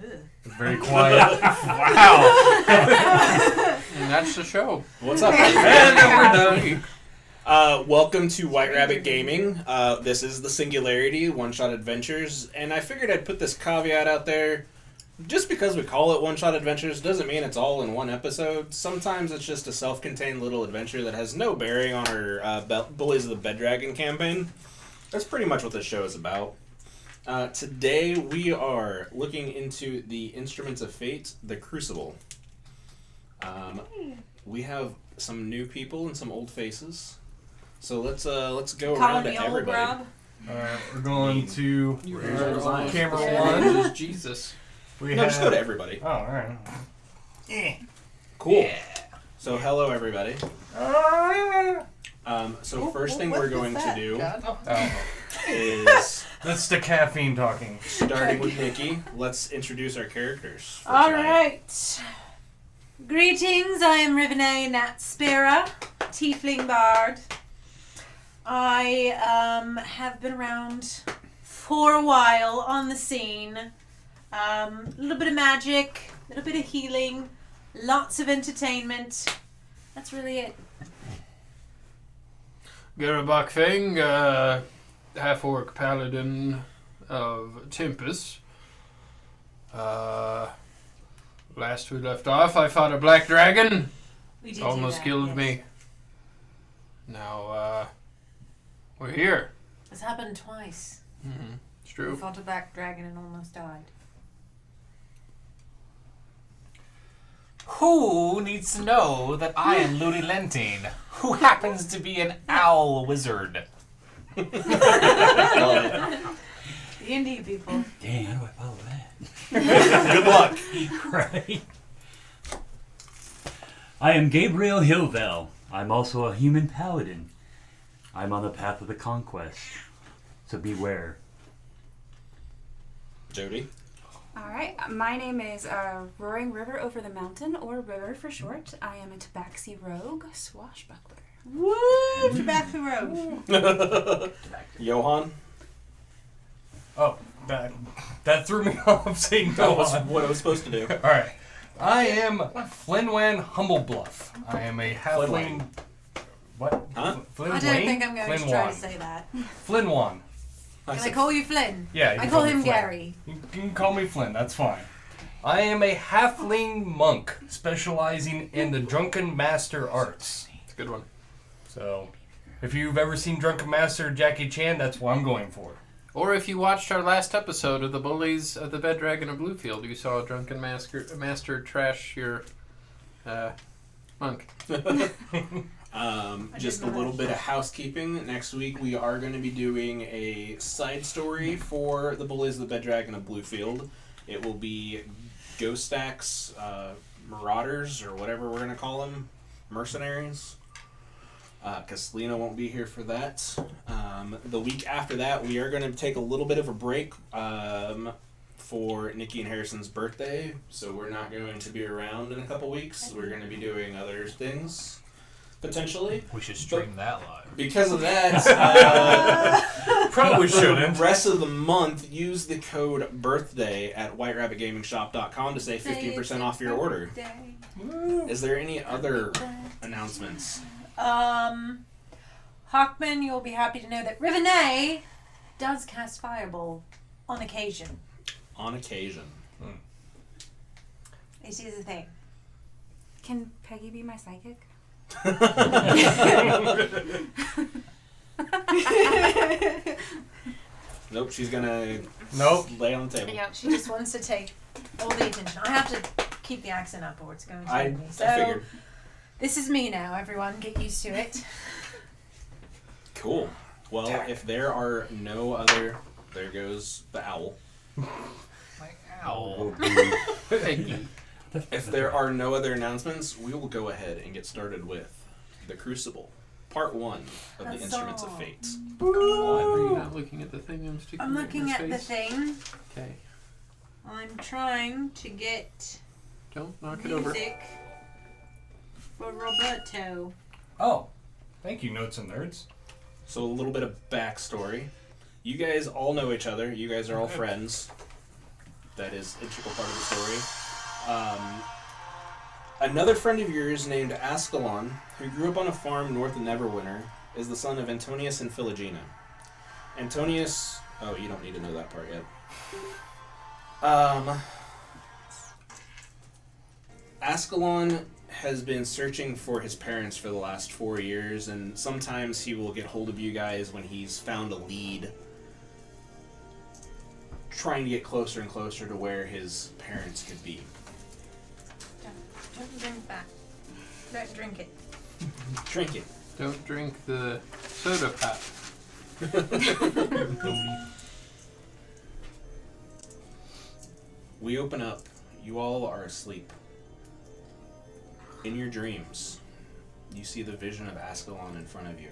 It's very quiet. Wow. And that's the show. What's up? And then we're done. Welcome to White Rabbit Gaming. This is the Singularity one-shot adventures, and I figured I'd put this caveat out there. Just because we call it one-shot adventures doesn't mean it's all in one episode. Sometimes it's just a self-contained little adventure that has no bearing on our Bullies of the Beddragon campaign. That's pretty much what this show is about. Today we are looking into the Instruments of Fate, the Crucible. We have some new people and some old faces. So let's go around to everybody. Alright, we're going to camera One. one. Jesus. Just go to everybody. Oh, alright. Cool. So hello everybody. So first thing we're going to do is That's the caffeine talking. starting with Nikki. Let's introduce our characters. For All tonight. right. Greetings, I am Rivenae Natspera, Tiefling Bard. I have been around for a while on the scene. A little bit of magic, a little bit of healing, lots of entertainment. That's really it. Garabak Fang, half-orc paladin of Tempest. Last we left off, I fought a black dragon. We did Almost do that, killed yes. me. Now, we're here. It's happened twice. Mm-hmm. It's We true. fought a black dragon and almost died. Who needs to know that I am Ludi Lentine, who happens to be an owl wizard? D&D people. Dang, how do I follow that? Good luck. Right. I am Gabriel Hilvel. I'm also a human paladin. I'm on the path of the conquest, so beware. Jody. Alright, my name is Roaring River Over the Mountain, or River for short. I am a Tabaxi rogue, swashbuckler. Woo! Back the road. Johan. Oh, that threw me off saying That no. was what I was supposed to do. Alright. I am Flinwan Humblebluff. I am a halfling. What? Huh? Flin I don't think I'm going to try Flinwan. to say that. Flinwan. Can I call you Flynn? Yeah, you I can call me him Flynn. Gary. You can call me Flynn, that's fine. I am a halfling monk specializing in the Drunken Master arts. It's a good one. So, if you've ever seen Drunken Master Jackie Chan, that's what I'm going for. Or if you watched our last episode of the Bullies of the Beddragon of Bluefield, you saw a drunken master trash your monk. Just a little bit of housekeeping. Next week we are going to be doing a side story for the Bullies of the Beddragon of Bluefield. It will be Ghost Axe Marauders, or whatever we're going to call them, mercenaries. Because Lena won't be here for that. The week after that, we are going to take a little bit of a break for Nikki and Harrison's birthday. So we're not going to be around in a couple weeks. We're going to be doing other things, potentially. We should stream that live. Because of that, Probably for the shouldn't. rest of the month, use the code BIRTHDAY at whiterabbitgamingshop.com to save 15% off your order. Is there any other announcements? Hawkman, you'll be happy to know that Rivenae does cast Fireball on occasion. On occasion. This is a thing. Can Peggy be my psychic? Nope, she's gonna lay on the table. Yeah, she just wants to take all the attention. I have to keep the accent up or it's going to I take me. So, figured. this is me now, everyone. Get used to it. Cool. Well, if there are no other... There goes the owl. My owl. Peggy. If there are no other announcements, we will go ahead and get started with The Crucible, Part 1 of the Instruments of Fate. Why are you not looking at the thing I'm sticking I'm looking at the thing. Okay. I'm trying to get Don't knock it over. music for Roberto. Oh, thank you, Notes and Nerds. So a little bit of backstory. You guys all know each other. You guys are all friends. that is an integral part of the story. Another friend of yours named Ascalon, who grew up on a farm north of Neverwinter, is the son of Antonius and Philogena. Antonius... Oh, you don't need to know that part yet. Ascalon has been searching for his parents for the last 4 years, and sometimes he will get hold of you guys when he's found a lead, trying to get closer and closer to where his parents could be. Don't drink that. Don't drink it. Drink it. Don't drink the soda pop. We open up. You all are asleep. In your dreams, you see the vision of Ascalon in front of you.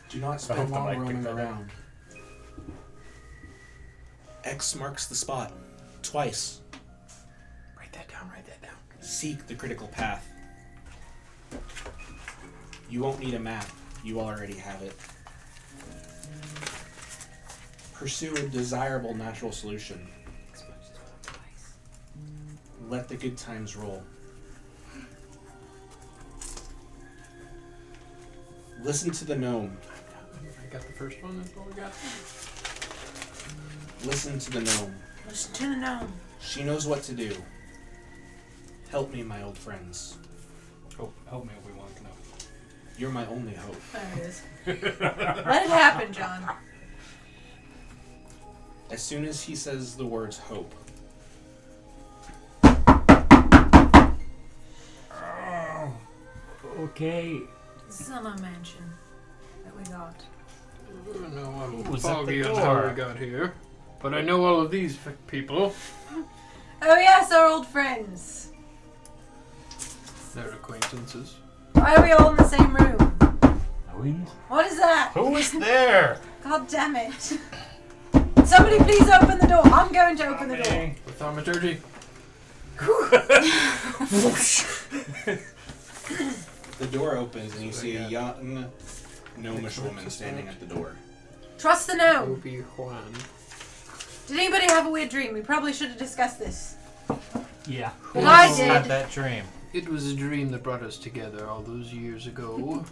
Do not spend long roaming around. X marks the spot. Twice. Write that down, write that down. Seek the critical path. You won't need a map. You already have it. Pursue a desirable natural solution. Let the good times roll. Listen to the gnome. I got the first one, that's what we got. Listen to the gnome. Listen to the gnome. She knows what to do. Help me, my old friends. Oh, help me, Obi-Wan Kenobi. You're my only hope. There it is. Let it happen, John. As soon as he says the words hope, Okay. This is on our mansion that we got. No, I'm Who's at foggy the on how door? we got here. But I know all of these people. Oh yes, our old friends. They're acquaintances. Why are we all in the same room? Owens? What is that? Who is there? God damn it. Somebody please open the door. I'm going to open the door. With thaumaturgy. the door opens and you see a young gnomish woman standing at the door. Trust the gnome. Obi-Wan. Did anybody have a weird dream? We probably should have discussed this. Yeah. But I Who had did. that dream? It was a dream that brought us together all those years ago.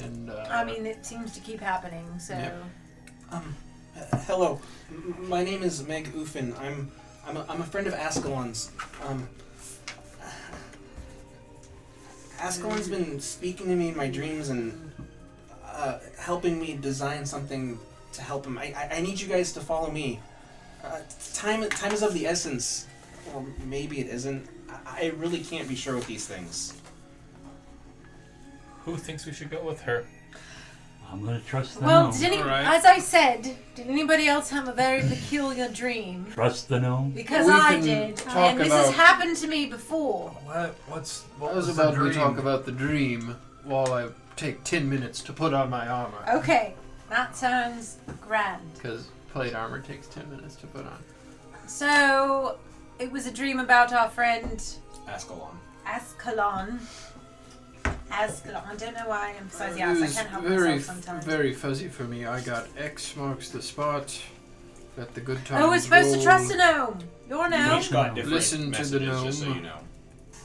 And, I mean, it seems to keep happening, so... Yep. Hello, my name is Meg Uffin. I'm a friend of Ascalon's. Ascalon's been speaking to me in my dreams and helping me design something to help him. I need you guys to follow me. Time is of the essence, or maybe it isn't. I really can't be sure with these things. Who thinks we should go with her? I'm gonna trust the Well, gnome. Alright. as I said, did anybody else have a very peculiar dream? Trust the gnome. Because We I can did, talk and this has about- happened to me before. What I was about to talk about the dream while I take 10 minutes to put on my armor. Okay, that sounds grand. Because plate armor takes 10 minutes to put on. So, it was a dream about our friend Ascalon. Ascalon. Ascalon. I don't know why I emphasize the It ass. I was can't help very, myself sometimes. very fuzzy for me. I got X marks the spot. Got the good times. Oh, we're supposed to roll. trust a gnome. You're a You gnome. each got different Listen to the messages, just so gnome. you know.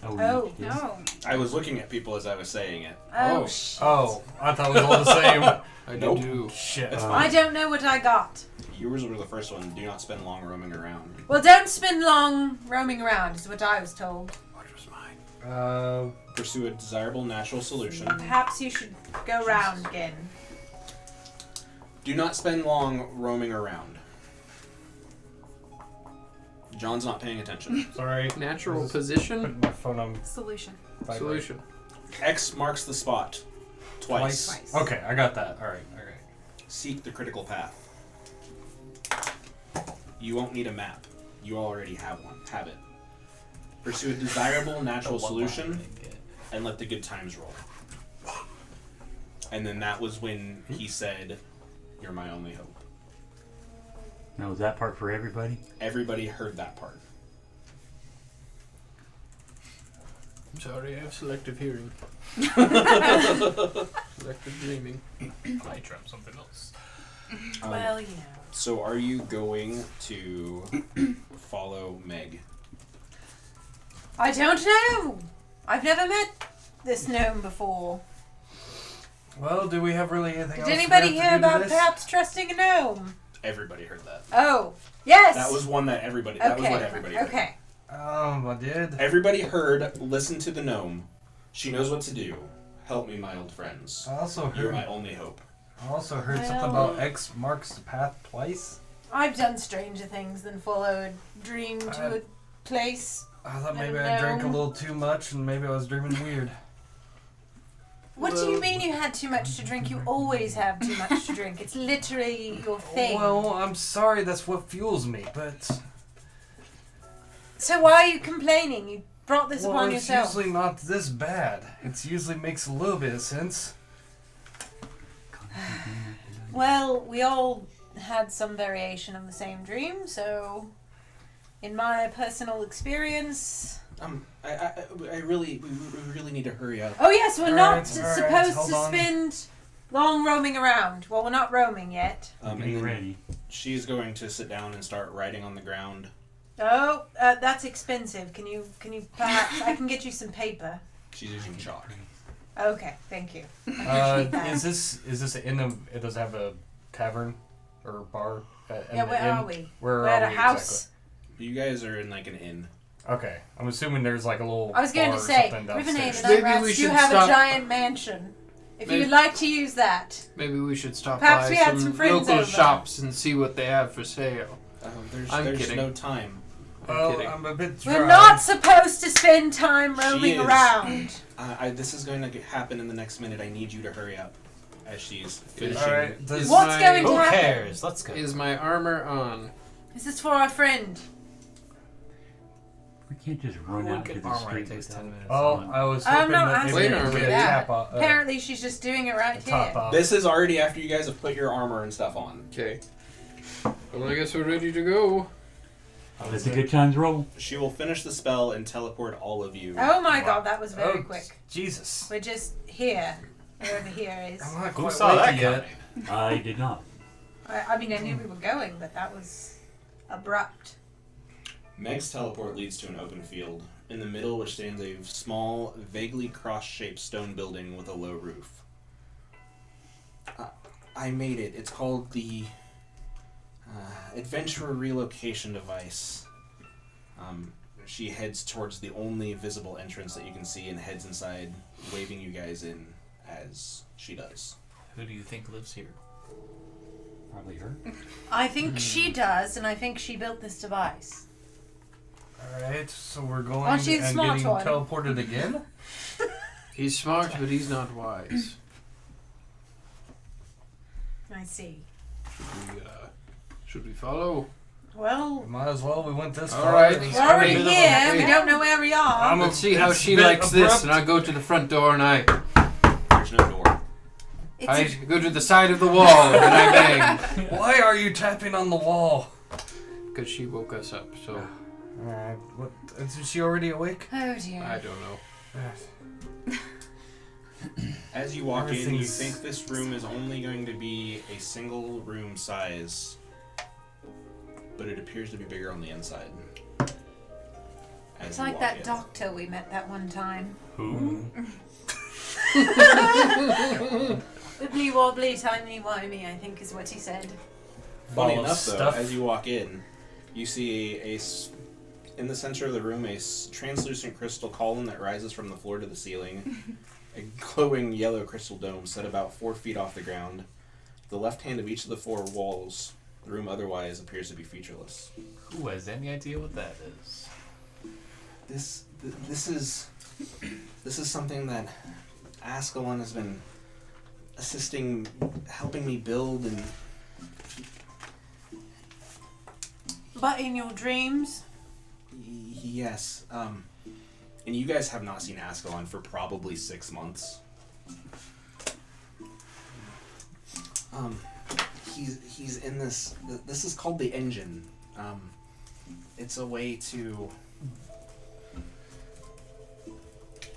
Oh. yes. No. I was looking at people as I was saying it. Oh, Oh. shit. Oh, I thought it was all the same. I Nope. do. Shit. It's I don't know what I got. Yours were the first one. Do not spend long roaming around. Well, don't spend long roaming around, is what I was told. What was mine? Pursue a desirable natural solution. Perhaps you should go round again. Do not spend long roaming around. John's not paying attention. Sorry. Natural This is- position. Put my phone on Solution. vibrate. Solution. X marks the spot. Twice. Twice. Okay, I got that. All right. Seek the critical path. You won't need a map. You already have one. Have it. Pursue a desirable natural solution and let the good times roll. And then that was when he said, "You're my only hope." Now, was that part for everybody? Everybody heard that part. I'm sorry, I have selective hearing. Collective dreaming. I dreamt something else. Well, you know. So are you going to follow Meg? I don't know. I've never met this gnome before. Well, do we have really anything else Did we anybody have to hear do to about this? perhaps trusting a gnome? Everybody heard that. Oh, yes. That was one that everybody. That was what everybody heard. Okay. I did. Everybody heard. Listen to the gnome. She knows what to do. Help me, my old friends. I also You're heard. my only hope. I also heard something Well- about X marks the path twice. I've done stranger things than follow a dream to I- a place. I thought maybe don't I drank a know. little too much and maybe I was dreaming weird. What do you mean you had too much to drink? You always have too much to drink. It's literally your thing. Well, I'm sorry. That's what fuels me, but So why are you complaining? You brought this upon it's yourself. usually not this bad. It usually makes a little bit of sense. Well, we all had some variation of the same dream, so in my personal experience... I really, we really need to hurry up. Oh yes, we're All not right, supposed hold to on. spend long roaming around. Well, we're not roaming yet. And Getting then ready. she's going to sit down and start writing on the ground. Oh, that's expensive. Can you perhaps... I can get you some paper. She's using chalk. Okay, thank you. I appreciate that. Is this in a? It does have a tavern or bar? Yeah, where are we? Where We're are at a we house. You guys are in like an inn. Okay, I'm assuming there's like a little. I was going bar to or say, something Riven and downstairs. the Maybe Night we Rats do should have stop- a giant mansion. If you Maybe- would like to use that. Maybe we should stop Perhaps by we had some friends local over. shops and see what they have for sale. I'm There's kidding. no time. Well, kidding. I'm a bit dry. We're not supposed to spend time roaming is. around. This is going to happen in the next minute. I need you to hurry up. As she's finishing. All right. Does, What's my- going to Who happen? cares? Let's go. Is my armor on? Is this for our friend? We can't just run out to the Armor street. takes 10 minutes. Oh, I was I'm hoping not that asking maybe you we to could do that. tap off, Apparently, she's just doing it right top here. off. This is already after you guys have put your armor and stuff on. Okay. Well, I guess we're ready to go. Let the good times roll. She will finish the spell and teleport all of you. Oh my Wow. god, that was very Oh, quick. Jesus. We're just here. Wherever here is. I'm not Who quite saw that wakey yet. coming? I did not. I mean, I knew we were going, but that was abrupt. Meg's teleport leads to an open field, in the middle which stands a small, vaguely cross-shaped stone building with a low roof. I made it. It's called the Adventurer Relocation Device. She heads towards the only visible entrance that you can see and heads inside, waving you guys in as she does. Who do you think lives here? Probably her. I think she does, and I think she built this device. Alright, so we're going Aren't you the and smart getting one? teleported again? He's smart, but he's not wise. I see. Should we follow? Well, Might as well, we went this All far. right. It's we're already bit of a- here. We wait. don't know where we are. I'm a- Let's see how it's she a bit likes this, abrupt. and I go to the front door and I There's no door. It's I a, go to the side of the wall and I bang. Why are you tapping on the wall? Because she woke us up, so Alright, what? Is she already awake? oh dear. I don't know. As you walk in, you Everything's- think this room is only going to be a single room size, but it appears to be bigger on the inside. As It's you like walk that in. doctor we met that one time. Who? Wibbly wobbly, timey wimey, I think is what he said. Funny Ball of enough, though, stuff. as you walk in, you see in the center of the room a translucent crystal column that rises from the floor to the ceiling. A glowing yellow crystal dome set about 4 feet off the ground. The left hand of each of the 4 walls. The room otherwise appears to be featureless. Who has any idea what that is? This is something that Ascalon has been helping me build, and But in your dreams, yes, and you guys have not seen Ascalon for probably 6 months. He's in this. This is called the engine. It's a way to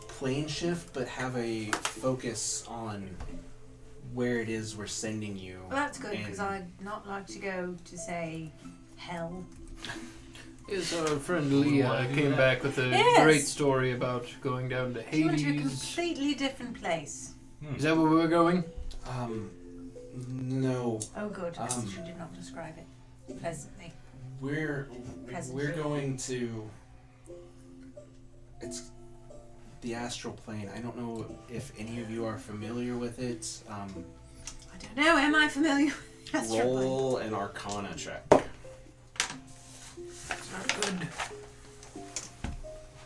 plane shift, but have a focus on where it is we're sending you. Well, that's good, because and- I'd not like to go to, say, hell. Yes, our friend Leah came back with a Yes. great story about going down to She went to a Hades. completely different place. Is that where we were going? No. Oh, good. Um, She did not describe it pleasantly. We're Present. going to. It's the astral plane. I don't know if any of you are familiar with it. I don't know. Am I familiar with astral plane? Roll an Arcana check. That's not good.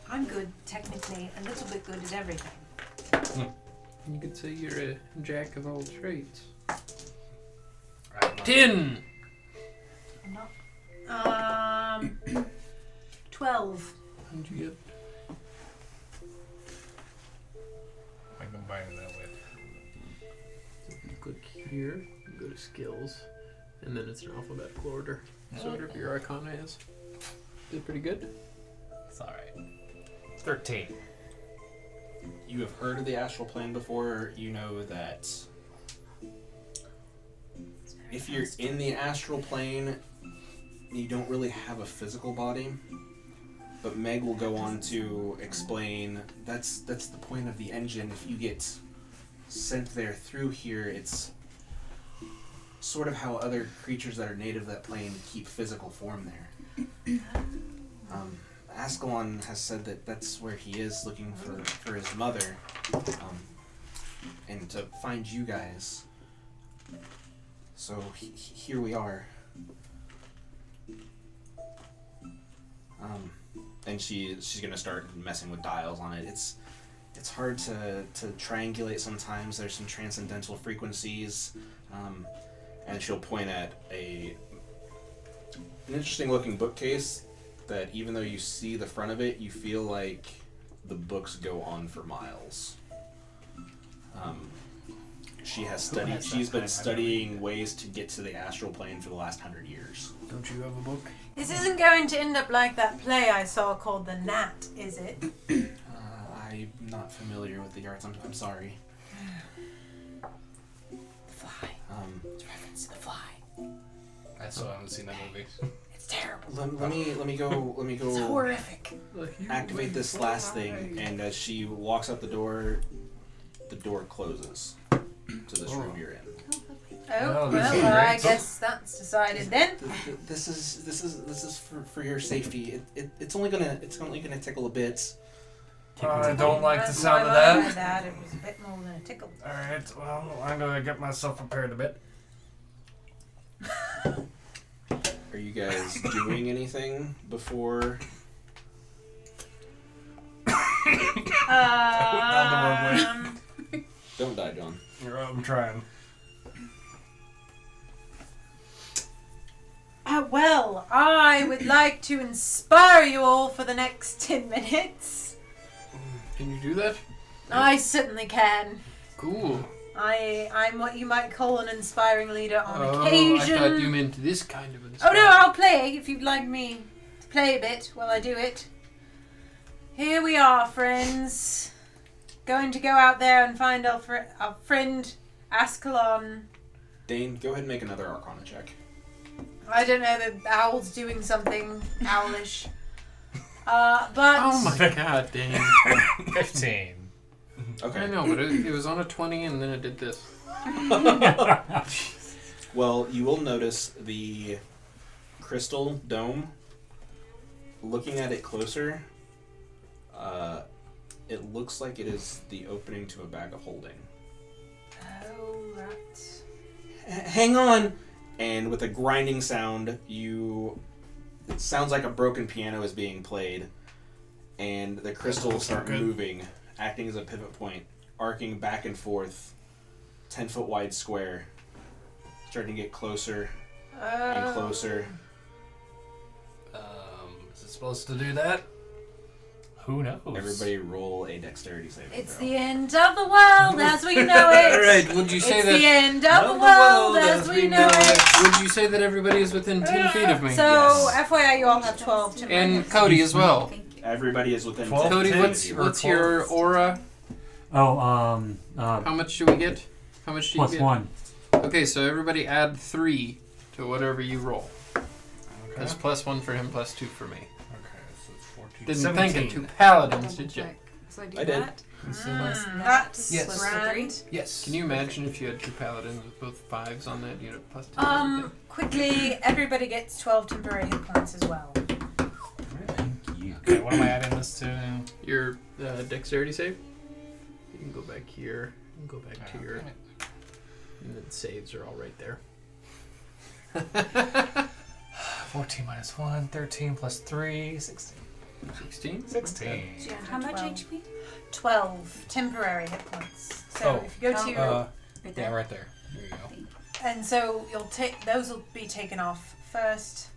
I'm good, technically, a little bit good at everything. You could say you're a jack of all trades. I'm not- 10! I'm not. 12. How'd you get? I combine that with. You click here, you go to skills, and then it's an alphabetical order. So whatever your Arcana is. Is it pretty good? It's alright. 13. You have heard of the astral plane before. You know that if you're in the astral plane, you don't really have a physical body. But Meg will go on to explain that's the point of the engine. If you get sent there through here, it's sort of how other creatures that are native to that plane keep physical form there. Ascalon has said that that's where he is looking for his mother, and to find you guys. So here we are. And she's gonna start messing with dials on it. It's hard to triangulate sometimes. There's some transcendental frequencies, and she'll point at an interesting looking bookcase that even though you see the front of it, you feel like the books go on for miles. She has studied. She's been studying ways to get to the astral plane for the last 100 years. Don't you have a book? This isn't going to end up like that play I saw called The Gnat, is it? I'm not familiar with the arts. I'm sorry. The Fly. It's a reference to The Fly. I still haven't seen that movie. It's terrible. Let me go. It's horrific. Activate this last thing, and as she walks out the door closes to this room you're in. Oh, this is well, I great. guess that's decided then. This is for your safety. It's only gonna tickle a bit. I don't like the That's sound of why I that. that. It was a bit more than a tickle. Alright, well, I'm gonna get myself prepared a bit. Are you guys doing anything before? Don't die, John. I'm trying. Well, I would like to inspire you all for the next 10 minutes. Can you do that? I certainly can. Cool. I'm what you might call an inspiring leader on Oh, occasion. I thought you meant this kind of Oh no, I'll play if you'd like me to play a bit while I do it. Here we are, friends. Going to go out there and find our friend Ascalon. Dane, go ahead and make another Arcana check. I don't know, the owl's doing something owlish. But... Oh my god, dang. 15. Okay. I know, but it was on a 20 and then it did this. Well, you will notice the crystal dome. Looking at it closer, it looks like it is the opening to a bag of holding. Oh, right. Hang on! And with a grinding sound, it sounds like a broken piano is being played, and the crystals start moving, acting as a pivot point, arcing back and forth, 10-foot wide square, starting to get closer and closer. Is it supposed to do that? Who knows? Everybody roll a dexterity saving It's throw. the end of the world as we know it. Alright, would you say It's that... the end of the world as we know it. Would you say that everybody is within 10 feet of me? So, Yes. FYI, you all have 12 to And Cody as well. Thank you. Everybody is within 12 10 Cody, feet what's of you. your aura? Oh, How much do we get? How much do you Plus get? 1. Okay, so everybody add 3 to whatever you roll. That's Okay. +1 for him, +2 for me. Okay, so it's 14. Didn't 17. think of 2 paladins, Double did you? check. So I do I did. that. Plus That's Yes. plus the 3. grand. Yes. Can you imagine if you had 2 paladins with both 5s on that unit +2? Quickly, everybody gets 12 temporary hit points as well. Thank you. Okay, what am I adding this to now? Your dexterity save? You can go back here and go back to your... Damn it. And then saves are all right there. 14 minus 1, 13 plus 3, 16. 16? 16. How much 12. HP? 12 temporary hit points. So Oh. if you go to your Right Yeah, there. right there. There you go. and so you'll take those will be taken off first.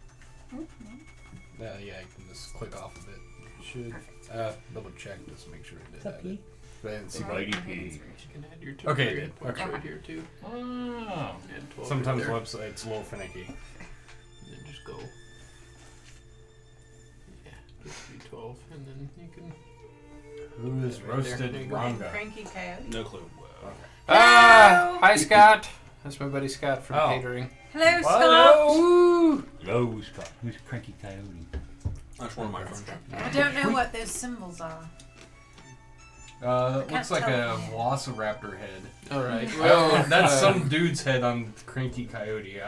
Yeah, you can just click off of it. You should double check just to make sure it did that. But I didn't see Mighty that. pig. You can add your Okay, temporary hit points okay. right here too. Oh. Add 12 Sometimes right there. websites a little finicky. And then just go. Yeah, just do 12, and then you can. Who is Right there. roasted There you go. Ranga? Cranky Coyote. No clue. Ah! Hi, Scott. That's my buddy Scott from Oh. catering. Hello, Scott. Hello. Hello, Scott. Who's Cranky Coyote? That's one of my friends. I don't know what those symbols are. Looks like tell a from here. Velociraptor head. All right. Well, Well, that's some dude's head on Cranky Coyote.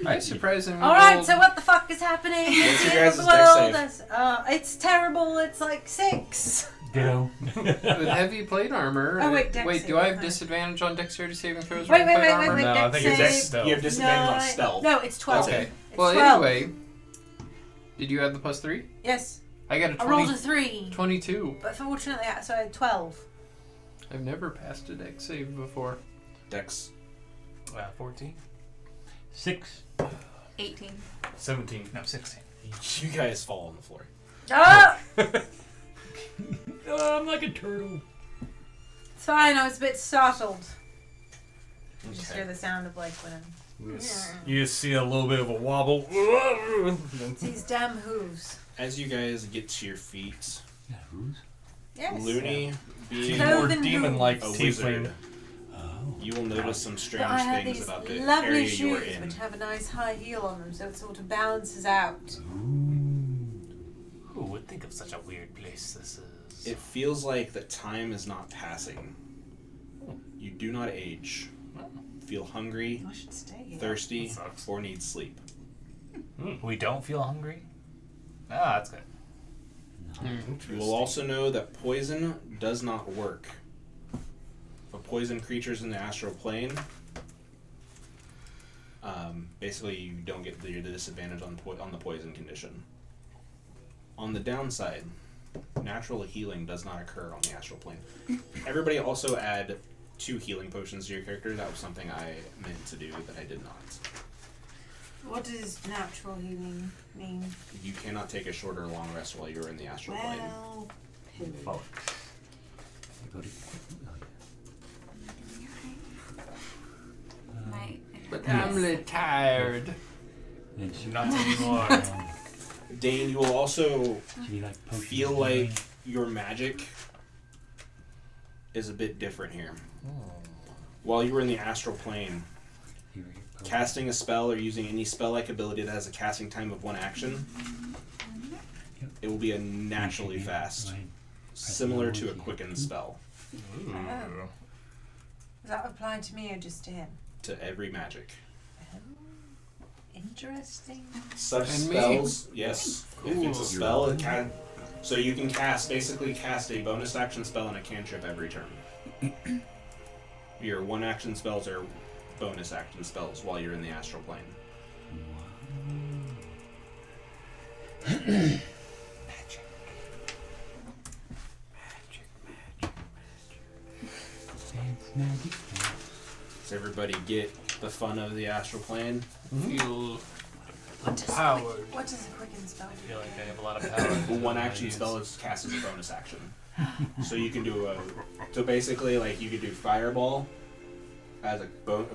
I surprisingly. All right, rolled- so what the fuck is happening? What's your in guys' the dex world? save? It's terrible. It's like 6. Ditto. With heavy plate armor. Oh, wait, dex Wait, do save, I have okay. disadvantage on dexterity saving throws? Wait, with wait, plate wait, armor? wait, No, I dex think it's save. stealth. You have disadvantage on stealth. No, it's 12. Okay. It's Well, 12. anyway. Did you add the +3? Yes. I got a I rolled 20, a 3. 22. But fortunately, so I had 12. I've never passed a dex save before. Dex. 14? 6. 18. 17. No, 16. You guys fall on the floor. Ah! Oh, I'm like a turtle. It's fine, I was a bit startled. You just Okay. hear the sound of like when You just see a little bit of a wobble. it's these damn hooves. As you guys get to your feet, Yeah, who's? Yes. Looney, being More Cloven demon-like a tiefling. wizard, Oh. you will notice some But strange I have things these about the lovely area you are shoes in. which have a nice high heel on them, so it sort of balances out. Who would think of such a weird place this is? It feels like that time is not passing. You do not age. Feel hungry, I should stay here. thirsty, That sucks. or need sleep. We don't feel hungry? Ah, that's good. You will also know that poison does not work. For poison creatures in the astral plane, basically you don't get the disadvantage on the poison condition. On the downside, natural healing does not occur on the astral plane. Everybody also add 2 healing potions to your character. That was something I meant to do that I did not. What does natural healing mean? You cannot take a short or long rest while you're in the astral plane. Well, Forward. Go to- My But I'm a little tired. And she Not anymore. Dane, you will also She like potions feel of like healing. your magic is a bit different here. While you were in the astral plane, Here, here, potions. casting a spell or using any spell-like ability that has a casting time of 1 action, it will be a naturally fast, similar to a quicken spell oh. Does that apply to me or just to him? to every magic. Interesting. Such And me? spells, yes. If it's a Cool. spell, it can. So you can basically cast a bonus action spell and a cantrip every turn. Your 1 action spells are bonus action spells while you're in the astral plane. Dance magic. Does everybody get the fun of the astral plane? Feel What does Powered. What does a quicken spell I do? feel like I have a lot of power. Well, 1 action spell is cast as a bonus action. So you can do so basically like you could do fireball as a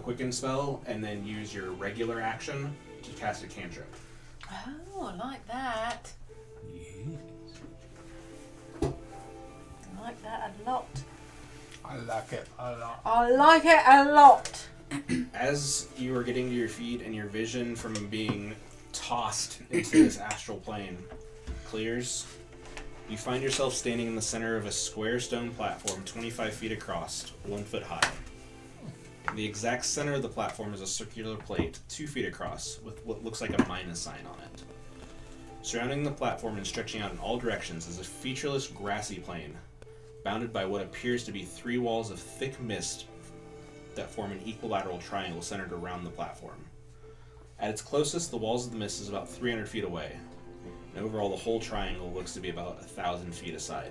quicken spell and then use your regular action to cast a cantrip. Oh, I like that. Yes. I like that a lot. I like it a lot. I like it a lot. As you are getting to your feet and your vision from being tossed into this astral plane clears, you find yourself standing in the center of a square stone platform 25 feet across, 1 foot high. The exact center of the platform is a circular plate 2 feet across with what looks like a minus sign on it. Surrounding the platform and stretching out in all directions is a featureless grassy plain, bounded by what appears to be 3 walls of thick mist that form an equilateral triangle centered around the platform. At its closest, the walls of the mist is about 300 feet away, and overall the whole triangle looks to be about 1,000 feet aside.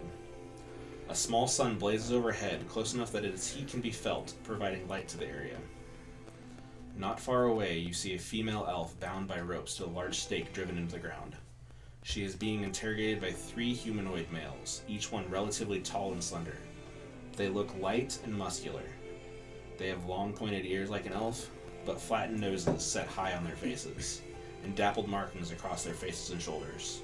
A small sun blazes overhead, close enough that its heat can be felt, providing light to the area. Not far away, you see a female elf bound by ropes to a large stake driven into the ground. She is being interrogated by 3 humanoid males, each one relatively tall and slender. They look light and muscular. They have long pointed ears like an elf, but flattened noses set high on their faces, and dappled markings across their faces and shoulders.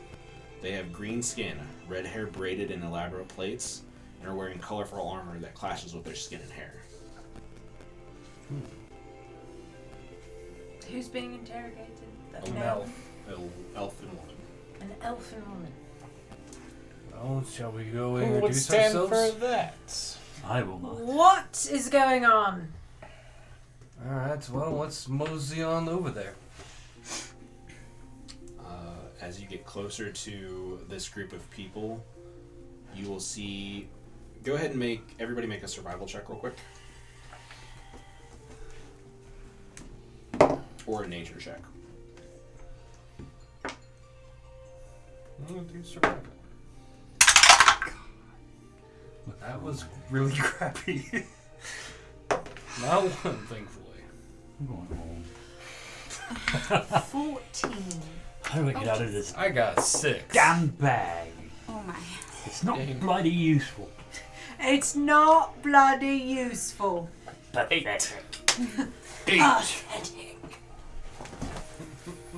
They have green skin, red hair braided in elaborate plaits, and are wearing colorful armor that clashes with their skin and hair. Who's being interrogated? An elf and woman. An elfin woman. Oh, shall we go Who would introduce stand ourselves? for that? I will not. What is going on? Alright, well, let's mosey on over there. As you get closer to this group of people, you will see... Go ahead and everybody make a survival check real quick. Or a nature check. I'm gonna do survival. That was really crappy. Not one, thankfully. I'm going home. 14. How do I get out of this I got 6. damn bag? Oh my. It's not Dang. bloody useful. It's not bloody useful. Pathetic. Pathetic. Did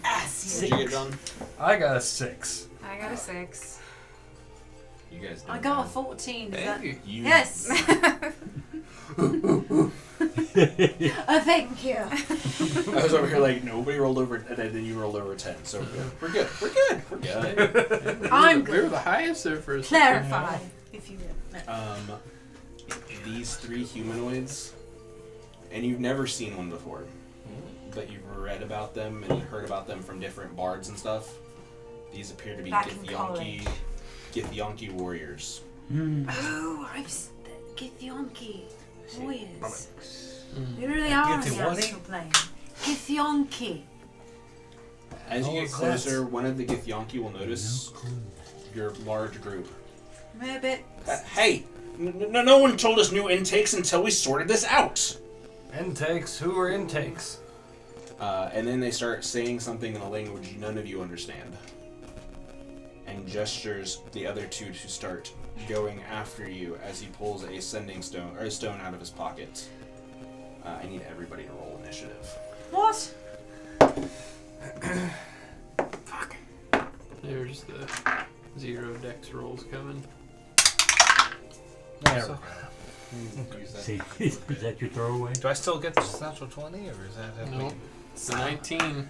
Acid. you get done? I got a 6. I got a 6. You guys I don't got know. a 14. Is that... Hey. You, Yes. Oh, thank you. I was over here like, nobody rolled over, and then you rolled over 10. So we're good. We're good. We're good. I'm We were good. the highest there for a second. Clarify, if you will. No. These 3 humanoids, and you've never seen one before, but you've read about them and heard about them from different bards and stuff. These appear to be Back in college. Githyanki warriors. Oh, Githyanki warriors. Mm. They really are on the Githyanki? astral plane. Githyanki. As you Oh, get is closer, that- one of the Githyanki will notice your large group. Maybe. Hey, no one told us new intakes until we sorted this out. Intakes? Who are intakes? And then they start saying something in a language none of you understand. And gestures the other 2 to start going after you as he pulls a sending stone or a stone out of his pocket. I need everybody to roll initiative. What? There's the 0 dex rolls coming. There So- Use that. See, is that your throwaway? Do I still get this natural 20, or is that No. It's a 19.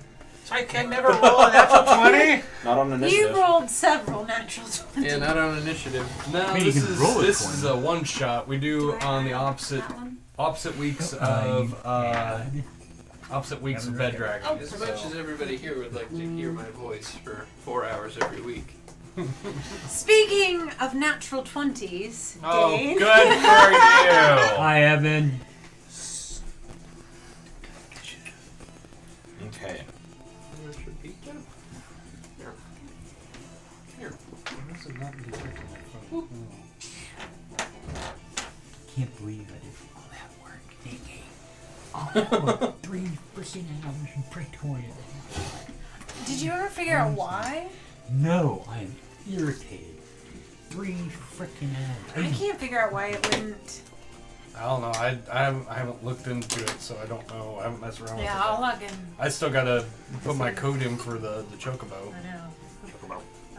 I can never roll a natural 20? Not on initiative. You rolled several natural 20. Yeah, not on initiative. No, I mean, you this can is roll a this 20. is a one shot. We do on the opposite weeks of opposite weeks of Bed Dragon. As much as everybody here would like to hear my voice for 4 hours every week. Speaking of natural 20s, Oh, Dane. good for you! Hi, Evan. Okay. Can't believe I did all that work. Oh, 3 freaking hours in Pretoria. Did you ever figure out why? No, I am irritated. 3 freaking I hours. can't figure out why it wouldn't. I don't know. I haven't looked into it, so I don't know. I haven't messed around with Yeah, it. I'll log in. I still gotta put my code in for the chocobo. I know.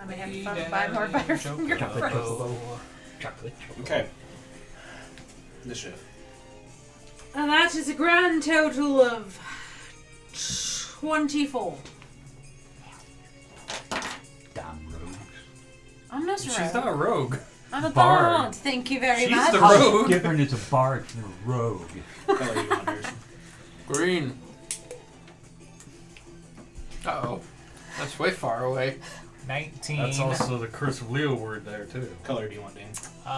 I may have to buy more Butterfinger Chocolate first. chocobo. Chocolate chocobo. Okay. Initiative. And that is a grand total of 24. Damn rogues. I'm not a She's rogue. not a rogue. I'm a Bard. bard. Thank you very She's much. the How rogue. different is a bard from a rogue? Color you want, Harrison. Green. Uh-oh. That's way far away. 19. That's also the Curse of Leo word there, too. Color do you want, Dane?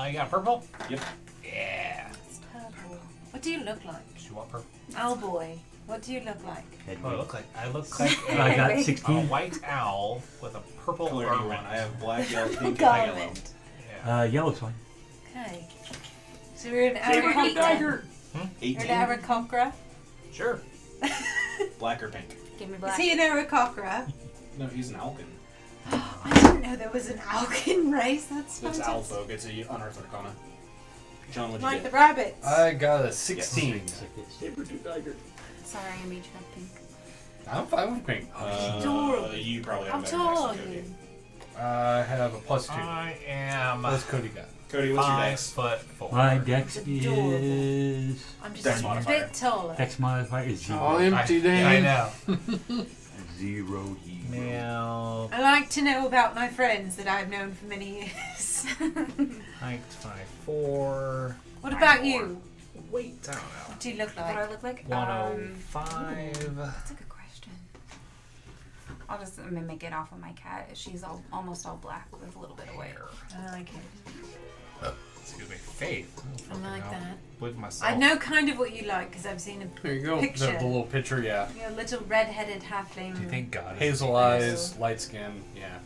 You got purple? Yep. Yeah. It's purple. What do you look like? You want purple? Owlboy. What do you look like? Oh, I look like I got a 16. white owl with a purple Color do you garment. want? I have black, yellow, pink, and Garment. yellow. Yeah. Yellow's fine. Okay. So we're an Saber Aarakocra. dagger. You're an 18. Aarakocra. Sure. Black or pink? Give me Is black. he an Aarakocra? No, he's an Alkin. I didn't know there was an Alkin race. That's It's fantastic. owl folk. It's a unearthed arcana. John, what'd you Like the get? rabbits. I got a 16. Saber dagger. Sorry, I made you have pink. I'm fine with pink. Adorable. You probably How have better tall are dex than you? Cody. I have a +2. I am What's Cody got? Cody, what's your 5'4". My dex Adorable. is... I'm just Dex a modifier. bit taller. Dex modifier is 0. Oh, empty, Dane. I know. 0 evil. Now, I like to know about my friends that I've known for many years. height 5'4". What about you? Weight, I don't know. What do you look What do I like? look like? 105. That's a good question. I'll just mimic it off of my cat. She's almost all black with a little bit of white. I like it. Excuse me. Faith. I like that. With myself. I know kind of what you like because I've seen a There you go. picture. The little picture, yeah. You're a little red-headed halfling. Do you think God is Hazel an eyes, light skin, yeah.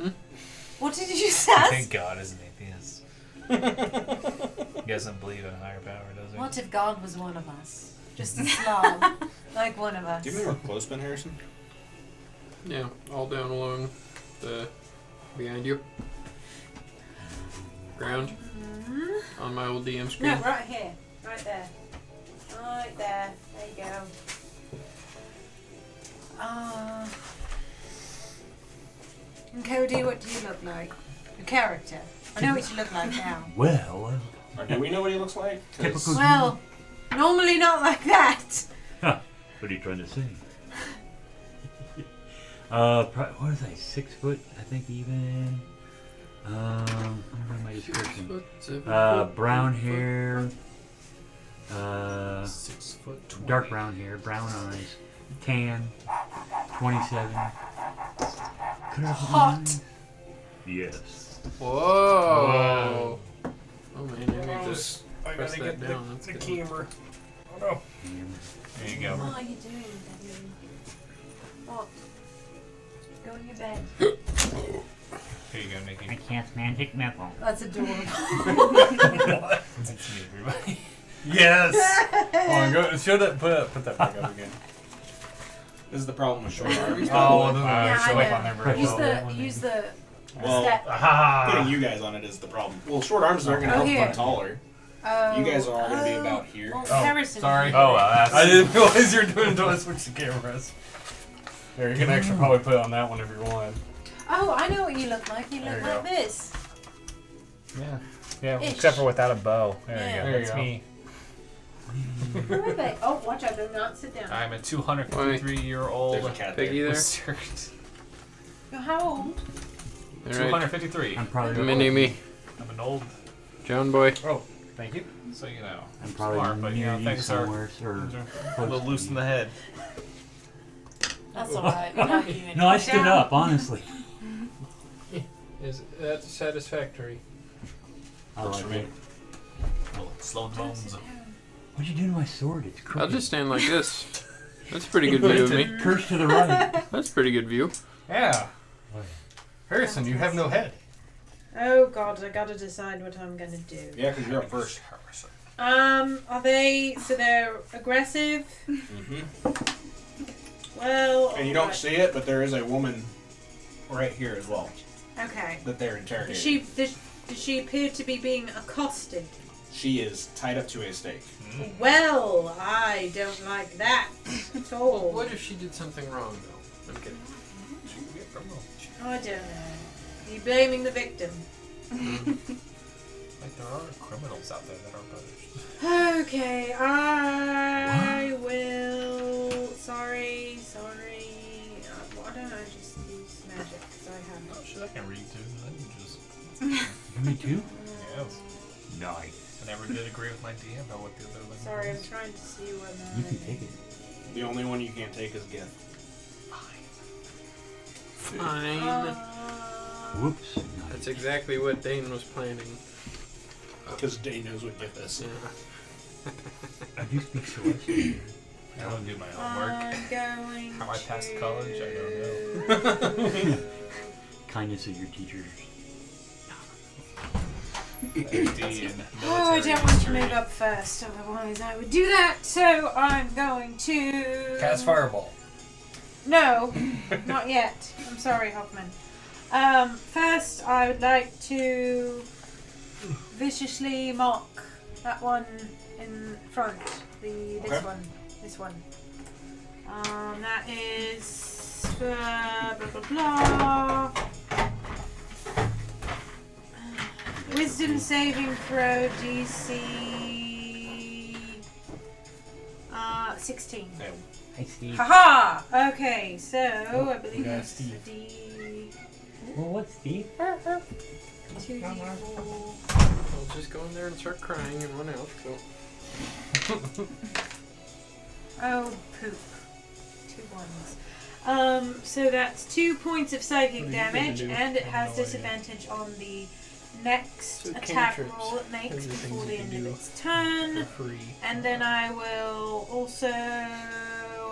What did you say? I think God is an atheist. He doesn't believe in a higher power, does he? What if God was one of us? Just a slob, like one of us. Do you have any more clothespin, Harrison? Yeah, all down along the behind you. Ground Mhm. on my old DM screen. No, right here. Right there. Right there. There you go. And Cody, what do you look like? Your character. I know what you look like now. Well, Or do we know what he looks like? 'Cause Typical- Well, normally not like that. what are you trying to say? What is I? 6 foot, I think even. What my description? Brown hair. 6 foot 20. Dark brown hair, brown eyes, tan, 27. Hot. Yes. Whoa. Oh man, I need to Gross. I press gotta that get down. That's the good. camera. Oh no. There you go. What are you doing, Debbie? What? Go in your bed. Here you go, I Nikki. cast magic missile. That's adorable. That's me, everybody. Yes! Hold on, go, show that, put that back up again. This is the problem with short arms. Oh, well, then Yeah, show I up on know. there very Use well. the Well, step. putting you guys on it is the problem. Well, short arms aren't going to Oh, help here. them taller. Oh, You guys are all going to be about here. Well, Oh, Harrison. sorry. Oh, that's... I didn't realize you were doing until I switched the cameras. There, you can actually probably put it on that one if you want. Oh, I know what you look like. You There look you like go. this. Yeah. Yeah, Ish. except for without a bow. There Yeah. you go. There you That's go. me. Perfect. Oh, watch out. Do not sit down. I'm a 253-year-old There's a cat there. Piggy there. wizard. You're how old? Alright. 253. I'm probably Mini me. I'm an old, John boy. Oh, thank you. so you know. I'm probably smart, but you near know, you things are somewhere. Or a little loose in the head. That's alright. We're not even. no, I stood up, honestly. Is that satisfactory? I Works like for me. it. Little slow bones. What'd you do to my sword? It's crooked. I'll just stand like this. That's a pretty good view of me. Curse to the right. That's a pretty good view. Yeah. Harrison, you have no head. Oh God, I gotta decide what I'm gonna do. Yeah, because you're up first. Are they? So they're aggressive. Mm-hmm. Well. And you don't alright. see it, but there is a woman right here as well Okay. that they're interrogating. Does she appear to be being accosted? She is tied up to a stake. Well, I don't like that at all. What if she did something wrong, though? I'm kidding. I don't know. Are you blaming the victim? Like, there are criminals out there that are punished. Okay, I will. Sorry. Why don't I just use magic? Because I have. Oh shit, I can read too. I can just... Me too? Yes. Nice. I never did agree with my DM about what the other limit Sorry, I'm was. trying to see what. You can take it. The only one you can't take is gift. Fine. Whoops. That's exactly what Dane was planning. Because Dane knows what gift is. Yeah. I do speak Celestial. I don't do my homework. I'm going. How I passed college, I don't know. Kindness of your teachers. Oh, I don't want to move up first, otherwise I would do that. So I'm going to Cast Fireball. No, not yet. I'm sorry, Hoffman. First, I would like to viciously mock that one in front. This one. That is blah blah blah. Wisdom saving throw DC 16. I see. Haha! Okay, so I believe got that's Steve. D. Well, what's Steve? 2D4. I'll just go in there and start crying and run out. So. Oh, poop. 2 ones. So that's 2 points of psychic What are you damage, gonna do? and it I have has no idea. disadvantage on the next So attack cantrips. roll it makes Those are things before the you can end of do its turn. For free. And then I will also.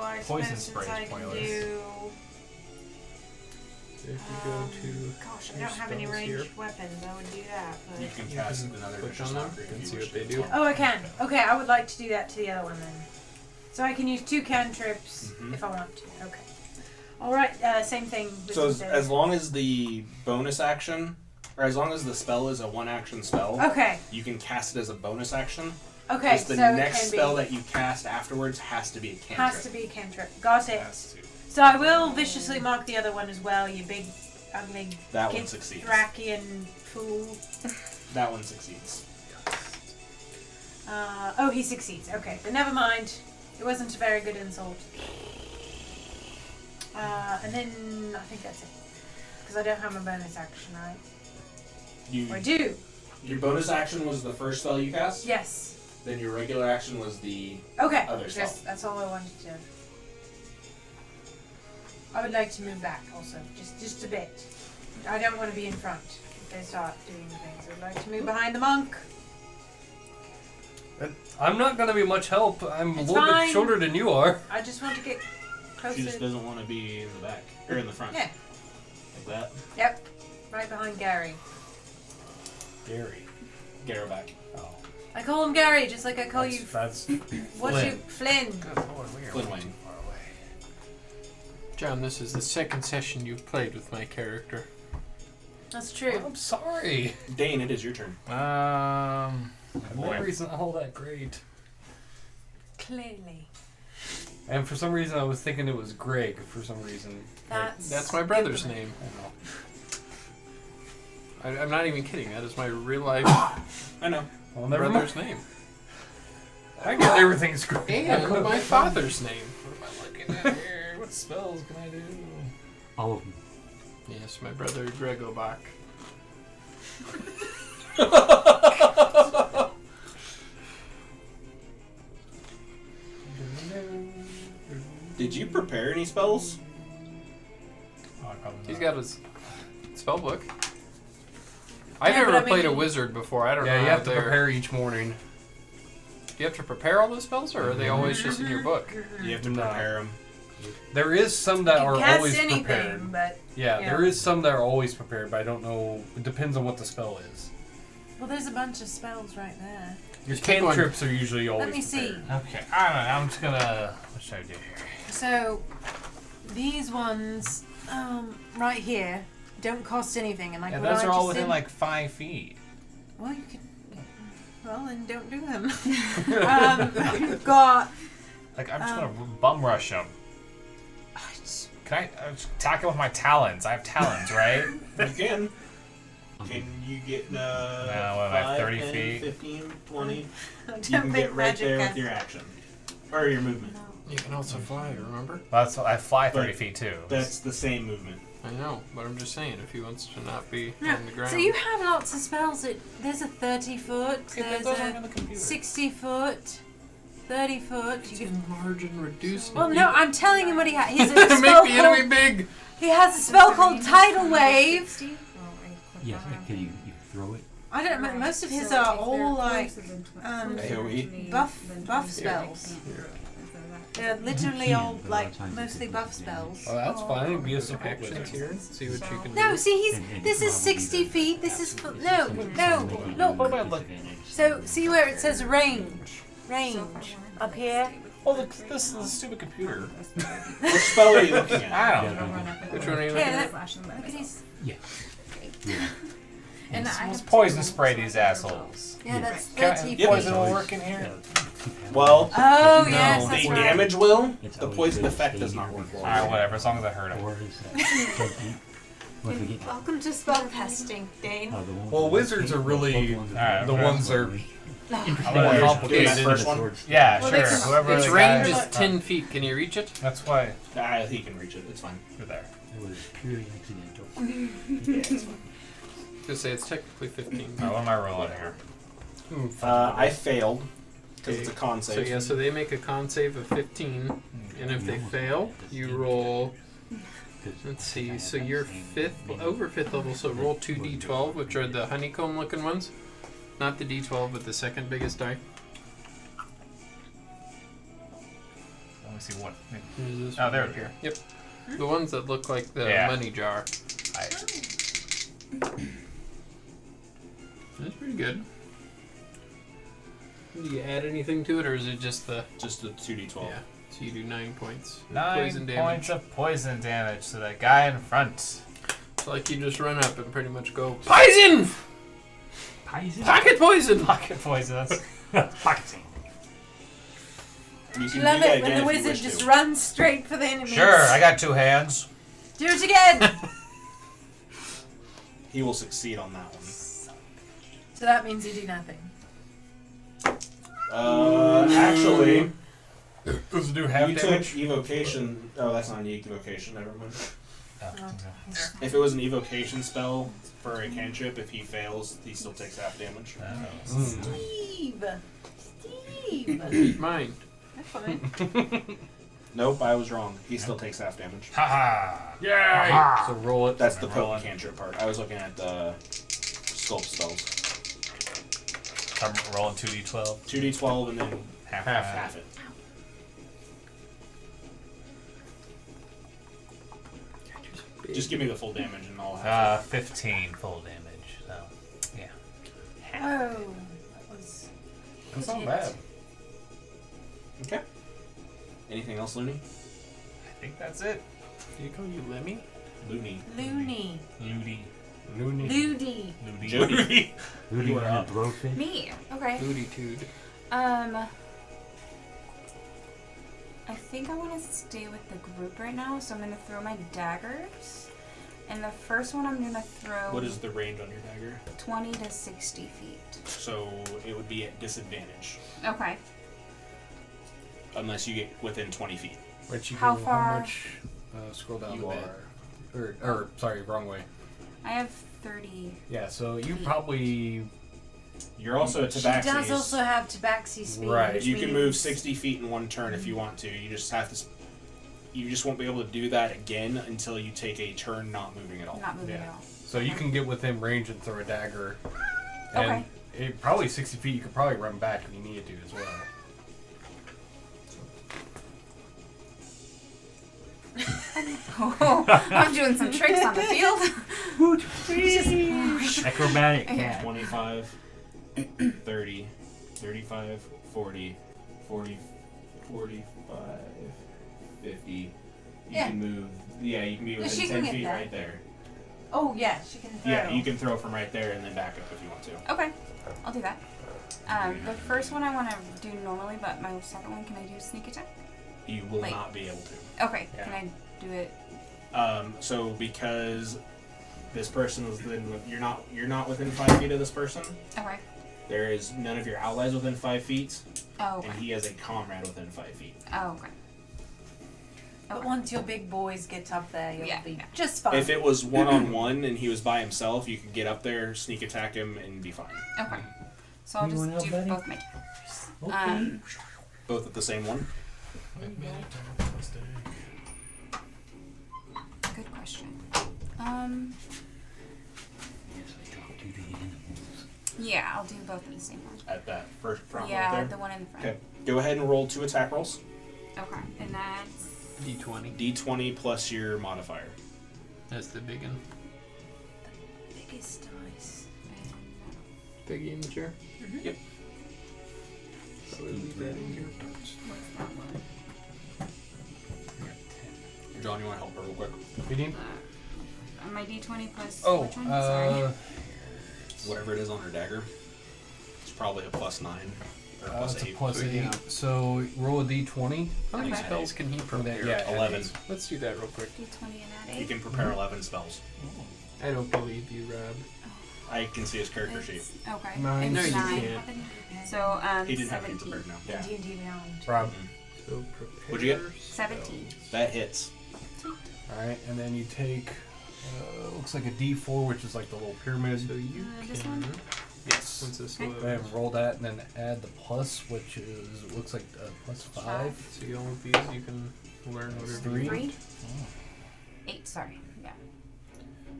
I Poison suppose spray I is can pointless. do. So if you go to Gosh, I your don't have any spells ranged here. weapons. I would do that. But... You can cast another click vicious on them mockery and if see you what wish they to. do. Oh, I can. Okay, I would like to do that to the other one then. So I can use 2 cantrips Mhm. if I want to. Okay. All right. Same thing. With So the- as long as the bonus action, or as long as the spell is a 1-action spell, Okay. you can cast it as a bonus action. Okay. Just the so next it can spell be, that you cast afterwards has to be a cantrip. has to be a cantrip. Got it. Has to. So I will viciously mark the other one as well. You big, ugly, That one succeeds. Drakian fool. That one succeeds. Oh, he succeeds. Okay, but never mind. It wasn't a very good insult. And then I think that's it. Because I don't have a bonus action, right? Or I do. Your bonus action was the first spell you cast? Yes. Then your regular action was the... Okay. Other spell. That's all I wanted to do. I would like to move back also, just a bit. I don't want to be in front if they start doing things. I'd like to move behind the monk. I'm not going to be much help. I'm a It's little fine. bit shorter than you are. I just want to get She just closer. doesn't want to be in the back. Or in the front. Yeah. Like that. Yep. Right behind Gary. Gary. Garrowback. Oh. I call him Gary, just like I call you. That's What's Flynn. you, Flynn? Good lord, we are Flynn way Wayne. too far away. John, this is the second session you've played with my character. That's true. I'm sorry. Dane, it is your turn. My Boy. memory's not all that great. Clearly. And for some reason, I was thinking it was Greg. For some reason. That's my brother's name. I don't know. I'm not even kidding. That is my real life I know. Well, never brother's mind. name. I get everything screwed. And my father's name. What am I looking at here? What spells can I do? All of them. Yes, my brother Gregobach. Did you prepare any spells? Oh, I probably He's not. got his spell book. I've Yeah, never but I played a mean- wizard before. I don't know Yeah, you how have to they're- prepare each morning. Do you have to prepare all those spells, or are they always just in your book? You have to No. prepare them. There is some that You are can cast always anything, prepared. but Yeah, Yeah. there is some that are always prepared, but I don't know. It depends on what the spell is. well, there's a bunch of spells right there. Your Just pick one. cantrips are usually always Let me see. prepared. Okay, I don't know. I'm just gonna. What should I do here? So these ones, right here, don't cost anything, and like Yeah, what those I are all just within did- like 5 feet. Well, you can. Well, then don't do them. We've got. Like I'm just gonna bum rush them. Can I just attack him with my talons? I have talons, right? You can. Can you get what am I, 5, 30 10, feet? 15, 20? You Don't can think get right magic there can- with your action. Or your movement. You can also fly, remember? I fly 30 But feet too. That's the same movement. I know, but I'm just saying, if he wants to not be No, on the ground. so you have lots of spells. There's a 30 foot, there's a 60 foot, 30 foot. It's You can, enlarge and reduce. well, no, I'm telling him what he has. He has a spell Make the enemy called, big! he has a spell called Tidal Wave. Yes, can you throw it? I don't know. Most of his are all like AoE. buff spells. They're literally all like mostly buff spells. Oh, that's fine. It'd be a support Actions wizard. here. See what you can No, do. see, this is 60 feet. This is no. What about like? So see where it says range up here. Well, this is a stupid computer. Which spell are you looking at? I don't know. Which one are you looking Yeah, at? look at his. And Let's poison spray these assholes. Yeah, that's Can 30 Yep. poison feet. will work in here? Well, Oh no, yes, that's the right. damage will. It's The always poison good to effect stay does not here work. before- Alright, whatever, as long as I hurt him. Or is that? Once we get Welcome to spell testing, Dane. the ones Well, that- wizards are really Alright, the ones that are I'm Doing gonna that complicated. first one? Yeah, Well, sure. it's- Whoever Its the range guy is 10 feet. Can you reach it? That's why He can reach it. It's fine. you're there. It was purely accidental. Yeah, it's fine. Just say it's technically 15. Alright, what am I rolling here? I failed because it's a con So save. yeah, so they make a con save of 15, and if they fail, you roll. Let's see. So you're over fifth level. So roll 2d12, which are the honeycomb-looking ones, not the d12, but the second biggest die. Let me see what. Here's this Oh, one there right we here. Yep. The ones that look like the Yeah. money jar. I, That's pretty good. Do you add anything to it, or is it just the? Just a 2d12. Yeah. So you do 9 points. of 9 poison damage. points of poison damage to that guy in front. It's like you just run up and pretty much go poison, Poison? pocket poison. Pocket poison. That's Poison. You can Love do that it when again the if you wizard wish just to. runs straight for the enemies. sure. I got 2 hands. Do it again. He will succeed on that one. So that means you do nothing. Actually, Does it do half you damage? took evocation. Oh, that's not an evocation. Never mind. Oh, If it was an evocation spell for a cantrip, if he fails, he still takes half damage. Steve. Steve. Mine. That's fine. Nope, I was wrong. He still takes half damage. Haha. Yay! So roll it. That's the I'm potent rolling. cantrip part. I was looking at the sculpt spells. I'm rolling 2d12. 2d12 and then Half it. Just give me the full damage and I'll have 15 full damage. So, yeah. Oh, that was. That's not bad. Okay. Anything else, Looney? I think that's it. Do you call you Lemmy? Looney. Loony. Ludi. Looney. Loody. Ludi. Jody. Rudy You are and up. a blowfish? Me. Okay. Booty-tude. I think I want to stay with the group right now, so I'm going to throw my daggers. And the first one I'm going to throw What is the range on your dagger? 20 to 60 feet. So it would be at disadvantage Okay. unless you get within 20 feet. Which you How go, far? How much? Scroll down You a bit. are. Or sorry, wrong way. I have 30. Yeah, so you probably You're also a She tabaxi. does also have tabaxi speed. Right. which You can move means- 60 feet in one turn if you want to. You just have to. You just won't be able to do that again until you take a turn not moving at all. Not moving Yeah. at all. so you can get within range and throw a dagger. Okay. And it, probably 60 feet. You could probably run back if you needed to as well. Oh, I'm doing some tricks on the field. Acrobatic Yeah. cat. 25, 30, 35, 40, 40, 45, 50. You Yeah. can move. Yeah, you can be within she can 10 get feet that. right there. Oh yeah, she can throw. Yeah, you can throw from right there and then back up if you want to. Okay, I'll do that. The first one I want to do normally, but my second one, can I do sneak attack? You will Like- not be able to. Okay, Yeah. can I do it? So because this person is within. You're not within 5 feet of this person. Okay. There is none of your allies within 5 feet, Oh, okay. and he has a comrade within 5 feet. Oh, okay. But once your big boys get up there, you'll Yeah, be yeah. just fine. If it was 1-on-1 and he was by himself, you could get up there, sneak attack him, and be fine. Okay. So I'll Anyone just else, do buddy? both my daggers. Okay. Both at the same one. Good question. Yes, I talked to the animals. Yeah, I'll do both at the same one. At that first front Yeah, right the there. one in the front. Okay. Go ahead and roll 2 attack rolls. Okay, and that's D20. D20 plus your modifier. That's the big one. biggest dice. Biggie in the chair. Yep. Probably leave that in here. what's that one? John, you want to help her real quick? Reading? My D20 plus Oh, which one? Sorry. Whatever it is on her dagger. It's probably a +9 or plus It's a 8. plus So, 8. yeah. So roll a d20. How many Okay. spells can he prepare? Yeah. 11. 8. Let's do that real quick. D20 and add You 8. can prepare 11 spells. I don't believe you, Rob. I can see his character sheet. Okay. Nine. No, It's you 9. can't. So, He didn't have anything 17. prepared now. In D&D Beyond. Rob. So prepare. What'd you get? 17. That hits. Alright, and then you take, looks like a d4, which is like the little pyramid. So you This can. one? Yes. Once this Okay. Go ahead and roll that, and then add the plus, which is, looks like plus 5. So all of these you can learn That's whatever 3. you want. 3? 8, sorry. Yeah.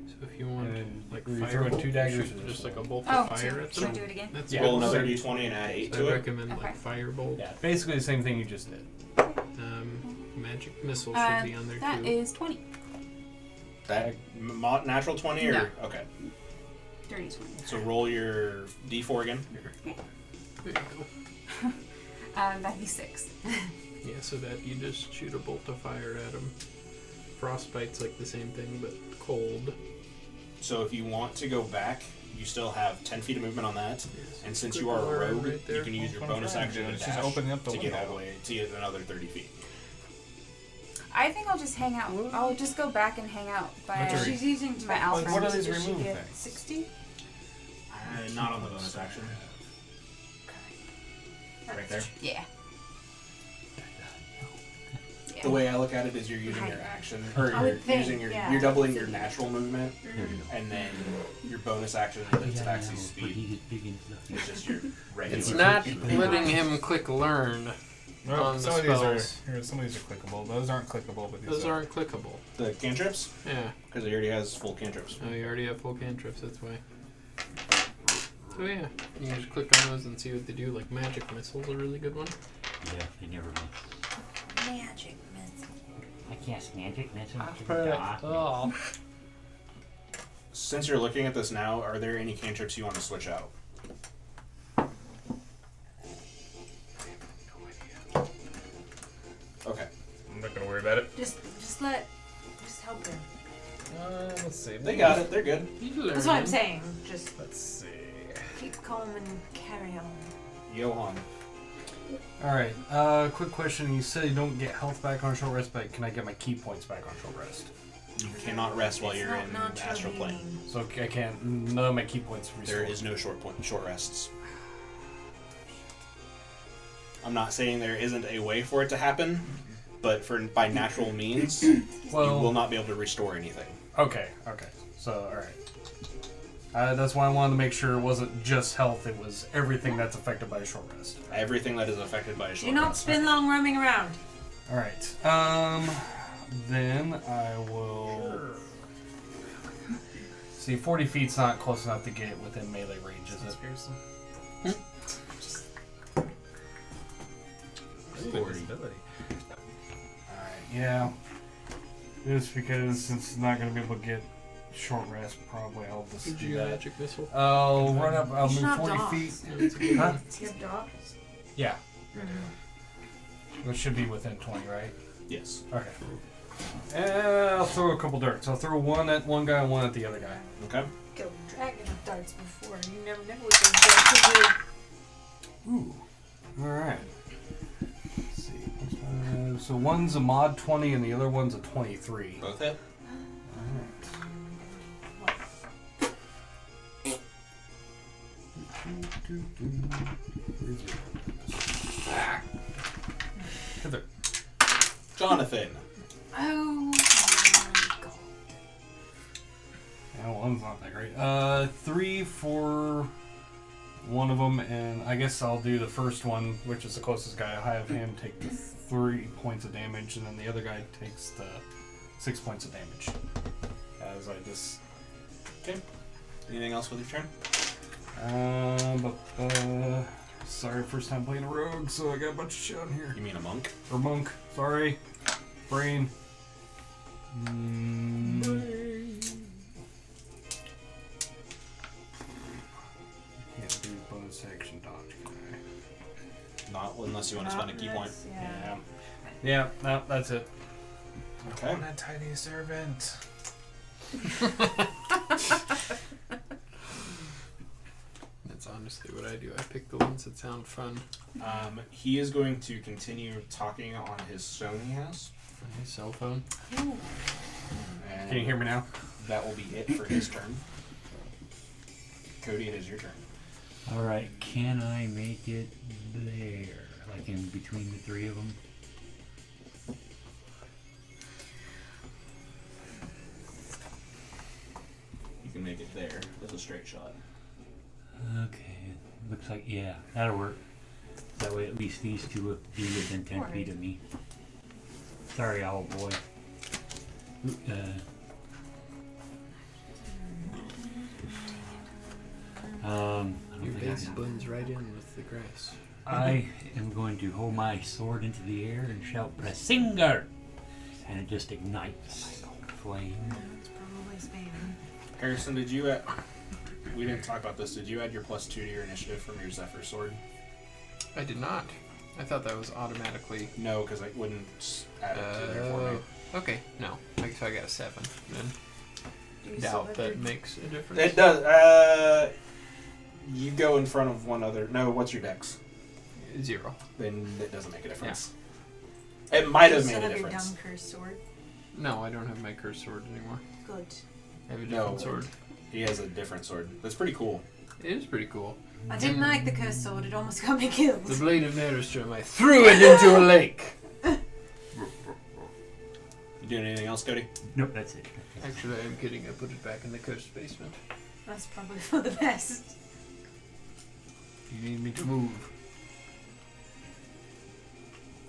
So if you want And like were you fire throwing bolt, 2 daggers shoot or just like a one? bolt Oh, of fire 2. at Should I them. do it again? That's Yeah. Roll good. another d20 and add 8 I to it. recommend Okay. like firebolt. Yeah, basically the same thing you just did. Magic missile should be on there That too. is 20. That natural 20 or No. okay. Dirty 20. So roll your d4 again. There you go. That'd be 6. Yeah, so that you just shoot a bolt of fire at them. Frostbite's like the same thing, but cold. So if you want to go back, you still have 10 feet of movement on that. Yes. And since Quick you are a alarm rogue, right there. you can use your bonus action to It's dash just opening up the to get all window. the way to get another 30 feet. I think I'll just hang out. I'll just go back and hang out by What's her- She's using my Alfred. What are these Does she remove get things? 60? Not on the bonus action. Right there. Yeah. Yeah. The way I look at it is you're using your action, or I you're would think, using your, yeah. you're doubling your natural movement, There you go. and then your bonus action is Taxi's But speed. he is big and fluffy. It's just your regular. It's not letting him click learn. No, on the some of spells. some of these are clickable. Those aren't clickable, but these Those are. aren't clickable. The cantrips, Yeah. because he already has full cantrips. Oh, you already have full cantrips, that's why. So yeah, you can just click on those and see what they do. Like magic missile's a really good one. Yeah, they never miss. Magic missile. I cast magic missile to the Perfect. dark. Oh. Since you're looking at this now, are there any cantrips you want to switch out? Okay. I'm not gonna worry about it. Just help them. Let's see. They got it. They're good. That's what I'm saying. Just Let's see. keep calm and carry on. Johan. Alright, quick question. You said you don't get health back on short rest, but can I get my key points back on short rest? You cannot rest while It's you're not in naturally astral plane. mean. So I can't. None of my key points restore. There is no short rests. I'm not saying there isn't a way for it to happen, but by natural means, you will not be able to restore anything. Okay. So, alright. That's why I wanted to make sure it wasn't just health, it was everything that's affected by a short rest. Everything that is affected by a short Do not rest. spin long roaming around. Alright. Then I will. See, 40 feet's not close enough to get within melee range, is it? Alright, yeah. Just because since it's not going to be able to get short rest, probably I'll just Would do you that. magic missile? I'll run up, I'll You should move have 40 dogs. feet. Yeah, it's a good Huh? one. Do you have dogs? Yeah. Which should be within 20, right? Yes. Okay. And I'll throw a couple darts. I'll throw one at one guy and one at the other guy. Okay. Go dragon of darts before. You never know what those darts will do. Ooh. Alright. Let's see. So one's a mod 20 and the other one's a 23. Both hit. Alright. Heather. Jonathan. Oh my god. Yeah, one's not that great. 3 for one of them, and I guess I'll do the first one, which is the closest guy. I have him take the 3 points of damage, and then the other guy takes the 6 points of damage. As I just... Okay. Anything else with your turn? Sorry, first time playing a rogue, so I got a bunch of shit on here. You mean a monk? Or monk, sorry. Brain. Can't do bonus action dodge, can I? Not unless you want to spend a key point. Yeah. Yeah, no, that's it. Okay. I'm a tiny servant. That's honestly what I do. I pick the ones that sound fun. He is going to continue talking on his stone he has. On his cell phone. And Can you hear me now? that will be it for his turn. Cody, it is your turn. Alright, can I make it there? Like in between the 3 of them? You can make it there with a straight shot. Okay, looks like, yeah, that'll work. That way at least these 2 will be within 10 feet of me. Sorry, owl boy. I don't Your think I base can. blends right in with the grass. I am going to hold my sword into the air and shout Singer! And it just ignites flame. It's probably Spain. Harrison, did you add... We didn't talk about this. Did you add your +2 to your initiative from your Zephyr sword? I did not. I thought that was automatically. No, because I wouldn't add it to there for me. Okay, no. So I got a 7 then. Do you Doubt still have that makes a difference. It does. You go in front of one other... No, what's your dex? 0. Then it doesn't make a difference. It might have you made still a have your difference. dumb cursed sword? No, I don't have my cursed sword anymore. Good. I have a No. different sword. He has a different sword. That's pretty cool. It is pretty cool. I didn't like the cursed sword. It almost got me killed. The blade of Nerystrom, I threw it into a lake. You doing anything else, Cody? Nope, that's it. Actually, I'm kidding. I put it back in the cursed basement. That's probably for the best. You need me to move.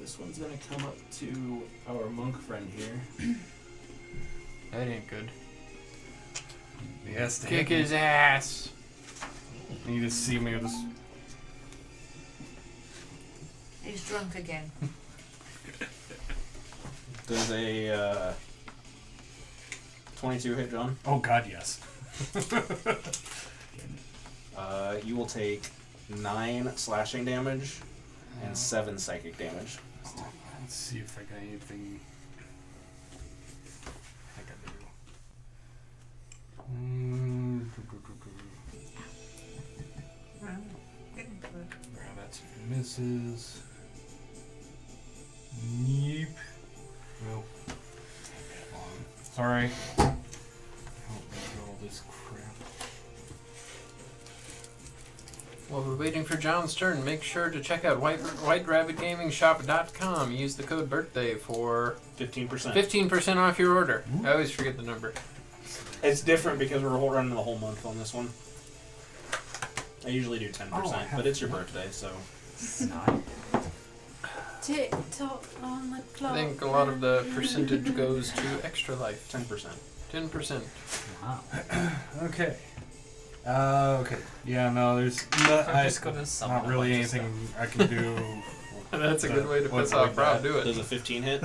This one's gonna come up to our monk friend here. That ain't good. Yes, Kick his ass. You just see me with this. He's drunk again. Does a 22 hit, John? Oh god, yes. You will take 9 slashing damage and 7 psychic damage. Let's see if I got anything. I think I do. Yeah, that's misses. Yeep. Well, sorry. I don't need all this crap. While we're waiting for John's turn, make sure to check out whiterabbitgamingshop.com. Use the code BIRTHDAY for 15%. 15% off your order. I always forget the number. It's different because we're running the whole month on this one. I usually do 10%, but it's your birthday, so... Tick tock on the clock. I think a lot of the percentage goes to Extra Life. 10%. 10%. Wow. Okay. Okay. Yeah, no, there's not, I'm just gonna summon not a really bunch of anything I can do. That's a good way to What's piss off like Rob. that? Do it. Does a 15 hit?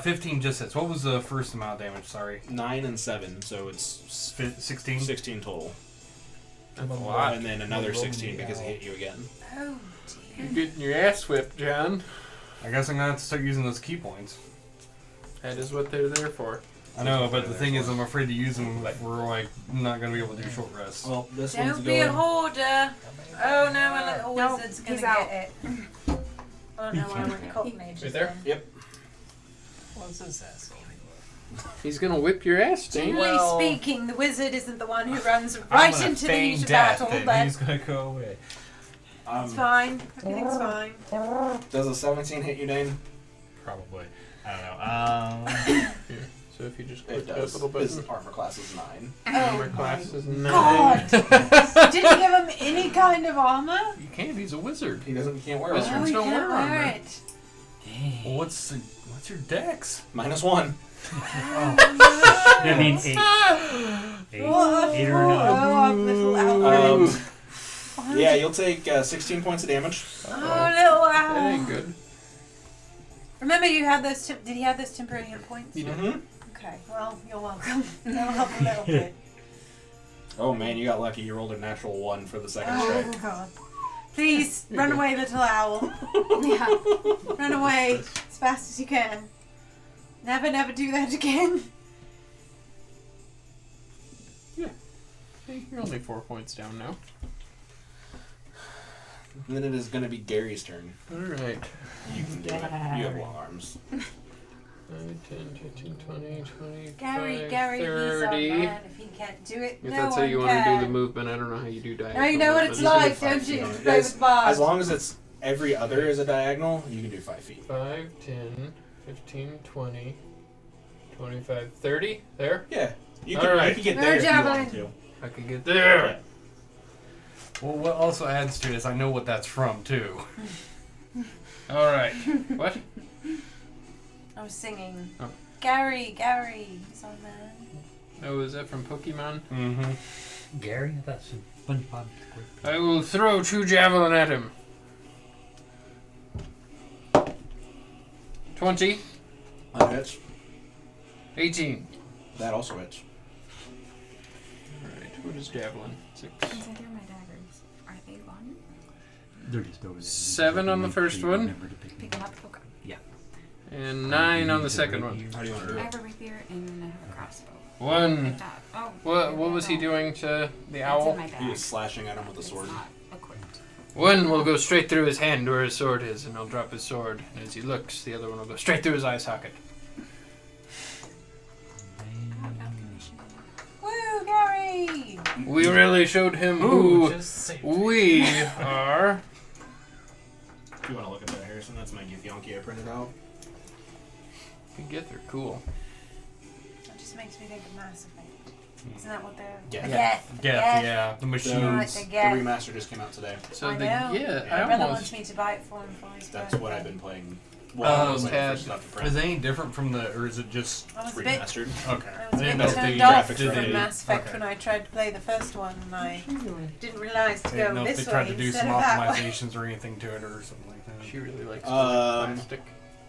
15 just hits. What was the first amount of damage? Sorry. 9 and 7, so it's 16? 16 total. That's a lot. And then another 16 because he hit you again. Oh You're dear. getting your ass whipped, John. I guess I'm gonna have to start using those key points. That is what they're there for. I know, but the thing is, I'm afraid to use them. Like, we're like not gonna be able to do short rests. Well, this one's Don't be a going... hoarder. Oh no, a little No, wizard's gonna he's out. get it. Oh no, I went cult mage. Right there? Yep. What's this asshole? He's gonna whip your ass, Jane. Generally Well- speaking, the wizard isn't the one who runs I'm right gonna into the feign heat of death, battle, and but he's gonna go away. it's fine. Everything's fine. Does a 17 hit you, Dane? Probably. I don't know. So if you just It click that does. little His button. armor class is 9. Armor Oh class is my 9. God! Didn't give him any kind of armor? You can't. He's a wizard. He can't wear Wizards armor. Oh, you don't can't wear armor. wear it. Well, what's your dex? -1. That means 8. 8, What? 8 or 9. Oh, little Alfred. Yeah, you'll take 16 points of damage. Oh, little That ain't Al. good. Remember you had those, did he have those temporary hit points? You Mm-hmm. Okay, well, you're welcome. That'll help a little bit. Oh man, you got lucky. You rolled a natural 1 for the second Oh, strike. God. Please, run away, little owl. Yeah. Run away as fast as you can. Never do that again. Hey, you're only 4 points down now. And then it is going to be Gary's turn. Alright. You can do it. You have long arms. 9, 10, 15, 20, 25, Gary, he's 30. our man. If he can't do it, If no that's one how you want to can. do the movement, I don't know how you do diagonal. Now you know what it's movement. like, do 5 don't you? feet. Play with bars. As long as it's every other is a diagonal, you can do 5 feet. 5, 10, 15, 20, 25, 30. There? Yeah. You All can, right. you can get No there if you javelin. want to. I can get there. Well, what also adds to it is I know what that's from too. Alright. What? I was singing. Oh. Gary, he's our man. Oh, is that from Pokemon? Mm-hmm. Gary? I thought some SpongeBob SquarePants. I will throw 2 javelin at him. 20, That hits. 18. That also hits. Alright, what is javelin? 6. Since I threw my daggers, are they one? They're just over there. 7 on the Make first sure you one. remember to pick Pick them them up. up. Okay. And 9 on the second one. How do you want to do I it? have a rapier and I have a crossbow. 1. Like that. Oh. What was he no. doing to the It's in owl? my He bag. is slashing at him with a It's sword. not equipped. 1 will go straight through his hand where his sword is, and he'll drop his sword. And as he looks, the other one will go straight through his eye socket. Woo, Gary! We really showed him Ooh, who just say we are. If you want to look at that, Harrison, that's my Githyanki I printed out. Get they're cool. That just makes me think of Mass Effect. Isn't that what they're... Yeah. Geth. Yeah, the The, machines. the the Geth. remaster just came out today. So I the know. yeah, My I My brother almost wants me to buy it for him for his That's birthday. what I've been playing. Well, I was like the Tad, first stuff to print. Is it any different from the, or is it just I was a bit... Remastered. okay? I was a didn't bit know if turned they off graphics did were from updated. Mass Effect Okay. when I tried to play the first one and I didn't realise to I didn't go know if this they tried way to do instead some of that way. optimizations or anything to it or something like that. she really likes Um, plastic.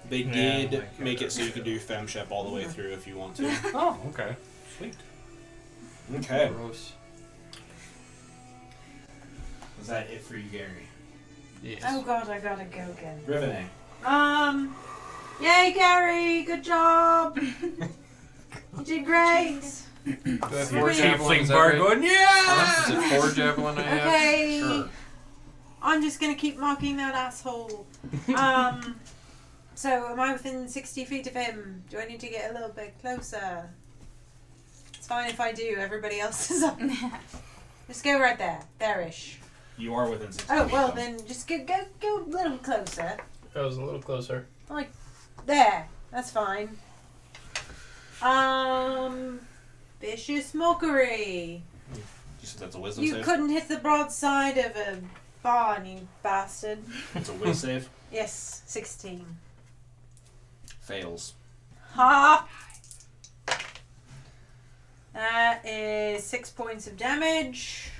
They Yeah, did like, make it so you could do FemShep all the way through if you want to. Oh, okay. Sweet. Okay. Gross. Was that it for you, Gary? Yes. Oh god, I gotta go again. Rivene. Yay, Gary! Good job! You did great! Do I have Sweet. 4 javelin? Is that bar right? going, Is yeah! it 4 javelin I have? Okay. Sure. I'm just gonna keep marking that asshole. So am I within 60 feet of him? Do I need to get a little bit closer? It's fine if I do. Everybody else is up. Just go right there. There-ish. You are within 60 Oh, feet, well though. then just go a little closer. I was a little closer. Like, there. That's fine. Vicious mockery. You said that's a wisdom You save? couldn't hit the broadside of a barn, you bastard. It's a will save. Yes, 16. Fails. Ha! That is 6 points of damage.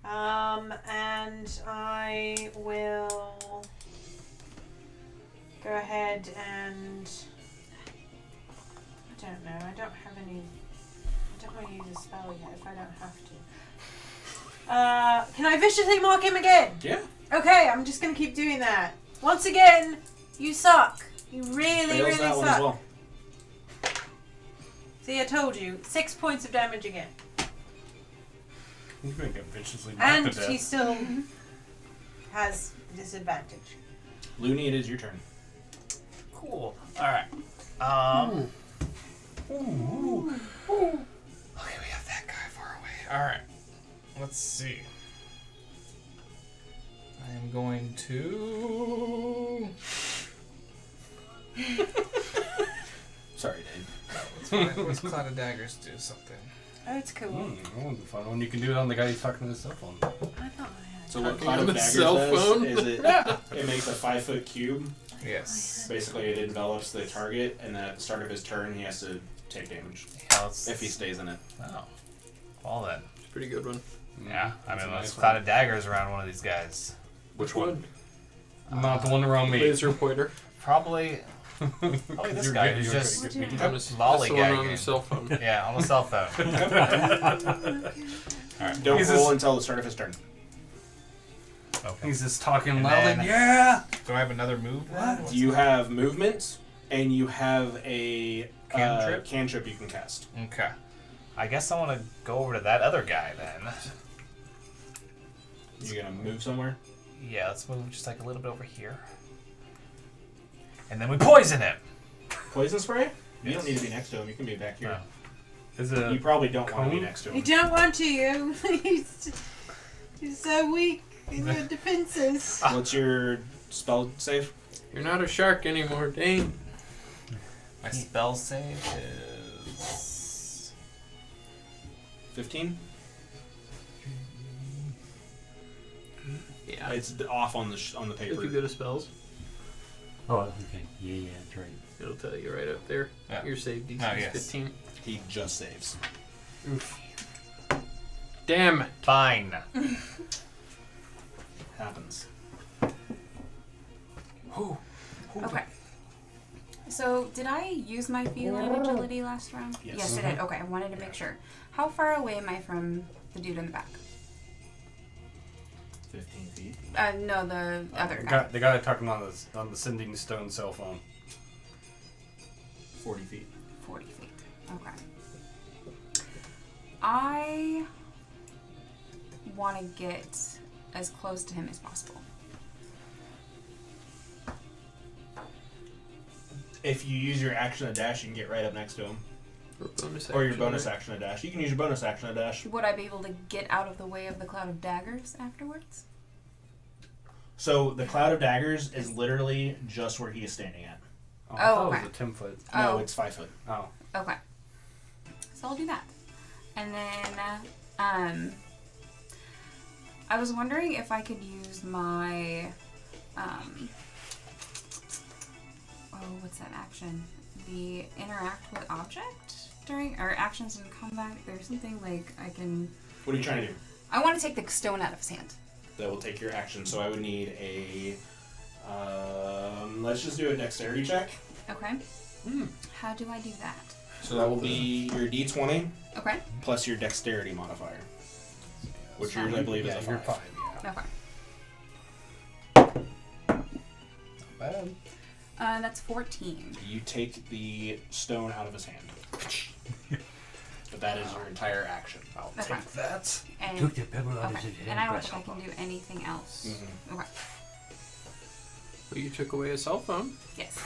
And I will go ahead and I don't know. I don't have any. I don't want to use a spell yet if I don't have to. Can I viciously mark him again? Yeah. Okay, I'm just gonna keep doing that. Once again, you suck. You really, Fails really that one suck. as well. See, I told you. 6 points of damage again. He's gonna get viciously And knocked to he death. still has disadvantage. Looney, it is your turn. Cool. Alright. Let's see. I am going to. Sorry, Dave. Let's find what's Cloud of Daggers do something. Oh, it's cool. That one's a fun one. You can do it on the guy who's talking to his cell phone. I thought I had. So what Talking Cloud on of the Daggers cell does phone? is it makes a 5-foot cube. Yes. Basically, it envelops the target, and then at the start of his turn, he has to take damage Yeah, let's, if he stays in it. Oh. Well then. It's a pretty good one. Yeah. I That's mean, a let's nice Cloud one. of Daggers around one of these guys. Which one? Not the one around me. Laser pointer. Probably this You're guy good, who's you're just What'd you good. do? That's the one on lollygagging. your cell phone. Yeah, on the cell phone. Alright. Don't He's roll just- until the start of his turn. Okay. He's just talking And loudly. then- Yeah. Do I have another move? then? What's You have movement, and you have a Cantrip? cantrip you can cast. Okay. I guess I want to go over to that other guy then. You're gonna move somewhere. Yeah, let's move just like a little bit over here. And then we poison him. Poison spray? You Yes. don't need to be next to him. You can be back here. No. Is You it? probably don't want to be cone? next to You him. don't want to, you. He's so weak in your defenses. What's your spell save? You're not a shark anymore, Dane. My spell save is 15. Yeah. It's off on the on the If paper. you go to spells, Oh, okay. Yeah, that's right. it'll tell you right up there. Yeah. Your save DC Oh, is yes. 15. He just saves. Oof. Damn it. fine. Happens. Okay. So, did I use my feline agility last round? Yes. I did. Okay, I wanted to make sure. How far away am I from the dude in the back? 15 feet. No, the other The guy. guy, the guy talking on the sending stone cell phone. 40 feet. 40 feet. Okay. I want to get as close to him as possible. If you use your action to dash, you can get right up next to him. Or your bonus action to dash. You can use your bonus action to dash. Would I be able to get out of the way of the cloud of daggers afterwards? So the cloud of daggers is literally just where he is standing at. Oh, I thought okay. it was a 10 foot. No, Oh. it's 5 foot. Oh. Okay. So I'll do that. And then, I was wondering if I could use my, what's that action? The interact with object during, or actions in combat. There's something like I can, What are you trying to do? I want to take the stone out of his hand. That will take your action. So I would need a. Let's just do a dexterity check. Okay. How do I do that? So that will be your d20 Okay. plus your dexterity modifier, which yours I believe Yeah, is a you're 5. fine. Yeah. Okay. Bad. That's 14. You take the stone out of his hand. But that is your entire action. I'll Okay. take that. And, Took the pebble out of okay. his hand. And I don't know if I grasshopper. can do anything else. Mhm. Okay. Well, you took away a cell phone. Yes.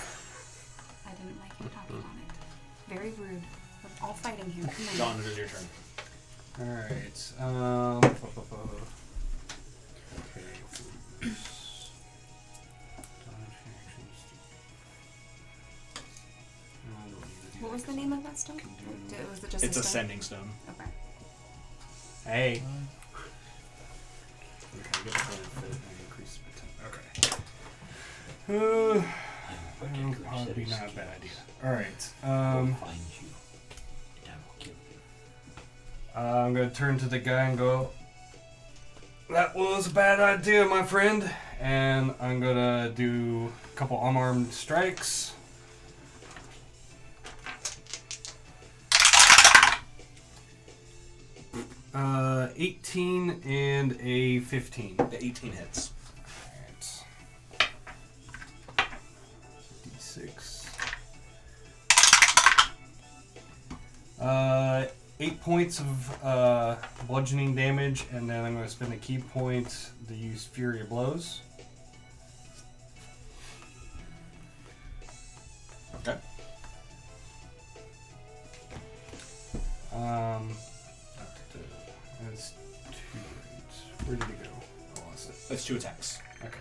I didn't like him talking on it. Very rude. We're all fighting here. Come on. Dawn, it is your turn. Alright. Okay. What was the name of that stone? Was it just It's a a stone? sending stone. Okay. Hey. Okay, get benefit and increase the okay. Probably not a bad idea. Alright. We'll find you. That will kill you. I'm gonna turn to the guy and go, that was a bad idea, my friend. And I'm gonna do a couple unarmed strikes. 18 and a 15. The 18 hits. Alright. D6. 8 points of bludgeoning damage, and then I'm going to spend a key point to use Fury of Blows. Okay. That's 2. That's 2 attacks. Okay.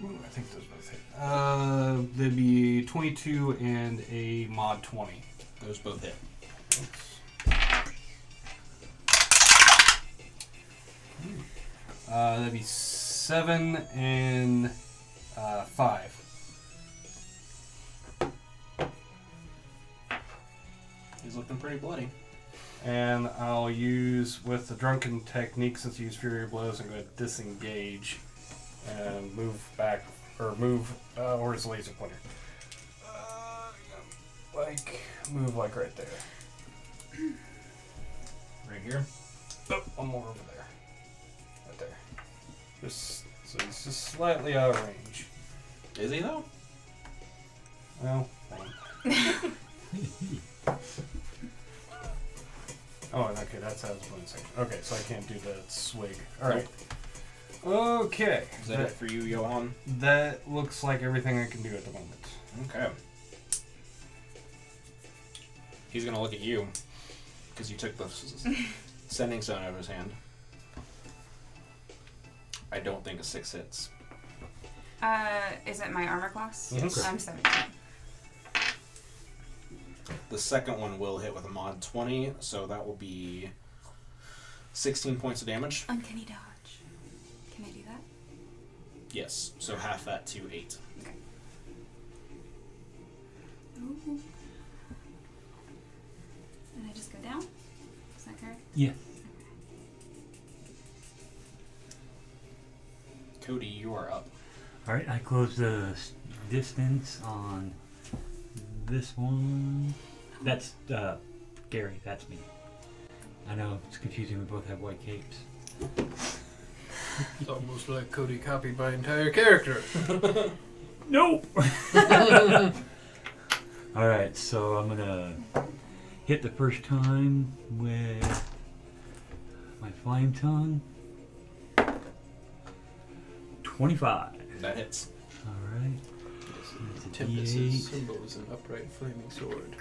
Ooh, I think those both hit. They'd be 22 and a mod 20. Those both hit. That'd be 7 and 5. He's looking pretty bloody. And I'll use, with the drunken technique, since you use Fury Blows, I'm going to disengage and move back, or move, where's the laser pointer? Move like right there. Right here. Oh, one more over there. Right there. So he's just slightly out of range. Is he though? Well, oh, okay, that's how it's bonus action. Okay, so I can't do the swig. Alright. Okay. Is that it for you, Johan? That looks like everything I can do at the moment. Okay. He's gonna look at you because you took the sending stone out of his hand. I don't think a 6 hits. Is it my armor class? Yes. I'm 17. The second one will hit with a mod 20, so that will be 16 points of damage. Uncanny dodge. Can I do that? Yes, so half that to 8. Okay. Ooh. And I just go down? Is that correct? Yeah. Cody, you are up. Alright, I close the distance on this one. That's Gary, that's me. I know, it's confusing, we both have white capes. It's almost like Cody copied my entire character. Nope! Alright, so I'm gonna hit the first time with my flame tongue. 25. That hits. Alright. That's a Tempest's D8. symbol is an upright flaming sword.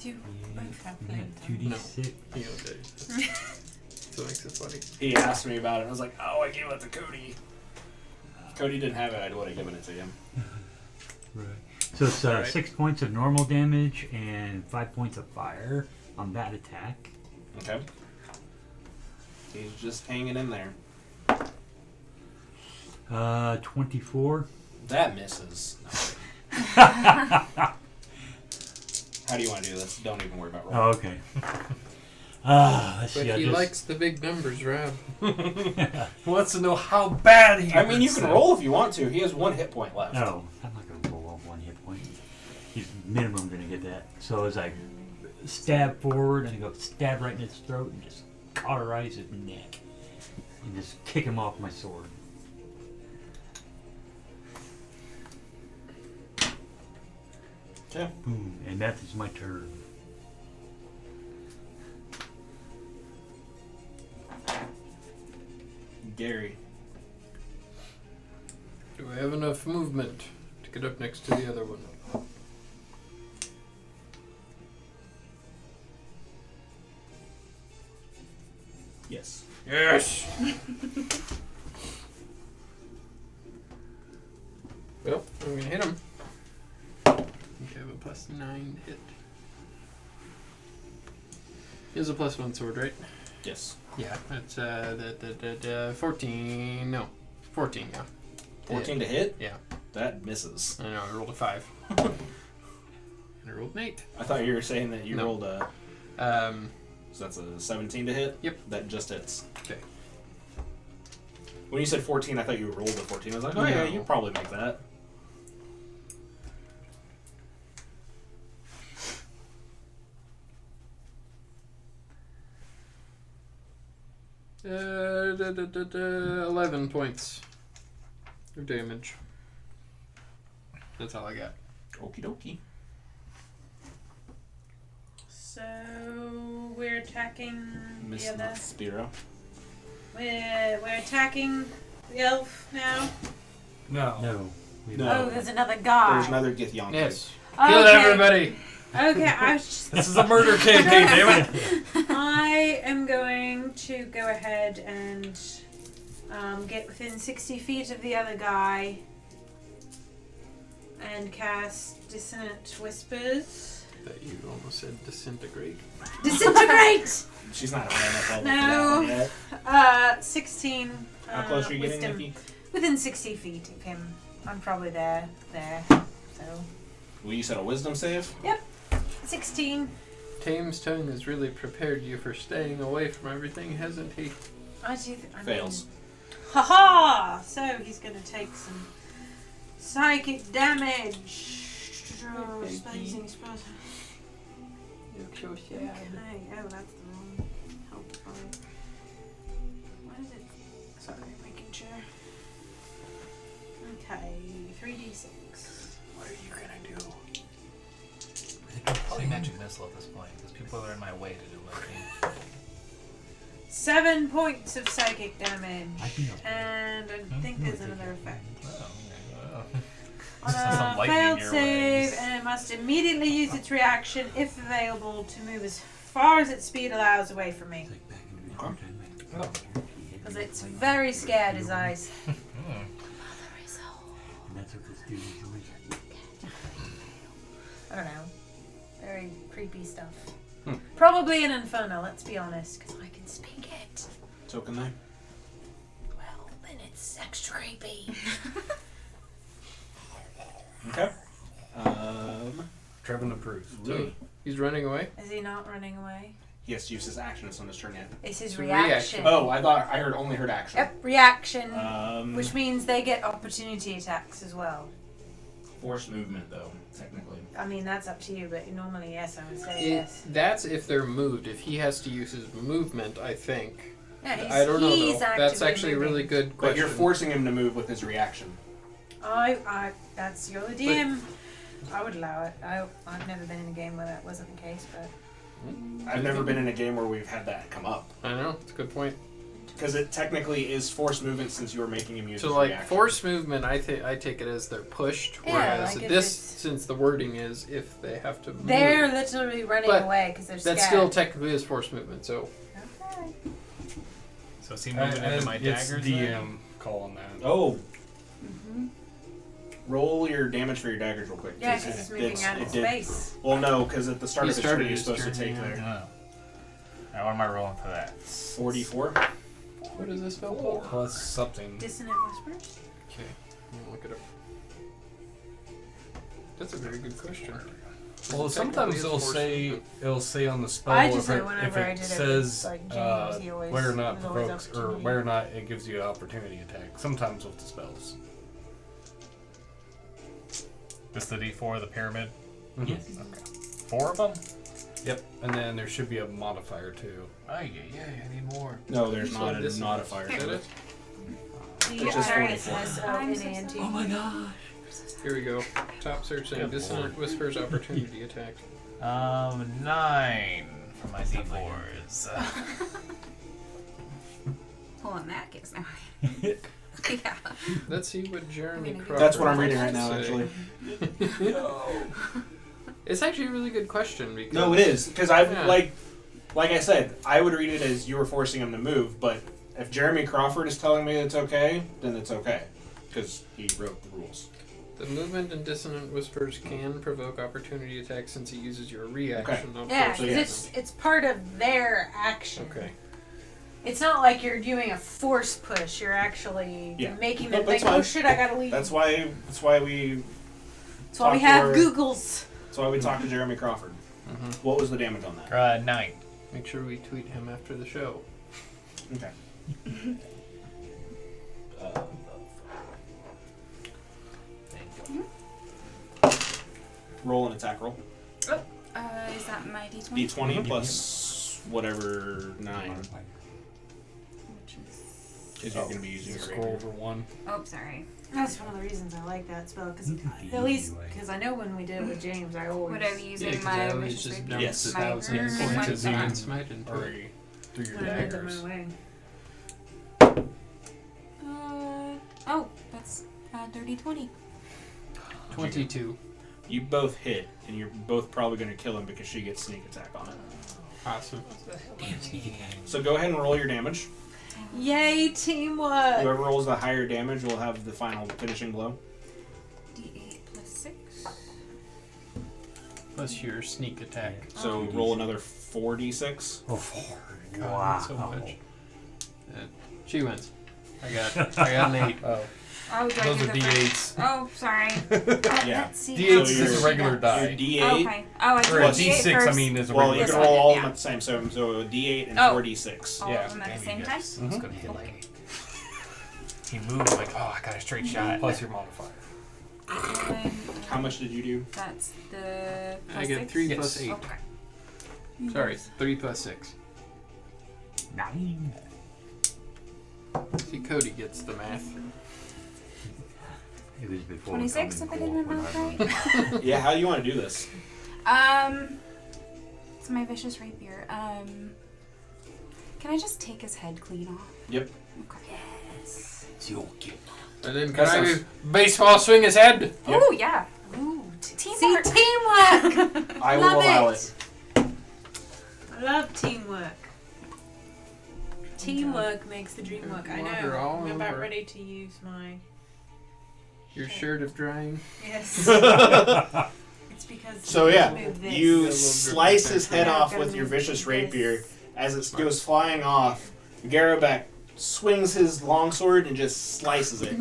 Do you both have Yeah, flame tongue? 2d6. You know, that makes it funny. He asked me about it, and I was like, oh, I gave it to Cody. If Cody didn't have it, I would have given it to him. Right. So it's Alright. 6 points of normal damage and 5 points of fire on that attack. Okay. He's just hanging in there. 24. That misses. How do you want to do this? Don't even worry about rolling. Oh, okay. Let's But see. he likes the big numbers, Rob. He wants to know how bad he I mean, you hurts can them. roll if you want to. He has 1 hit point left. No, I'm not going to roll off 1 hit point. He's minimum going to get that. So as I stab forward and I go stab right in his throat and just cauterize his neck and just kick him off my sword. Okay. Boom. And that is my turn. Gary. Do I have enough movement to get up next to the other one? Yes. Yes! Well, I'm gonna hit him. Okay, I have a +9 hit. He has a +1 sword, right? Yes. Yeah, that's 14. No, 14. Yeah. 14 to hit? Yeah. That misses. I know. I rolled a 5. And I rolled an 8. I thought you were saying that you No. rolled a... So that's a 17 to hit? Yep. That just hits. Okay. When you said 14, I thought you rolled a 14. I was like, oh No. yeah, you probably make that. Uh, 11 points of damage. That's all I got. Okie dokie. So we're attacking Miss the other. Spiro. We're attacking the elf now. No. No. we No. don't. Oh, there's another guy. There's another Githyanki. Yes. Okay. Kill everybody! Okay, I was just. This is a murder campaign, damn it. I am going to go ahead and get within 60 feet of the other guy and cast Dissonant Whispers. That you almost said disintegrate. Disintegrate! She's not high enough level No. for that one yet. 16. How close are you getting, wisdom. Nikki? Within 60 feet of him. I'm probably there. So, Well, you said a wisdom save? 16. Tame's tongue has really prepared you for staying away from everything, hasn't he? I Fails. Haha! So he's gonna take some psychic damage. Oh, spells and spells. You're so Okay. Oh, that's the wrong help point. What is it? Sorry, making sure. Okay, 3d6. What are you gonna do? Probably magic missile at this point, because people are in my way to do my thing. 7 points of psychic damage. I think I'll- And I think there's another effect. Oh, On Some a lightning failed your save, ways. and it must immediately use its reaction, if available, to move as far as its speed allows away from me. Like back into the Okay. Because it's very scared, as I say. Hmm. And that's what this dude is doing. I don't know. Very creepy stuff. Hmm. Probably an inferno, let's be honest, because I can speak it. Token there. Well, then it's extra creepy. Okay. Trevin approves. So He's running away? Is he not running away? he has to use his action. It's on his turn yet. It's his It's a reaction. reaction. Oh, I only heard action. Yep, reaction. Which Which means they get opportunity attacks as well. forced movement though, technically. I mean, that's up to you, but normally, yes, I would say It, yes. that's if they're moved. If he has to use his movement, I think. Yeah, I don't know he's though. That's actively actually a moving. really good question. But you're forcing him to move with his reaction. That's your DM. I would allow it. I've never been in a game where that wasn't the case, but I've never been in a game where we've had that come up. I know, it's a good point. Because it technically is forced movement since you were making him use So his like reaction. force movement, I take it as they're pushed, Yeah, whereas like if this, it's- since the wording is if they have to move, they're literally running But away because they're scared. that still technically is force movement. So Okay. So is he moving into my it's daggers? DM then? calling that. Oh, Mm-hmm. roll your damage for your daggers real quick. Yeah, because it's moving out of space. Well, no, because at the start He of the started turn you're his supposed to turn, take yeah. there. Oh. Alright, what am I rolling for that? 44. what is this spell called? Plus something. Dissonant whispers. Okay, I'm gonna look it up. That's a very good question. Well, Technically, sometimes it's it'll force say movement. on the spell I just if know it, whenever I if did it it, says like James, he always- whether or not it was always provokes or opportunity. whether or not it gives you an opportunity attack. Sometimes with the spells. This the D4 of the pyramid? Yes. Okay. 4 of them? Yep. And then there should be a modifier too. Oh, yeah, I need more. No, there's So not a this modifier Is that to it? it. The just various 44. I'm so S-O-N-A-N-T. sorry. Oh my god. Here we go. Top search saying Good dissonant lord. whispers opportunity attack. 9 for my D4s. Pulling that gives now. Yeah. Let's see what Jeremy I'm gonna Crawford That's what I'm has reading to right now, say. actually. It's actually a really good question because No, it is because I've Yeah. like I said, I would read it as you were forcing him to move. But if Jeremy Crawford is telling me it's okay, then it's okay because he wrote the rules. the movement and dissonant whispers can provoke opportunity attacks since he uses your reaction. Not Yeah, force So, because yeah. it's part of their action. Okay. It's not like you're doing a force push. You're actually Yeah. making No, them that's think, "Oh fine. shit, I gotta leave." That's why we That's why we talk to have our- Googles. talked to Jeremy Crawford. Mhm. What was the damage on that? 9. Make sure we tweet him after the show. Okay. Roll an attack roll. Is that my D20? D20 plus whatever 9, Which is... because you're going to be using your Scroll rapier. over 1. Oh, sorry. That's one of the reasons I like that spell, because at least because I know when we did it with James, I always. Would I be using 'cause my I always vicious just rapier? dump Yes. the My 1,000 points points of of damage. smite into it. Already through your when I heard them daggers. away. Oh, that's dirty 20. 22. You both hit, and you're both probably going to kill him because she gets sneak attack on it. Awesome. Damn sneaky guy. So go ahead and roll your damage. Yay, teamwork! Whoever rolls the higher damage will have the final finishing blow. D8 plus 6. Plus your sneak attack. So roll another 4d6. Oh, God, wow. so much. She wins. I got an 8. Oh, Oh, do I those do are the first? D8s. Oh, sorry. Yeah. Let's see. D8s So is you're- just a regular Your die. d8. Oh, okay. Oh, I do Or a the D8 D6, first. I mean, is a Well, regular you This can one, roll all yeah. of them at the same. So a d8 and Oh. 4d6. All Yeah, of them at the Damn, same you time? guys. It's gonna hit like. He moved like, oh, I got a straight shot. Plus your modifier. And How much did you do? that's the plus I get 6? 3 Yes. plus 8. Okay. Sorry, 3 plus 6. 9. See, Cody gets the math. It was before. 26 if I did my math right. Yeah, how do you want to do this? It's my vicious rapier. Can I just take his head clean off? Yep. Okay. Yes. It's your kid. And then can I baseball swing his head? Yep. Oh yeah. Ooh, Teamwork. See, teamwork! I will Love allow it. I love teamwork. Teamwork makes the dream work. I Water know. all I'm about over. ready to use my. Your shirt of drying. Yes. It's because. So yeah, move this. you Yeah, slice we'll his do head Yeah, off gotta with your move vicious this. rapier. As it goes flying off, Garabek swings his longsword and just slices it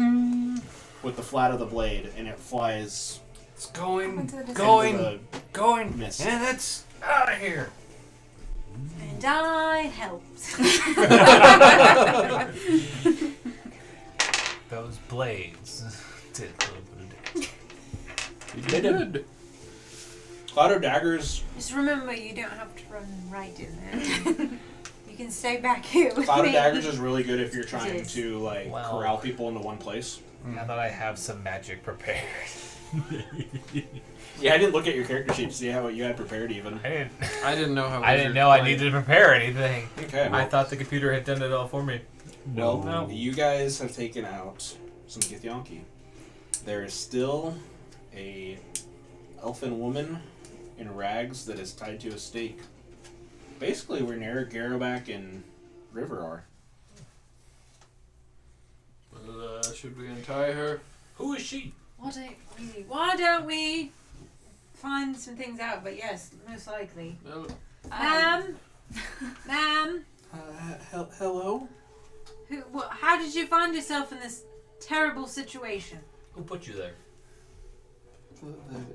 with the flat of the blade, and it flies It's going, Into the into going, the going, mist. and it's out of here. And I helped. Those blades did a little bit of damage. You They did did. good. Cloud daggers. Just remember, you don't have to run right in there. You can stay back here with Cloud me. daggers is really good if you're trying is. to like Wow. corral people into one place. Now that I have some magic prepared. Yeah, I didn't look at your character sheet to see how what you had prepared even. I didn't know how. I didn't know I needed to prepare anything. Okay. I thought the computer had done it all for me. Well, No. you guys have taken out some Githyanki. There is still a elfin woman in rags that is tied to a stake. Basically, where Nara, Garrowback, and River are. Well, should we untie her? Who is she? Why don't we find some things out? But yes, most likely. Well, Ma'am? Ma'am? Hello? How did you find yourself in this terrible situation? Who put you there?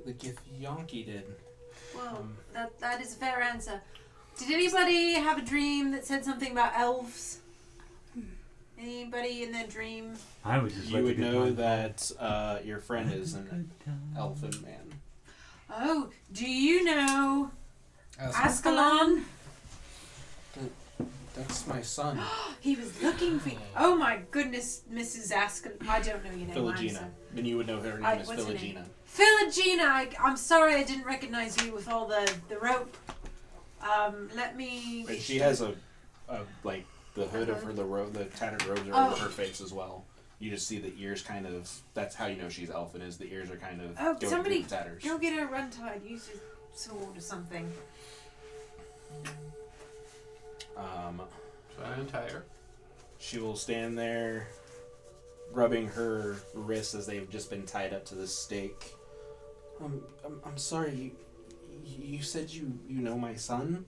The Githyanki did. Well, that is a fair answer. Did anybody have a dream that said something about elves? Anybody in their dream? I was just You like would a good know time. that your friend is an elfin man. Oh, do you know As- Ascalon? That's my son, He was looking for you. Oh my goodness, Mrs. Ascalon. I don't know your name. I'm Philogena. sorry. And you would know her name I- is what's her Philogena. Philogena, I'm sorry I didn't recognize you with all the rope. Let me. But she has a like the hood of her, the tattered robes are over her face as well. You just see the ears kind of. That's how you know she's elfin. Is the ears are kind of Oh, going somebody through the tatters. Go get her run tied. Use your sword or something. so I untie her. She will stand there, rubbing her wrists as they've just been tied up to the stake. I'm sorry. You said you know my son?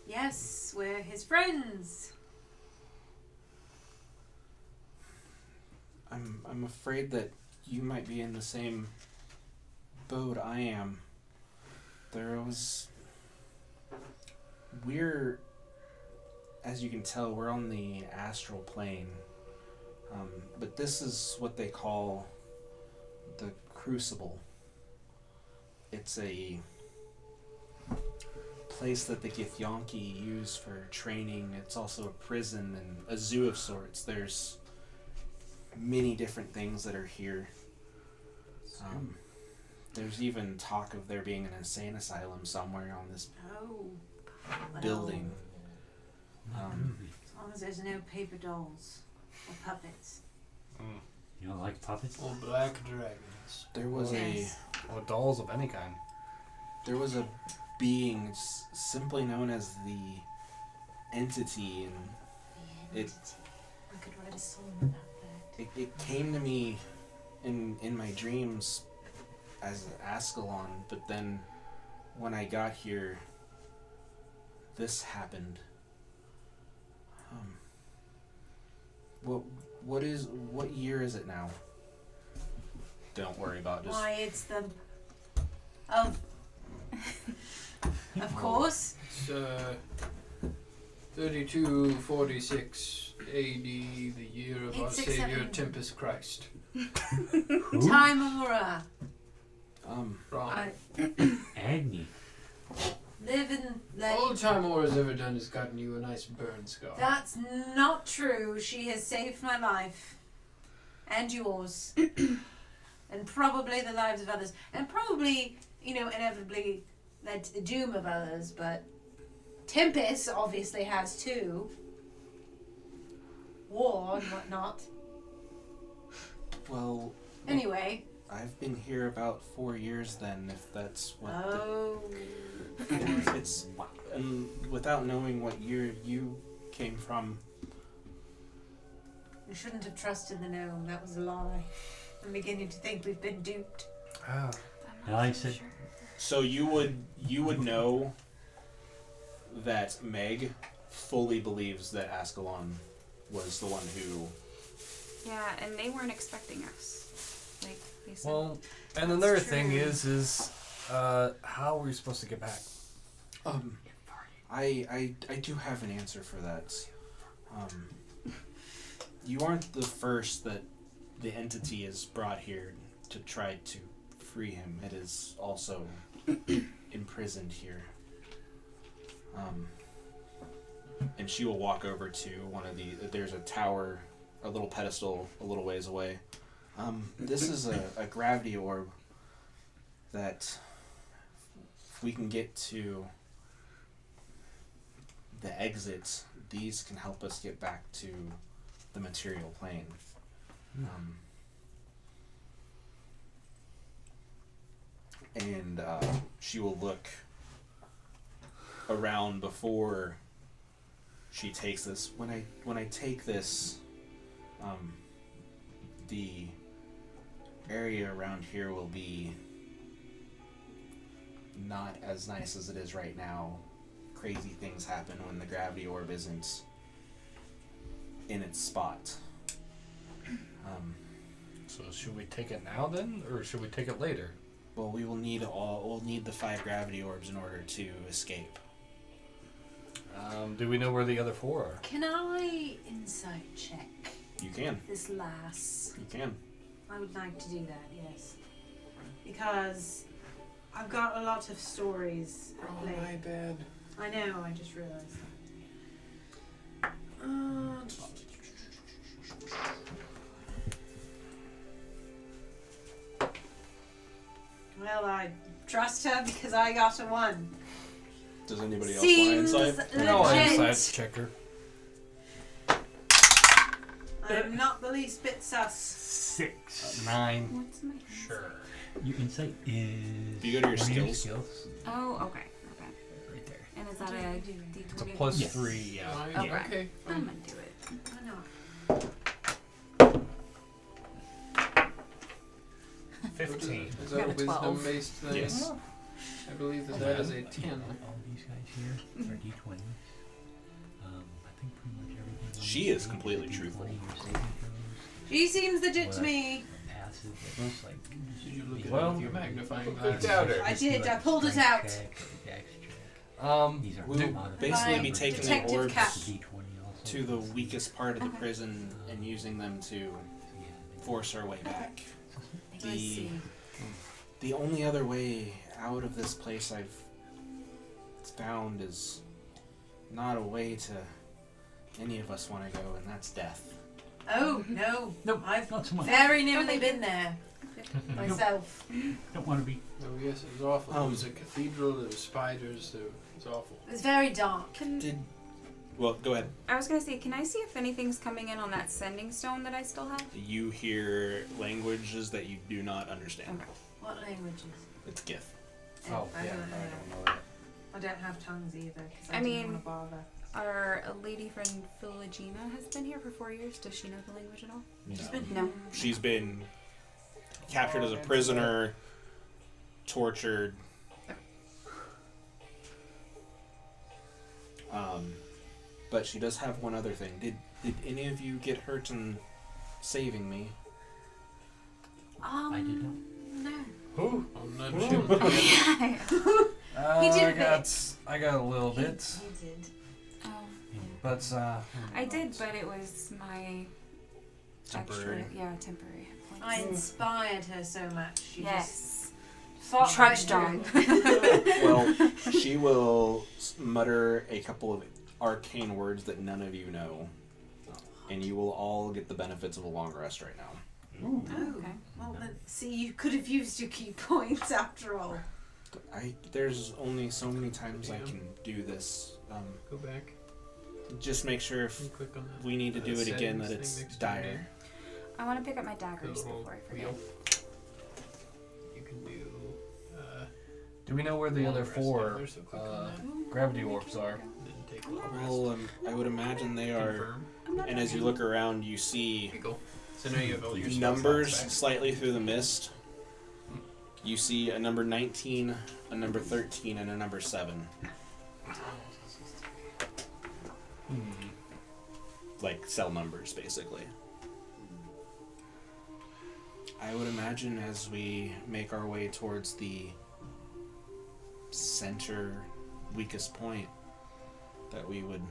Yes, we're his friends. I'm afraid that you might be in the same boat I am. We're, as you can tell, we're on the astral plane. But this is what they call the Crucible. It's a place that the Githyanki use for training. It's also a prison and a zoo of sorts. There's many different things that are here. There's even talk of there being an insane asylum somewhere on this Oh. Well, building. As long as there's no paper dolls or puppets. You don't like puppets? Old black dragons. There was Yes. Or dolls of any kind. a being simply known as the entity, and it I could write a song about that. it came to me in my dreams as Ascalon, but then when I got here, this happened. What year is it now? Don't worry about just. Why, it's the... Of course. It's 3246 AD, the year of our 867. Savior Tempest Christ. Timora. Wrong. Agni. Live and All let... Timor has ever done is gotten you a nice burn scar. That's not true. She has saved my life. And yours. And probably the lives of others. And probably, inevitably led to the doom of others, but Tempest obviously has too. War and whatnot. Well, Anyway. I've been here about 4 years then, if that's what Oh. it's and without knowing what year you came from. We shouldn't have trusted the gnome. That was a lie. I'm beginning to think we've been duped. Ah. And I said, So you would know that Meg fully believes that Ascalon was the one who. Yeah, and they weren't expecting us. Like they said. Well, and That's another true. thing is how are we supposed to get back? I do have an answer for that. You aren't the first that the entity is brought here to try to free him. It is also imprisoned here. And she will walk over to one of there's a tower, a little pedestal a little ways away. This is a gravity orb that if we can get to the exit, these can help us get back to the material plane. And she will look around before she takes this. When I take this, the area around here will be not as nice as it is right now. Crazy things happen when the gravity orb isn't in its spot. So should we take it now then, or should we take it later? Well, we'll need the 5 gravity orbs in order to escape. Do we know where the other 4 are? Can I insight check You can. this lass? You can. I would like to do that, yes. Because I've got a lot of stories at Oh, play. my bad. I know, I just realised that. Well, I trust her because I got a 1. Does anybody else Seems want insight? No, legit. insight checker. I'm not the least bit sus. 6. 9. What's my Sure. Your insight is. You go to your one of skills. Oh, okay. Okay. Right there. And is What that do a I do? D20? It's a plus Yes. 3, yeah. Fine. Okay. Okay. I'm gonna do it. Why not? 15. Is that a Got a 12. wisdom-based thing? Yes. I believe that is a 10. All these guys here are D20s. I think pretty much everything. She is completely truthful. She seems legit to me. Passive, that's like. Did you look at Well, it with your magnifying good glass? doubter. I did, I pulled it out. Check or dex check. Um, These are We'll out of basically My be taking the detective orbs cap. D20 also. to the weakest part of the Okay. prison and using them to Yeah, force our way back. I see. The only other way out of this place I've found is not a way to any of us want to go, and that's death. Oh, no. Nope, I've not so much. very nearly been there myself. Don't want to be. Oh, yes, it was awful. It was a cathedral, there was spiders, it was awful. It was very dark. Well, go ahead. I was gonna say, can I see if anything's coming in on that sending stone that I still have? You hear languages that you do not understand. Okay. What languages? It's Gith. oh, I yeah, don't I know. don't know that. I don't have tongues either because I I didn't mean- want to bother. Our lady friend Philogena has been here for 4 years. Does she know the language at all? No. No. She's been captured as a prisoner, tortured. But she does have one other thing. Did any of you get hurt in saving me? I did not. No. Who? I'm not sure. He did a I got a little bit, You did. Oh. but I did, but it was my Temporary. temporary hit points. I inspired her so much. She Yes. just fought Trudged right on. through. Well, she will mutter a couple of arcane words that none of you know, and you will all get the benefits of a long rest right now. Oh, Okay. well then, see, you could have used your key points after all. There's only so many times I can do this. Go back Just make sure if and click on that. we need to do it again that settings it's thing next to your dire. name. I want to pick up my The daggers little before I forget. wheel. You can do. do we know where the other long rest 4 down there, so click on that, gravity warps are? then take a long rest. Well, I would imagine they are. Confirm. And as you look around, you see Here you go. So now you have all your spell numbers slots back. slightly through the mist. You see a number 19, a number 13, and a number 7. Like cell numbers, basically. I would imagine as we make our way towards the center, weakest point, that we would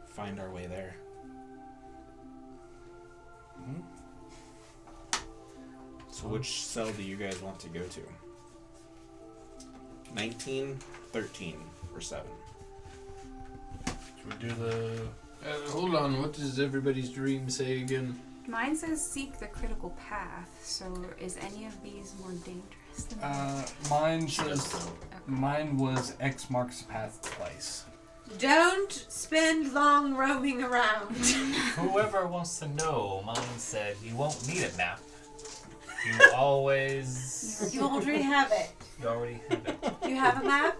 find our way there. So which cell do you guys want to go to? 19, 13, or 7? Should we do the? Hold on. What does everybody's dream say again? Mine says seek the critical path. So is any of these more dangerous than Mine says mine was X marks path twice. Don't spend long roaming around. Whoever wants to know, mine said you won't need a map. You always. You already have it. You already have it. Do you have a map?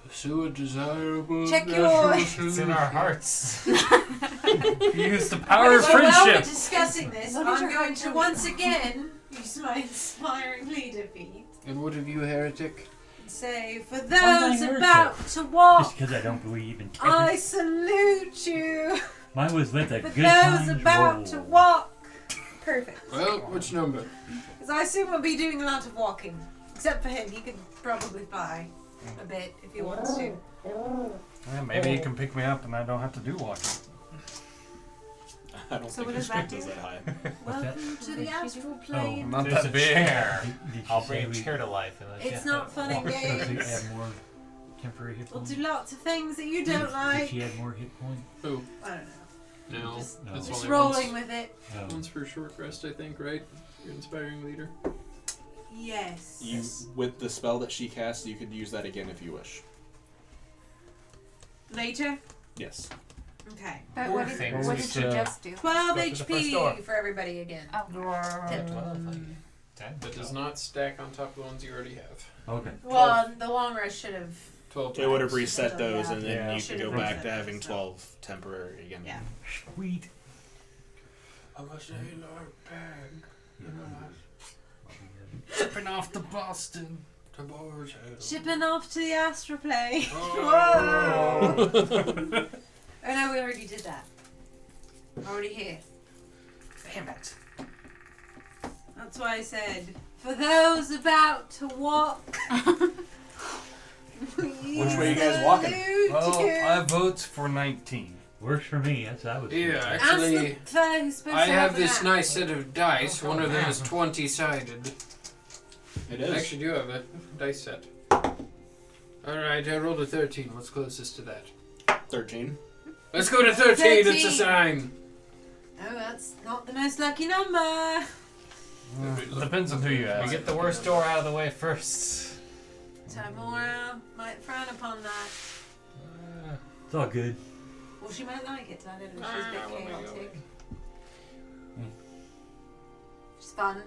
Pursue a desirable. Check natural your- It's in solution. our hearts. Use the power of Well, while we're friendship. discussing this, What is I'm your going heart to telling once you? again use my inspiring leader feat And what have you, heretic? and say, for Why those did I about hurt to Just walk, because I don't believe in I technics. salute you. Mine was let the For good those times about roll. to walk. Perfect. Well, which number? Because I assume we'll be doing a lot of walking. Except for him, he could probably fly a bit if he wants to. Yeah, maybe you can pick me up and I don't have to do walking. I don't So think what your does that strength is do? that high. What's that? Welcome to the astral I'm plane. not There's that a big. chair. Did I'll she bring say a we- chair to life. And let It's you not fun and Does it games. add more temporary hit We'll points? do lots of things that you don't Did like. she add more hit points? Who? I don't know. No. Just- That's Just only rolling once. with it. No. Once for a short rest, I think, right? Your inspiring leader. Yes. You, with the spell that she casts, you could use that again if you wish. Later? Yes. Okay. But Or what did, things what we did you should- just do? 12 Go to the first door. HP for everybody again. Oh. 10. That does not stack on top of the ones you already have. Okay. Well, the long rest should have. 12 It would have times. reset those, and then Yeah. you could go Should've back reset to having those, so. 12 temporary again. Yeah. Sweet. I'm a sailor bag. Shipping off to Boston. To Borshead. Shipping off to the astral plane. Oh. Whoa! Oh no, we already did that. Already here. Damn it. That's why I said, for those about to walk. Which way you guys walking? Well, I vote for 19. Works for me. That's what I was Yeah, thinking. Ask the actually, fellow who's supposed I to have the this map. nice set of dice. One of them is 20-sided. It I is. actually do have a dice set. Alright, I rolled a 13. What's closest to that? 13. Let's go to 13. It's a 13. sign. Oh, that's not the most lucky number. Depends on who you We ask. get the worst door out of the way first. Tamora might frown upon that. It's all good. Well, she might like it. I don't know. She's a bit chaotic. She's fun.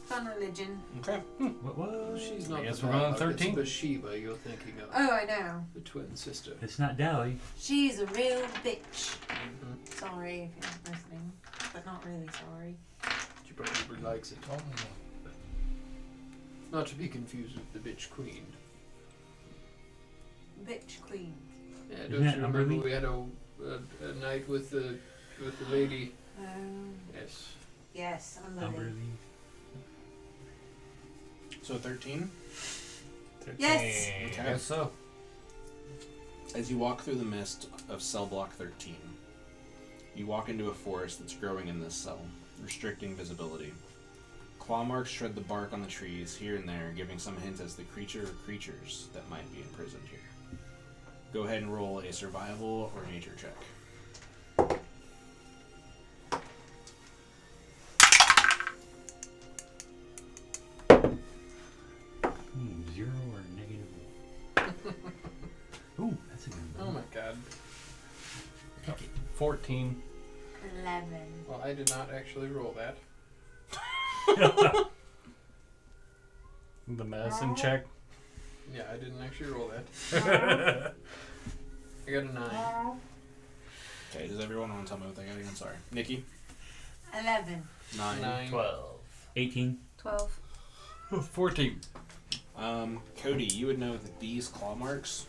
Fun religion. Okay. What? She's not guess the we're going Valak, 13. It's Bathsheba you're thinking of. Oh, I know. The twin sister. It's not Dally. She's a real bitch. Mm-hmm. Sorry if you're listening, but not really sorry. She probably likes it. Not to be confused with the bitch queen. Bitch queen. Yeah, Isn't don't that you remember Umberly? we had a night with the lady? Yes. Yes, I'm loving. Umberly. So 13. Yes. I Okay. guess so. As you walk through the mist of cell block 13, you walk into a forest that's growing in this cell, restricting visibility. Claw marks shred the bark on the trees here and there, giving some hints as to the creature or creatures that might be imprisoned here. Go ahead and roll a survival or nature check. Zero or negative. Ooh, that's a good Oh one. my god. 14. 11. Well, I did not actually roll that. The medicine check. Yeah, I didn't actually roll that. I got a 9. Okay, does everyone want to tell me what they got again? Sorry. Nikki? 11. 9. 12. 18. 12. 14. Cody, you would know that these claw marks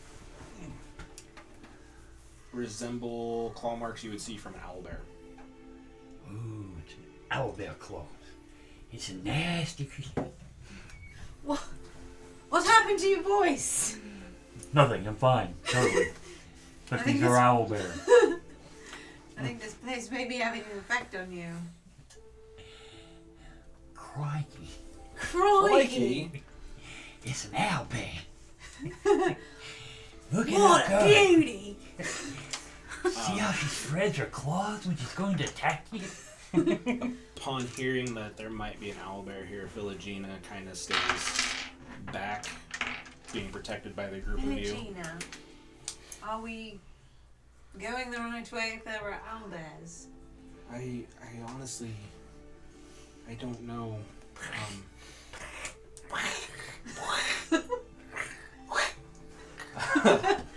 resemble claw marks you would see from an owlbear. Ooh, it's an owlbear claw. It's a nasty creature. What happened to your voice? Nothing, I'm fine. Totally. But I think these are owlbear. I think this place may be having an effect on you. Crikey. Crikey! It's an owlbear. Look at What her a go. beauty! See how she spreads her claws when she's going to attack you? Upon hearing that there might be an owlbear here, Philogena kind of stays back, being protected by the group of you. Regina, are we going the right way if there were owlbears? I honestly, I don't know.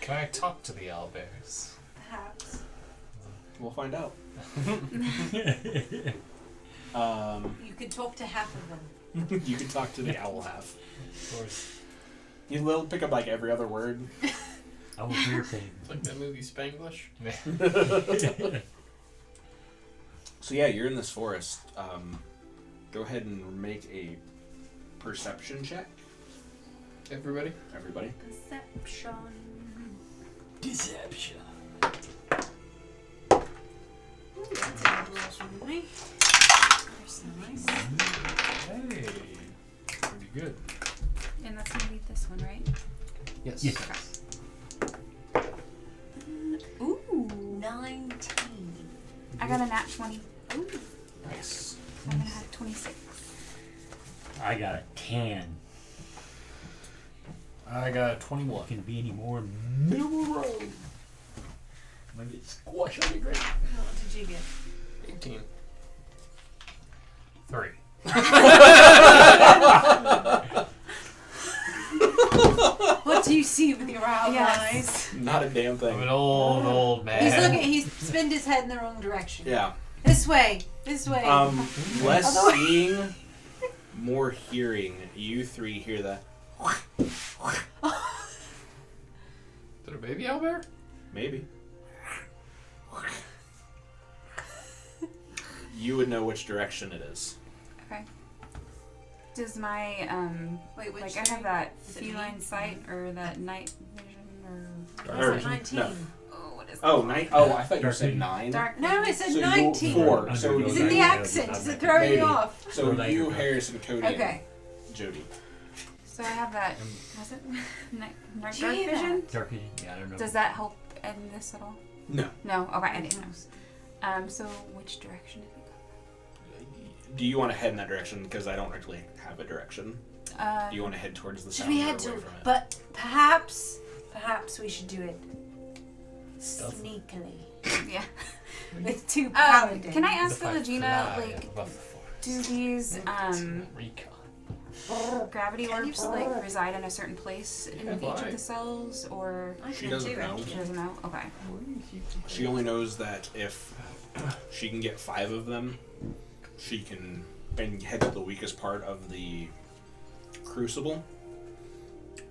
Can I talk to the owlbears? Perhaps. We'll find out. You could talk to half of them. You can talk to the owl half. Of course. You'll pick up like every other word. Owlbear thing. It's like that movie Spanglish. So yeah, you're in this forest. Go ahead and make a perception check, Everybody? everybody. Perception. Deception. Ooh, that's a good roll from me. That's nice. Hey. Pretty good. And that's gonna be this one, right? Yes. Yes. Ooh. 19. I got a nat 20. Ooh. Nice. I'm gonna have 26. I got a 10. I got a 21. Not gonna be any more middle road. Maybe it's squash on the ground. What did you get? 18. 3. What do you see with your owl Yes. eyes? Not a damn I'm thing. an old man. He's looking. He's spinned his head in the wrong direction. Yeah. This way. This way. Less Other way. seeing, more hearing. You three hear that. Is it a baby owlbear? Maybe. You would know which direction it is. Okay. Does my Wait, which like I have thing? that Is it feline me? sight or that night vision or Dark Was it vision? 19? No. oh what is Oh, nine. Oh, I thought you Dark said vision? 9. dark No, it said So you 19. rolled 4. So Under Is you, it the Yeah, accent? yeah, Is it yeah. throwing Maybe. you off? so Or you, later. Harrison, Cody, Okay. and Jody. So I have that was it night dark Gina. vision? Dark vision. Yeah, I don't know. Does that help in this at all? No. No. Okay, I didn't know. So which direction did we Do you want to head in that direction? Because I don't actually have a direction. go? Do you want to head towards the Should sound we or head away to? from it? But perhaps we should do it Stealth. sneakily Yeah. with two paladins. Can I ask If I Philogena, fly like, above the forest. do these Recon. gravity Can you orbs fly? like reside in a certain place in can each fly. of the cells, or I She can doesn't do know. it. she doesn't know? Okay. She only knows that if she can get 5 of them, she can and head to the weakest part of the Crucible.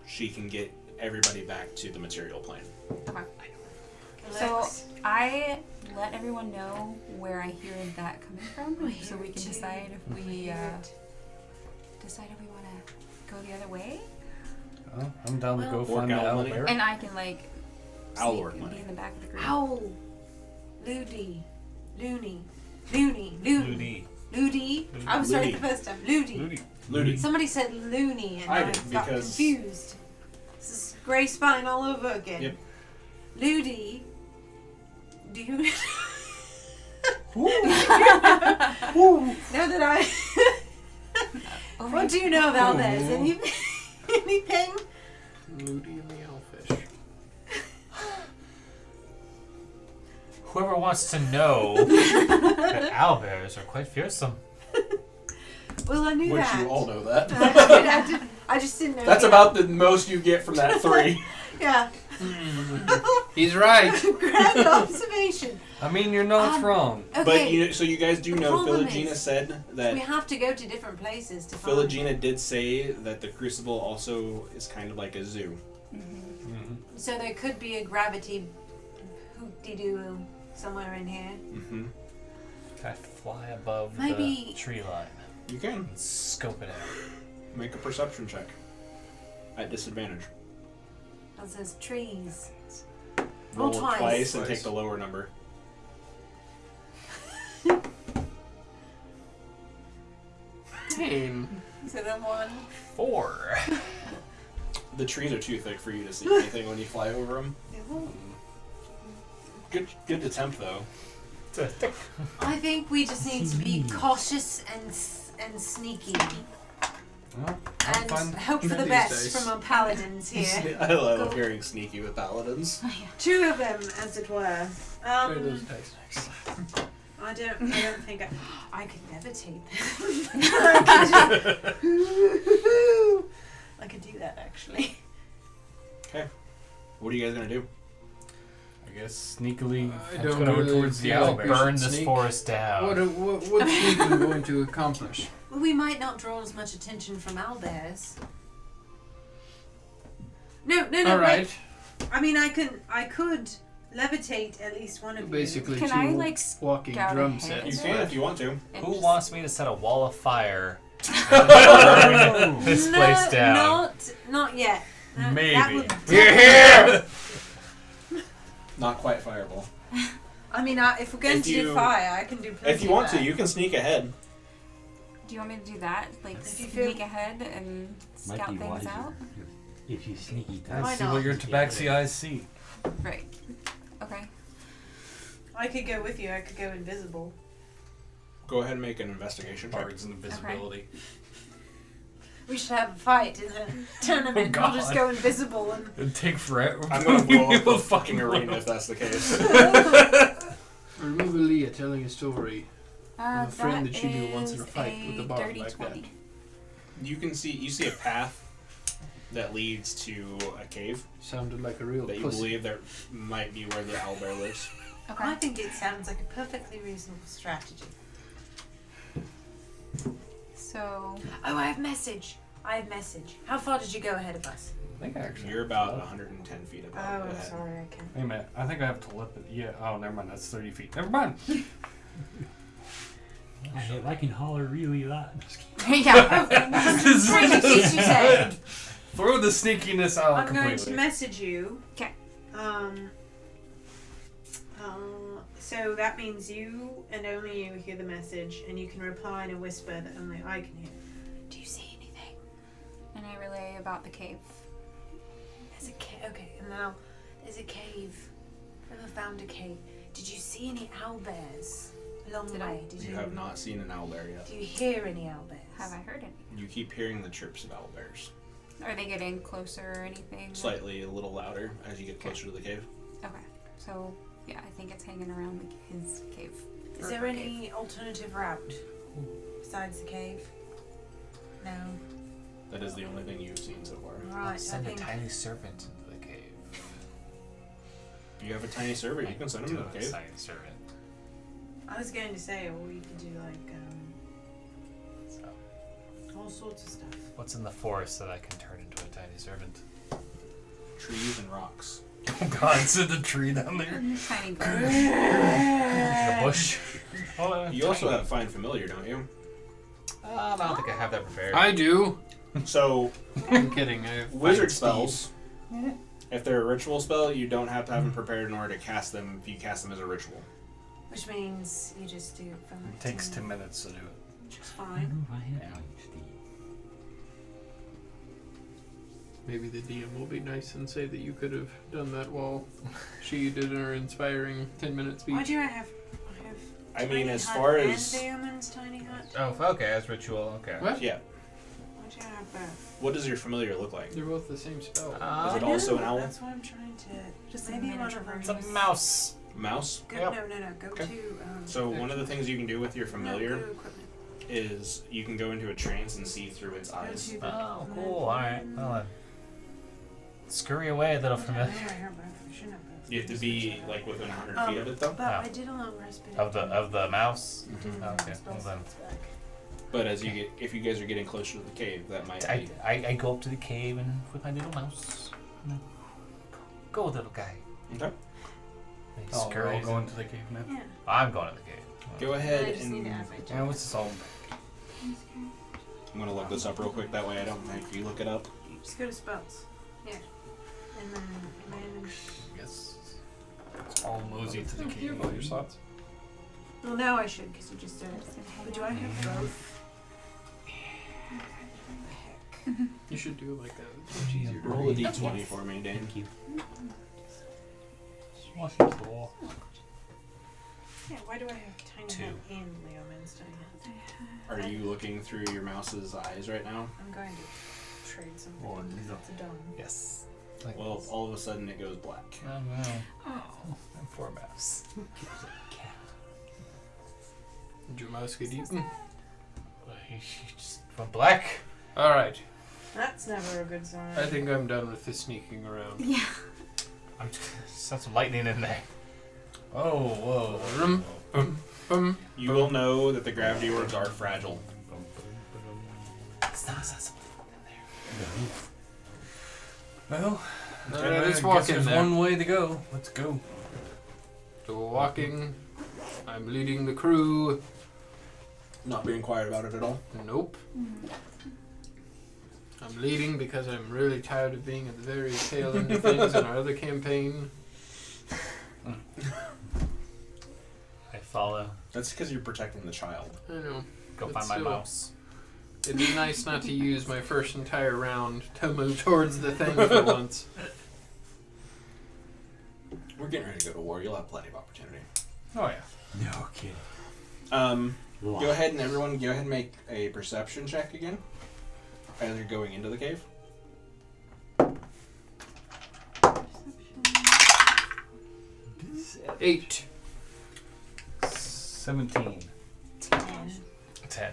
She can get everybody back to the material plane. Okay. So I let everyone know where I hear that coming from, so we can decide if we want to go the other way. Oh, I'm down to go Or find the Owl money. owlbear. And I can like Owl sneak Lord and money. be in the back of the group. Owl. Loony. Loony. Loony. Loony. I was right Loony. the first time. Loony. Loony. Loony. Somebody said loony and I I did, got because- confused. This is Grey Spine all over again. Yep. Loony. Do you know that I Oh, what do you know about this? Anything? Moody and the Owlfish. Whoever wants to know that owlbears are quite fearsome. Well, I knew Which that. you all know that. I just didn't know. That's the about the most you get from that 3. Yeah. He's right. Grand observation. I mean, you're not wrong. Okay. But so you guys do The know problem Philogena is, said that we have to go to different places to find. Philogena did say that the Crucible also is kind of like a zoo. So there could be a gravity hoop-de-doo somewhere in here. Mm-hmm. Can I fly above Maybe- the tree line You can and scope it out? make a perception check at disadvantage. That says trees. Roll Roll twice. twice and take the lower number. Name. Is it a 1? 4. The trees are too thick for you to see anything when you fly over them. Good attempt though. I think we just need to be cautious and sneaky. Well, I'll And find hope for the These best days. from our paladins here. I love Go. hearing sneaky with paladins. 2 of them, as it were. Try those dice next. I don't think I could levitate them. I could do that actually. What are you guys gonna do? I guess sneakily I I'm don't gonna go really towards the feel like we owlbear. Burn should this sneak. forest down. What's sneaking going to accomplish? Well, we might not draw as much attention from owlbears. No, All right. wait. I mean, I could levitate at least one of Basically, Can two I, like, walking scout drum ahead? You sets. can if you want to. And Who just- wants me to set a wall of fire you. burn this place down? Not yet. That Maybe. would We're here! Not quite fireball. I mean, if we're going If to you- do fire, I can do plenty If you want of to, that. you can sneak ahead. Do you want me to do that? Like If you sneak feel- ahead and Might scout be things wiser out? if you sneaky. I Why see not? what your tabaxi eyes see. Right. Okay. I could go with you. I could go invisible. Go ahead and make an investigation check. Bard's invisibility. We should have a fight in a tournament. Oh, We'll just God. go invisible and. It'd take forever. I'm gonna blow up We'll the fucking arena if that's the case. Remember Leah telling a story. Uh, a friend that you knew is once in a fight with a bar dirty like 20. You see a path that leads to a cave Sounded like a real that you pussy. believe there might be where the owlbear lives. Okay. I think it sounds like a perfectly reasonable strategy. So Oh, I have message. How far did you go ahead of us? I think actually. You're about 110 feet Oh, above I'm ahead. sorry, I can't. Wait a minute. I think I have telepathy. Yeah. Oh, never mind. That's 30 feet. Never mind. If I can holler really loud. Just kidding. yeah. Trying to teach you say. Throw the sneakiness out I'm completely. going to message you. 'Kay. So that means you and only you hear the message, and you can reply in a whisper that only I can hear. Do you see anything? And I relay about the cave. There's a cave. Okay, and now there's a cave. Never found a cave. Did you see any owlbears along the Did I? way? Did You have not seen an owlbear yet. Do you hear any owlbears? Have I heard any? You keep hearing the chirps of owlbears. Are they getting closer or anything? Slightly a little louder as you get closer to the cave. Okay. So yeah, I think it's hanging around his cave. Is Or there her any alternative route besides the cave? No. That is the only thing you've seen so far. Right, I Send a think tiny servant into the cave. You have a tiny server. You can send him to the cave. Tiny servant. I was going to say, or we could do like So, all sorts of stuff. what's in the forest that I can turn into a tiny servant? Trees and rocks. Oh God, send a tree down there. Tiny bird. The bush. You also have Find Familiar, don't you? I don't think I have that prepared. I do. So, I'm kidding. I have wizard five spells, if they're a ritual spell, you don't have to have them prepared in order to cast them if you cast them as a ritual. Which means you just do it from It takes 10 minutes to do it. Which is fine. Maybe the DM will be nice and say that you could have done that while she did her inspiring 10-minute speech. Why do I have I mean, Tiny as Hut far and as Daemon's Tiny Hut? Oh, okay, as ritual. Okay. What? yeah, Why do you have both? what does your familiar look like? They're both the same spell. Is it I also know, an owl? That's why I'm trying to. Just a maybe one miniature of them. It's a version. mouse. Mouse. Go, Yep. No. Go Okay. to. So one of the things you can do with your familiar No, go to equipment. is you can go into a trance and see through its Go eyes. to the Oh, equipment. cool. All right. Well then. Scurry away, little familiar. Yeah, I have both. I shouldn't have both. You have to be like within 100 feet of it though. But I did a long rest. But Of the mouse. Mhm. Okay, well then. But as you get, if you guys are getting closer to the cave, that might be. I go up to the cave and with my little mouse. Go, little guy. Okay. And he Oh, we're all scurries going in. to the cave now. Yeah. I'm going to the cave. Go I ahead just need and to add my Yeah, job. what's this all? I'm gonna look this up real quick. That way I don't make you look it up. Just go to spells. Yeah. And then manage. Yes. It's all mosey to the cave. All your slots. Well, now I should because you just did it. But do I have both? You should do it like that. It's much easier to Roll a read. d20 for me, Dan. Thank you. What's the wall? Yeah. Why do I have Tiny Two. Hut and Leoman's Tiny Hut? Are you looking through your mouse's eyes right now? I'm going to trade something. Oh, because no. it's a dome. Yes. Like Well, this. all of a sudden it goes black. Oh no. Oh, I'm four mouse. Did your mouse get eaten? He just went black. Alright. That's never a good sign. I think I'm done with the sneaking around. Yeah. I'm just set some lightning in there. Oh, whoa. Rum, bum, bum. You will know that the gravity orbs are fragile. It's not something in there. Well, Alright, let's I walk guess in there's there. one way to go. Let's go. So we're walking. I'm leading the crew. Not being quiet about it at all. Nope. I'm leading because I'm really tired of being at the very tail end of things in our other campaign. I follow. That's because you're protecting the child. I know. Go But find my still. mouse. It'd be nice not to use my first entire round to move towards the thing for once. We're getting ready to go to war. You'll have plenty of opportunity. Oh yeah. No kidding. Go ahead and everyone go ahead and make a perception check again. As you're going into the cave. 8. 17. 10.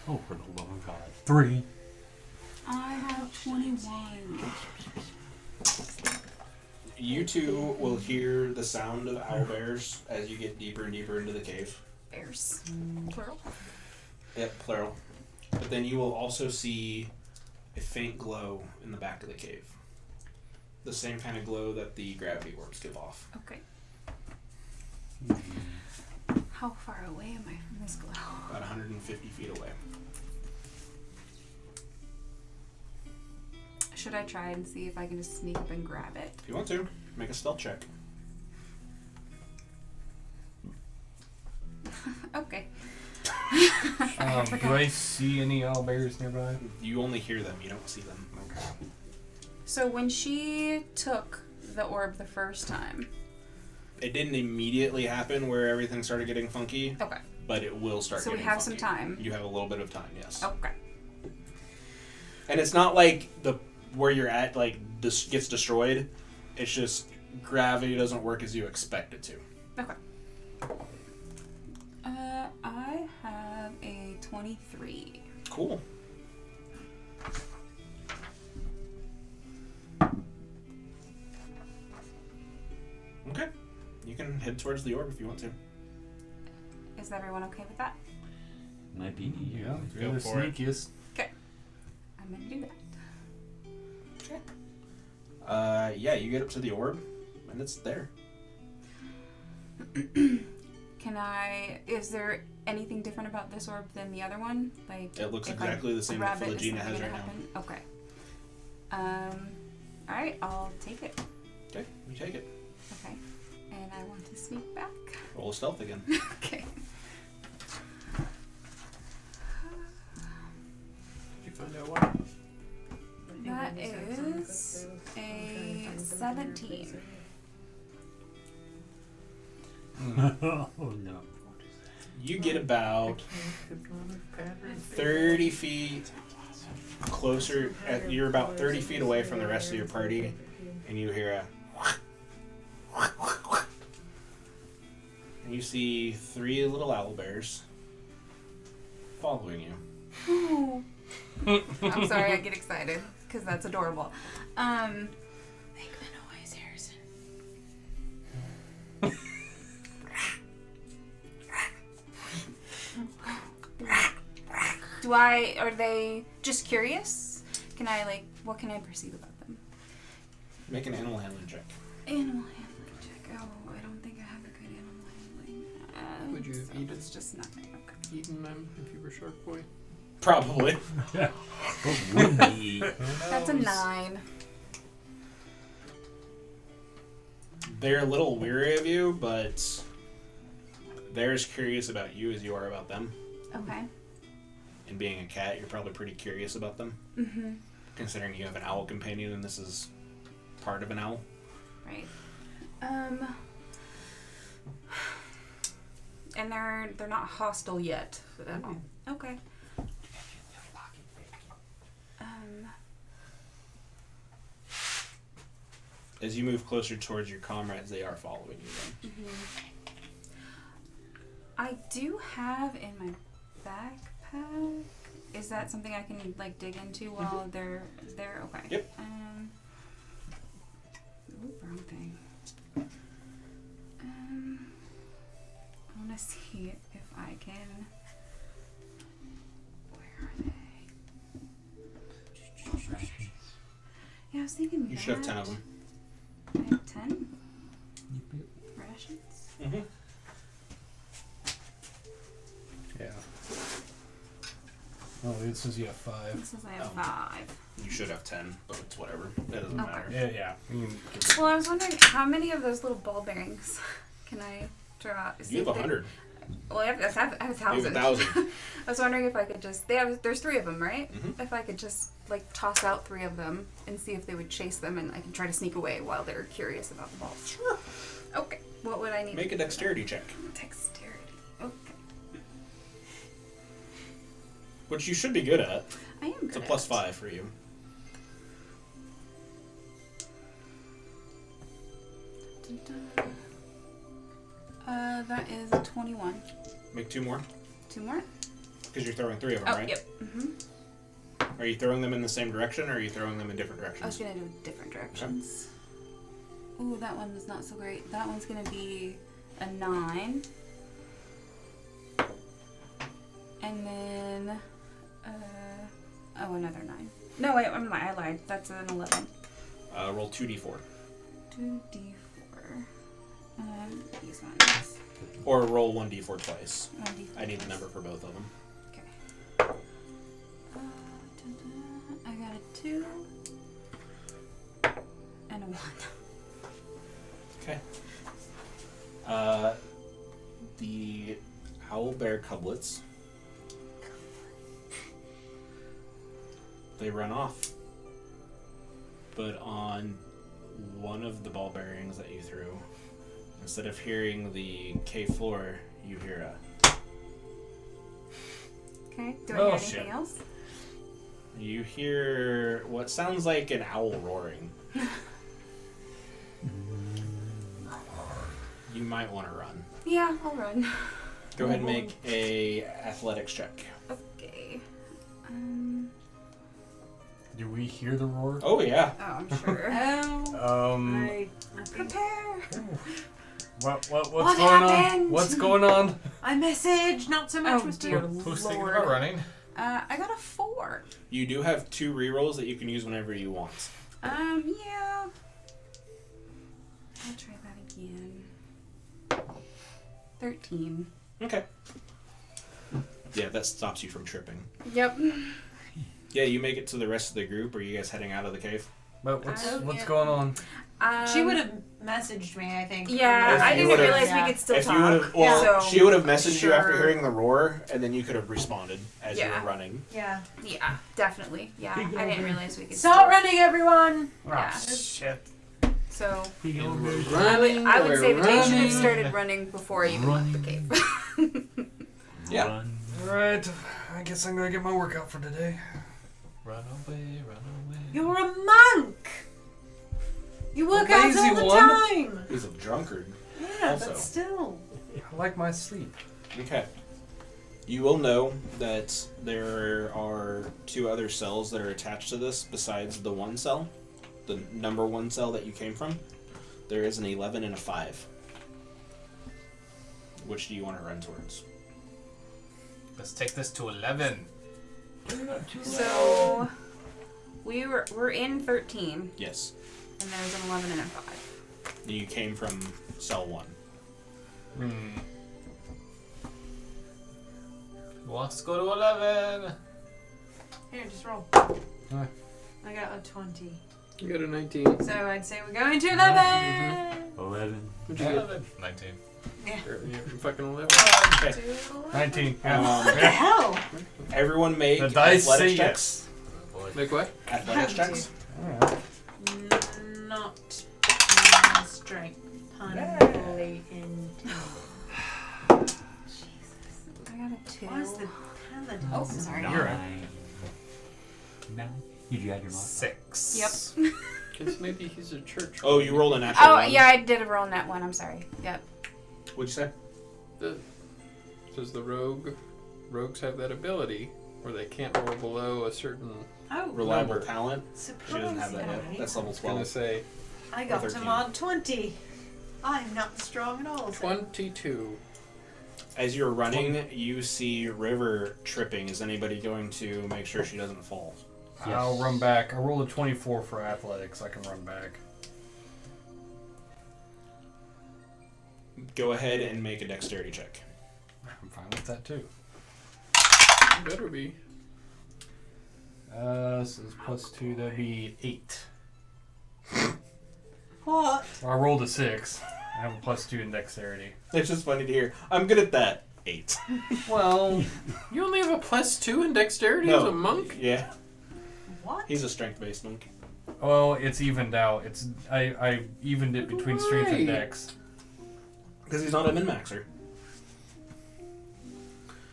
Oh, for the love of God. 3. I have 21. You two will hear the sound of owlbears as you get deeper and deeper into the cave. Bears. Plural. Yep, plural. But then you will also see a faint glow in the back of the cave. The same kind of glow that the gravity orbs give off. Okay. How far away am I from this glow? About 150 feet away. Should I try and see if I can just sneak up and grab it? If you want to, make a stealth check. Okay. Do I see any owlbears nearby? You only hear them, you don't see them. So when she took the orb the first time. It didn't immediately happen where everything started getting funky, Okay. but it will start So we getting have funky. some time. You have a little bit of time, yes. Okay. And it's not like the where you're at like this gets destroyed. It's just gravity doesn't work as you expect it to. Okay. I have a 23. Cool. head towards the orb if you want to. Is everyone okay with that? Might be. Yeah, Go you're the for it. sneakiest. I'm gonna do that. Yeah, you get up to the orb, and it's there. Can I? Is there anything different about this orb than the other one? Like It looks if exactly the same that grab it, is Philogena has something right gonna now. happen? Okay. All right, I'll take it. Okay, you take it. Okay. And I want to sneak back. Roll a stealth again. Okay. Did you find out why? That is a 17. Oh no. You get about 30 feet closer. You're about 30 feet away from the rest of your party, and you hear a. And you see 3 little owl bears following you. I'm sorry, I get excited because that's adorable. Make the noise, Harrison. Are they just curious? Can I, what can I perceive about them? Make an animal handling check. Animal handling check. Oh, I don't think I have a good animal handling. Would you so eat it's just nothing. Okay. Eating them if you were Shark Boy? Probably. What would be? That's a 9. They're a little weary of you, but they're as curious about you as you are about them. Okay. And being a cat, you're probably pretty curious about them. Mm-hmm. Considering you have an owl companion and this is part of an owl. Right. And they're not hostile yet at all. Okay. As you move closer towards your comrades, they are following you then. I do have in my backpack. Is that something I can dig into while they're there? Okay. Yep. Ooh, wrong thing. I want to see if I can. Where are they? Yeah, I was thinking You should have 10 of them. I have 10 rations. Mm-hmm. Yeah. Oh, it says you have 5. This says I have Oh. 5. You should have 10, but it's whatever. It doesn't Okay. matter. Yeah. You can give Well, I was wondering how many of those little ball bearings can I draw? See You have if they- 100. Well, I have a You have 1,000. 1,000. I was wondering if I could just. There's 3 of them, right? Mhm. If I could just toss out 3 of them and see if they would chase them, and I can try to sneak away while they're curious about the balls. Sure. Okay. What would I need? Make a dexterity check. Dexterity. Okay. Which you should be good at. I am good. It's a at plus it. 5 for you. Dun-dun. That is a 21. Make 2 more. 2 more. Because you're throwing 3 of them, Oh, right? yep. Are you throwing them in the same direction, or are you throwing them in different I was directions? gonna do different directions. Ooh, that one was not so great. That one's gonna be a 9. And then, another 9. No, wait, I lied. That's an 11. Roll 2d4. 2d4. These ones. Or roll 1d4 twice. 1d4. I need the number for both of them. Okay. I got a 2. And a 1. Okay. The owl bear cublets. They run off. But on one of the ball bearings that you threw, instead of hearing the cave floor, you hear a. Okay. Do I Oh, hear shit. anything else? You hear what sounds like an owl roaring. You might want to run. Yeah, I'll run. Go ahead and make a athletics check. Okay. Do we hear the roar? Oh yeah. Oh, I'm sure. Oh, Um, I think Prepare. What's What going on? happened? What's going on? I messaged, not so much Oh, was dear Who's thinking Lord. about running? I got a 4. You do have 2 rerolls that you can use whenever you want. Yeah. I'll try that again. 13. Okay. Yeah, that stops you from tripping. Yep. Yeah, you make it to the rest of the group. Or are you guys heading out of the cave? But what's yeah. going on? She would have messaged me, I think. Yeah, If I you didn't would've- realize we could still If talk. you would have, well, So, she would have messaged you after sure. hearing the roar, and then you could have responded as you Yeah. were running. Yeah. Yeah, definitely. Yeah, I didn't realize we could Stop still. running, everyone! Yeah. Shit. So Running, I would say that they should have running. started running before I even left the cave. Yeah. Run. Alright, I guess I'm gonna get my workout for today. Run away, run away. You're a monk! You work A out lazy all the one. time! He's a drunkard. Yeah, Also. but still. I like my sleep. Okay. You will know that there are 2 other cells that are attached to this besides the 1 cell. The number 1 cell that you came from. There is an 11 and a 5. Which do you want to run towards? Let's take this to 11. So we're in 13, Yes. and there's an 11 and a 5. You came from cell 1. Who wants to go to 11? Here, just roll. Huh. I got a 20. You got a 19. So I'd say we're going to 11! 11. What'd you get? 11. 19. You're fucking 11. Okay. 19. Yeah. What the hell? Everyone make The dice say athletics yes. checks. Like what? Athletics Have checks. Alright. Not my strength. Humbly intended. I got a 2. Why is the paladin? Oh, sorry. You're right. 9. Did you add your mod? 6. Yep. Because maybe he's a church. Oh, you rolled a natural Oh, 1. yeah, I did a roll on that one. I'm sorry. Yep. What'd you say? Says the rogues have that ability where they can't roll below a certain. Oh, Reliable Number. talent. She doesn't have that yet. surprisingly, That's level I was gonna 12. say I got to 13. mod 20. I'm not strong at all. so- 22. As you're running, you see River tripping. Is anybody going to make sure she doesn't fall? Yes. I'll run back. I rolled a 24 for athletics. I can run back. Go ahead and make a dexterity check. I'm fine with that too. Better be. This is +2. That'd be 8. What? I rolled a 6. I have a +2 in dexterity. It's just funny to hear. I'm good at that. 8. Well, You only have a +2 in dexterity as a monk? Yeah. What? He's a strength-based monk. well, it's evened out. I evened it between strength and Why? dex Because he's not a min-maxer.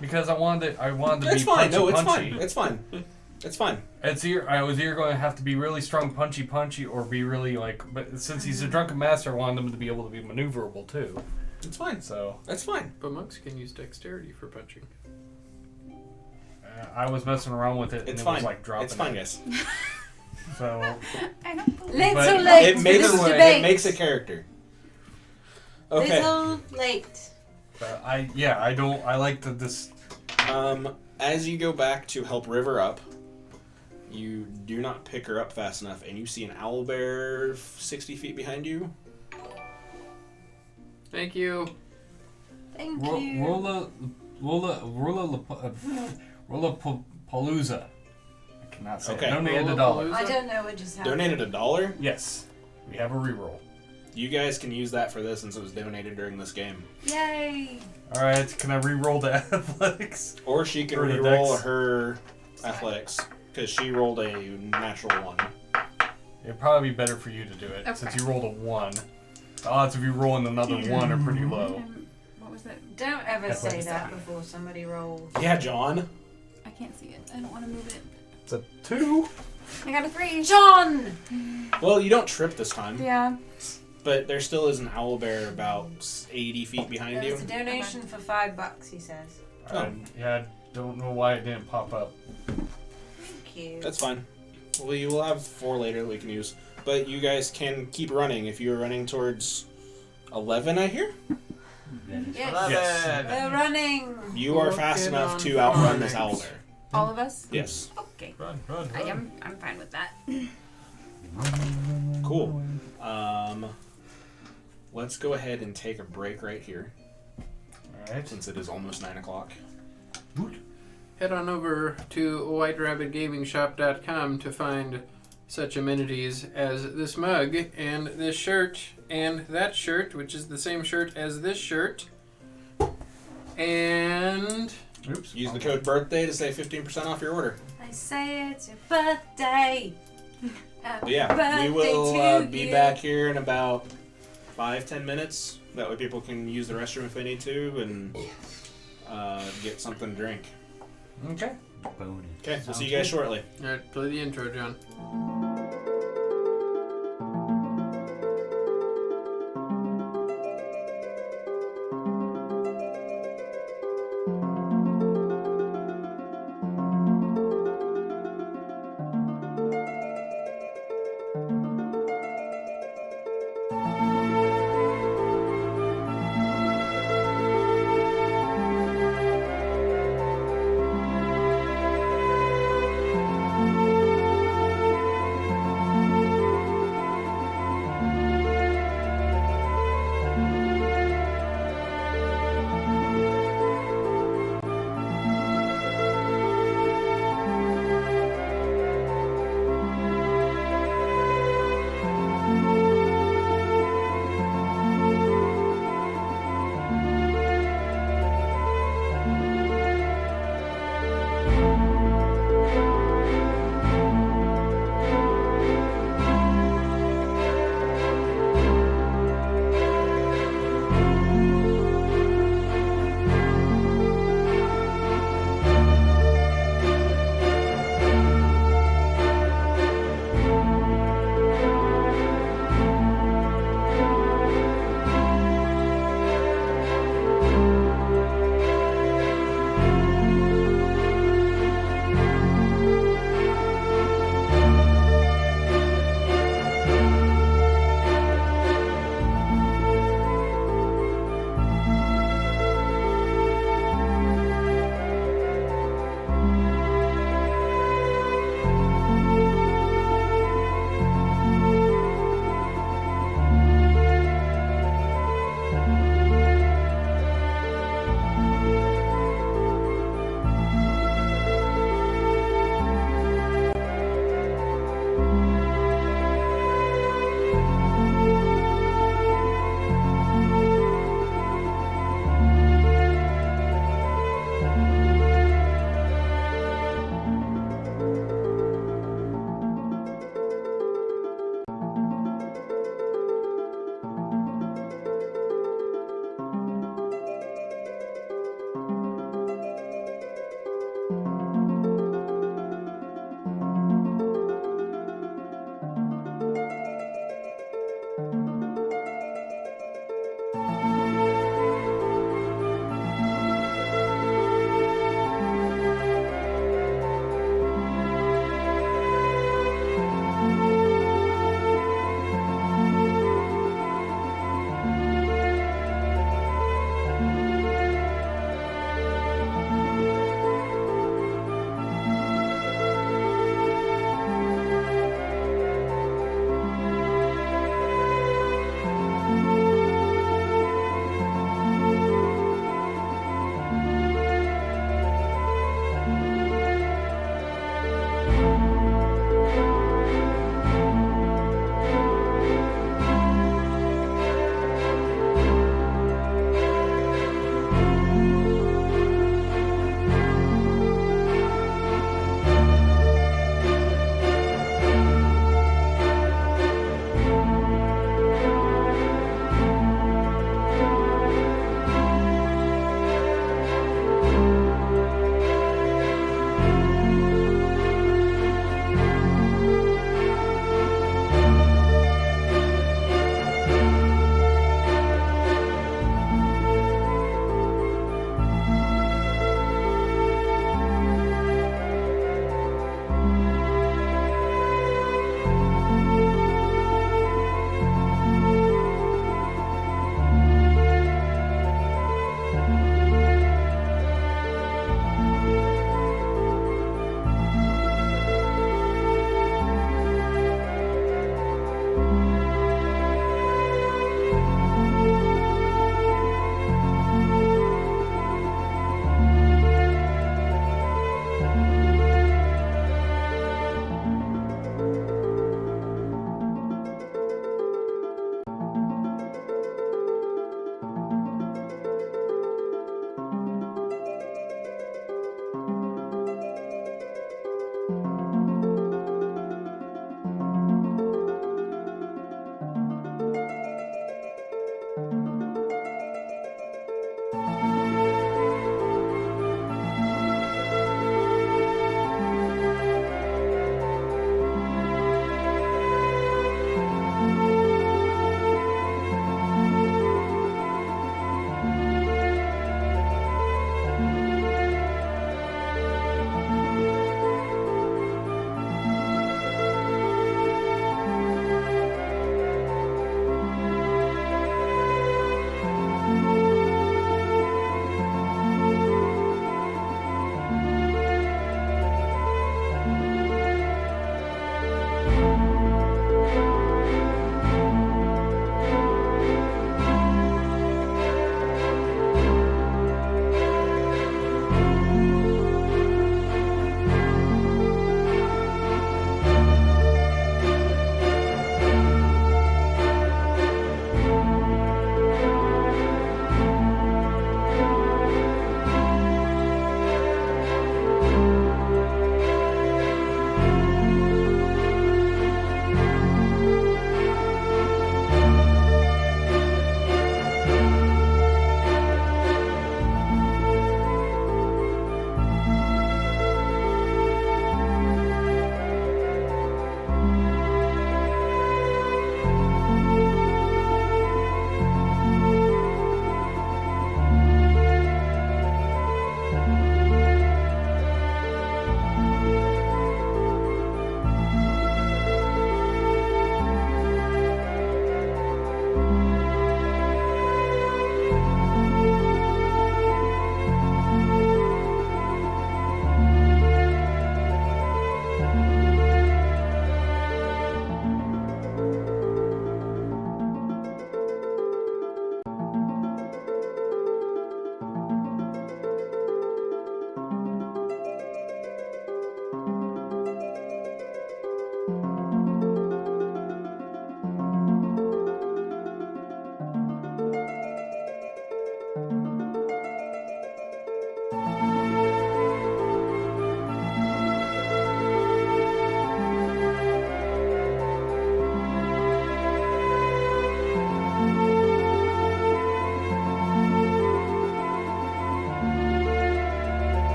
because I wanted to It's be fine. punchy No, it's punchy. fine. It's fine. It's fine. I was either going to have to be really strong punchy or be really like. But since he's a drunken master, I wanted him to be able to be maneuverable too. It's fine. So That's fine. But monks can use dexterity for punching. I was messing around with it and It's it fine. was like dropping. It's fine, it. guys. So I don't believe Little But late It for makes this it debate. makes a character. Okay. Little late. but I like this. As you go back to help River up, you do not pick her up fast enough, and you see an owlbear 60 feet behind you. Thank you. Thank you. Palooza. I cannot say. Okay. It. Donated $1. I don't know what just happened. Donated $1. Yes, we have a reroll. You guys can use that for this since it was donated during this game. Yay! All right, can I reroll the athletics? Or she can Or the reroll dex. her athletics because she rolled a natural 1. It'd probably be better for you to do it since Okay. you rolled a 1. The odds of you rolling another 1 are pretty low. What was that? Don't ever say Athletics. that before somebody rolls. Yeah, John. I can't see it. I don't want to move it. It's a 2. I got a 3. John! Well, you don't trip this time, Yeah. but there still is an owlbear about 80 feet behind you. There's a donation for $5, he says. Oh. I don't know why it didn't pop up. Thank you. That's fine. Well, you will have 4 later that we can use. But you guys can keep running. If you're running towards 11, I hear. Yes. We're running. You are fast Walking enough on to outrun this farming. owlbear. All of us? Yes. Okay. Run, run, I run. am. I'm fine with that. Cool. Let's go ahead and take a break right here, Alright. since it is almost 9 o'clock. Head on over to whiterabbitgamingshop.com to find such amenities as this mug and this shirt and that shirt, which is the same shirt as this shirt. And Oops. Use the code BIRTHDAY to save 15% off your order. I say it's your birthday. But yeah, we will be back here in about 5-10 minutes. That way people can use the restroom if they need to and get something to drink. Okay. Bonus. Okay, we'll see you guys shortly. alright, play the intro, John.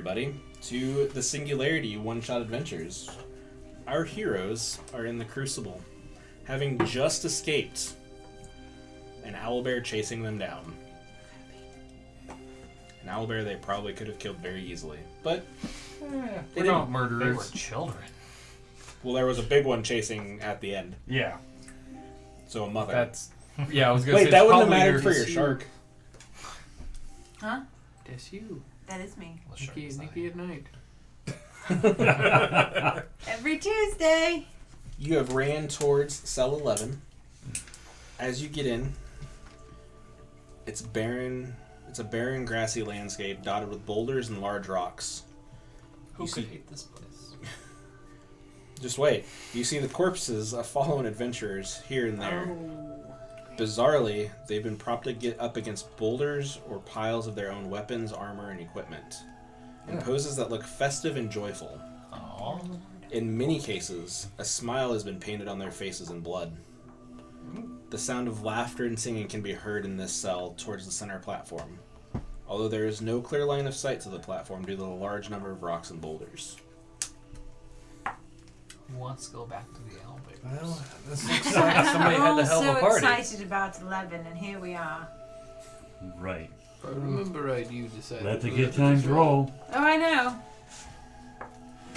everybody, to the Singularity one-shot adventures. Our heroes are in the Crucible, having just escaped an owlbear chasing them down. An owlbear they probably could have killed very easily, but We're not They were murderers. children. well, there was a big one chasing at the end, Yeah. so a mother. That's. Yeah, I was gonna Wait, say. that it's wouldn't have probably mattered for your you. shark. Huh? That's you. That is me. Well, sure, Nikki, it's not Nikki at night. Every Tuesday. You have ran towards cell 11. As you get in, it's barren. It's a barren, grassy landscape dotted with boulders and large rocks. Who You could see- hate this place? Just wait. You see the corpses of fallen adventurers here and there. Oh. Bizarrely, they've been propped up against boulders or piles of their own weapons, armor, and equipment, in poses that look festive and joyful. Aww. In many cases, a smile has been painted on their faces in blood. The sound of laughter and singing can be heard in this cell towards the center platform, although there is no clear line of sight to the platform due to the large number of rocks and boulders. Who wants to go back to the Albion? Well, this looks like somebody We're had all a hell of so a party. excited about 11, and here we are. Right. If I remember right, you decided. Let the to good let times this roll. Oh, I know.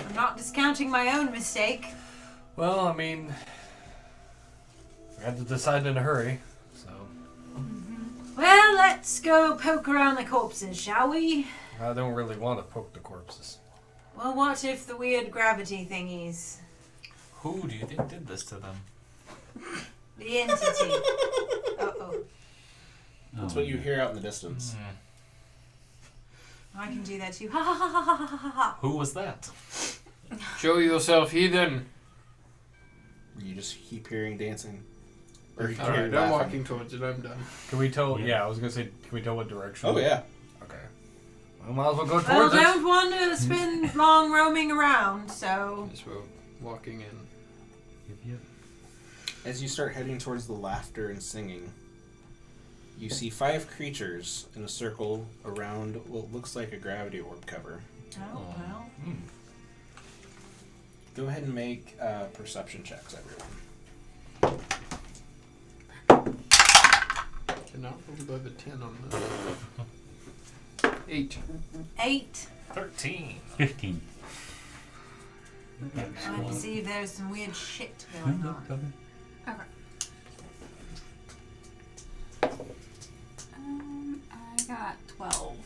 I'm not discounting my own mistake. Well, I mean, we had to decide in a hurry, so Well, let's go poke around the corpses, shall we? I don't really want to poke the corpses. Well, what if the weird gravity thingies? Who do you think did this to them? The entity. Uh-oh. That's what you hear out in the distance. I can do that too. Ha ha ha ha ha ha ha ha. Who was that? Show yourself, heathen. You just keep hearing dancing. Or you All hear right, I'm laughing. walking towards it. I'm done. Can we tell? Yeah. Yeah, I was gonna say, can we tell what direction? Oh, yeah. Okay. Well, might as well go Well, towards it. don't want to spend long roaming around, so... Just walking in. Yep. As you start heading towards the laughter and singing, you see 5 creatures in a circle around what looks like a gravity orb cover. Oh, well. Go ahead and make perception checks, everyone. Cannot roll above a 10 on that. 8. 8. 13. 15. I perceive there's some weird shit going on. I got 12.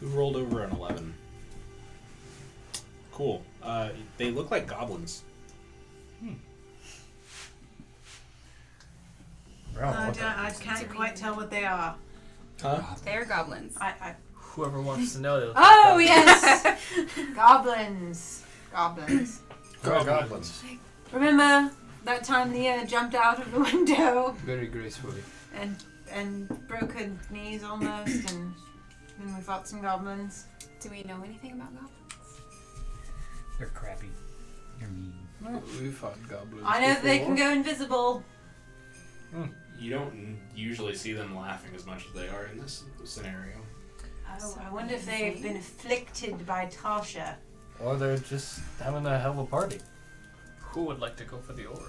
Who rolled over an 11? Cool. They look like goblins. I can't quite tell what they are. Huh? They're goblins. Whoever wants to know, they'll Oh, yes! Goblins. Goblins. Goblins. Remember that time Leah jumped out of the window Very gracefully. and broke her knees almost, and then we fought some goblins? Do we know anything about goblins? They're crappy. They're mean. We fought goblins. I know that they before. can go invisible. You don't usually see them laughing as much as they are in this scenario. Oh, I wonder if they've been afflicted by Tasha. Or they're just having a hell of a party. Who would like to go for the orb?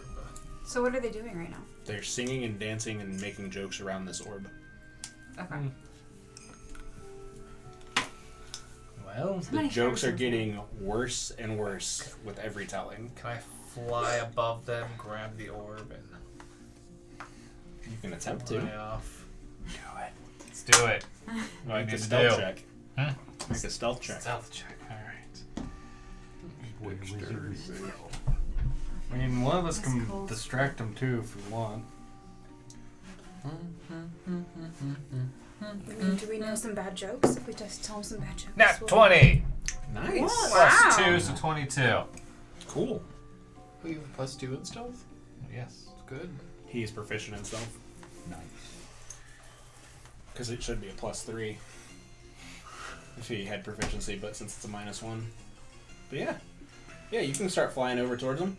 So what are they doing right now? They're singing and dancing and making jokes around this orb. Okay. Well, The jokes are getting worse and worse with every telling. Can I fly above them, grab the orb, and You can attempt to. fly off? Let's do it. Make a need to stealth do? check. Hmm? Make a stealth check. Stealth check. Alright. I mean, one of us That's can cool. distract them too if we want. Do we know some bad jokes? If we just tell them some bad jokes. Nat we'll- 20! Nice. Plus 2, so 22. Cool. Oh, you have a +2 in stealth? Yes. Good. He is proficient in stealth. Nice. Because it should be a +3 if he had proficiency, but since it's a -1. But yeah. Yeah, you can start flying over towards him.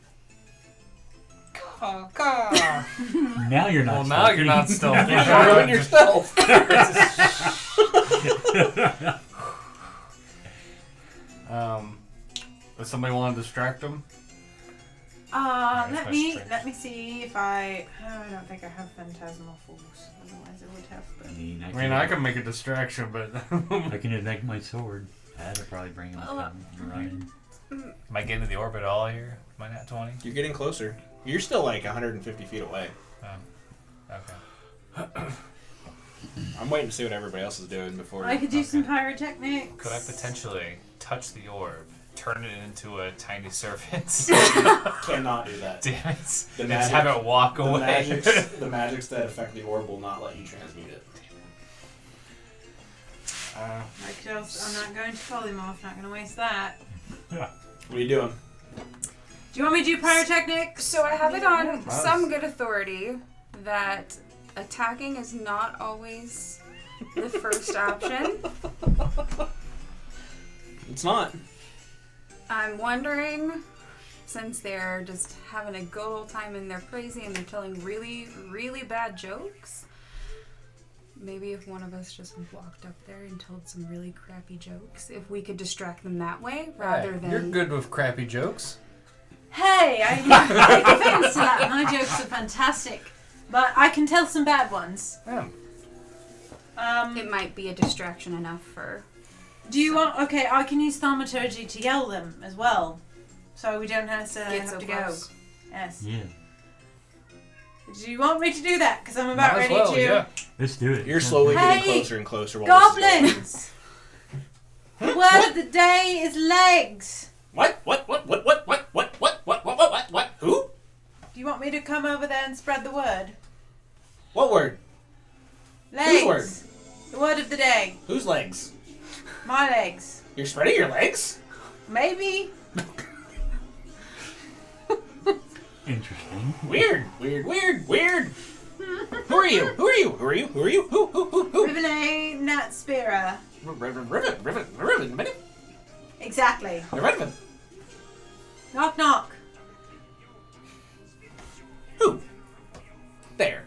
Now you're not. Well, now you're not stealthy. Ruin your stealth. Does somebody want to distract him? that's Let my me strength. see if I. Oh, I don't think I have phantasmal force. Otherwise, I would have. But I I mean, I can make a distraction, but I can ignite my sword. That'll probably bring him running. Am I getting to the orbit at all here? My nat 20? You're getting closer. You're still like 150 feet away. Okay. I'm waiting to see what everybody else is doing before. I could do some pyrotechnics. Could I potentially touch the orb, turn it into a tiny serpent? Cannot do that. Damn it. The And magic- just have it walk The away. magics that affect the orb will not let you transmute it. I'm not going to polymorph. Not going to waste that. What are you doing? Do you want me to do pyrotechnics? So I have it on Nice. some good authority that attacking is not always the first option. It's not. I'm wondering, since they're just having a good old time and they're crazy and they're telling really, really bad jokes, maybe if one of us just walked up there and told some really crappy jokes, if we could distract them that way rather than... You're good with crappy jokes. Hey, I take offense to that. My jokes are fantastic, but I can tell some bad ones. Yeah. It might be a distraction enough for... Do you want? Okay, I can use thaumaturgy to yell them as well, so we don't necessarily Get have so to close. go. Yes. Yeah. Do you want me to do that? Because I'm about Might as ready well, to. yeah. Let's do it. You're slowly getting Hey, closer and closer. while this is going. Goblins. The word of the day is legs. What? Who? Do you want me to come over there and spread the word? What word? Legs. Whose word? The word of the day. Whose legs? My legs. You're spreading your legs? Maybe. Interesting. Weird. Who are you? Who? Rivene Natspira. Riven. Exactly. Riven. Knock knock. Who? There.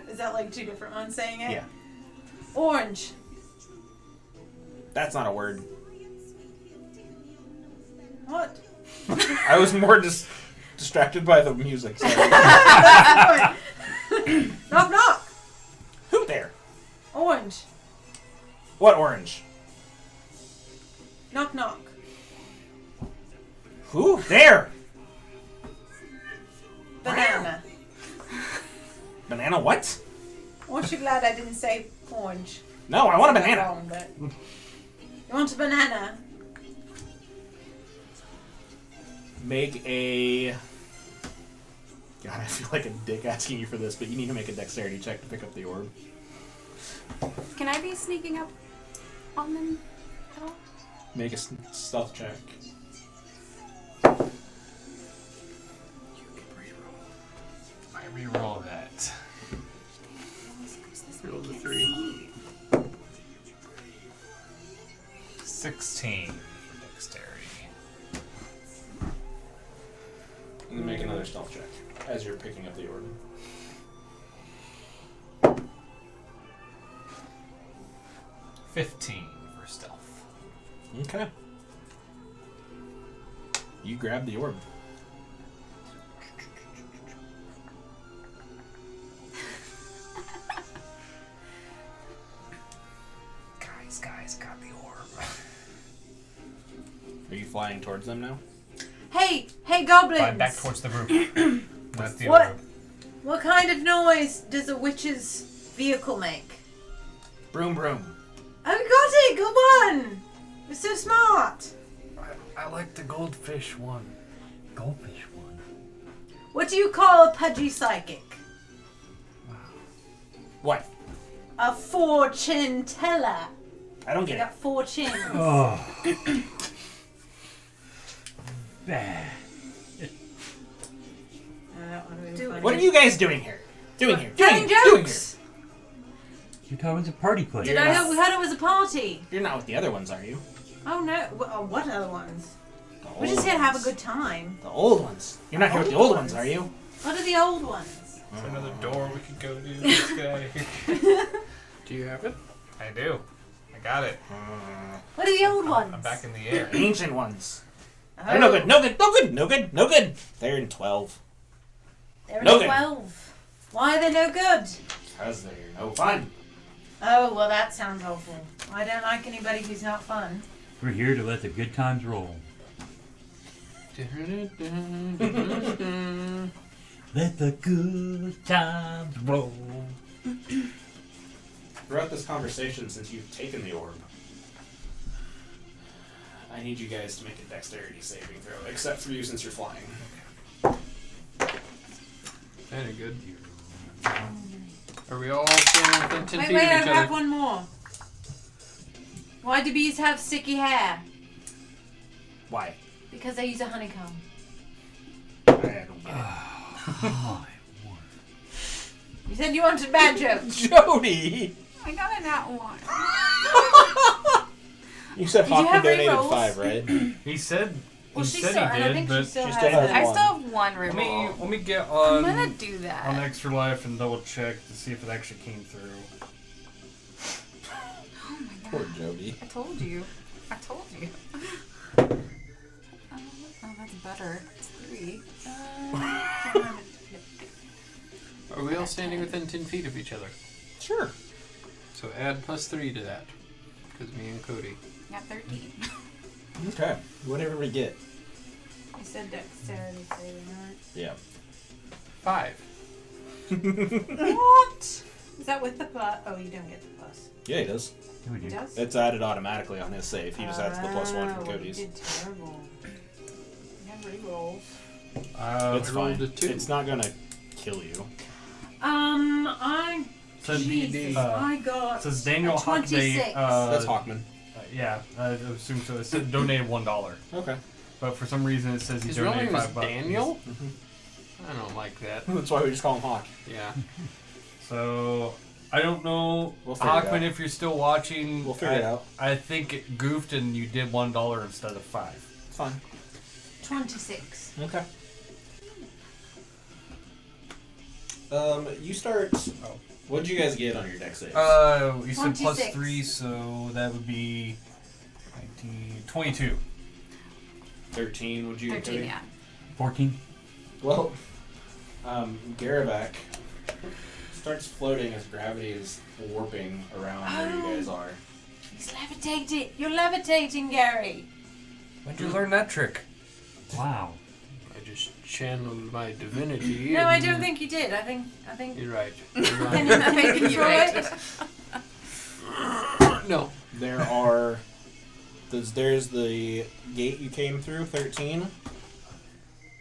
Is that like two different ones saying it? Yeah. Orange. That's not a word. What? I was more distracted by the music. Sorry. Knock knock. Who there? Orange. What orange? Knock knock. Who there? Banana. Banana what? Aren't you glad I didn't say orange? No, I want a That's banana. wrong, but... You want a banana? Make a... God, I feel like a dick asking you for this, but you need to make a dexterity check to pick up the orb. Can I be sneaking up on them at all? Make a stealth check. I reroll that. Roll the 3. 16 for dexterity. And then make another stealth check as you're picking up the orb. $15 for stealth. Okay. You grab the orb. Guys, got the orb. Are you flying towards them now? Hey goblins! Flying back towards the roof. That's the What? orb. What kind of noise does a witch's vehicle make? Broom, broom. Oh, we got it! Good one! You're so smart! I like the goldfish one. Goldfish one. What do you call a pudgy psychic? What? A fortune teller. I don't They get it. got 4 chins. Oh. Bah. That would have been funny. What are you guys doing here? Telling Doing jokes! You thought it was a party place. Did I know? We heard it was a party. You're not with the other ones, are you? Oh no. What other ones? The We're just old here to have a ones. good time. The old ones. You're not here with the old ones, are you? What are the old ones? Is there another door we could go to? Let's get out of here. Do you have it? I do. I got it. What are the old ones? I'm back in the air. Ancient ones. Oh, They're no good. No good. No good. No good. No good. They're in 12. They're No in good. 12. Why are they no good? Because they're no fun. Oh, well, that sounds awful. I don't like anybody who's not fun. We're here to let the good times roll. Let the good times roll. Throughout this conversation, since you've taken the orb, I need you guys to make a dexterity saving throw, except for you since you're flying. Very good. Are we all standing within 10 Wait, feet I of each have other? one more. Why do bees have sticky hair? Why? Because they use a honeycomb. I don't get it. My word. You said you wanted bad jokes. Jody! I got a nat 1. You said Did you Hawkman have donated rerolls? 5, right? He said. Well, he she said still, he and did, I think but she still she has still has it. I one. still have 1 let reroll. me get I'm on gonna do that. on Extra Life and double check to see if it actually came through. Oh my Poor god. Jody. I told you. I told you. Oh, that's better. It's 3. Are we all standing within 10 feet of each other? Sure. So add +3 to that. Because me and Cody. Got 13. Okay. Whatever we get. You said dexterity saving, right? Yeah. 5. What? Is that with the plus? Oh, you don't get the plus. Yeah, he does. Yeah, we He do. does? It's added automatically on his save. He just adds the +1 from Oh, Cody's. You did terrible. You have rerolls. It's I rolled fine. a 2. It's not gonna kill you. I. Said Jesus, BD. I got. Says Daniel a Hockaday. 26. That's Hawkman. Yeah, I assume so. It said donated $1, Okay. but for some reason it says he His real donated name is $5. Daniel? I don't like that. That's why we just call him Hawk. Yeah. So I don't know, We'll figure it out. Hawkman, if you're still watching. We'll figure it out. I think it goofed and you did $1 instead of 5. It's fine. 26. Okay. You start. Oh. What did you guys get on your deck saves? You said 26. +3, so that would be 19, 22. 13. Would you? 13, Cody? yeah. 14. Well, Garavak starts floating as gravity is warping around where you guys are. He's levitating. You're levitating, Gary. When'd you learn that trick? Wow. I just channeled my divinity. No, I and- don't think you did. I think. You're right. Can you control it? No. There are. There's the gate you came through, 13.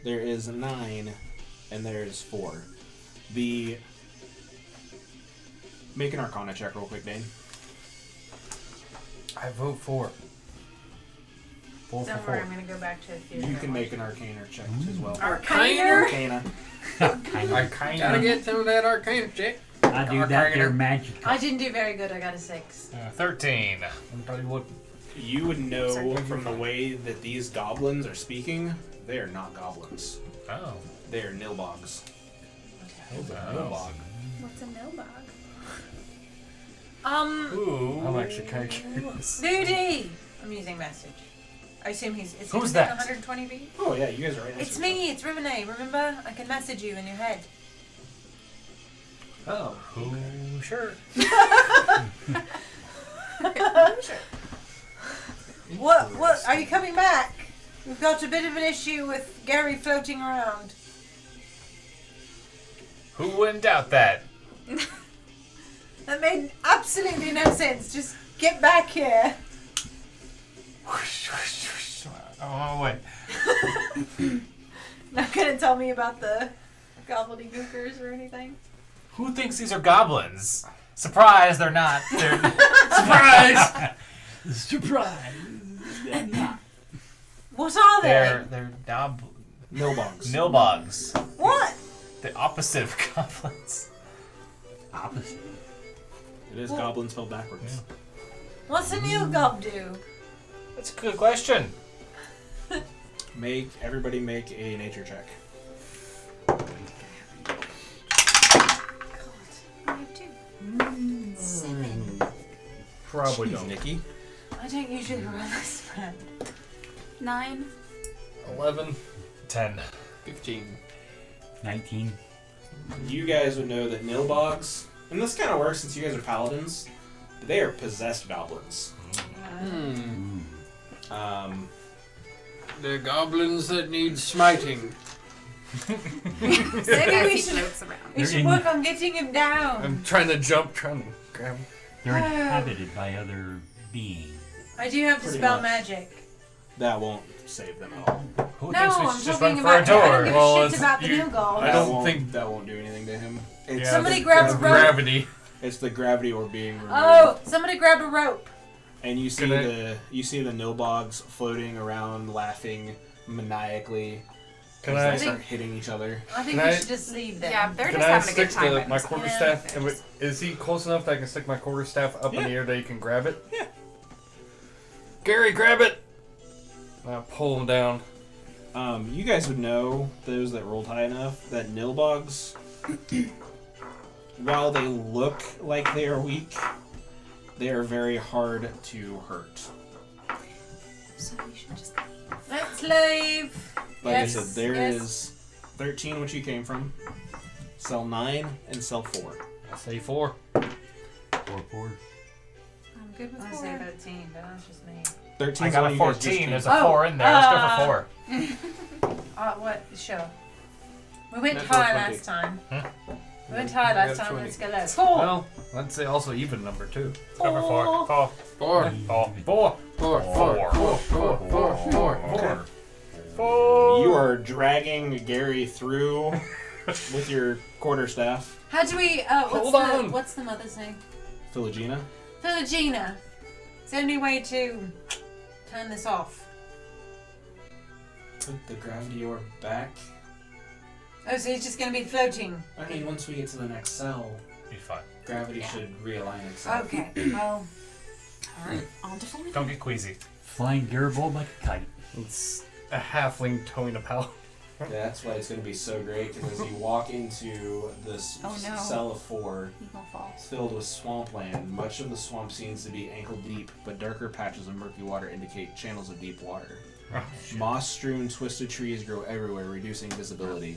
There is 9, and there's 4. Make an Arcana check real quick, Dane. I vote 4. 4 for Don't 4. worry, I'm gonna go back to theater. You can make an Arcana check as well. Arcana? Arcana. I kind Gotta of. get some of that arcane check. I do that there magic. I didn't do very good. I got a 6. 13. I'll tell you what. You would know from the way that these goblins are speaking, they are not goblins. Oh. They are nilbogs. Oh. What's a mailbag? Ooh. I'm actually kind of curious. Moody! I'm using message. I assume is he Who's within that? 120 feet? Oh yeah, you guys are right next It's to each me, it's Rivenay. Remember? I can message you in your head. Oh. Ooh, sure. What? Are you coming back? We've got a bit of an issue with Gary floating around. Who wouldn't doubt that? That made absolutely no sense. Just get back here. Oh, wait. Not gonna tell me about the gobbledygookers or anything. Who thinks these are goblins? Surprise, they're not. They're surprise. Surprise! They're not. What are they? They're nob Nilbogs. nilbogs. What? The opposite of goblins. Opposite. It is goblin spelled backwards. What's a new gob do? That's a good question. Everybody make a nature check. I have 2. 7. probably Jeez, don't. Nikki. I don't usually run this spread. 9. 11. 10. 15. 19. You guys would know that Nilbogs, and this kind of works since you guys are paladins, they are possessed goblins. Hmm. They're goblins that need smiting. Maybe we should, floats around. we should work on getting him down. I'm trying to jump, trying to grab him. They're inhabited by other beings. I do have to Pretty spell much. magic. That won't save them at all. Who No, thinks we I'm should just talking run for a about. I don't door? give Well, a shit it's- about the you- Nilgal. I don't won't, think- that won't do anything to him. It's, Yeah, Somebody the- grab it's a rope. gravity. it's the gravity or being removed. Oh, somebody grab a rope. And you see Can the Nilbogs floating around, laughing maniacally Can as I? they start hitting each other. I think Can we I- should just leave them. Yeah, they're Can just I having a stick good time. my right now. quarterstaff? Yeah, they're Is he close enough that I can stick my quarterstaff up in Yeah. the air that he can grab it? Yeah. Gary, grab it! I'll pull him down. You guys would know, those that rolled high enough, that Nilbogs, while they look like they are weak, they are very hard to hurt. So we should just Let's leave. Like Yes, I said, there yes. is 13, which you came from, cell 9, and cell 4. I'll say 4. 4. I'm good with I 4. say 13, but that's just me. 13 I got a 14. There's a Oh, 4 in there. Let's go for 4. What? Sure. We went Natural high 20. last time. Huh? We went high I last got time. 20. Let's go low. 4. Well, let's say also even number 2. Let's go for 4. 4. 4. 4. 4. 4. You are dragging Gary through with your quarterstaff. How do we? Hold on. What's the mother's name? Philogena. Philogena. It's the only way to turn this off. Put the gravity orb back. Oh, so he's just going to be floating. I mean, once we get to the next cell, Be fine. gravity should realign itself. Okay. Well. Alright, on to 4. Don't get queasy. Flying Garbold like a kite. It's a halfling towing a pallet. That's why it's going to be so great, because as you walk into this Oh, no. cell of 4, He gonna fall. it's filled with swampland. Much of the swamp seems to be ankle deep, but darker patches of murky water indicate channels of deep water. Moss-strewn, twisted trees grow everywhere, reducing visibility.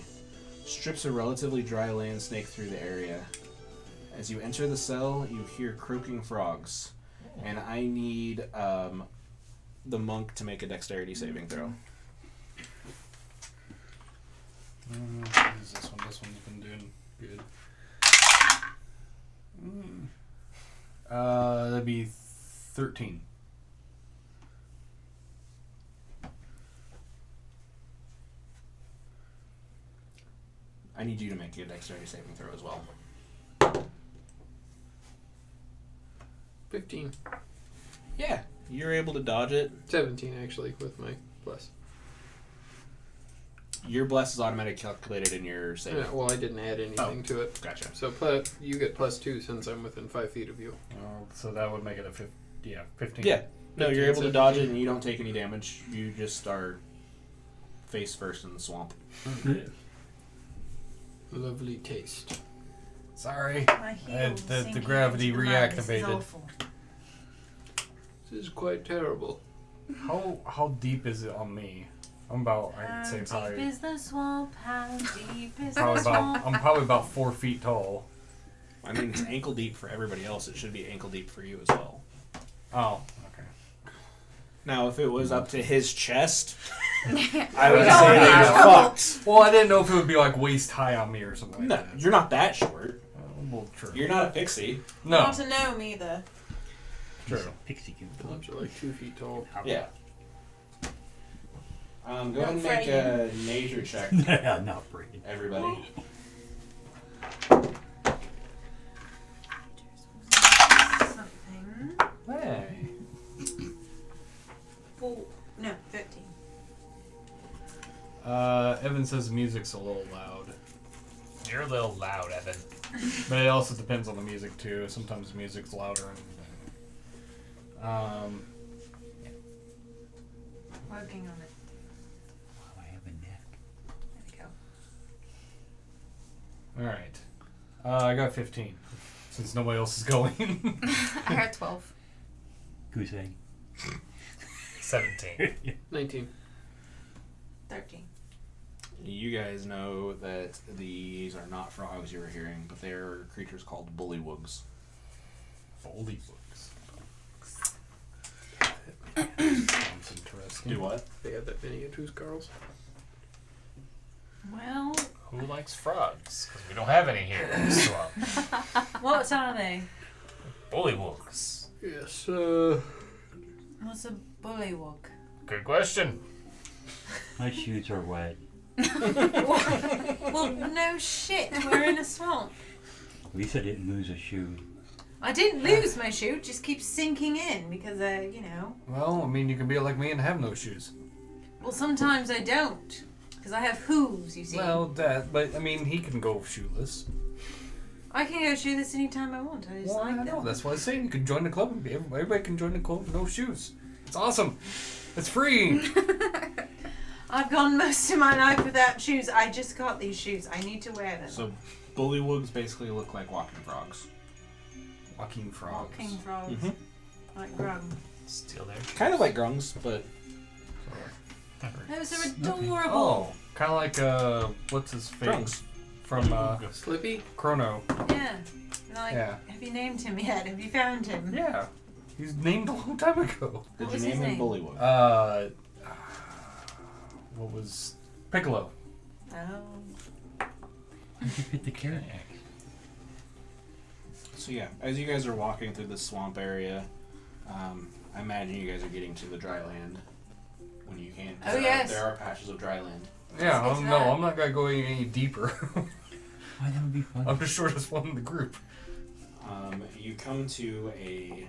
Strips of relatively dry land snake through the area. As you enter the cell, you hear croaking frogs, and I need the monk to make a dexterity saving throw. What is this one? This one's been doing good. That'd be 13. I need you to make a dexterity saving throw as well. 15. Yeah, you're able to dodge it. 17, actually, with my plus. Your bless is automatically calculated in your saving. Yeah, well, I didn't add anything to it. Gotcha. So you get +2 since I'm within 5 feet of you. So that would make it a 15. Yeah. No, 15, you're able to 17. dodge it and you don't take any damage. You just are face first in the swamp. Lovely taste. Sorry. My And heels the sinking gravity into the mud. This is reactivated. awful. This is quite terrible. How deep is it on me? I'm about, I'd say How probably, deep is the swamp? How deep is probably the swamp? about, I'm probably about 4 feet tall. I mean, it's ankle deep for everybody else. It should be ankle deep for you as well. Oh, okay. Now, if it was up to his chest, I would We say don't that have- you're fucked. Well, I didn't know if it would be like waist high on me or something like No, that. you're not that short. Well, true. You're not a pixie. No, Not a gnome either. true. Pixie cube. Phillips are like 2 feet tall. Yeah. Go ahead and Not make a nature check, Yeah, not Brady. everybody. Something. Hey. 4. No, 13. Evan says music's a little loud. You're a little loud, Evan. But it also depends on the music too. Sometimes music's louder and Working on it. I have a neck. There we go. alright. I got 15. Since nobody else is going. I got 12. Goose egg. 17. 19. 13. You guys know that these are not frogs you were hearing, but they are creatures called bullywugs. Bullywugs. Sounds interesting. Do what? They have that many tooth Carls. Well, Who likes frogs? Because we don't have any here in the swamp. what are they? Bullywugs. Yes. What's a bullywug? Good question. My shoes are wet. Well, no shit. We're in a swamp. At least I didn't lose a shoe. I didn't lose my shoe. It just keeps sinking in because, Well, I mean, you can be like me and have no shoes. Well, sometimes I don't. Because I have hooves, you see. Well, but I mean, he can go shoeless. I can go shoeless anytime I want. I just Well, I like know. them. That's why I was saying you can join the club and everybody can join the club with no shoes. It's awesome. It's free. I've gone most of my life without shoes. I just got these shoes. I need to wear them. So, bullywugs basically look like walking frogs. Walking frogs. Walking frogs. Mhm. Like grung. Still there. Kind of like grungs, but Those are adorable. Oh, kind of like what's his face grungs. from Slippy? Chrono. Yeah. Like, Yeah. have you named him yet? Have you found him? Yeah, he's named a long time ago. Did What you was name his him name? bullywug? What was Piccolo? Oh. How'd you fit the carrot? So yeah, as you guys are walking through the swamp area, I imagine you guys are getting to the dry land when you can. Oh, yes. There are patches of dry land. Yeah, Let's get to no, that. I'm not gonna go any deeper. Why that would be fun? I'm the shortest one in the group. You come to a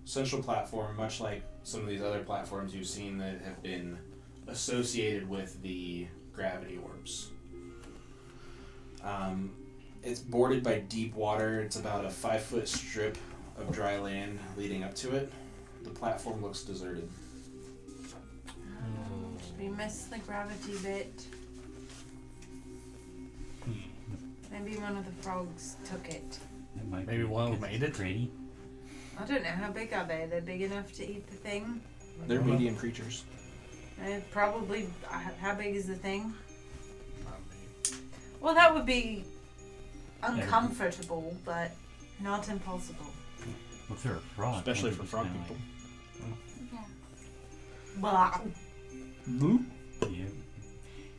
central platform, much like some of these other platforms you've seen that have been associated with the gravity orbs. It's bordered by deep water. It's about a 5-foot strip of dry land leading up to it. The platform looks deserted. We missed the gravity bit. Maybe one of the frogs took it. That might Maybe be one because made it's it. Pretty. I don't know, how big are they? They're big enough to eat the thing? They're medium creatures. Probably, how big is the thing? Well, that would be uncomfortable, but not impossible. Well, if they're a frog. Especially they're for just frog kinda people. Blah. Like, yeah.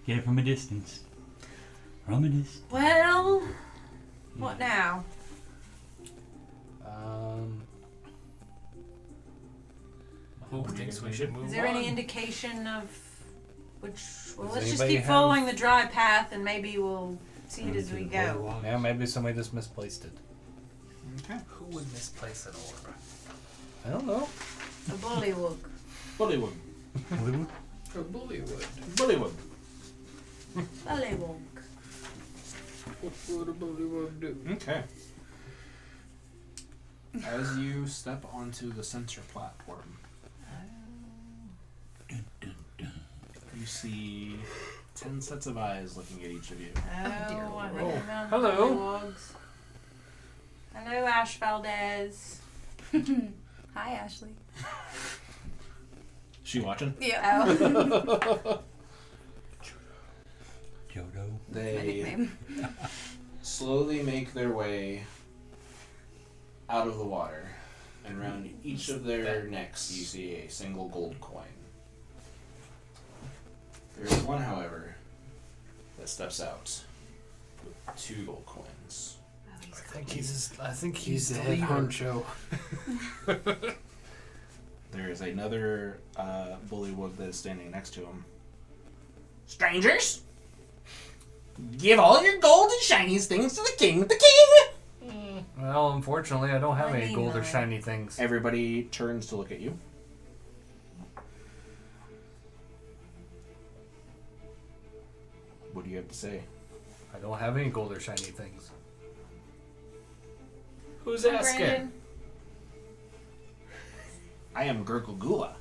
Get it from a distance. From a distance. Well, what now? Who thinks we should move Is there any on? indication of which? Well, Does let's just anybody keep have- following the dry path, and maybe we'll see it as we go. Yeah, maybe somebody just misplaced it. Okay. Who would misplace an orb? I don't know. A bullywug. Bullywug. Hollywood? A bullywug. Bullywug. Bullywug. What would a bullywug do? Okay. As you step onto the center platform, you see 10 sets of eyes looking at each of you. Oh, I think Oh, I found hello. bullywogs. Hello, Ash Valdez. Hi, Ashley. She watching? Yeah. Oh. Jodo. My They nickname. slowly make their way out of the water, and around each of their necks you see a single gold coin. There is one, however, that steps out with 2 gold coins. I think He's the head honcho. There is another bullywug that is standing next to him. Strangers, give all your gold and shinies things to the king. The king! Well, unfortunately, I don't have I any need gold or mine. shiny things. Everybody turns to look at you. What do you have to say? I don't have any gold or shiny things. Who's Hi, asking? Brandon. I am Gurgle Gula.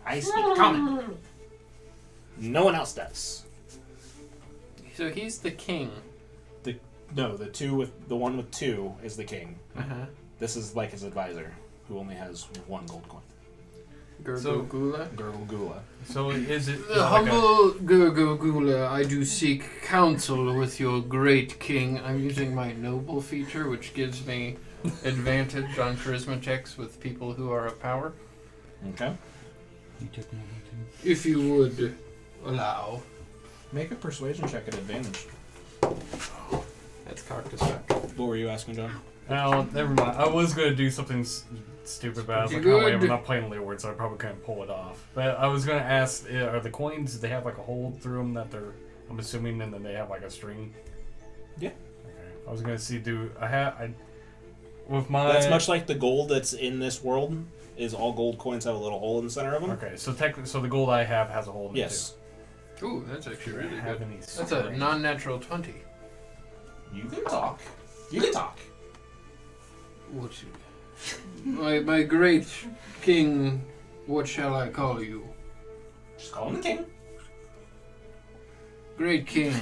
I speak common. No one else does. So he's the king. The one with 2 is the king. Uh-huh. This is like his advisor, who only has 1 gold coin. Gurgula. Gurgula. So is it The humble Gurgula, I do seek counsel with your great king. I'm using my noble feature, which gives me advantage on charisma checks with people who are of power. Okay. You took noble too. If you would allow. Make a persuasion check at advantage. That's cocked as fuck. What were you asking, John? No, never mind. I was gonna do something stupid, but I was like, You oh wait, I'm good? not playing Leeward, so I probably couldn't pull it off. But I was gonna ask, are the coins? Do they have like a hole through them that they're? I'm assuming, and then they have like a string. Yeah. Okay. I was gonna see. With my. That's much like the gold that's in this world. Is all gold coins have a little hole in the center of them? Okay, so technically, so the gold I have has a hole in Yes. it Ooh, that's actually too. really Do I have good. any That's a strings? non-natural 20. You can talk. You can talk. What? My great king, what shall I call you? Just call him the king. Great king,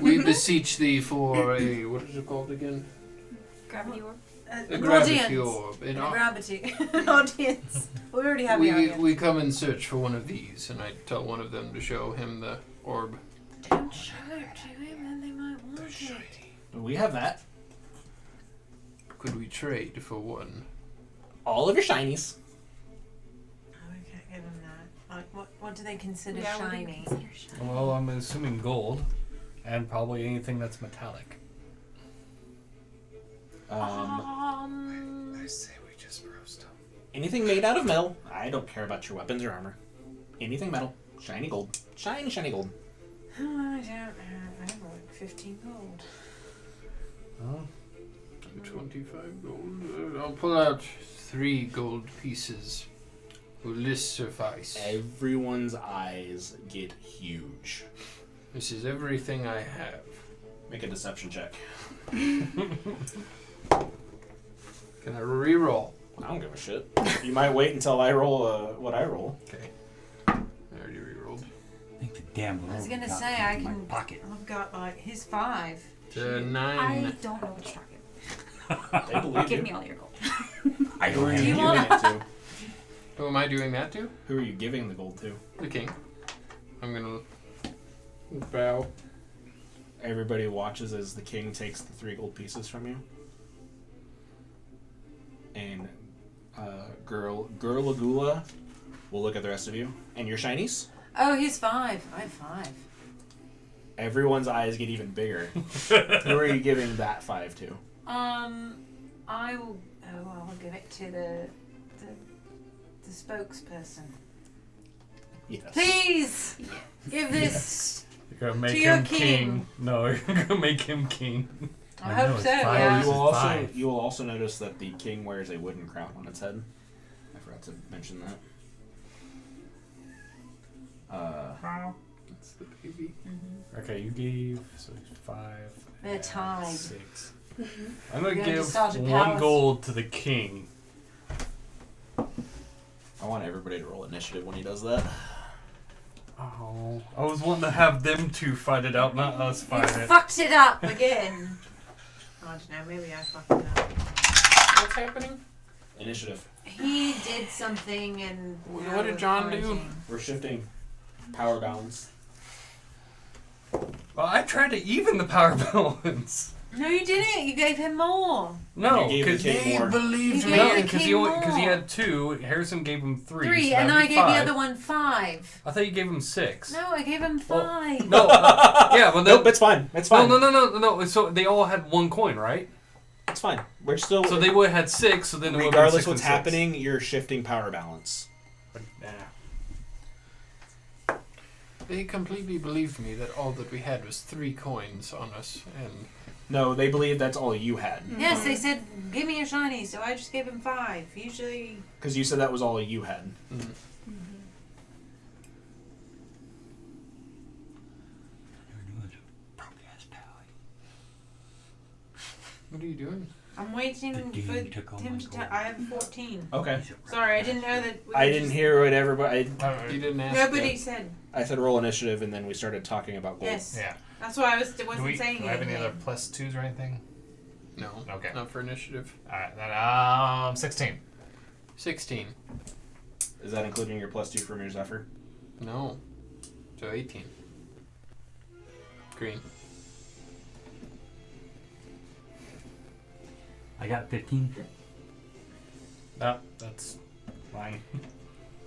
we beseech thee for a, what is it called again? Gravity orb. A An gravity audience. orb. An gravity. An audience. We already have the We, audience. we come and search for one of these, and I tell one of them to show him the orb. Don't show it to him, then they might want it. We have that. Could we trade for one? All of your shinies. Oh, we can't give him that. Like, what do they consider Yeah, what do you shiny? consider shiny? Well, I'm assuming gold, and probably anything that's metallic. Um, I say we just roast them. anything made out of metal. I don't care about your weapons or armor. Anything metal. Shiny gold. Shiny gold. Oh, I don't have. I have like 15 gold. Oh. 25 gold. I'll pull out 3 gold pieces. Will this suffice? Everyone's eyes get huge. This is everything I have. Make a deception check. Can I re-roll? I don't give a shit. You might wait until I roll what I roll. Okay. I already re-rolled. I think the damn I was robe gonna got say in I my can. pocket. I've got like his 5. To I 9. don't know what you're talking They believe Give you. me all your gold. I Who don't are have you you any. giving want- it to? Who am I doing that to? Who are you giving the gold to? The king. I'm gonna bow. Everybody watches as the king takes the 3 gold pieces from you. And Gurlagula will look at the rest of you. And your shinies? Oh, he's 5. I have 5. Everyone's eyes get even bigger. Who are you giving that 5 to? I will. Oh, I'll give it to the spokesperson. Yes. Please give this. You're gonna make To your him king. king. No, you're gonna make him king. I I hope know, so. it's 5. Yeah. You will also 5. you will also notice that the king wears a wooden crown on its head. I forgot to mention that. That's the baby. Okay, you gave 5. They're and tied. 6. I'm gonna We're gonna give start a 1 palace. gold to the king. I want everybody to roll initiative when he does that. Oh, I was wanting to have them 2 fight it out, not us You fight it. fucked it up again. I don't know. Maybe I fucked it up. What's happening? Initiative. He did something, and What now did we're John do? fighting. We're shifting power balance. Well, I tried to even the power balance. No, you didn't. You gave him more. No, You gave because the king more. believed You me. gave no, the because king he more. had 2. Harrison gave him 3. 3, so and that'd I be gave 5. the other one 5. I thought you gave him 6. No, I gave him Well, 5. No, yeah, well, Nope, it's fine. It's fine. no. So they all had 1 coin, right? It's fine. We're still. So they would have had 6. So then it would have been regardless 6 what's and 6. happening, you're shifting power balance. But, nah. They completely believed me that all that we had was 3 coins on us, and No, they believe that's all you had Yes, they said, give me a shiny, so I just gave him 5. Usually. because you said that was all you had. what are you doing? I'm waiting The for dean took all him my to gold. I have 14. Okay. Sorry, I didn't know that. we I were didn't just- hear what everybody. You didn't ask. Nobody said. I said roll initiative, and then we started talking about gold. Yes. Yeah. That's why I Do wasn't saying I have any anything. other +2s or anything? No. Okay. Not for initiative. Alright, then 16. 16. Is that including your +2 from your Zephyr? No. So 18. Green. I got 15. No, that's fine.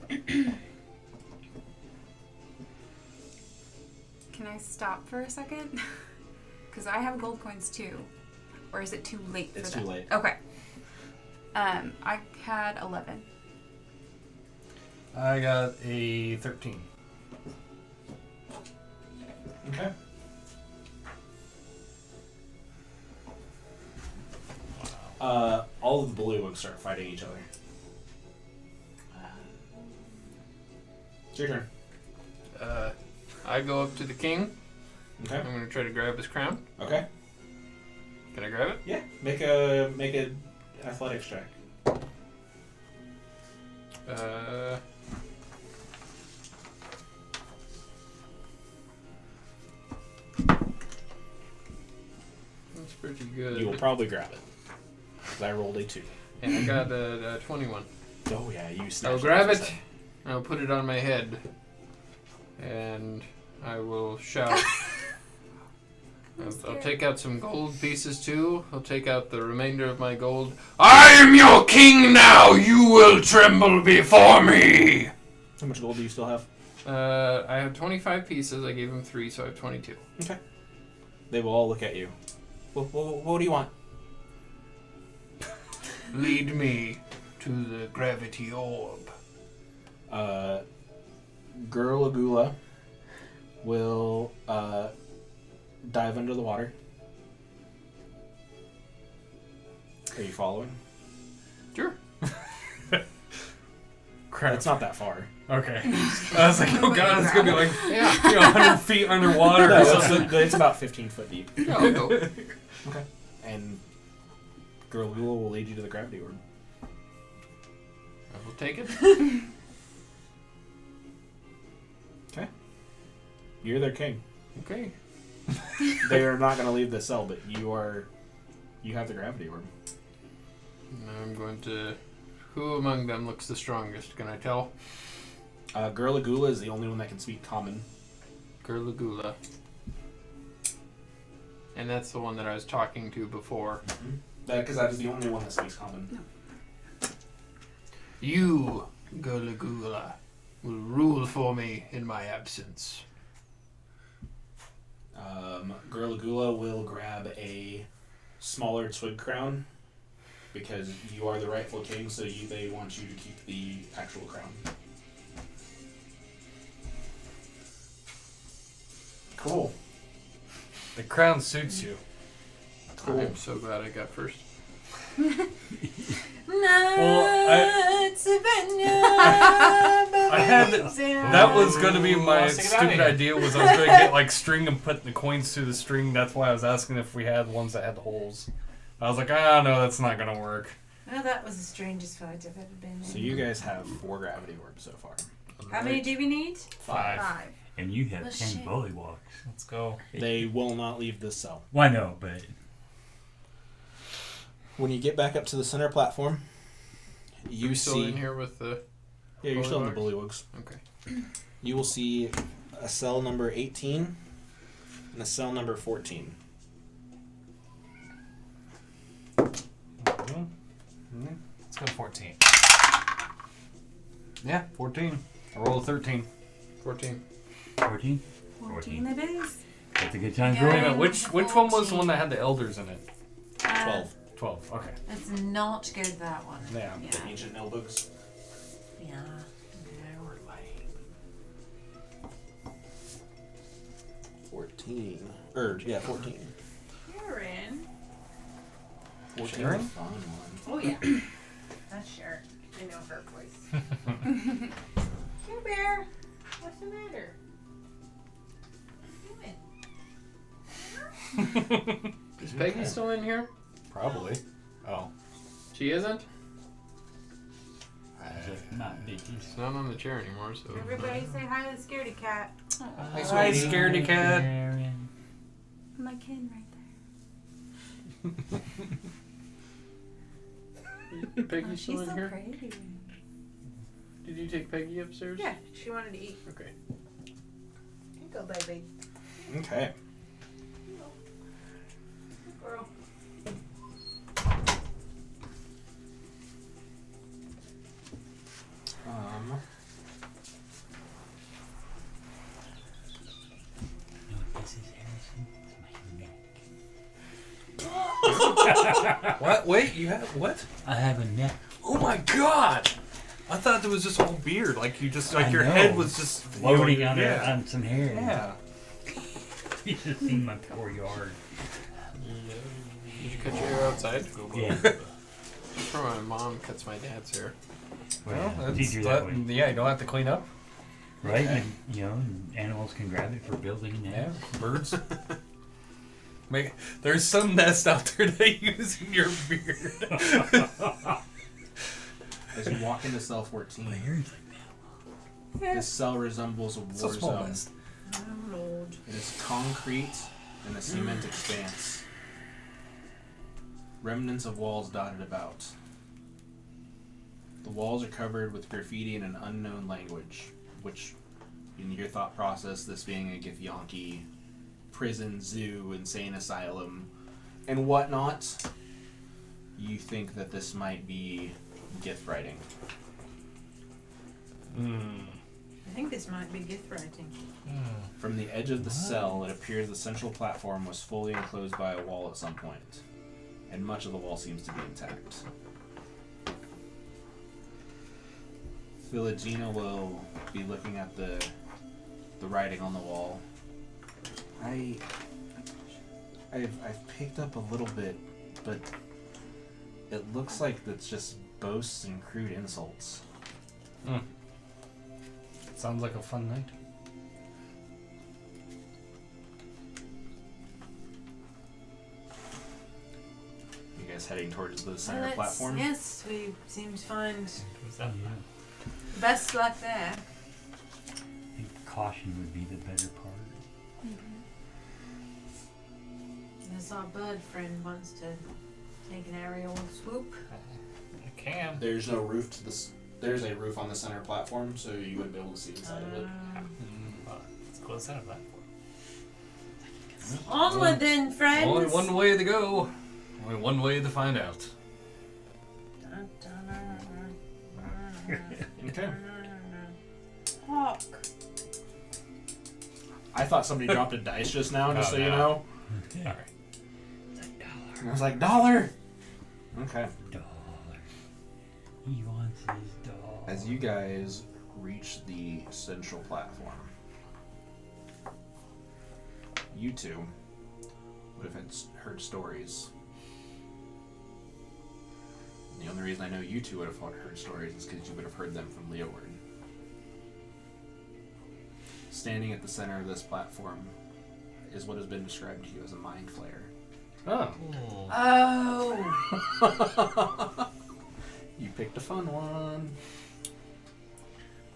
Can I stop for a second? Because I have gold coins too. Or is it too late for It's that? too late. Okay. I had 11. I got a 13. Okay. All of the blue ones start fighting each other. It's your turn. I go up to the king. Okay. I'm going to try to grab his crown. Okay. Can I grab it? Yeah. Make a athletics check. That's pretty good. You will probably grab it. Because I rolled a 2. And I got a 21. Oh yeah, you snatched I'll grab off his it. head. I'll put it on my head. And I will shout. I'll take out some gold pieces too. I'll take out the remainder of my gold. I am your king now! You will tremble before me! How much gold do you still have? I have 25 pieces. I gave him 3, so I have 22. Okay. They will all look at you. What do you want? Lead me to the gravity orb. Gurlagula will dive under the water. Are you following? Sure. Crap. It's not that far. Okay. I was like, oh god, it's gonna be like Yeah. 100 feet underwater No, or something. it's about 15 foot deep. Yeah, I'll go. Okay. And Gurlagula will lead you to the gravity orb. I will take it. Okay. You're their king. Okay. They are not going to leave the cell, but you have the gravity orb. Now I'm going to... Who among them looks the strongest? Can I tell? Gurlagula is the only one that can speak common. Gurlagula. And that's the one that I was talking to before. Because that is the only one that speaks common. You, Gurlagula, will rule for me in my absence. Gurlagula will grab a smaller twig crown because you are the rightful king, so they want you to keep the actual crown. Cool. The crown suits you. Cool. I'm so glad I got first. I had that was gonna be my Let's get outta stupid here. idea. Was I was gonna get like string and put the coins through the string. That's why I was asking if we had ones that had holes. I was like, no, that's not gonna work. Well, that was the strangest fight I've ever been in. So you guys have 4 gravity orbs so far. How many do we need? 5. 5. And you have Oh, 10 shit. bullywugs. Let's go. They will not leave this cell. Well, I know, but When you get back up to the center platform, you You still see... in here with the... Yeah, you're still in the Bullywugs? bullywugs. Okay. You will see a cell number 18 and a cell number 14. Let's go 14. Yeah, 14. I rolled a 13. 14. 14? 14 it is. That's a good time Yeah. to Wait a roll. minute, which one was the one that had the elders in it? 12. 12. Okay. It's not good, that one. Yeah. Yeah. The ancient Nelbugs. Yeah. They were lame. 14. 14. Karen. 14 Sharon? is a fun one. Oh, yeah. That's Sharon. I know her voice. Care Bear, what's the matter? What are you doing? Is Peggy still in here? Probably. Oh. She isn't? Not big. She's not on the chair anymore, so... Everybody say hi to the scaredy cat. Hi, scaredy cat. Karen. My kin right there. Peggy Oh, still she's in so here? pretty. Did you take Peggy upstairs? Yeah, she wanted to eat. Okay. Here you go, baby. Okay. Girl. You know what this is, Harrison? It's my neck. What? Wait, you have what? I have a neck. Oh my god! I thought it was just all beard. Like you just, like I your know. head was just Floating on, yeah. on some hair. Yeah. You should have seen my poor yard. Did you cut your hair outside? Yeah. That's where my mom cuts my dad's hair. Well, it's that's easier that way. yeah, you don't have to clean up. Right? Okay. And, you know, and animals can grab it for building Yeah, nests. birds. There's some nest out there they use in your beard. As you walk into cell 14, this cell resembles a It's a war small zone. nest. Oh, Lord. It is concrete and a cement expanse. Remnants of walls dotted about. The walls are covered with graffiti in an unknown language, which, in your thought process, this being a Githyanki prison, zoo, insane asylum, and whatnot, you think that this might be Gith writing. I think this might be gift writing. From the edge of the cell, it appears the central platform was fully enclosed by a wall at some point, and much of the wall seems to be intact. Philogena will be looking at the writing on the wall. I've picked up a little bit, but it looks like that's just boasts and crude insults. Sounds like a fun night. You guys heading towards the center Well, platform? Yes, we seem to find What's that? the best luck there. I think caution would be the better part. As our bird friend wants to take an aerial swoop. I can. There's no roof to this. There's a roof on the center platform, so you wouldn't be able to see inside of it. Let's go to the center platform. Onward then, friends. Only one way to go. Only one way to find out. Okay. Hawk. I thought somebody dropped a dice just now, just Oh, so you no. know. Alright. And I was like, $1. Okay. $1. He wants his dog. As you guys reach the central platform, you two would have heard stories. And the only reason I know you two would have heard stories is because you would have heard them from Leoward. Standing at the center of this platform is what has been described to you as a mind flayer. Oh. Oh. You picked a fun one.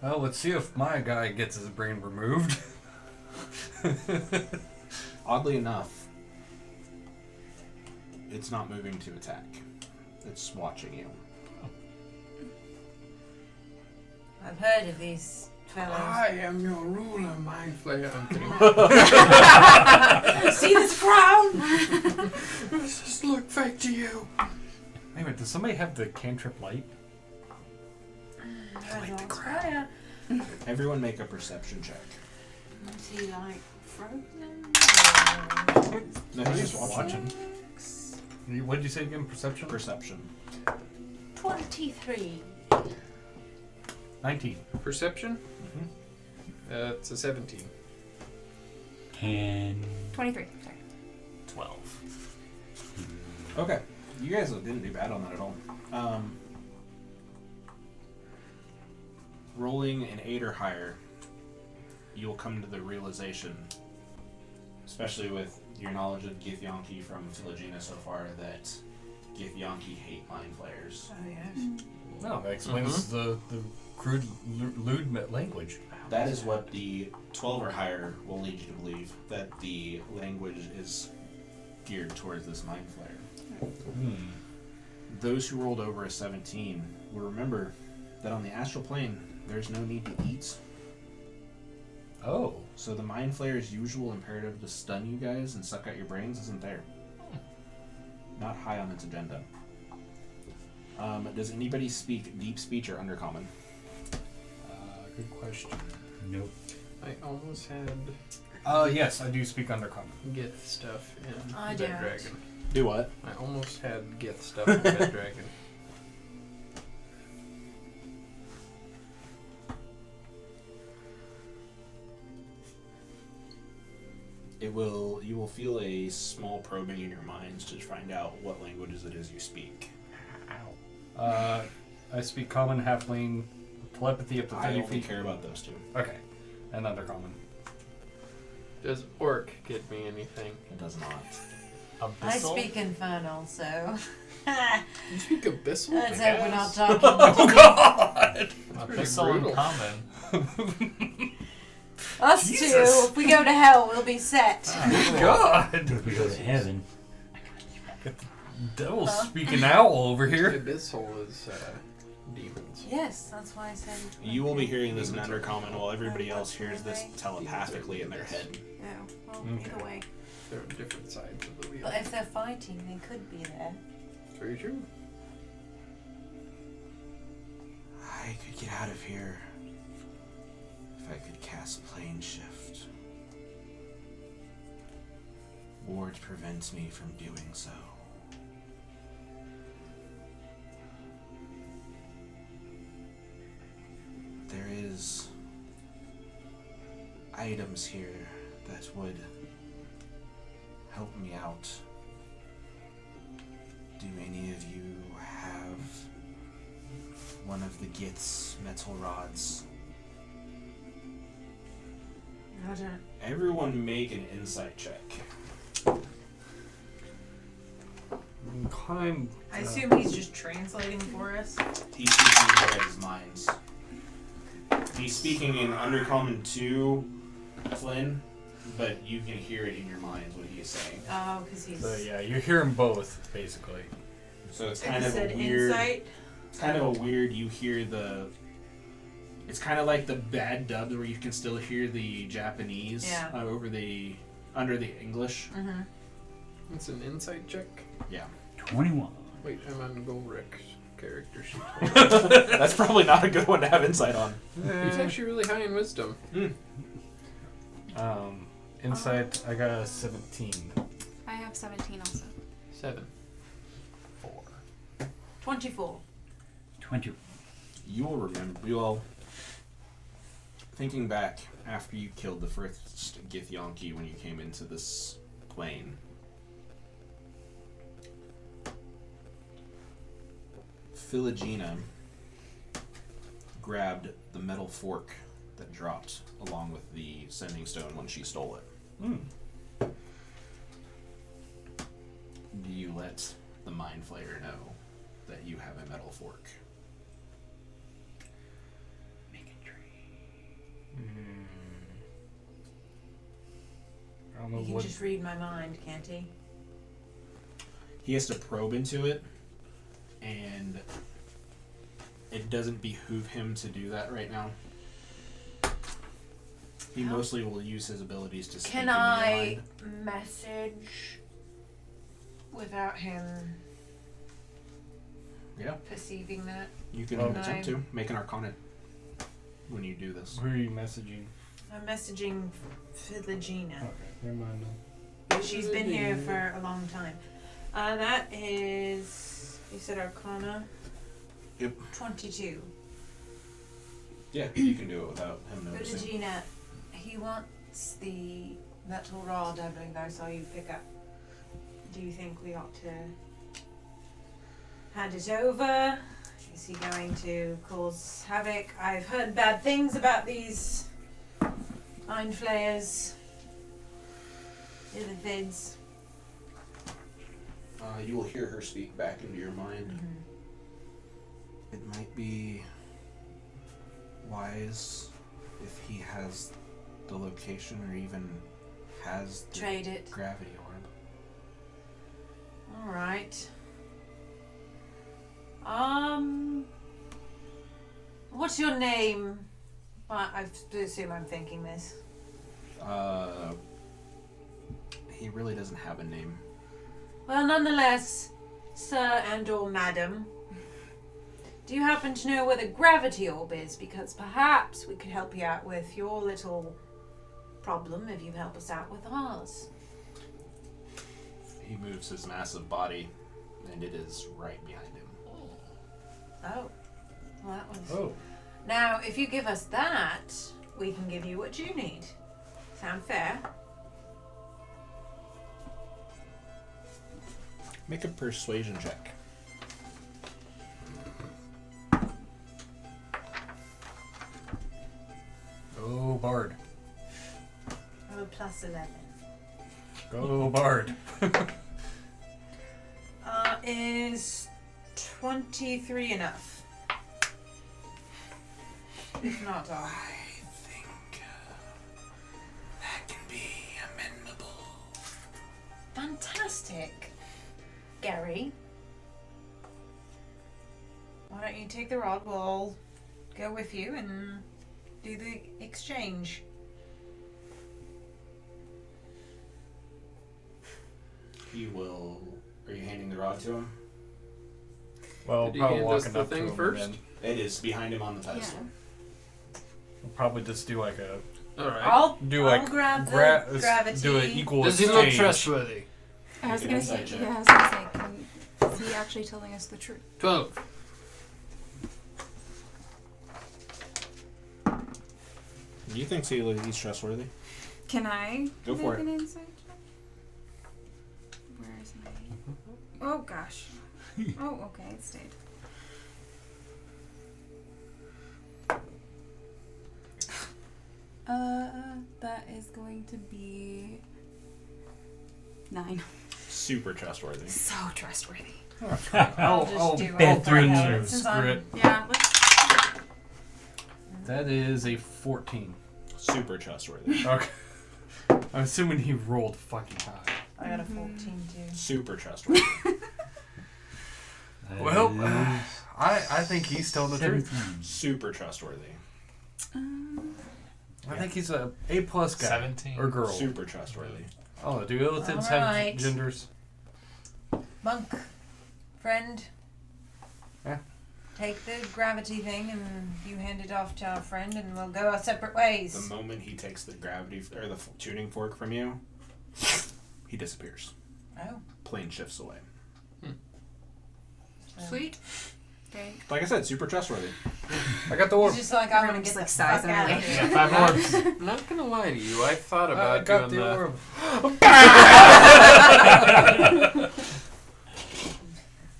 Well, let's see if my guy gets his brain removed. Oddly enough, it's not moving to attack. It's watching you. I've heard of these fellows. am your ruler, mind flayer. I'm kidding. See this crown? Does this look fake to you? Wait a minute, does somebody have the cantrip light? Light the crown. Everyone make a perception check. Is he like frozen? No, he's just watching. What did you say again? Perception? Perception. 23. 19. Perception? It's a 17. 10. 23. Sorry. 12. Okay. You guys didn't do bad on that at all. Rolling an 8 or higher, you'll come to the realization, especially with your knowledge of Githyanki from Philogena so far, that Githyanki hate mind flayers. Oh, yes. No, that explains the crude lewd language. That is what the 12 or higher will lead you to believe, that the language is geared towards this mind flayer. Those who rolled over a 17 will remember that on the astral plane, there's no need to eat. Oh. So the Mind Flayer's usual imperative to stun you guys and suck out your brains isn't there. Not high on its agenda. Does anybody speak Deep Speech or Undercommon? Good question. Nope. I almost had Yes, I do speak Undercommon. Gith stuff in I Bed don't. Dragon. Do what? I almost had Gith stuff in Bed Dragon. You will feel a small probing in your minds to find out what languages it is you speak. I speak Common, Halfling, Telepathy up to 30 I only feet. care about those two. Okay. And Undercommon. Does Orc get me anything? It does not. I Abyssal? speak Infernal, so. You speak Abyssal? Let's I hope we're not guess. talking. Oh, God! Abyssal and brutal. common. Us Jesus. two, if we go to hell, we'll be set. God! If we go to heaven, Devil's speaking owl over here. Abyssal is demons. Yes, that's why I said. You will be hearing this in Undercommon while everybody else hears this telepathically in their head. No, well, Okay. either way. They're on different sides of the wheel. But if they're fighting, they could be there. Very true. I could get out of here if I could cast Plane Shift. Ward prevents me from doing so. There is items here that would help me out. Do any of you have one of the Gith's metal rods? I don't. Everyone make an insight check. Climb. I assume he's just translating for us. He's speaking in your guys' minds. He's speaking in Undercommon to Flynn, but you can hear it in your minds what he is saying. Oh, because he's. So yeah, you're hearing both, basically. So it's If kind he of a said weird. insight. It's kind of a weird. You hear the. It's kind of like the bad dubs where you can still hear the Japanese Yeah. under the English. Mm-hmm. It's an insight check. Yeah. 21. Wait, I'm on Golrick's character sheet. That's probably not a good one to have insight on. He's actually really high in wisdom. Insight, I got a 17. I have 17 also. 7. 24. 20. You will remember. Thinking back after you killed the first Githyanki when you came into this plane, Philogena grabbed the metal fork that dropped along with the sending stone when she stole it. Do you let the Mind Flayer know that you have a metal fork? I don't know He can what. just read my mind, can't he? He has to probe into it, and it doesn't behoove him to do that right now. He mostly will use his abilities to speak Can in your I mind. message without him Yeah, perceiving that? you can Well, attempt to make an Arcana when you do this. Who are you messaging? I'm messaging Philogena. Okay, never mind then. She's been here for a long time. That is, you said Arcana? Yep. 22. Yeah, you can do it without him noticing. Philogena, he wants the metal rod I believe I saw you pick up. Do you think we ought to hand it over? Is he going to cause havoc? I've heard bad things about these Mind Flayers. The vids. You will hear her speak back into your mind. It might be wise if he has the location or even has the Trade it. gravity orb. All right. What's your name? I assume I'm thinking this. He really doesn't have a name. Well, nonetheless, sir and/or madam, do you happen to know where the gravity orb is? Because perhaps we could help you out with your little problem if you help us out with ours. He moves his massive body, and it is right behind him. Oh. Well, that was... Oh. Now, if you give us that, we can give you what you need. Sound fair? Make a persuasion check. Go Bard. I have a plus 11. Go Bard. Is 23 enough? If not, I think that can be amendable. fantastic. Gary, why don't you take the rod? We'll go with you and do the exchange. He will. Are you handing the rod to him? Well, Did he probably hand us walking the up to thing him first? and It is behind him on the pedestal. we'll probably just do like a Alright. I'll like grab the gravity. do an equal Does he exchange. look trustworthy? I was Make an gonna say, insight check. yeah, I was gonna say, is he actually telling us the truth? 12. Do you think he's trustworthy? Can I Go for make it. an insight check? Where is my... Oh, gosh. Oh, okay, it stayed. That is going to be 9. Super trustworthy. So trustworthy. I'll just do bet all three three. years. Since Screw I'm- it. Yeah, let's... That is a 14. Super trustworthy. Okay. I'm assuming he rolled fucking high. I got a 14 too. Super trustworthy. Well, I think he's telling the truth. Super trustworthy. I think he's a A+ guy 17. or girl. Super trustworthy. Oh, do illithins Alright. have genders? Monk, friend. Yeah. Take the gravity thing and you hand it off to our friend and we'll go our separate ways. The moment he takes the gravity or the tuning fork from you, he disappears. Oh. Plane shifts away. Sweet. Okay. Like I said, super trustworthy. I got the orb. He's just like, I want to Everyone's get like the size fuck and out of everything. here. Yeah, 5 orbs. I'm not gonna lie to you. I thought I about got doing the the orb.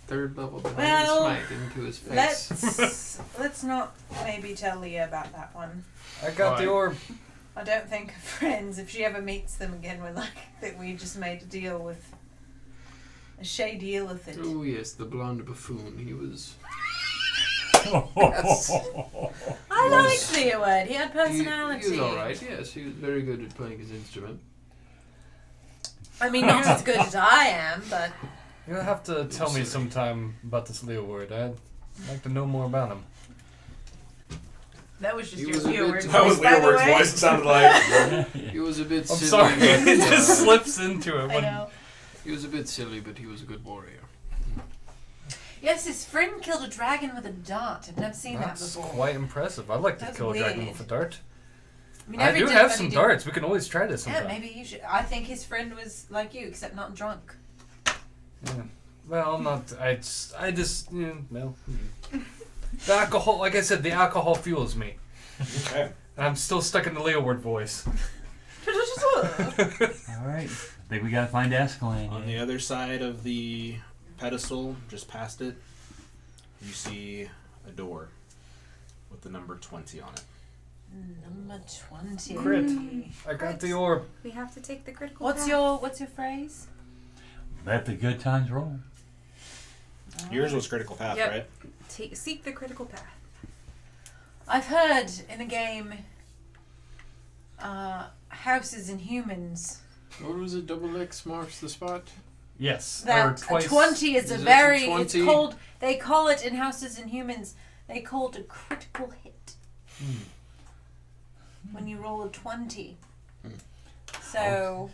third level divine Well, smite into his face. Let's not maybe tell Leah about that one. I got the Why? orb. I don't think her friends, if she ever meets them again, will like that we just made a deal with a shady illithid. Oh yes, the blonde buffoon. He was. I liked Leah Word. He had He personality. was all right. Yes, he was very good at playing his instrument. I mean, not as good as I am, but You'll have to tell me sometime about this Leo word. I'd like to know more about him. that was just He your was a Leah bit- Word That voice, by the way. it sounded like. He was a bit I'm silly. sorry, but, it just slips into it. I When, know. He was a bit silly, but he was a good warrior. Yes, his friend killed a dragon with a dart. I've never seen that's that before. quite impressive. I'd like to That's kill a dragon weird. with a dart. I mean, I every do day have that some he did- darts. We can always try this Yeah, sometime. maybe you should. I think his friend was like you, except not drunk. Yeah. Well, I'm not. I just. No. The alcohol, like I said, the alcohol fuels me. Okay. And I'm still stuck in the Leo word voice. Alright. I think we gotta find Ascalon. On the other side of the pedestal, just past it, you see a door with the number 20 on it. Number 20. Crit. I got the orb. We have to take the critical What's path. your phrase? Let the good times roll. Yours was critical path, Yep. right? Seek the critical path. I've heard in a game, houses and humans. What was it? Double X marks the spot. Yes. Or That twice. 20 is a Is it very. 20? It's called. They call it in Houses and Humans. They call it a critical hit. When you roll a 20. So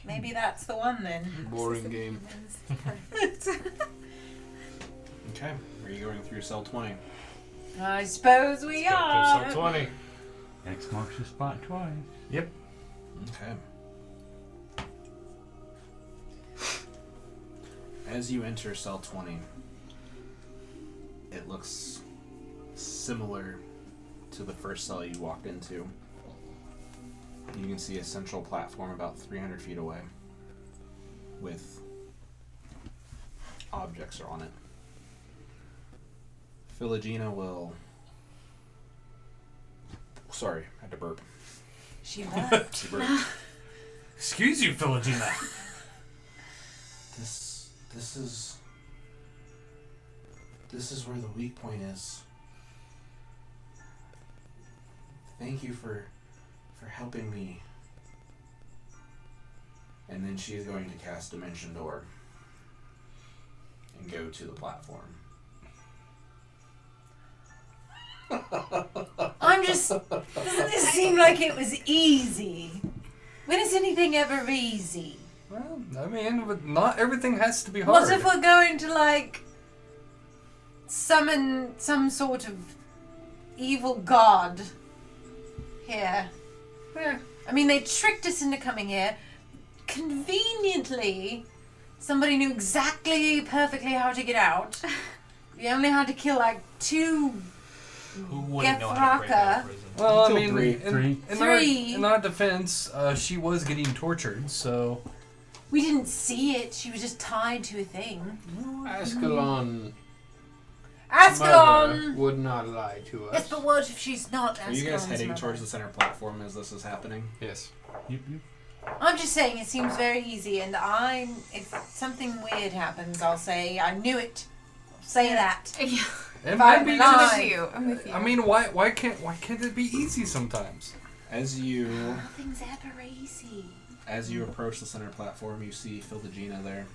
maybe that's the one then. Boring game. Okay. Are you going through cell 20? I suppose we are. So 20. X marks the spot twice. Yep. Okay. As you enter cell 20, it looks similar to the first cell you walked into. You can see a central platform about 300 feet away with objects on it. Philogena will... Sorry, I had to burp. She burped. She burped. Excuse you, Philogena. This is where the weak point is. Thank you for helping me. And then she's going to cast Dimension Door and go to the platform. I'm just. Doesn't this seem like it was easy? When is anything ever easy? Well, I mean, but not everything has to be hard. What if we're going to, like, summon some sort of evil god here? I mean, they tricked us into coming here. Conveniently, somebody knew exactly, perfectly how to get out. We only had to kill, like, 2 Who wouldn't know how to break out of prison? Well, I Kill mean, three. in our defense, she was getting tortured, so... We didn't see it. She was just tied to a thing. Ascalon Ascalon! mother would not lie to us. Yes, but what if she's not Ascalon's Are you guys heading mother? towards the center platform as this is happening? Yes. Yep, yep. I'm just saying it seems very easy, and if something weird happens, I'll say, I knew it. I'll say that. Yeah. It If might I'm be not- just... I'm with you. I'm with you. I mean, why can't it be easy sometimes? As you Nothing's ever easy. approach the center platform, you see Philogena there.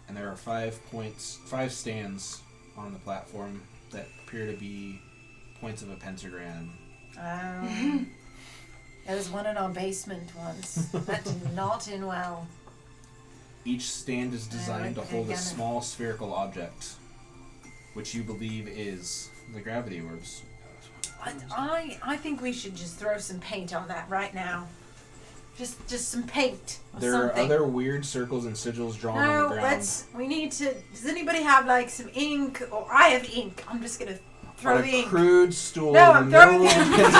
And there are 5 stands on the platform that appear to be points of a pentagram. There was one in our basement once. That did not end well. Each stand is designed to hold a again. small spherical object, which you believe is the gravity orbs. I think we should just throw some paint on that right now. Just some paint or There something. are other weird circles and sigils drawn on No, the ground. we need to, does anybody have like some ink? Or I have ink. I'm just gonna throw on the a ink. crude stool No, in I'm the throwing middle the of ink. the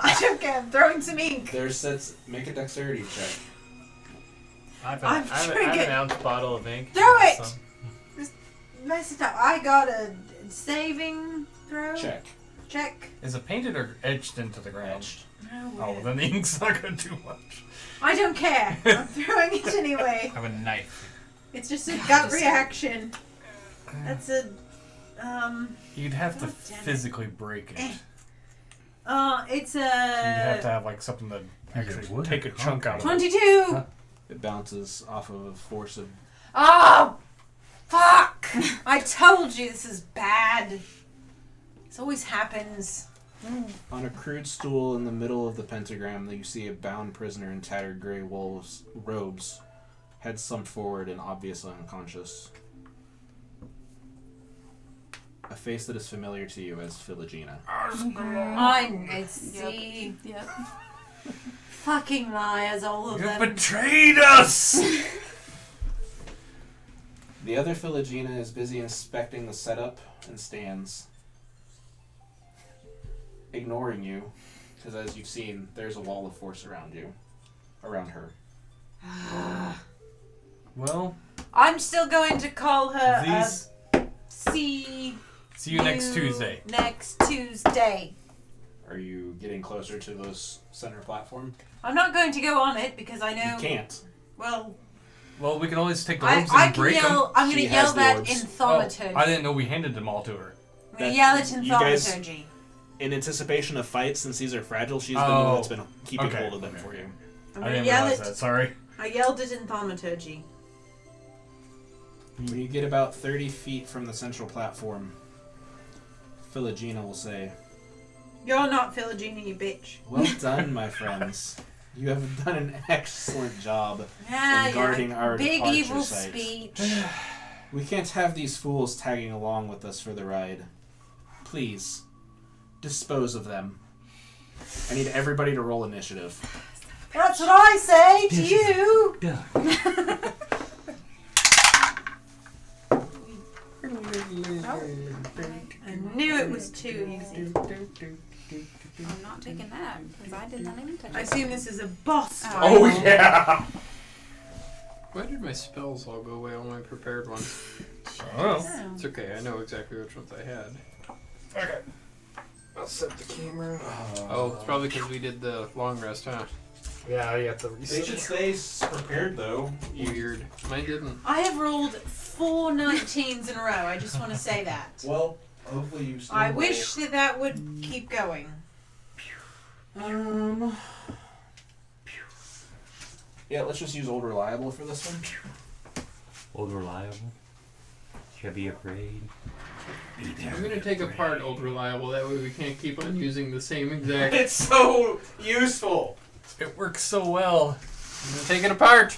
I don't care, I'm throwing some ink. There sits, make a dexterity check. I have I'm an drinking. ounce bottle of ink. Throw You want it! some? Mess it up. I got a saving throw. Check. Check. Is it painted or etched into the ground? Etched. No, Oh, well, then the ink's not going to do much. I don't care. I'm throwing it anyway. I have a knife. It's just a gut reaction. That's a You'd have to God damn it. physically break it. it's You'd have to a have like something to actually wood take a or chunk out of it. 22. Huh? It bounces off of a force of... Oh, fuck! I told you this is bad. This always happens. On a crude stool in the middle of the pentagram, you see a bound prisoner in tattered gray robes, head slumped forward and obviously unconscious. A face that is familiar to you as Philogena. It's the Yep. fucking liars, all of You them. betrayed us! The other Philogena is busy inspecting the setup and stands, ignoring you, because as you've seen, there's a wall of force around you, around her. Well, I'm still going to call her these... see See you next Tuesday. Next Tuesday. Are you getting closer to this center platform? I'm not going to go on it because I know. You can't. Well, Well, we can always take the I orbs can and break them. yell. I'm going She to has yell the that orbs. in Oh, thaumaturgy. I didn't know we handed them all to her. I'm going to yell it in You guys- thaumaturgy. In anticipation of fights, since these are fragile, she's the Oh, one that's been keeping okay, hold of them okay. for you. I'm I going to didn't yell realize it. that. Sorry. I yelled it in thaumaturgy. When you get about 30 feet from the central platform, Philogena will say, You're not Philogena, you bitch. "Well done, my friends. You have done an excellent job in guarding our big departure evil site. speech. We can't have these fools tagging along with us for the ride. Please, dispose of them. I need everybody to roll initiative." That's what I say to you. Done. I knew it was too easy. I'm not taking that because I did not even touch I it. assume this is a boss fight. Oh, yeah! Why did my spells all go away? All my prepared ones. Oh. It's okay. I know exactly which ones I had. Okay. I'll set the camera. Oh, it's probably because we did the long rest, huh? Yeah, you have to They reset. should stay prepared, though. Weird. Mine didn't. I have rolled 4 19s in a row. I just want to say that. Well, hopefully you still I roll. wish that would keep going. Yeah, let's just use Old Reliable for this one. Old reliable. Should be afraid. I'm gonna take apart Old Reliable. That way we can't keep on using the same exact. It's so useful! It works so well. I'm gonna take it apart.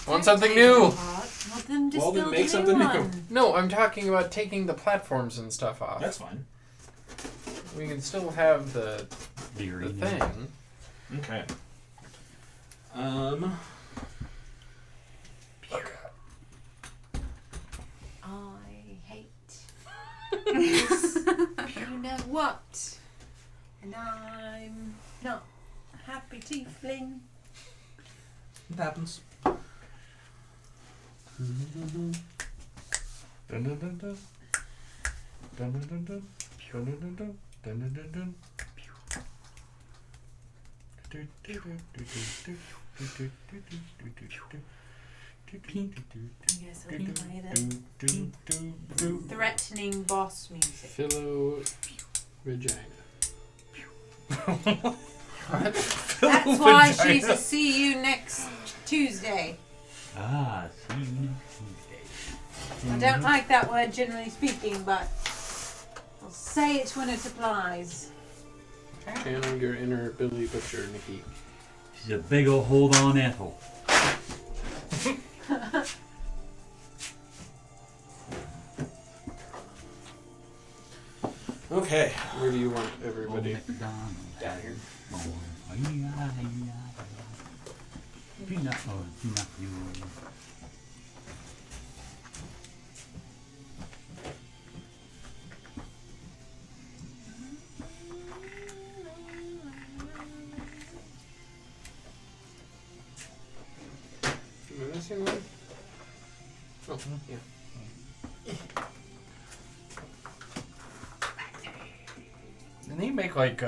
Want something new? Well, then just Well, then build make a something new new. one. No, I'm talking about taking the platforms and stuff off. That's fine. We can still have the thing. Okay. I hate this. You know what? And I'm not happy tiefling. It happens. Dun dun dun dun. Dun dun dun dun. Dun dun dun dun. Dun dun dun dun. Yes, I'll play the threatening boss music. Philo vagina. That's why she's a see you next Tuesday. Ah, see you next Tuesday. I don't like that word generally speaking, but I'll say it when it applies. Channeling your inner Billy Butcher, Nikki. She's a big ol' hold on Ethel. Okay. Where do you want everybody? Down here. Peanut, you. Am I missing one? Oh, yeah. And they make like you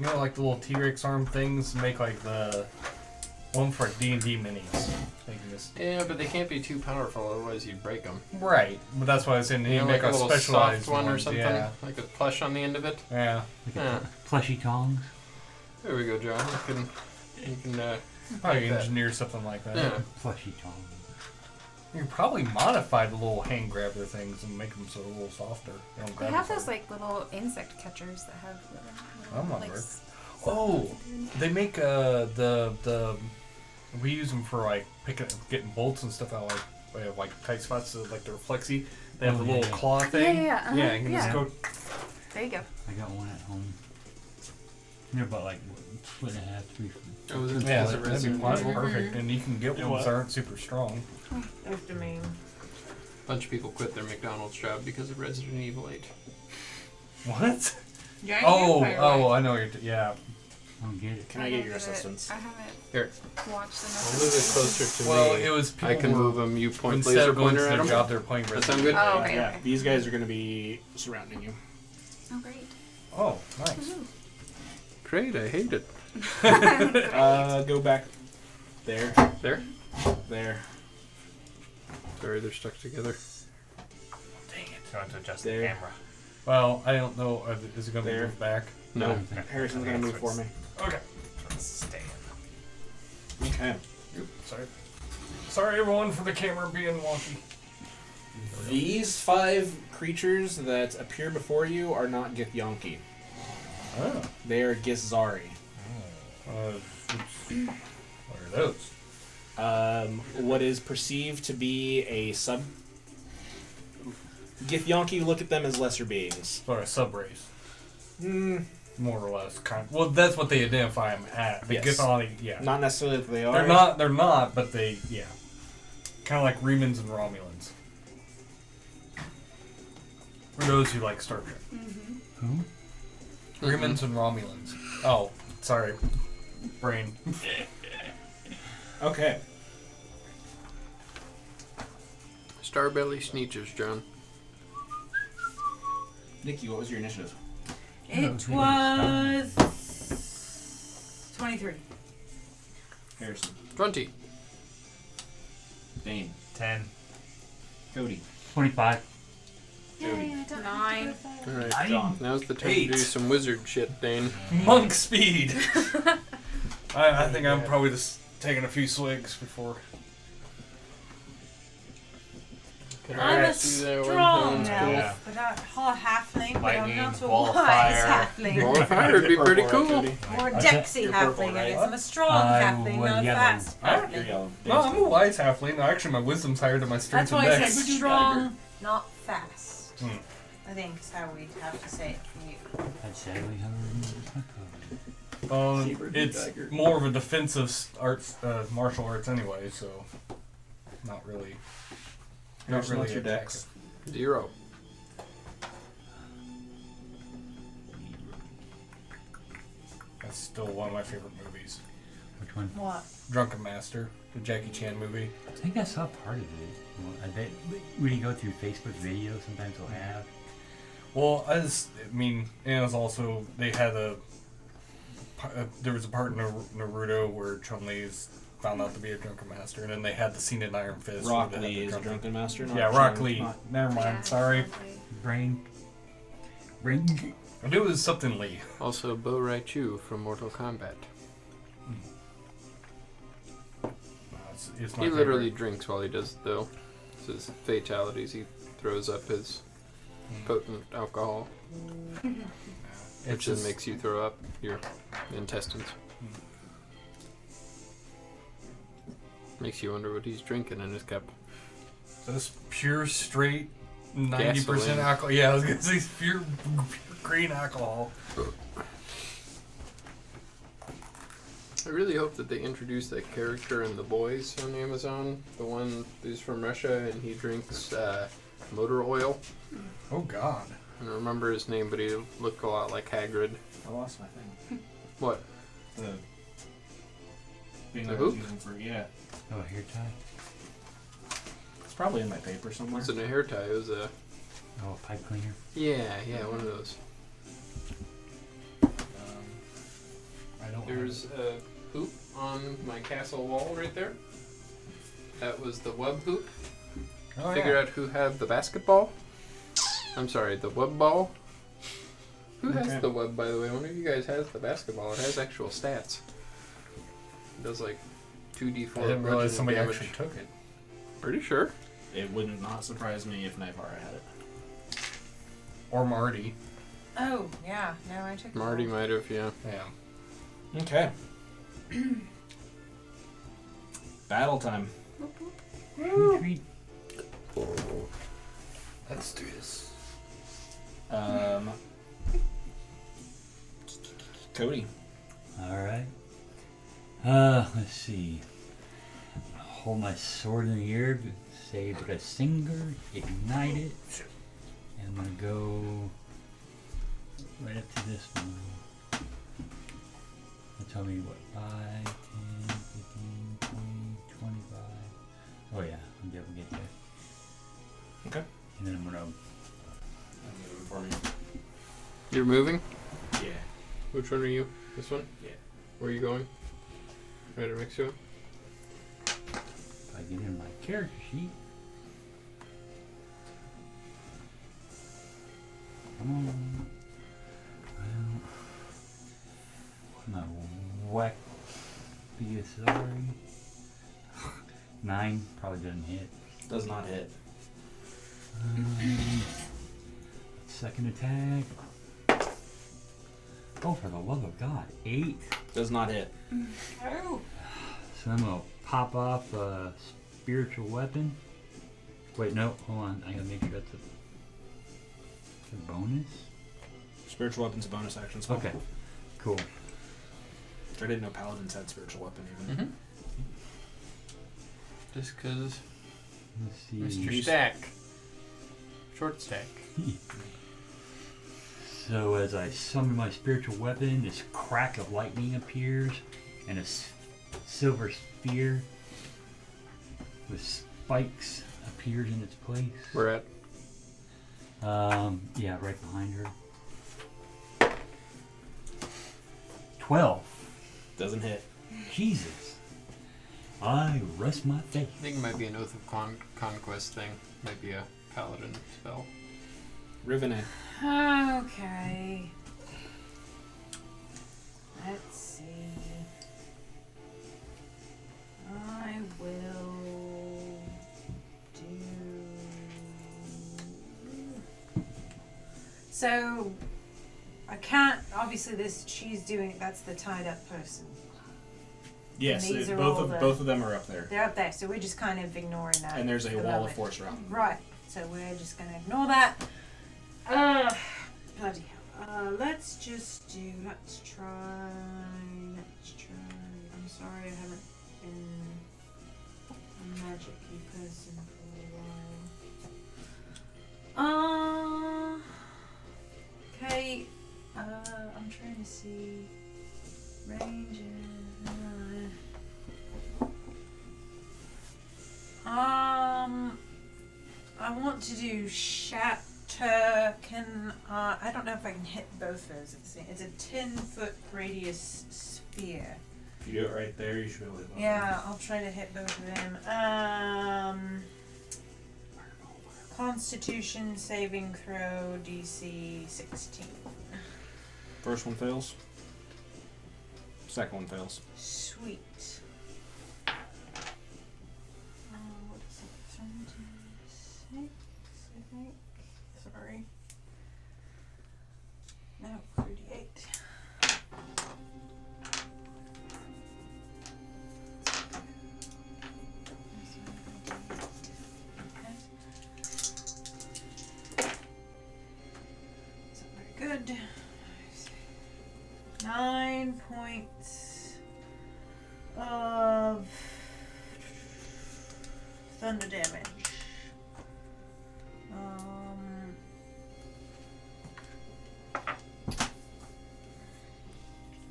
know, like the little T-Rex arm things. Make like the one for D&D minis. Making this. Yeah, but they can't be too powerful, otherwise you'd break them. Right, but that's why I was saying you make like a little specialized soft one or ones, something, Yeah. like a plush on the end of it. Yeah. Yeah. Plushy tongs. There we go, John. You can Probably make that. engineer something like that. Yeah. Plushy tongs. You can probably modify the little hand grabber things and make them so they're a little softer. They don't They grab have as those hard. like little insect catchers that have I'm not like aware. Oh, they make the we use them for like getting bolts and stuff out, like we have like tight spots so like they're flexy. They have Oh, the yeah, little yeah. claw thing. yeah, uh-huh, Yeah, you can yeah. just go. There you go. I got one at home. They're about like what, 2.5, 3 feet. Oh, is it, Yeah, is it that'd be Resident Evil? perfect, and you can get Do ones what? that aren't super strong. After me. A bunch of people quit their McDonald's job because of Resident Evil 8. What? Giant Oh, vampire oh, light. I know what you're. Yeah. I don't get it. Can I get your assistance? I haven't Here. watched enough. I'll move it closer to Well, me. it was people I can were, move them. You point instead laser of going to pointer at their them. job, they're playing That Resident sound good? Oh, okay, Yeah, okay. these guys are going to be surrounding you. Oh, great. Oh, nice. Great, I hate it. Go back. There. There? There. Sorry, they're stuck together. Dang it. So I have to adjust There. the camera. Well, I don't know. Is it going to There. move back? No. Harrison's going to move for me. Okay. Let's stay in. Okay. Oops, sorry. Sorry, everyone, for the camera being wonky. These 5 creatures that appear before you are not Githyanki. Oh. They are Githzari. What are those? What is perceived to be a sub... Githyanki look at them as lesser beings. Or a sub-race. Mm, More or less. Well, that's what they identify them at. The Yes. Githyanki, yeah. not necessarily that they are. They're not, but they, yeah. Kind of like Remans and Romulans. For those who like Star Trek. Who? Remans and Romulans. Oh, sorry. Brain. Okay. Starbelly Sneetches, John. Nikki, what was your initiative? It was 23. Harrison. 20. Dane. 10. Cody. 25. Yay, I don't 9. Alright, John. now's the time 8. to do some wizard shit, Dane. Monk speed! I think I'm probably just taking a few swigs before. Can I'm I a see that one? strong That elf, one's Yeah. but a halfling, but I'm Lightning, not a wall of wise fire. halfling. cool. Well, if I would be pretty cool. Or a Okay. Dexy You're purple, halfling, I right? guess. I'm a strong I halfling, was not a yellow. fast You're halfling. yellow. No, I'm a wise halfling. Actually, my wisdom's higher than my strength That's and why I dex. said strong, not fast. Hmm. I think is how we'd have to say it for you. I'd say we have It's more of a defensive arts, martial arts anyway, so not really. Not Harrison, really what's your attacking. dex? 0. That's still one of my favorite movies. Which one? What? Drunken Master, the Jackie Chan movie. I think I saw part of it. Well, I bet when you go through Facebook videos, sometimes they'll have. Well, I mean, and it was also, they had there was a part in Naruto where Chun-Li's found out to be a Drunken Master, and then they had the scene in Iron Fist. Rock where they had Lee the is a drunken master. Not Yeah, Rock Chun- Lee. not- Never mind, sorry. Brain. I knew it was something Lee. Also, Bo Raichu from Mortal Kombat. It's my He literally favorite. drinks while he does it, though. It's his fatalities. He throws up his potent alcohol, It's which then just, makes you throw up your intestines. Makes you wonder what he's drinking in his cup. this pure, straight, 90% Gasoline. alcohol. Yeah, I was gonna say pure green alcohol. I really hope that they introduce that character in The Boys on Amazon. The one who's from Russia and he drinks motor oil. Oh God. I don't remember his name, but he looked a lot like Hagrid. I lost my thing. What? The thing The I was hoop? using for Oh, hair tie. It's probably in my paper It somewhere. wasn't a hair tie. It was a Oh, pipe cleaner. yeah, one of those. I don't. There's a hoop on my castle wall right there. That was the web hoop. Oh, Figure yeah. out who had the basketball. I'm sorry, the web ball. Who has Okay. the web, by the way? One of you guys has the basketball. It has actual stats. It does like 2d4 I didn't realize bludgeoning somebody damage. actually took it. Pretty sure. It would not surprise me if Nivara had it. Or Marty. Oh, yeah. No, I took Marty might have, yeah. Yeah. Okay. Battle time. Retreat. Let's do this. Cody. Alright. Let's see. Hold my sword in the air, say but a singer, ignite it. And I'm gonna go right up to this one. That tell me what, 5, 10, 15, 20, 25. Oh yeah, I'll be able to get there. Okay. And then I'm gonna For me. You're moving? Yeah. Which one are you? This one? Yeah. Where are you going? Right at Mixo? if I get in my character sheet. Come on. Well, my whack BSR. 9 probably doesn't hit. Does not hit. Second attack. Oh, for the love of God. 8. Does not hit. Oh. So I'm going to pop off a spiritual weapon. Wait, no, hold on. I gotta make sure that's a bonus. Spiritual weapon's a bonus action spell. Okay, cool. I didn't know paladins had spiritual weapon even. Mm-hmm. Just because Let's see. Mr. Stack. Short stack. So as I summon my spiritual weapon, this crack of lightning appears, and a silver sphere with spikes appears in its place. We're at. Yeah, right behind her. 12. Doesn't hit. Jesus. I rest my faith. I think it might be an Oath of Conquest thing. Might be a paladin spell. Rivenet. Okay. Let's see. I will do. So I can't. Obviously, she's doing. That's the tied up person. Yes, And these are both all of them are up there. They're up there, so we're just kind of ignoring that. And there's a for the wall of moment. force around them. Right. So we're just gonna ignore that. Bloody hell. Let's just do. Let's try. I'm sorry, I haven't been a magic-y person for a while. Okay. I'm trying to see ranges. I want to do shatter. I don't know if I can hit both those at the same. It's a 10-foot radius sphere. If you do it right there, you should be able to hit both. Yeah, I'll try to hit both of them. Constitution saving throw DC 16. First one fails. Second one fails. Sweet. What is it? 76, I think. Sorry. No, 38. Good. 9 points of thunder damage.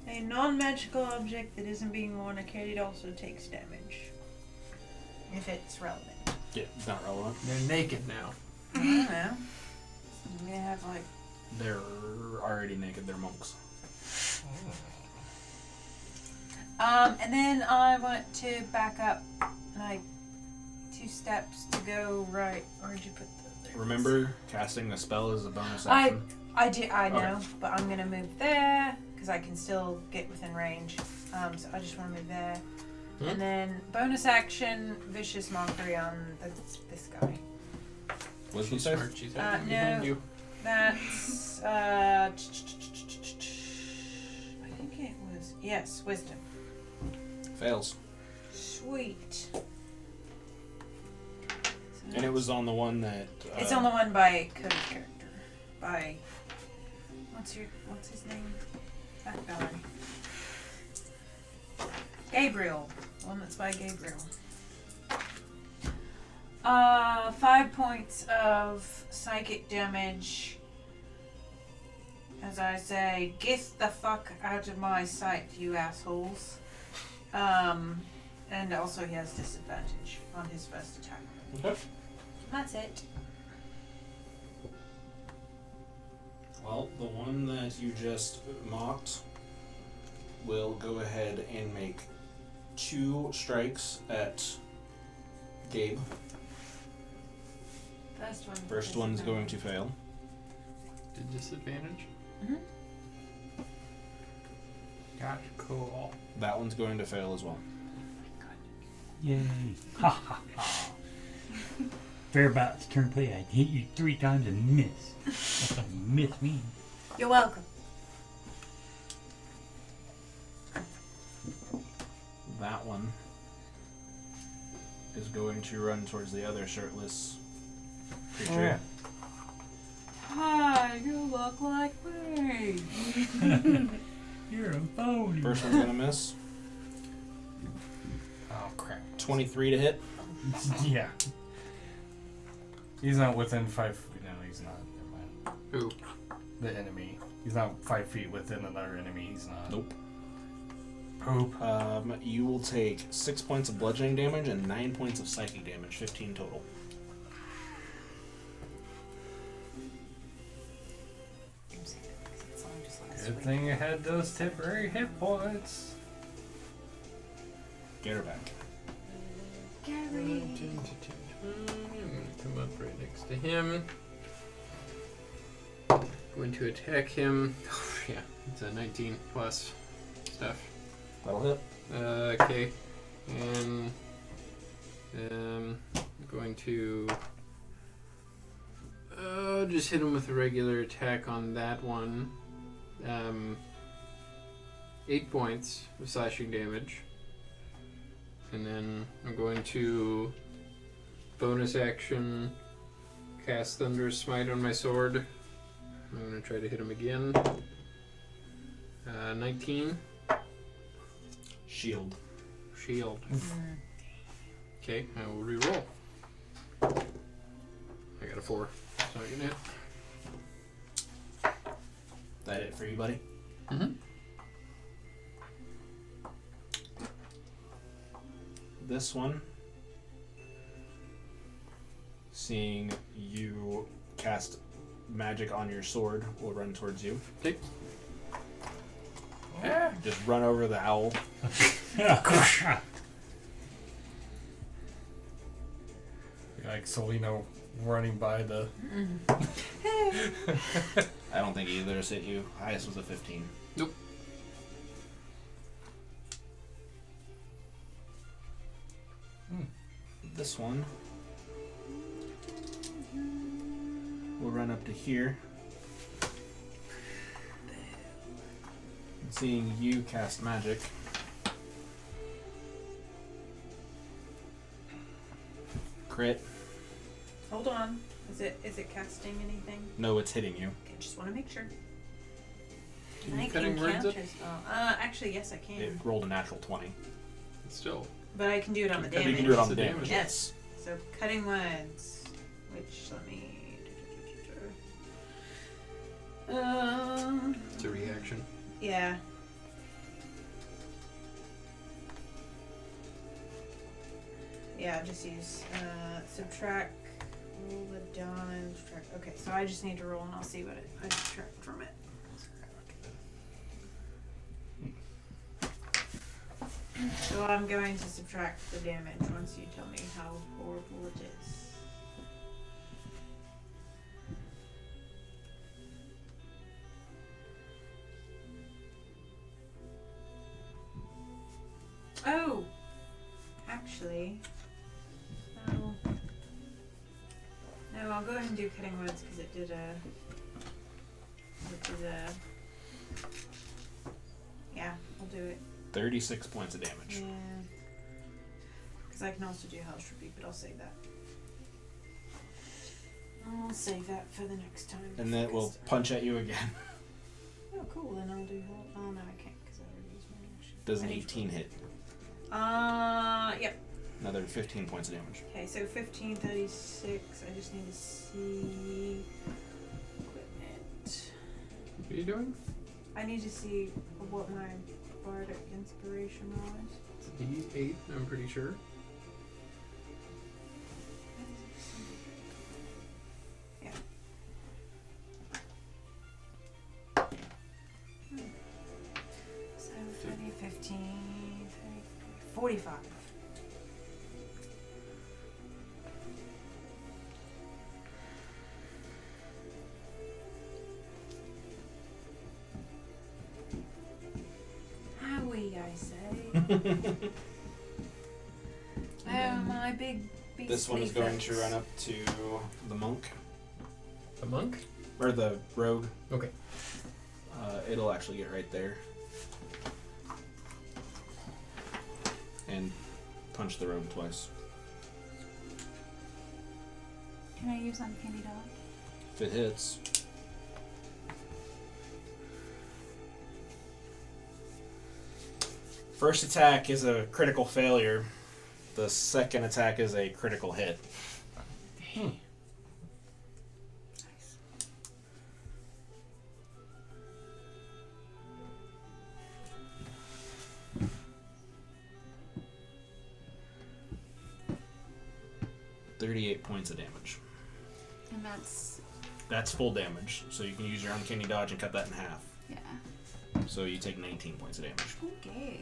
A non-magical object that isn't being worn or carried also takes damage. If it's relevant. Yeah, it's not relevant. They're naked now. I don't know. I'm gonna have like. They're already naked. They're monks. And then I want to back up like 2 steps to go right. Where'd you put the? Remember, casting the spell is a bonus action. I know, Okay. but I'm gonna move there because I can still get within range. So I just want to move there, and then bonus action, vicious mockery on this guy. Wisdom She's save? smart. She's hiding behind No. you. That's I think it was wisdom. Fails. Sweet. So And it was on the one that. it's on the one by Cody's character. By what's his name? That guy. Gabriel. The one that's by Gabriel. 5 points of psychic damage. As I say, get the fuck out of my sight, you assholes. And also he has disadvantage on his first attack. Okay. That's it. Well, the one that you just mocked will go ahead and make 2 strikes at Gabe. First one's going to fail. Did disadvantage? Mhm. Gotcha. Cool. That one's going to fail as well. Yay. Ha ha ha. Fairbout's turn play. I hit you 3 times and miss. You miss me. You're welcome. That one is going to run towards the other shirtless creature. Hi, you look like me. You're a phony. First one's gonna miss. Oh crap. 23 to hit. Yeah. He's not within 5 feet. No, he's not. Never mind. Who? The enemy. He's not 5 feet within another enemy. He's not. Nope. Poop. You will take 6 points of bludgeoning damage and 9 points of psychic damage, 15 total. Good thing I had those temporary hit points. Get her back. I'm going to come up right next to him. Going to attack him. Yeah, it's a 19 plus stuff. That'll hit. Okay. And I'm going to just hit him with a regular attack on that one. 8 points of slashing damage. And then I'm going to bonus action cast Thunderous Smite on my sword. I'm going to try to hit him again. 19. Shield. Shield. Okay, I will reroll. I got a 4. So I can hit. That it for you, buddy? Mm-hmm. This one, seeing you cast magic on your sword, will run towards you. Okay. Just run over the owl. Like Selena running by the. I don't think either has hit you. Highest was a 15. Nope. This one will run up to here. Seeing you cast magic. Crit. Hold on. Is it casting anything? No, it's hitting you. Okay, just want to make sure. Can you Make cutting words up? encounters. Actually, yes, I can. It rolled a natural 20. Still. But I can do it on the Cutting damage. You can do it on the Damage. damage. Yes. So cutting words, which let me. It's a reaction. Yeah. Yeah, just use subtract. Roll the die. Subtract. Okay, so I just need to roll, and I'll see what I subtract from it. So I'm going to subtract the damage once you tell me how horrible it is. Oh! Actually, no. No, I'll go ahead and do cutting words because it did a. Yeah, I'll do it. 36 points of damage. Yeah. Because I can also do Hellish Rebuke, but I'll save that. I'll save that for the next time. And then it will punch at you again. Oh, cool. Then I'll do Hell. Oh, no, I can't because I already used my action. Does an I need 18 to- hit? Yep. Another 15 points of damage. Okay, so 15, 36. I just need to see equipment. What are you doing? I need to see what my bardic inspiration was. It's D8, I'm pretty sure. Yeah. So 30, 15, 30, 45. Howie, I say. then my big beastly this one is going to face. run up to the monk. The monk? Or the rogue. Okay. It'll actually get right there. And punch the rogue twice. Can I use Uncanny Dodge? If it hits. First attack is a critical failure. The second attack is a critical hit. $38 points of damage. And that's That's full damage, so you can use your uncanny dodge and cut that in half. yeah. So you take 19 points of damage. Okay.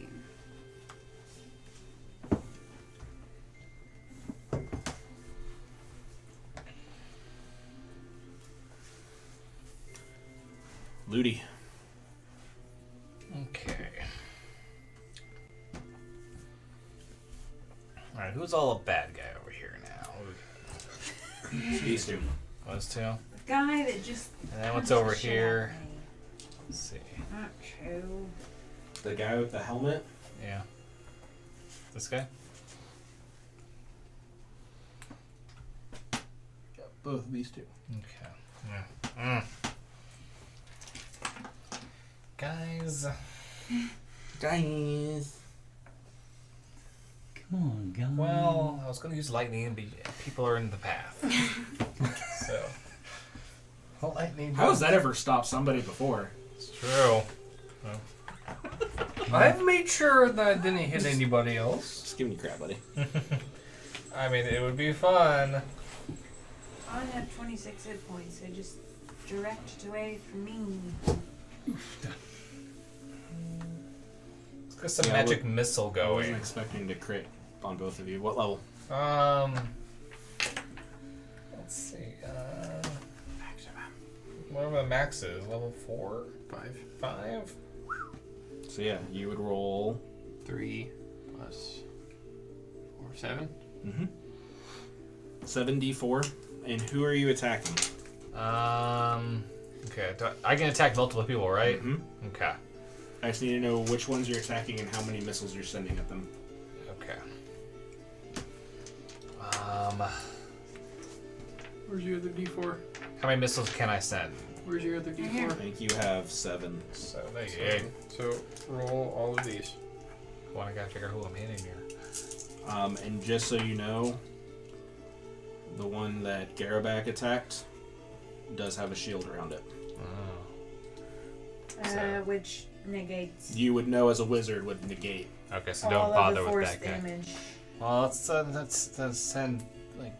Ludi. Okay. Alright, who's all a bad guy over here now? These two. Those two? The guy that just. And then what's punched over the shit here? out of me. Let's see. Not true. The guy with the helmet. Yeah. This guy? Both of these two. Okay. Yeah. Guys. Guys. Come on, guys. Well, I was going to use lightning, but people are in the path. So. Lightning. How has that ever stopped somebody before? It's true. I've made sure that I didn't hit anybody else. Just giving you crap, buddy. I mean, it would be fun. I have 26 hit points, so just direct away from me. Let's get some Yeah, magic missile I wasn't going. expecting to crit on both of you. What level? Let's see. Whatever the max is, level 4? 5. 5? So yeah, you would roll 3 plus 4, 7. 7d4. And who are you attacking? Okay. I can attack multiple people, right? Mm-hmm. Okay. I just need to know which ones you're attacking and how many missiles you're sending at them. Okay. Where's your other D4? How many missiles can I send? Where's your other I D4? think you have 7. So there you go. So roll all of these. Well, I gotta figure out who I'm hitting here. And just so you know, the one that Garabak attacked does have a shield around it. Oh. Which negates You would know as a wizard would negate. Okay, so all don't of bother the with force that guy. damage. Well, let's send like.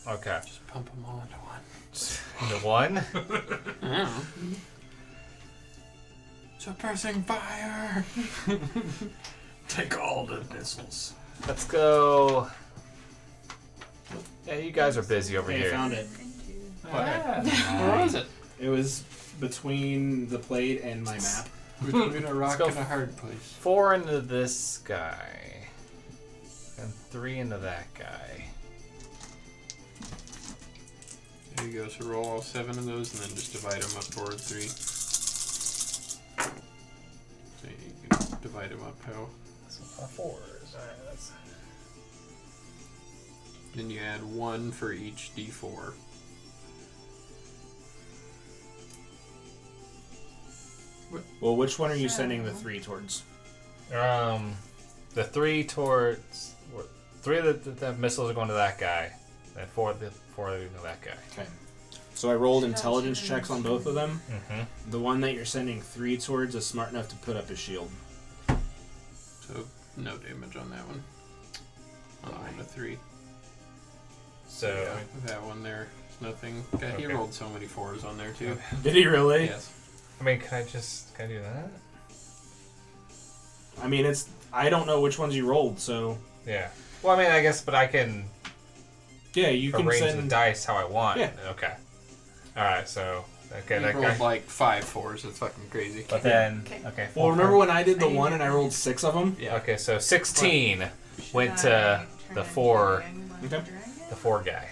Okay. Just pump them all into one. The one? I don't know. Suppressing fire! Take all the missiles. Let's go. Yeah, you guys are busy over Okay, here. found it. Where was it? It was between the plate and my map. Between a rock go and a hard place. 4 into this guy, and 3 into that guy. There you go. So roll all 7 of those and then just divide them up for 3. So you can divide them up how. So 4s. Alright, that's. Then you add 1 for each D4. Well, which one are you sending the 3 towards? The 3 towards. 3 of the missiles are going to that guy, and 4 of the that guy. Okay. So I rolled intelligence checks on both of them. Mm-hmm. The one that you're sending 3 towards is smart enough to put up his shield. So no damage on that one. On the 1 to 3. So. Yeah, that one there is nothing. God, he Okay. rolled so many 4s on there too. Did he really? Yes. I mean, can I do that? I mean, I don't know which ones you rolled, so Yeah. Well, I mean, I guess, but I can yeah, you can arrange send. the dice how I want. Yeah. Okay. All right. So Okay, You that rolled guy. like 5 4s. It's fucking crazy. But then, okay. Well, remember when I did the one and I rolled 6 of them? Yeah. Okay, so 16 went to the 4 Okay. guy.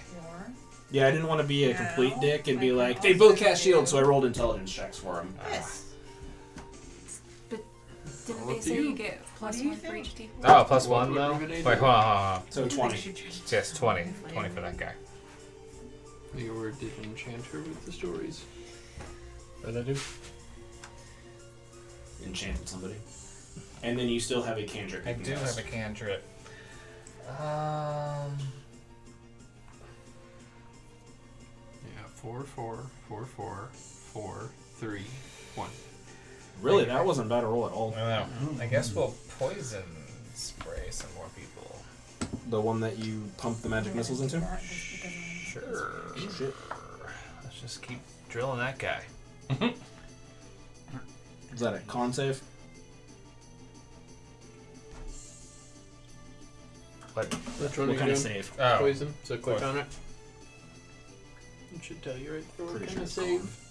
Yeah, I didn't want to be a complete dick and be like, they both cast shield, so I rolled intelligence checks for them. Yes. Didn't Well, they say you- you get +1 for each D4? Oh, plus Well, 1 though? what Wait, did hold they on, hold on. So 20. Yes, 20. 20 for that guy. You were did enchanter with the stories. What did I do? Enchanted somebody. And then you still have a cantrip. I you can do cast. have a cantrip. Yeah, 4 4 4 4 4 3 1. Really, that wasn't a bad roll at all. I don't know. I guess we'll poison spray some more people. The one that you pump the magic missiles into? Sure. Shit. Let's just keep drilling that guy. Is that a con save? What? Which one What are kind you of doing? save? Oh. Poison. So click What? on it. It should tell you right there what Pretty kind sure of it's save.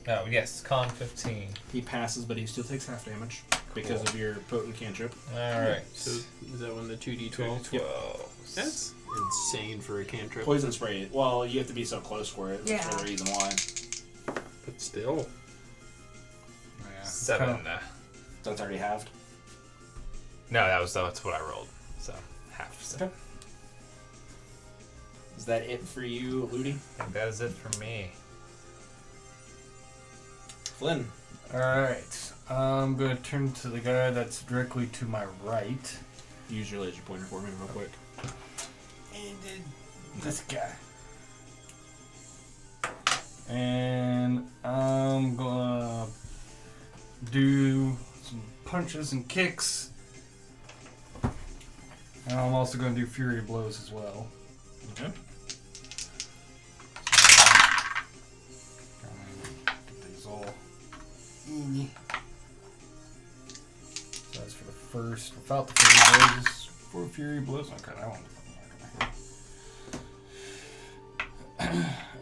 Oh, yes. Con 15. He passes, but he still takes half damage because of your potent cantrip. Alright. So is that one the 2d12? 12. That's insane for a cantrip. Poison spray. Well, you have to be so close for it. That's Yeah. the reason why. But still. Yeah. 7. That's already halved. No, that's what I rolled. So, half. So. Okay. Is that it for you, Ludi? I think that is it for me. Flynn. Alright. I'm going to turn to the guy that's directly to my right. Use your laser pointer for me real quick. And this guy. And I'm gonna do some punches and kicks. And I'm also gonna do fury blows as well. Okay. Get these all easy. So that's for the first, without the fury blows, is 4 fury blows. Okay, that one.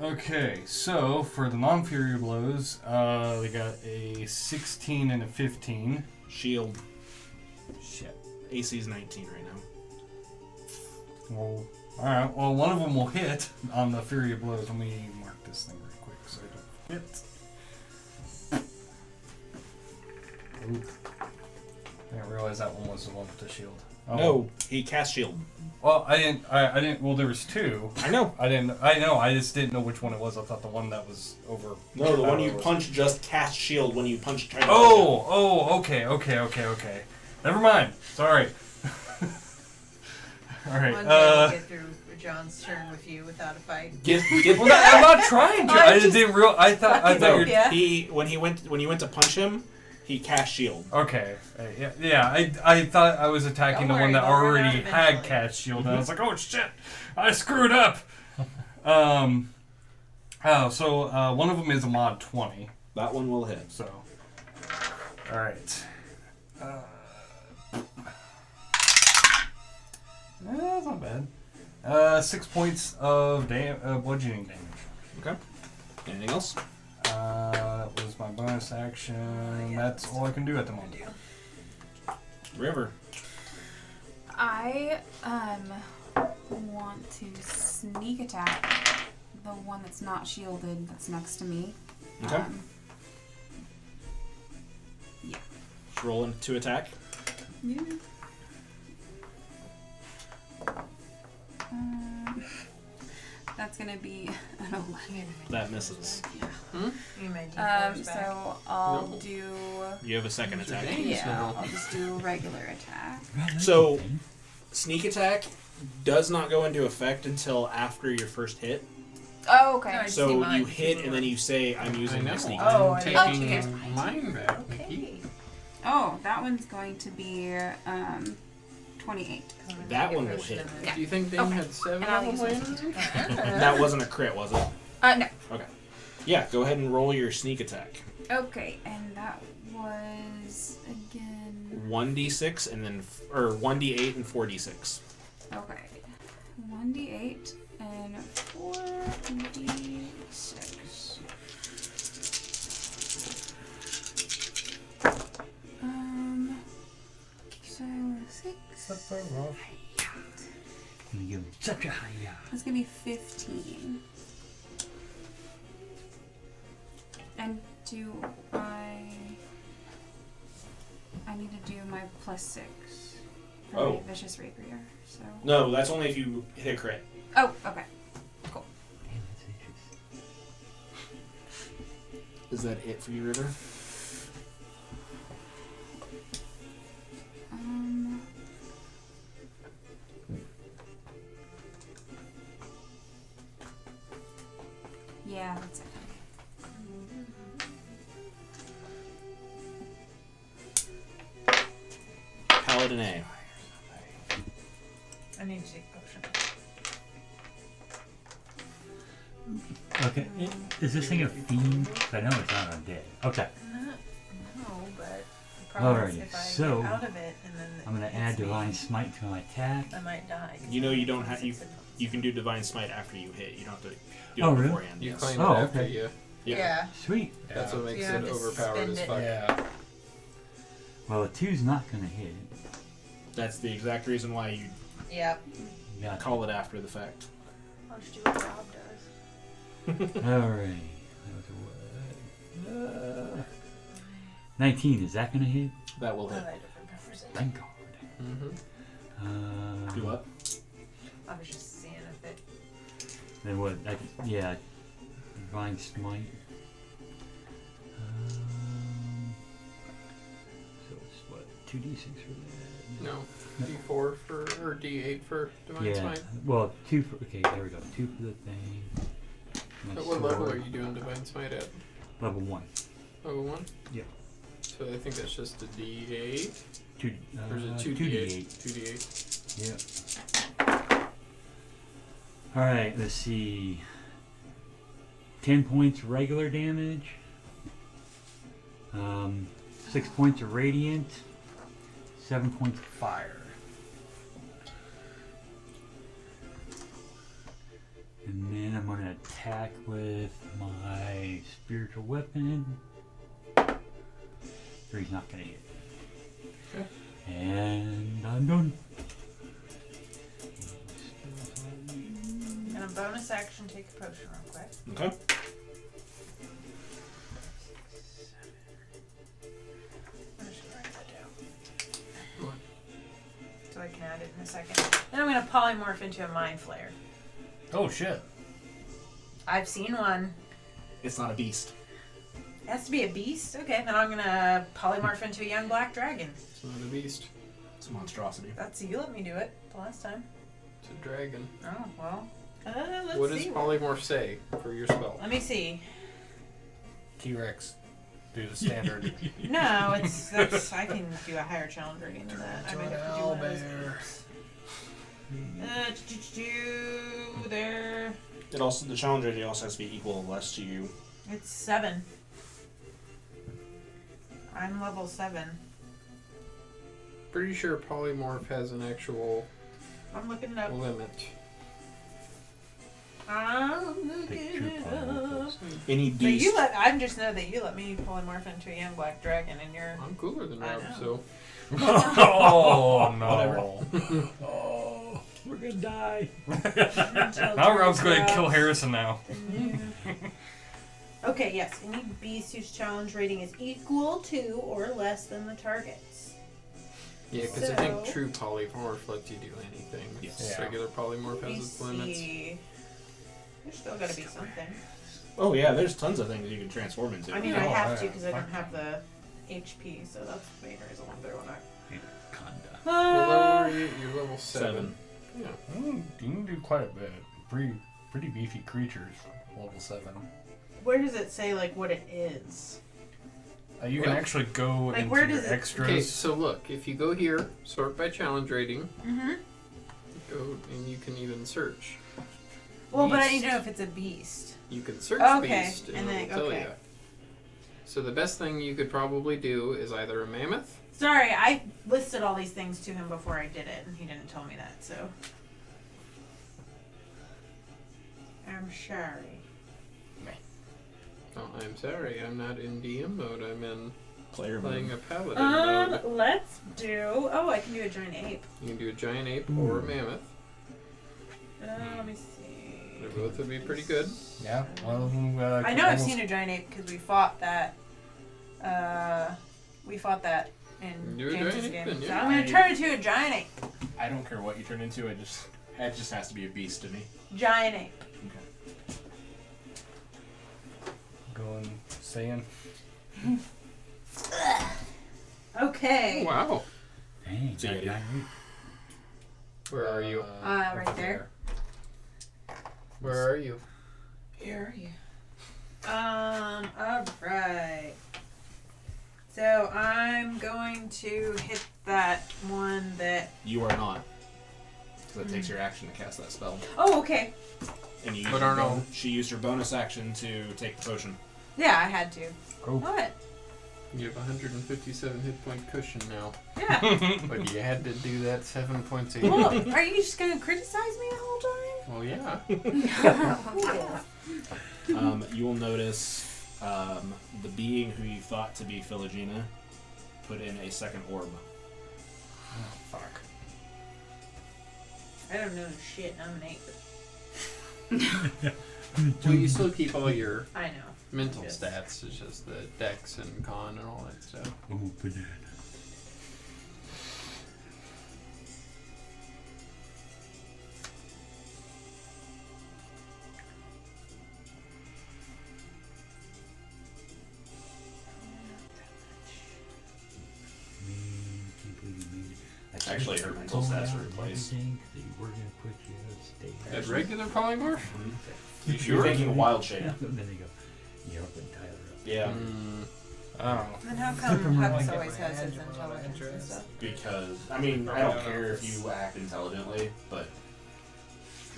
Okay, so for the non-fury blows, we got a 16 and a 15. Shield. Shit. AC is 19 right now. Well, alright, well, one of them will hit on the fury of blows. Let me mark this thing real quick so I don't forget. Oop. I didn't realize that one was the one with the shield. Oh. No, he cast shield. Well, I didn't, well, there was 2. I know. I know, I just didn't know which one it was. I thought the one that was over. No, the one you was- punch just cast shield when you punch. Try to punch him. Okay. Never mind. Sorry. Alright, One day we'll get through John's turn with you without a fight. Get well, I'm not trying to. I just didn't real. I thought No, you're. Yeah. when you went to punch him, he cast shield. Okay. Yeah. I thought I was attacking Don't the one worry, that they'll run out already had eventually. cast shield, and I was like, oh shit, I screwed up. One of them is a mod 20. That one will hit. So. All right. That's not bad. 6 points of bludgeoning damage. Okay. Anything else? That was my bonus action. That's all I can do at the moment. River. I want to sneak attack the one that's not shielded that's next to me. Okay. Yeah. Just roll in to attack. Yeah. That's gonna be an 11. That misses. You may D4s back. So I'll No. do. You have a second attack. Thanks Yeah, now. I'll just do a regular attack. So, sneak attack does not go into effect until after your first hit. Oh, okay. No, I see So mine. you hit and then you say, "I'm I using my know. sneak." Oh, I I'm didn't- taking okay. mine back. Okay. Oh, that one's going to be 28. That one will hit. Do you think Dane Okay. had 7 And I'll of use them this laying around? That wasn't a crit, was it? No. Okay. Yeah, go ahead and roll your sneak attack. Okay, and that was again. 1d6 and then, or 1d8 and 4d6. Okay. 1d8 and 4d6. 6. So 6. Gonna give him such a high That's gonna be 15. And do I need to do my +6 for Oh. my vicious rapier. So. No, that's only if you hit a crit. Oh, okay. Damn, that's interesting. Is that it for you, River? Yeah, that's it. Paladin A. I need to take a potion. Okay, is this thing a fiend? I know it's not undead. Okay, No, but the problem is Alrighty, if I so get out of it and then I'm gonna it add hits me, Divine Smite to my attack. I might die. You know you don't have you can do Divine Smite after you hit. You don't have to do Oh, it really? beforehand. You yes. claim Oh, it after okay. you. Yeah. Sweet. That's what makes You it have to overpowered spend as it. fuck. Yeah. Well, a 2's not gonna hit. That's the exact reason why you Yep. Got call it after the fact. I'll just do what Rob does. Alright. That was a 19, is that gonna hit? That will I hit. like different peppers. Thank God. Mm-hmm. Do what? I was just seeing if it. Then what? Yeah. Divine Smite. So it's what? 2d6 for that? No. D4 for, or D8 for Divine Yeah. Smite. Well, 2 for. Okay, there we go. 2 for the thing. My At what level sword. are you doing Divine Smite at? Level 1. Level 1? Yeah. So I think that's just a D8. 2, Or is it 2D8? 2D8. Yeah. Alright, let's see. 10 points regular damage. 6 points of radiant. 7 points of fire. And then I'm going to attack with my spiritual weapon. 3's not going to hit. Okay. And I'm done. And a bonus action, take a potion real quick. Okay. I'm just gonna write that down. What? So I can add it in a second. Then I'm gonna polymorph into a mind flayer. Oh shit. I've seen one. It's not a beast. It has to be a beast? Okay, then I'm gonna polymorph into a young black dragon. It's not a beast. It's a monstrosity. That's you let me do it the last time. It's a dragon. Oh, well. Let's What does see. polymorph say for your spell? Let me see. T-Rex. Do the standard. No, that's I can do a higher challenge rating than that. I might have to do one of those apes. There. It also the challenge rating also has to be equal or less to you. It's 7. I'm level 7. Pretty sure polymorph has an actual I'm looking it up. limit. I'm Take looking true it polymorph. up. Any But beast. I just know that you let me polymorph into a young black dragon, and you're. I'm cooler than I Rob, know. so Oh no. Oh, we're gonna die. Now Rob's going to kill Harrison now. Okay, yes. Any beast whose challenge rating is equal to or less than the target's. yeah, because I think So- true polymorph lets you do anything. Yes. Yeah. Regular polymorph Let me has its limits. see. There's still got to be something. Oh yeah, there's tons of things you can transform into. I mean, Oh, I have yeah. to because I don't have the HP, so that's made her is a little bit of Anaconda. What level a. are you? You're level 7. Yeah. You can do quite a bit. Pretty beefy creatures. Level 7. Where does it say like what it is? You can What? actually go Like, into where your does it- extras. Okay, so look, if you go here, sort by challenge rating, Mm-hmm. go and you can even search. Well, but I Beast. need to know if it's a beast. You can search Okay, beast and, and then- it'll tell okay. you. So the best thing you could probably do is either a mammoth. Sorry, I listed all these things to him before I did it, and he didn't tell me that, so. I'm sorry. Oh, I'm sorry, I'm not in DM mode. I'm in Player playing mode. a paladin mode. Let's do. Oh, I can do a giant ape. You can do a giant ape or a mammoth. Let me see. They both would be pretty good. Yeah, one of them. I know I've seen a giant ape because we fought that. We fought that in Do a James's giant ape game. then, So yeah. I'm gonna turn into a giant ape. I don't care what you turn into. It just has to be a beast to me. Giant ape. Going Saiyan. Okay. Wow. Dang, So you that guy. Where are you? Right there. Where are you? Here are you? Alright. So I'm going to hit that one that. You are not. Because it takes your action to cast that spell. Oh, okay. And you But used I your don't know. she used her bonus action to take the potion. Yeah, I had to. Cool. What? You have 157 hit point cushion now. Yeah. But you had to do that 7 points a Well, year. are you just gonna criticize me the whole time? Well, yeah. You will notice the being who you thought to be Philogena put in a second orb. Oh, fuck. I don't know shit. I'm an ape. Well, you still keep all your I know. mental Yes. stats. It's just the dex and con and all that stuff. Oh, banana. Man, can't believe you made it. Actually, her mental stats are replaced. Everything, 'cause they were gonna put you to stay. At regular polymorph? You You're sure? thinking of wild shape. And then they go, yep, and Tyler up. Yeah, Oh. Then how come Hux always has his intelligence and stuff? because I mean I don't care if you act intelligently, but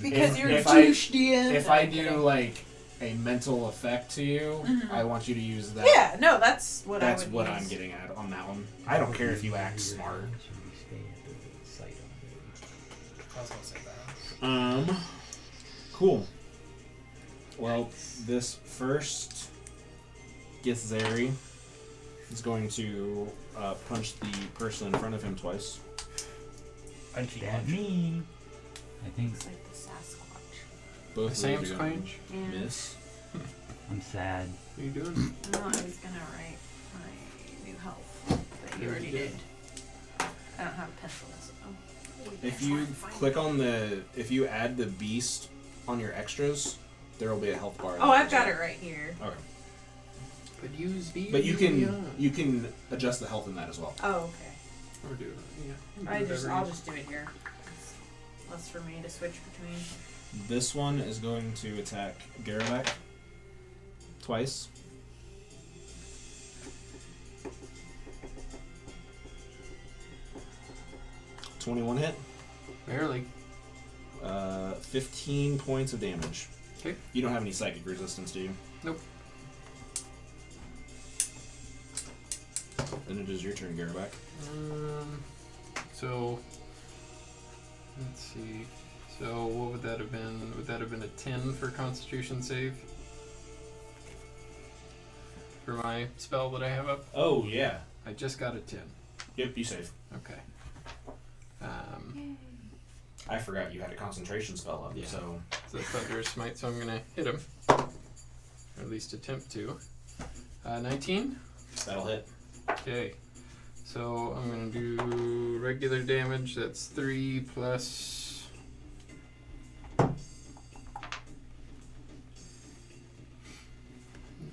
Because If- you're if a I- douche DM. if I do like a mental effect to you, Mhm. I want you to use that. Yeah, no, that's what That's I would what use. I'm getting at on that one. I don't care if you act smart. I was gonna say that. Cool. Well, this first Githzeri is going to punch the person in front of him twice. Punchy That punch. me. I think It's like the Sasquatch. Both The same of you are gonna squinch? Yeah. miss. I'm sad. What are you doing? No, I was gonna write my new health, but you already did. I don't have a pencil, so. If you click on if you add the beast on your extras, there will be a health bar. Oh, I've got it right here. Okay. But use B. But you can adjust the health in that as well. Oh, okay. Or do it. Yeah. I'll just do it here. It's less for me to switch between. This one is going to attack Garabak twice. $21 hit. Barely. 15 points of damage. Okay. You don't have any psychic resistance, do you? Nope. Then it is your turn, Garabak. So let's see. So what would that have been? Would that have been a 10 for Constitution save? For my spell that I have up? Oh, yeah. I just got a 10. Yep, you save. Okay. I forgot you had a concentration spell up, Yeah. so... It's a Thunderous Smite, so I'm gonna hit him. Or at least attempt to. 19? That'll hit. Okay. So I'm gonna do regular damage, that's 3 plus. I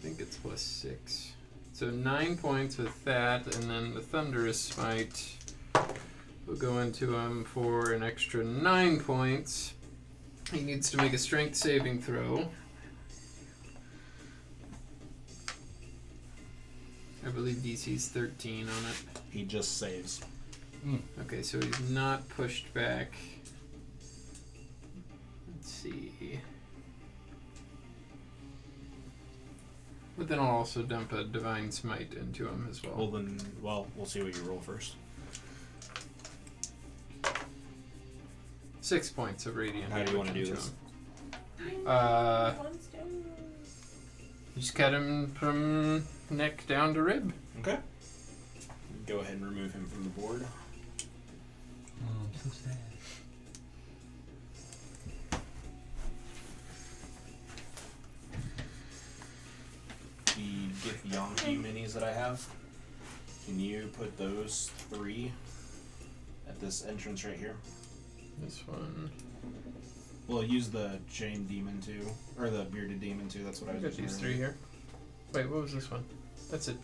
think it's plus 6. So 9 points with that, and then the Thunderous Smite will go into him for an extra 9 points. He needs to make a strength saving throw. I believe DC's 13 on it. He just saves. Okay, so he's not pushed back. Let's see. But then I'll also dump a Divine Smite into him as well. Well, then, we'll see what you roll first. 6 points of Radiant How do you damage wanna do into this? him. You just cut him from neck down to rib. Okay. Go ahead and remove him from the board. Oh, I'm so sad. The Githyanki minis that I have, can you put those 3 at this entrance right here? This one. We'll use the chain demon too, or the bearded demon too. That's what I I was got using these earlier. 3 here. Wait, what was this one? That's it.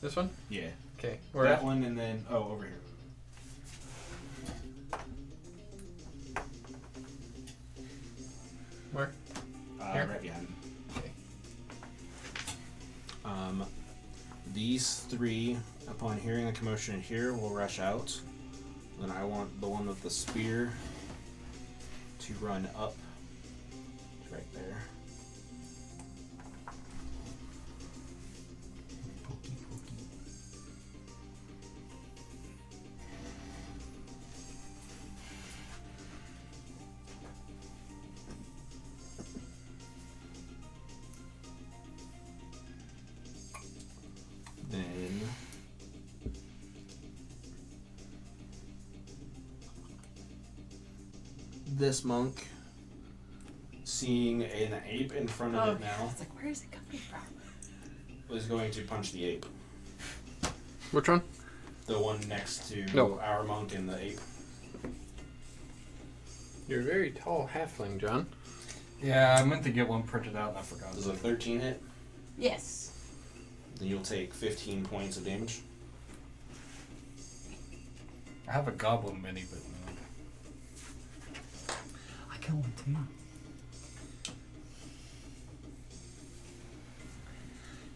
This one? Yeah, Okay. Where that at? one, and then over here. Where? Here? Right behind. Okay. These 3, upon hearing a commotion here, will rush out. Then I want the one with the spear to run up. It's right there. Pokey, pokey. Then this monk, seeing an ape in front of it now, It's like, where is it coming from? is going to punch the ape. Which one? The one next to No. our monk and the ape. You're a very tall halfling, John. Yeah, I meant to get one printed out and I forgot. Does a 13 hit? Yes. Then you'll take 15 points of damage. I have a goblin mini, but no. I got one too.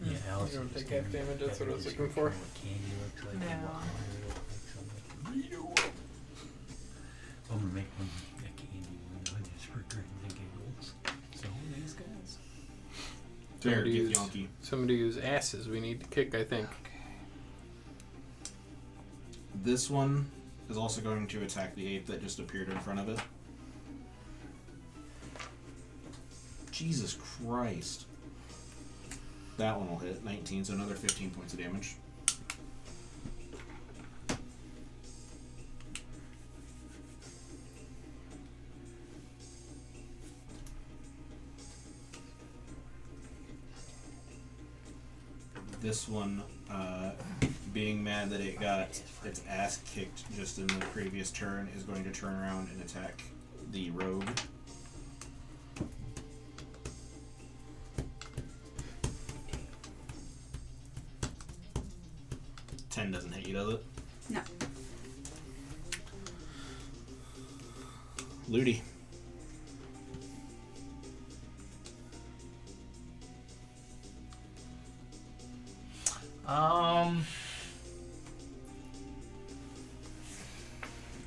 Yeah, Alice. You don't take half damage, that's what I was looking for. What candy looks like. No. And what Mario looks like. I'm gonna make one a candy one just for grins and giggles. So these guys. There, Somebody who's- Githyanki. Somebody whose asses we need to kick, I think. This one is also going to attack the ape that just appeared in front of it. Jesus Christ. That one will hit 19, so another 15 points of damage. This one, being mad that it got its ass kicked just in the previous turn, is going to turn around and attack the rogue. Ten doesn't hit you, does it? No. Ludi.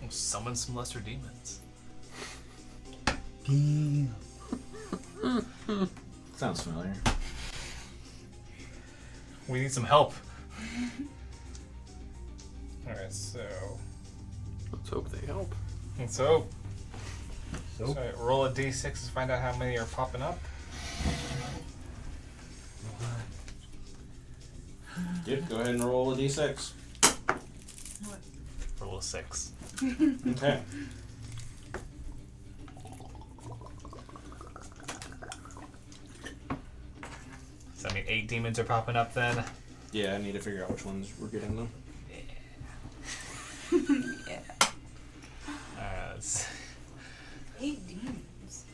We'll summon some lesser demons. Damn. Sounds familiar. We need some help. Alright, so. Let's hope they help. So, So, roll a d6 to find out how many are popping up. Yep, go ahead and roll a d6. Roll a 6. Okay. Does that mean 8 demons are popping up then? Yeah, I need to figure out which ones we're getting them. Yeah. It's- 8 demons.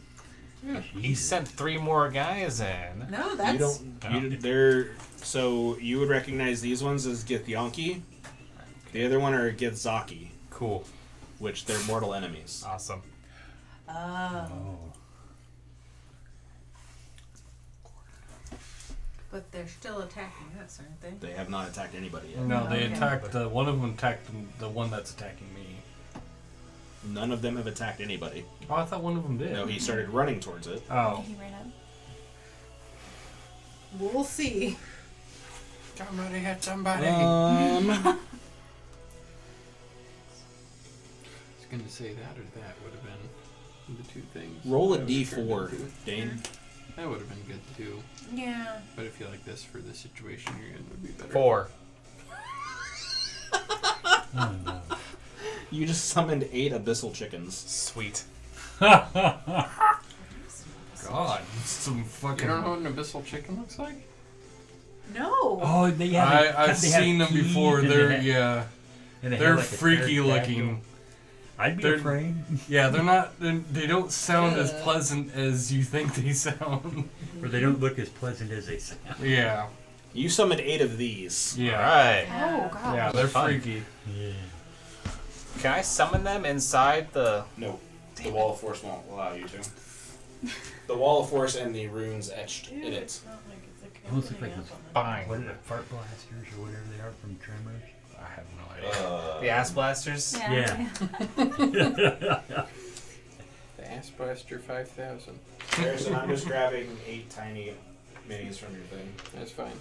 he sent 3 more guys in. No, that's. You don't. They're so you would recognize these ones as Githyanki. The other one are Githzaki, Cool. which they're mortal enemies. Awesome. oh. But they're still attacking us, aren't they? They have not attacked anybody yet. No, they Okay. attacked. One of them attacked the one that's attacking me. None of them have attacked anybody. Oh, I thought one of them did. No, he started running towards it. Oh, He ran up. We'll see. Somebody hit somebody. Um, I was going to say that or that would have been the two things. roll a I would've turned d4, into. Dane. That would have been good too. Yeah. But I feel like this for this situation you're in would be better. 4. Oh, no. You just summoned 8 abyssal chickens. Sweet. God, some You fucking. don't know what an abyssal chicken looks like? No. Oh, they have. I've seen them before. They're they're freaky looking. I'd be They're- afraid. Yeah, they're not. They don't sound as pleasant as you think they sound. Or they don't look as pleasant as they sound. Yeah, You summoned 8 of these. yeah, Alright. Oh god. yeah. They're Fun. freaky. Yeah. Can I summon them inside the... No, the Wall of Force won't allow you to. The Wall of Force and the runes etched in it. It's not like it's a Almost look like those Fine. what are the fart blasters or whatever they are from Tremors? I have no idea. The Yeah. ass blasters? Yeah. The Ass Blaster 5000. Harrison, I'm just grabbing 8 tiny minis from your thing. That's fine.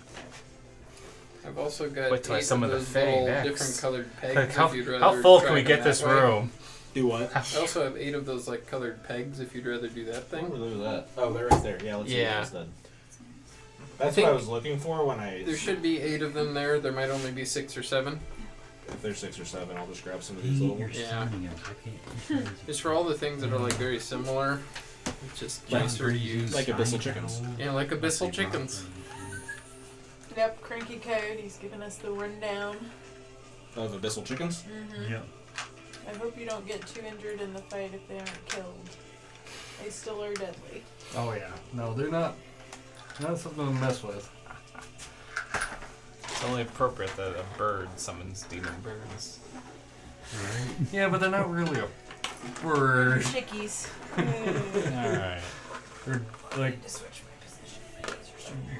I've also got Wait till I 8 summon of the those Fae little next. different colored pegs. Like, how, if you'd rather how full try can we them get that this way. room? Do what? I also have 8 of those like colored pegs if you'd rather do that thing. Look at that. Oh, they're right there. Yeah, let's Yeah. do that instead. That's think what I was looking for when I. There should be 8 of them there. There might only be 6 or 7. If there's 6 or 7, I'll just grab some of these little You're ones. Yeah. summoning us. I can't. Just for all the things that are like very similar. It's just nicer to use. Like abyssal chickens. Yeah, like abyssal chickens. Yep, Cranky Code, he's giving us the rundown. Of abyssal chickens? Mm-hmm. Yeah. I hope you don't get too injured in the fight if they aren't killed. They still are deadly. Oh yeah. No, they're not. Not something to mess with. It's only appropriate that a bird summons demon birds. Yeah, but they're not really a bird. Chickies. Alright. They're like. To switch my position. My knees are so weird.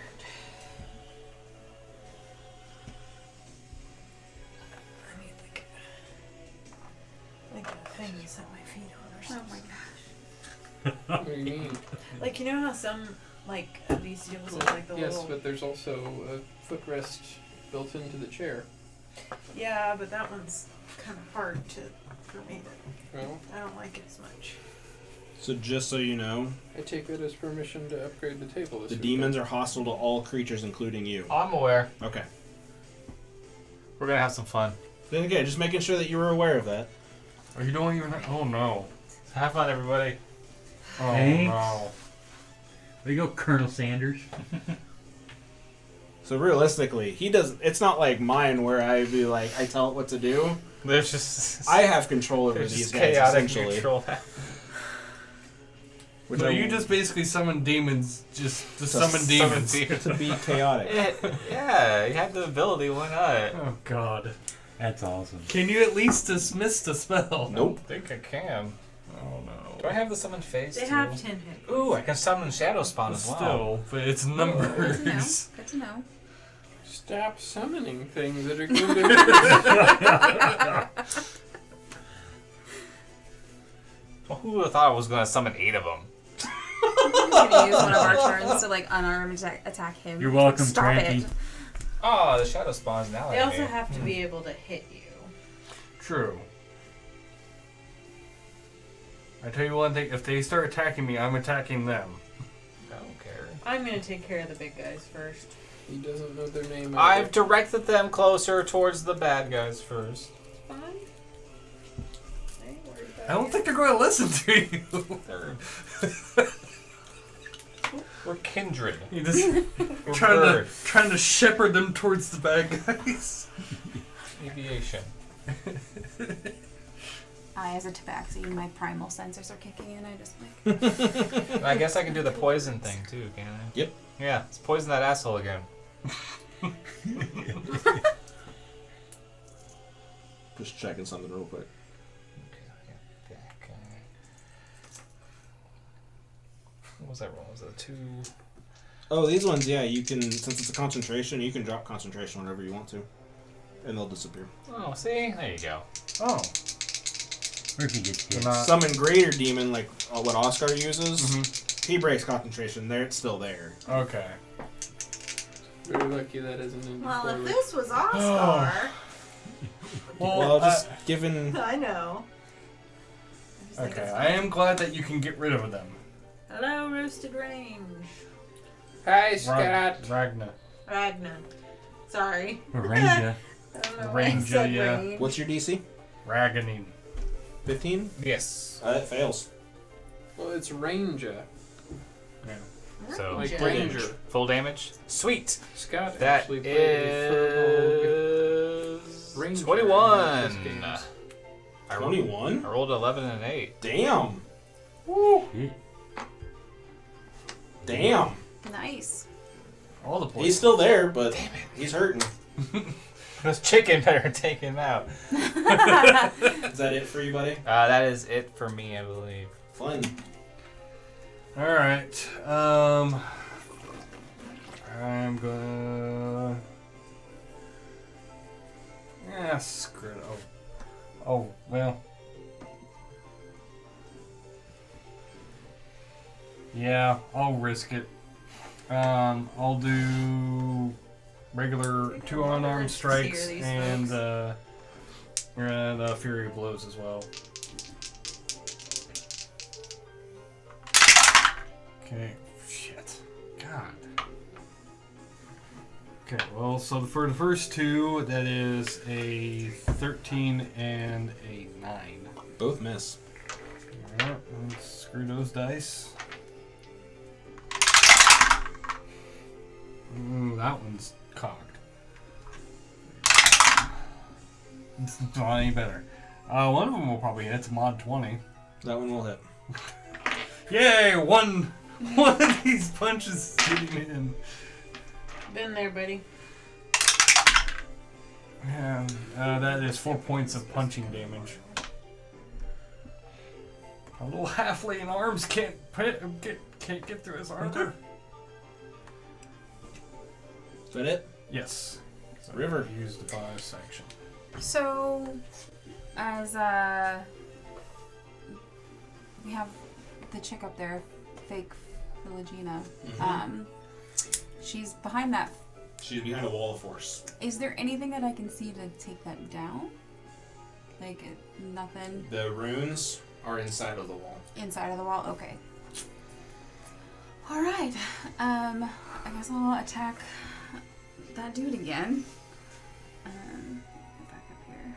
I need like a thing to set my feet on or Oh something. my gosh. What do you mean? Like, you know how some, like, of these deals have, like, the Yes, little... but there's also a footrest built into the chair. Yeah, but that one's kind of hard for me to... Well, I don't like it as much. So, just so you know, I take that as permission to upgrade the table this the weekend. demons are hostile to all creatures, including you. I'm aware. Okay. We're gonna have some fun. Then again, just making sure that you were aware of that. Are you don't even? Oh no. Have fun, everybody. Oh Thanks. no. There you go, Colonel Sanders. So realistically, he does. It's not like mine where I be like, I tell it what to do. There's just I have control over there's these just guys chaotic essentially. neutral. Which So I you will- just basically summon demons just to summon demons. to be chaotic. Yeah, you have the ability. Why not? Oh god. That's awesome. Can you at least dismiss the spell? Nope. I think I can. Oh no. Do I have the summon phase They too? have 10 hit. Ooh, I can summon Shadow Spawn as well. Still, but it's Good to know. numbers. Good to know. Stop summoning things that are going to... Well, who would have thought I was going to summon 8 of them? I'm gonna use one of our turns to like unarmed attack him. You're welcome, Stop Cranky. it. Oh, the Shadow Spawn's now. They also have to be able to hit you. True. I tell you one thing, if they start attacking me, I'm attacking them. I don't care. I'm gonna take care of the big guys first. He doesn't know their name. I've either. directed them closer towards the bad guys first. Fine. I ain't worried about I don't you. think they're going to listen to you. They're... We're kindred. You just We're trying to shepherd them towards the bad guys. Aviation. As a tabaxi, my primal sensors are kicking in. I just like. I guess I can do the poison thing too, can I? Yep. Yeah, let's poison that asshole again. Just checking something real quick. What was that roll? Was it a 2? Oh, these ones, yeah, you can, since it's a concentration, you can drop concentration whenever you want to. And they'll disappear. Oh, see? There you go. Oh. Or if you get hit. Summon Greater Demon, like what Oscar uses, Mm-hmm. he breaks concentration. There, it's still there. Okay. Very lucky that isn't in Well, if forward. this was Oscar, Well, just given... I know. I just think Okay, it's I am glad that you can get rid of them. Hello, Roasted Range. Hi, Scott. Ragna. Ragna. Sorry. Ranger. I don't know why I Ranger, said yeah. range. What's your DC? Raganing. 15? Yes. It fails. Well, it's Ranger. So Like Ranger. Ranger. full damage. Sweet. Scott That actually played a is Ranger 21. in this game. I 21? rolled 11 and 8. Damn. Shit. Damn. Nice. All the He's points. still there, but he's hurting. Those chicken better take him out. Is that it for you, buddy? That is it for me, I believe. Fun. Alright. I'm gonna. Yeah, screw it. Oh, well. Yeah, I'll risk it. I'll do regular 2 unarmed Let's hear strikes these and folks. the Fury of Blows as well. Okay, shit. God. Okay, well, so for the first 2, that is a 13 and a 9. Both miss. Alright, let's screw those dice. Ooh, that one's cocked. It's not any better. One of them will probably hit. It's mod 20. That one will hit. Yay! One of these punches hitting in. Been there, buddy. And that is 4 points of punching damage. A little halfling arms can't get through his armor. Is that it? Yes. So River. Use the bonus section. So, as we have the chick up there, fake Philogena. She's behind that. She's behind a wall of force. Is there anything that I can see to take that down? Like nothing The runes are inside of the wall. inside of the wall. Okay. All right. I guess I'll attack that dude again. Get back up here.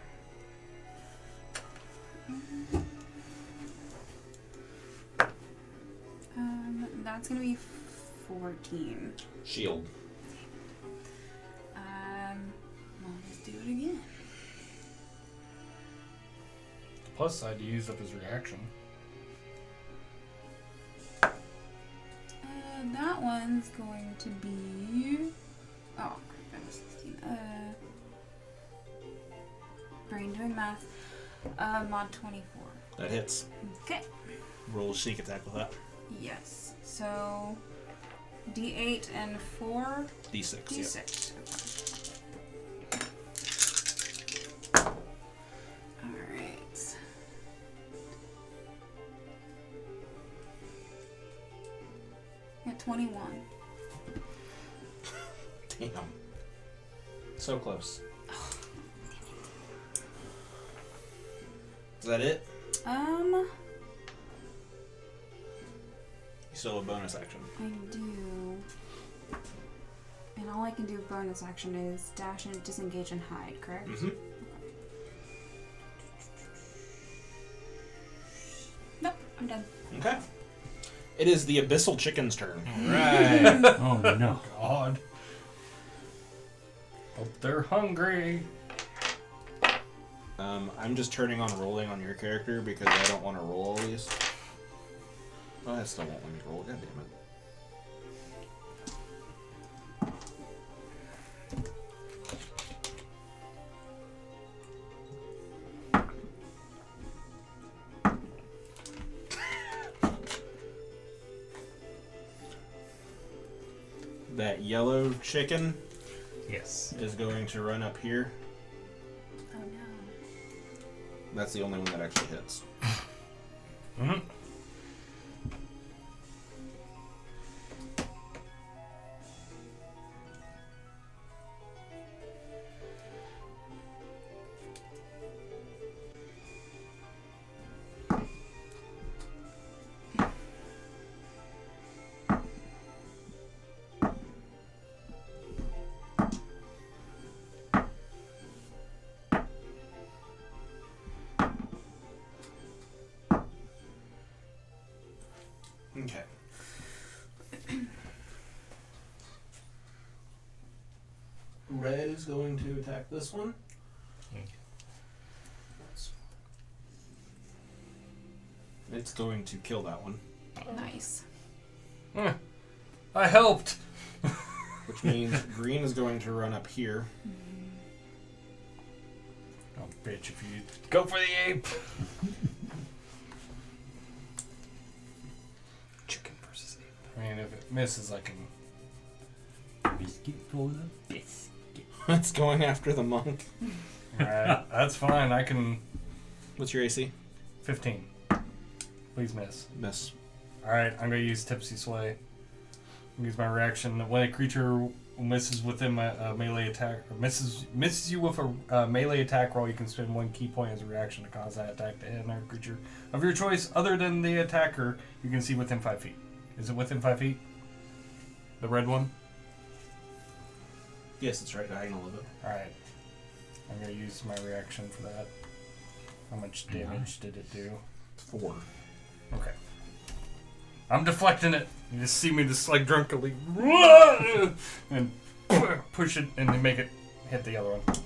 That's gonna be 14. Shield. I'll just do it again. The plus side, you used up his reaction. That one's going to be. Oh, that was 16. Brain doing math. Mod 24. That hits. Okay. Roll a sneak attack with that. Yes. So, D8 and 4. D6. Yep. D6. Alright. Got 21. Damn. So close. Is that it? You still have a bonus action. I do. And all I can do with bonus action is dash and disengage and hide, correct? Mm-hmm. Nope, I'm done. Okay. It is the Abyssal Chicken's turn. Right. Oh no. God. Hope they're hungry. I'm just turning on rolling on your character because I don't want to roll all these. Oh, I still won't let me roll. God damn it. That yellow chicken Yes. is going to run up here. Oh no. That's the only one that actually hits. Mm-hmm. red is going to attack this one. It's going to kill that one. Nice. I helped. Which means green is going to run up here. Oh, bitch, if you go for the ape. Chicken versus ape. I mean, if it misses, I can. Biscuit for the biscuit. It's going after the monk. Alright, that's fine. I can. What's your AC? 15. Please miss. Miss. Alright, I'm going to use Tipsy Sway. Use my reaction. When a creature misses within my melee attack, or misses you with a melee attack roll, you can spend 1 key point as a reaction to cause that attack to hit another creature of your choice other than the attacker you can see within 5 feet. Is it within 5 feet? The red one? Yes, it's right diagonal of it. Alright. I'm going to use my reaction for that. How much damage did it do? 4. Okay. I'm deflecting it. You just see me just like drunkenly and push it and then make it hit the other one. So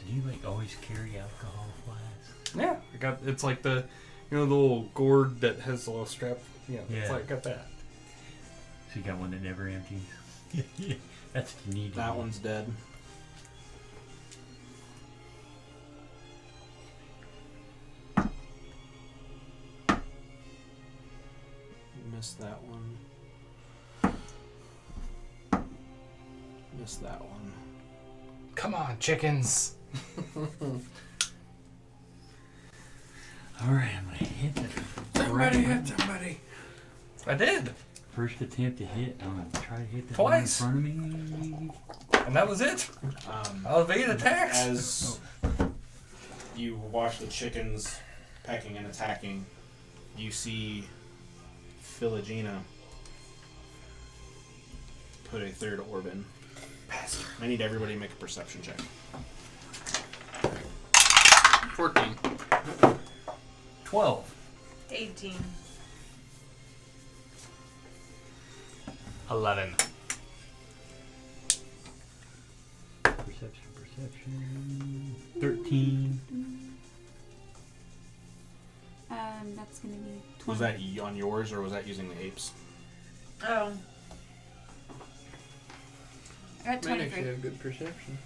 do you like always carry alcohol flasks? Yeah, it's like the the little gourd that has the little strap. Yeah, it's Yeah. like got that. So you got one that never empties. That's what you need. That one's dead. Missed that one. Missed that one. Come on, chickens. Alright, I'm gonna hit the Somebody hit somebody. I did, first attempt to hit. I'm gonna try to hit the Twice. one in front of me. and that was it. I'll evade attacks. As you watch the chickens pecking and attacking, you see Philogena put a third orb in. I need everybody to make a perception check. 14. 12. 18. 11. Perception. 13. That's gonna be 20. Was that on yours or was that using the apes? Oh. I got Might actually 23. have good perception.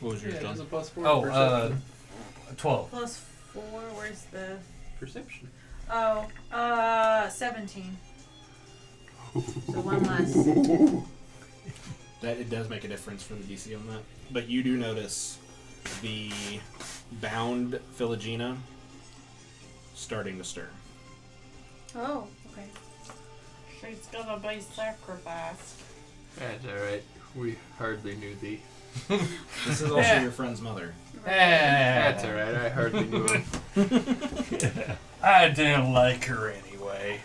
What was yours, Yeah, it John? has a +4 Oh, perception. 12. Plus 4, where's the... Perception. Oh, 17. So 1 less. That it does make a difference for the DC on that. But you do notice the bound Philogena starting to stir. Oh, okay. She's gonna be sacrificed. That's alright. We hardly knew thee. This is also your friend's mother. That's alright. I hardly knew him. I didn't like her anyway.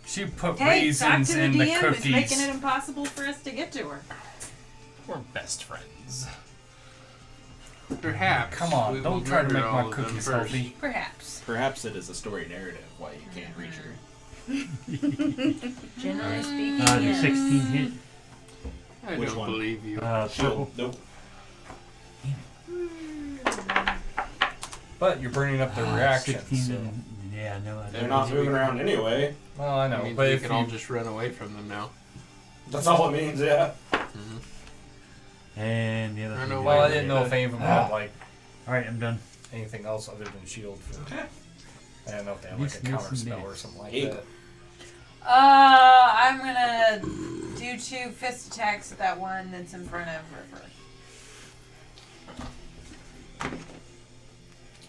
She put Hey, talk raisins to the in the DM who's cookies. making it impossible for us to get to her. We're best friends. Perhaps. Come on, we will don't try to murder make all my of them cookies first. healthy. Perhaps. Perhaps it is a story narrative why you can't reach her. Generally speaking, The yes. 16 hit. I Which don't one? believe you. Purple. Shield. Nope. But you're burning up the reaction. 16. So. Yeah, no. They're not moving around anyway. Well, I know, That means but we if can you, all just run away from them now. That's all it means, yeah. And the other I thing know is- well, I why didn't know if any of them had like Alright, I'm done. anything else other than shield. For, Okay. I don't know if they had like a Miss, counter miss, spell miss. or something like Eight. that. I'm gonna do 2 fist attacks at that one that's in front of River.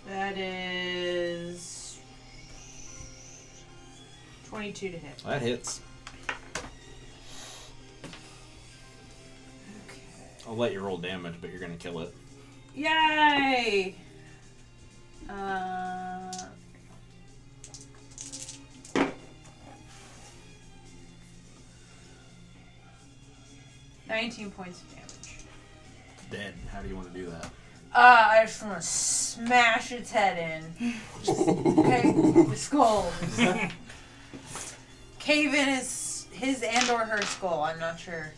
That is 22 to hit. That hits. Okay. I'll let you roll damage, but you're gonna kill it. Yay! 19 points of damage. Dead. How do you want to do that? I just want to smash its head in. Okay, the skull. Cave in his and or her skull. I'm not sure.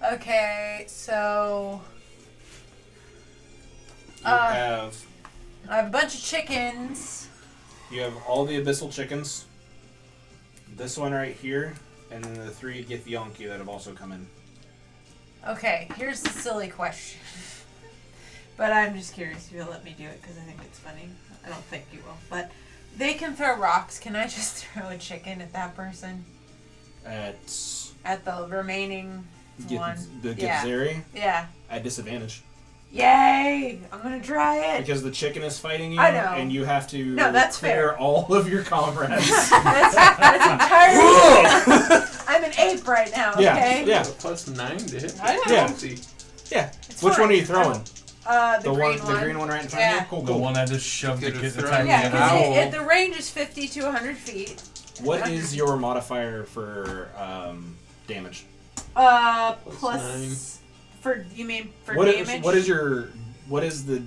Okay, so You have I have a bunch of chickens. you have all the abyssal chickens. This one right here, and then the 3 Githyanki that have also come in. Okay, here's the silly question. But I'm just curious if you'll let me do it because I think it's funny. I don't think you will. But they can throw rocks. Can I just throw a chicken at that person? At The remaining one? the Yeah. Githzeri Yeah. at disadvantage. Yay! I'm gonna try it. Because the chicken is fighting you, I know. and you have to No, that's clear fair. all of your comrades. That's entirely. I'm an ape right now, okay? Yeah. Plus 9 to hit. I know. Yeah. Fancy. Yeah. It's Which fine. one are you throwing? The green one. The green one right in front of Yeah. you? Cool, The cool. one I just shoved to Could've get the thrown tiny Yeah, an because owl. the range is 50 to 100 feet. What is your modifier for damage? Plus 9. for you mean for What damage? what is the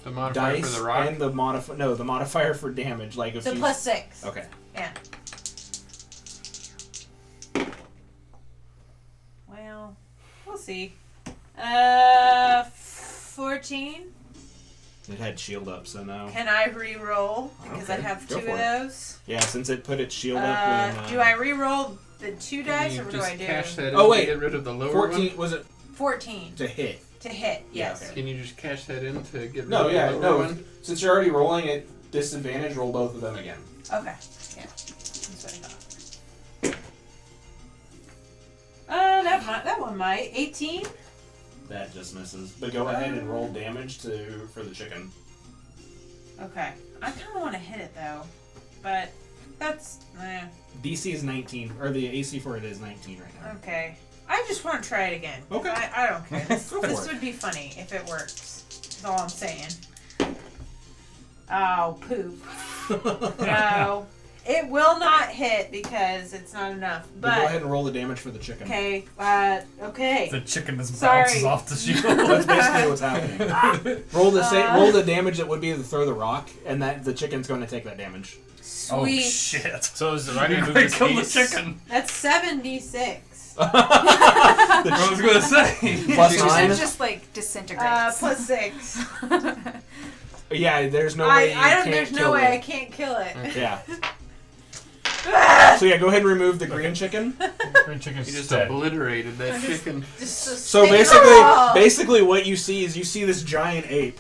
The modifier dice for the rock. and the modifier for damage? Like if the you plus 6. Okay. Yeah. Well, we'll see. 14. It had shield up, so no. Can I re-roll because I Okay, have go 2 for of it. those? Yeah, since it put its shield up when Do I re-roll the 2 dice Can or you what do just I do? cash that in Oh, wait. to get rid of the lower 14 one? was it 14 to hit? to hit. Yeah, Yes. okay. Can you just cash that in to get rid No, of yeah, the lower no. one? Since you're already rolling at disadvantage, roll both of them again. Okay. Yeah. That's what I thought. That one might 18. That just misses. But go ahead and roll damage for the chicken. Okay. I kind of want to hit it though, but that's DC is 19, or the AC for it is 19 right now. okay. I just want to try it again. Okay. I don't care. This, Go for this it. would be funny if it works. That's all I'm saying. Oh, poop. No. It will not hit because it's not enough. But go ahead But and roll the damage for the chicken. okay. Okay. The chicken just Sorry. bounces off the shield. That's basically what's happening. roll the damage that would be to throw the rock, and that the chicken's going to take that damage. Oh Sweet. shit! So is the writing You're move gonna his kill the piece? chicken. That's 7d6. I was gonna say. Plus It 9. just like disintegrates. Plus 6. Yeah, there's no way you can't There's kill no way I it. can't kill it. Yeah. So yeah, go ahead and remove the green chicken. Green chicken's You just dead. obliterated that chicken. So basically what you see is this giant ape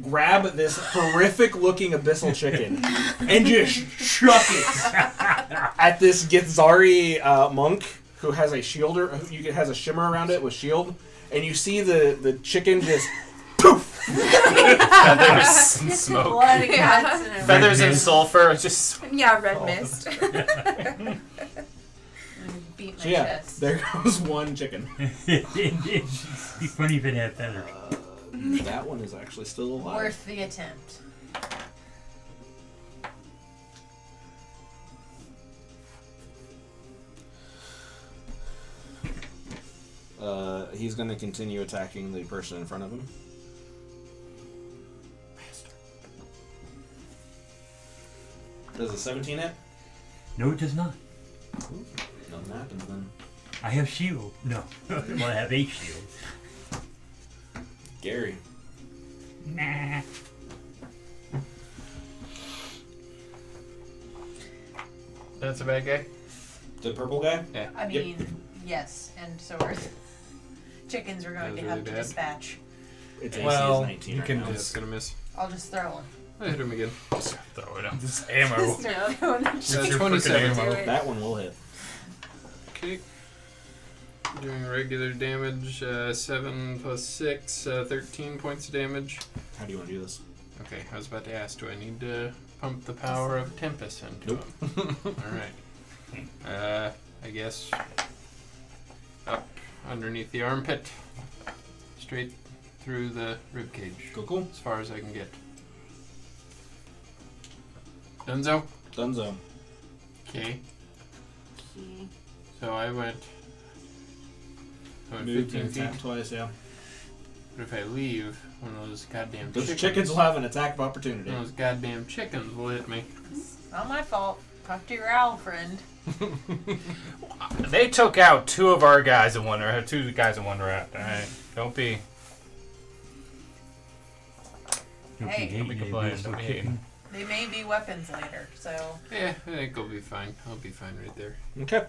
grab this horrific-looking abyssal chicken and just chuck it at this Githzari monk who has a has a shimmer around it with shield, and you see the chicken just poof. Feathers and smoke. Blood and guts and everything. Feathers and sulfur. It's just Yeah, red mist. Beat my So yeah, chest. there goes one chicken. It'd be funny if it had feathers. That one is actually still alive. Worth the attempt. He's going to continue attacking the person in front of him. Does a 17 hit? No, it does not. Nothing happens then. I have shield. No, well, I have a shield. Gary. Nah. That's a bad guy? The purple guy? I Yep. mean, yes, and so are chickens are going That to was have really to bad. dispatch. Its AC Well, is 19 you right can now. Yeah, it's gonna miss. I'll just throw one. I hit him again. throw it up. Just ammo. Just throw one. That's your 27. freaking ammo. Do it. That one will hit. Okay. Doing regular damage, 7 plus 6, 13 points of damage. How do you want to do this? Okay, I was about to ask, do I need to pump the power of Tempest into Nope. him? Alright. I guess up underneath the armpit, straight through the ribcage, Cool. as far as I can get. Dunzo? Dunzo. Okay, Key. so I went Moved 15 and feet. attacked twice, yeah. But if I leave, one of those goddamn Those chickens, chickens will have an attack of opportunity. one of those goddamn chickens will hit me. Not my fault. Talk to your owl friend. They took out two of our guys in one round. Two guys in one round. All right, don't be. Hey. Don't be complaining. Don't be hating. They may be weapons later, so. Yeah, I think I'll be fine. I'll be fine right there. Okay.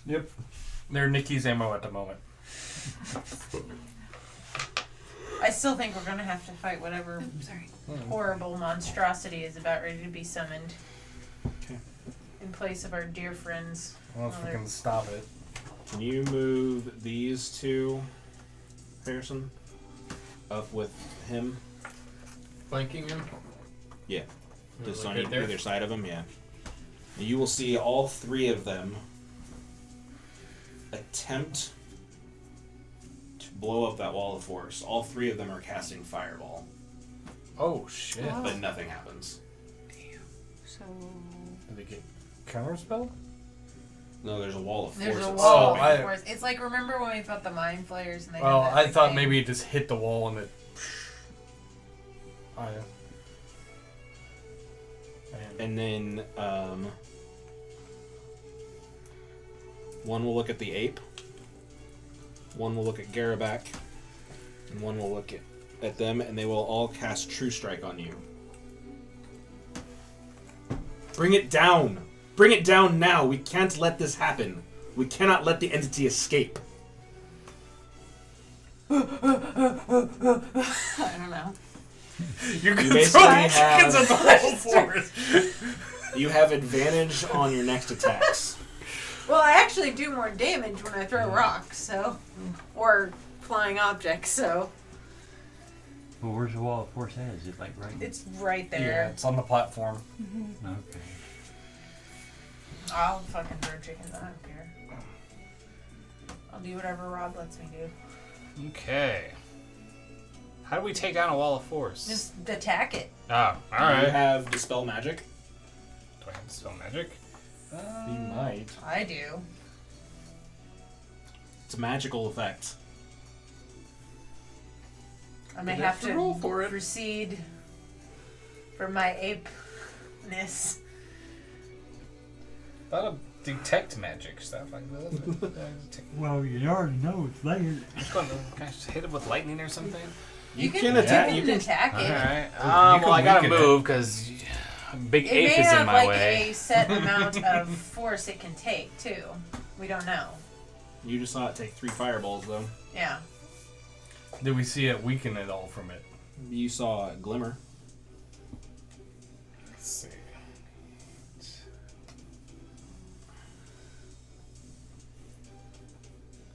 Yep. They're Nikki's ammo at the moment. I still think we're gonna have to fight whatever horrible monstrosity is about ready to be summoned. Okay. In place of our dear friends. Well, if we can stop it. Can you move these two, Harrison, up with him? Flanking him? Yeah. Just Like on right there? either side of him, yeah. And you will see all three of them attempt to blow up that wall of force. All three of them are casting Fireball, Oh shit! but nothing happens. So. Did they get counterspell? No, there's a wall of force. There's a that's wall Oh, of I- force. It's like, remember when we fought the mind flayers and they Well, had that I big thought thing? maybe it just hit the wall and it. And then one will look at the ape, one will look at Garabak, and one will look at them, and they will all cast True Strike on you. Bring it down! Bring it down now! We can't let this happen. We cannot let the entity escape. I don't know. You can basically throw have- chickens at the wall force. You have advantage on your next attacks. Well, I actually do more damage when I throw rocks, so. Or flying objects, so. Well, where's the wall of force at? Is it like right? It's right Yeah, there. it's on the platform. Okay. I'll fucking throw chickens, I don't care. I'll do whatever Rob lets me do. Okay. How do we take down a wall of force? Just attack it. Oh, all You right. have Dispel Magic. Do I have to spell magic? You might. I do. It's a magical effect. I may You'd have have to to roll for it. proceed from my ape-ness. Thought of detect magic stuff like that. Well, you already know it's there. Can I just hit it with lightning or something? You can attack. You can attack All it. right. You Well, I can gotta weaken move because big It ape may is have in my like way. a set amount of force it can take too. We don't know. You just saw it take 3 fireballs, though. Yeah. Did we see it weaken at all from it? You saw a glimmer. Let's see.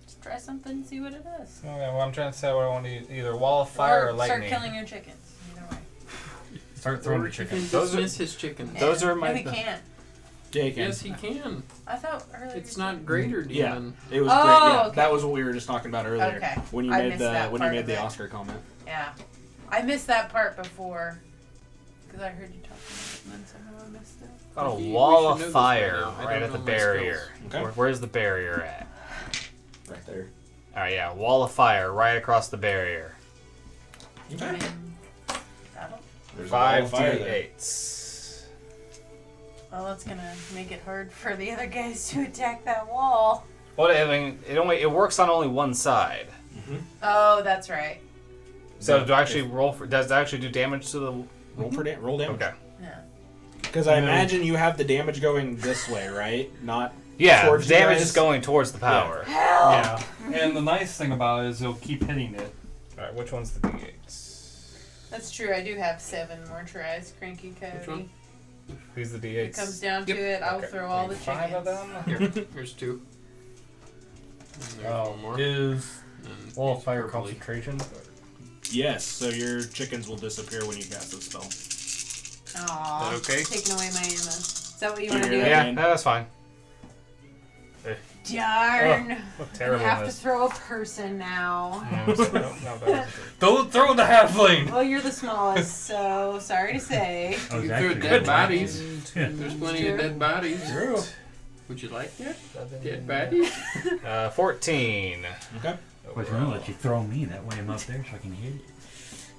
Let's try something, see what it does. Okay, well, I'm trying to say what I want to either wall of fire or lightning. Start killing your chickens. Either way. Start throwing Or the he can chickens. Those are- dismiss his chickens. Those are No, my. he can't. Yeah, you can. Yes, he can. I thought earlier. It's you not said- greater Yeah. demon. It was Oh, great. Yeah, okay. that was what we were just talking about earlier. Okay. When you I made missed the that when you part made of the it. Oscar comment. Yeah. I missed that part before. Because I heard you talking about it and then somehow I missed it. Got a We wall should know of this by fire now. I right don't at the know my barrier. skills. Okay. Where's the barrier at? Right there. Alright, yeah, wall of fire right across the barrier. I mean, that'll. There's a wall of fire 5d8s. Well, that's gonna make it hard for the other guys to attack that wall. Well, I mean, it works on only one side. Oh, that's right. So But do I actually roll for? Does it actually do damage to the? Roll damage. Okay. Yeah. Because I imagine you have the damage going this way, right? Not Yeah, the towards you damage guys? is going towards the power. Yeah. And the nice thing about it is you'll keep hitting it. Alright, which one's the d8s? That's true. I do have 7 more tries, Cranky Cody. Which one? These are the If it d8s. comes down to it, I'll Okay. throw all the 5 of chickens. them? Here, here's 2. And there's Oh, one more. is And wall of it's fire purpley. concentration? yes. So your chickens will disappear when you cast the spell. Aww. Is that okay? Taking away my ammo. Is that what you want to Yeah. do? Yeah, that's fine. Darn. Look I terrible have in to this. throw a person now. No, that wasn't Don't throw the halfling! Well, you're the smallest, so sorry to say. I was You threw actually dead gonna bodies. Yeah. There's plenty of dead bodies. True. Would you like that? good. Dead bodies? 14. Okay. I was gonna let you throw me that way. I'm up there so I can hit it.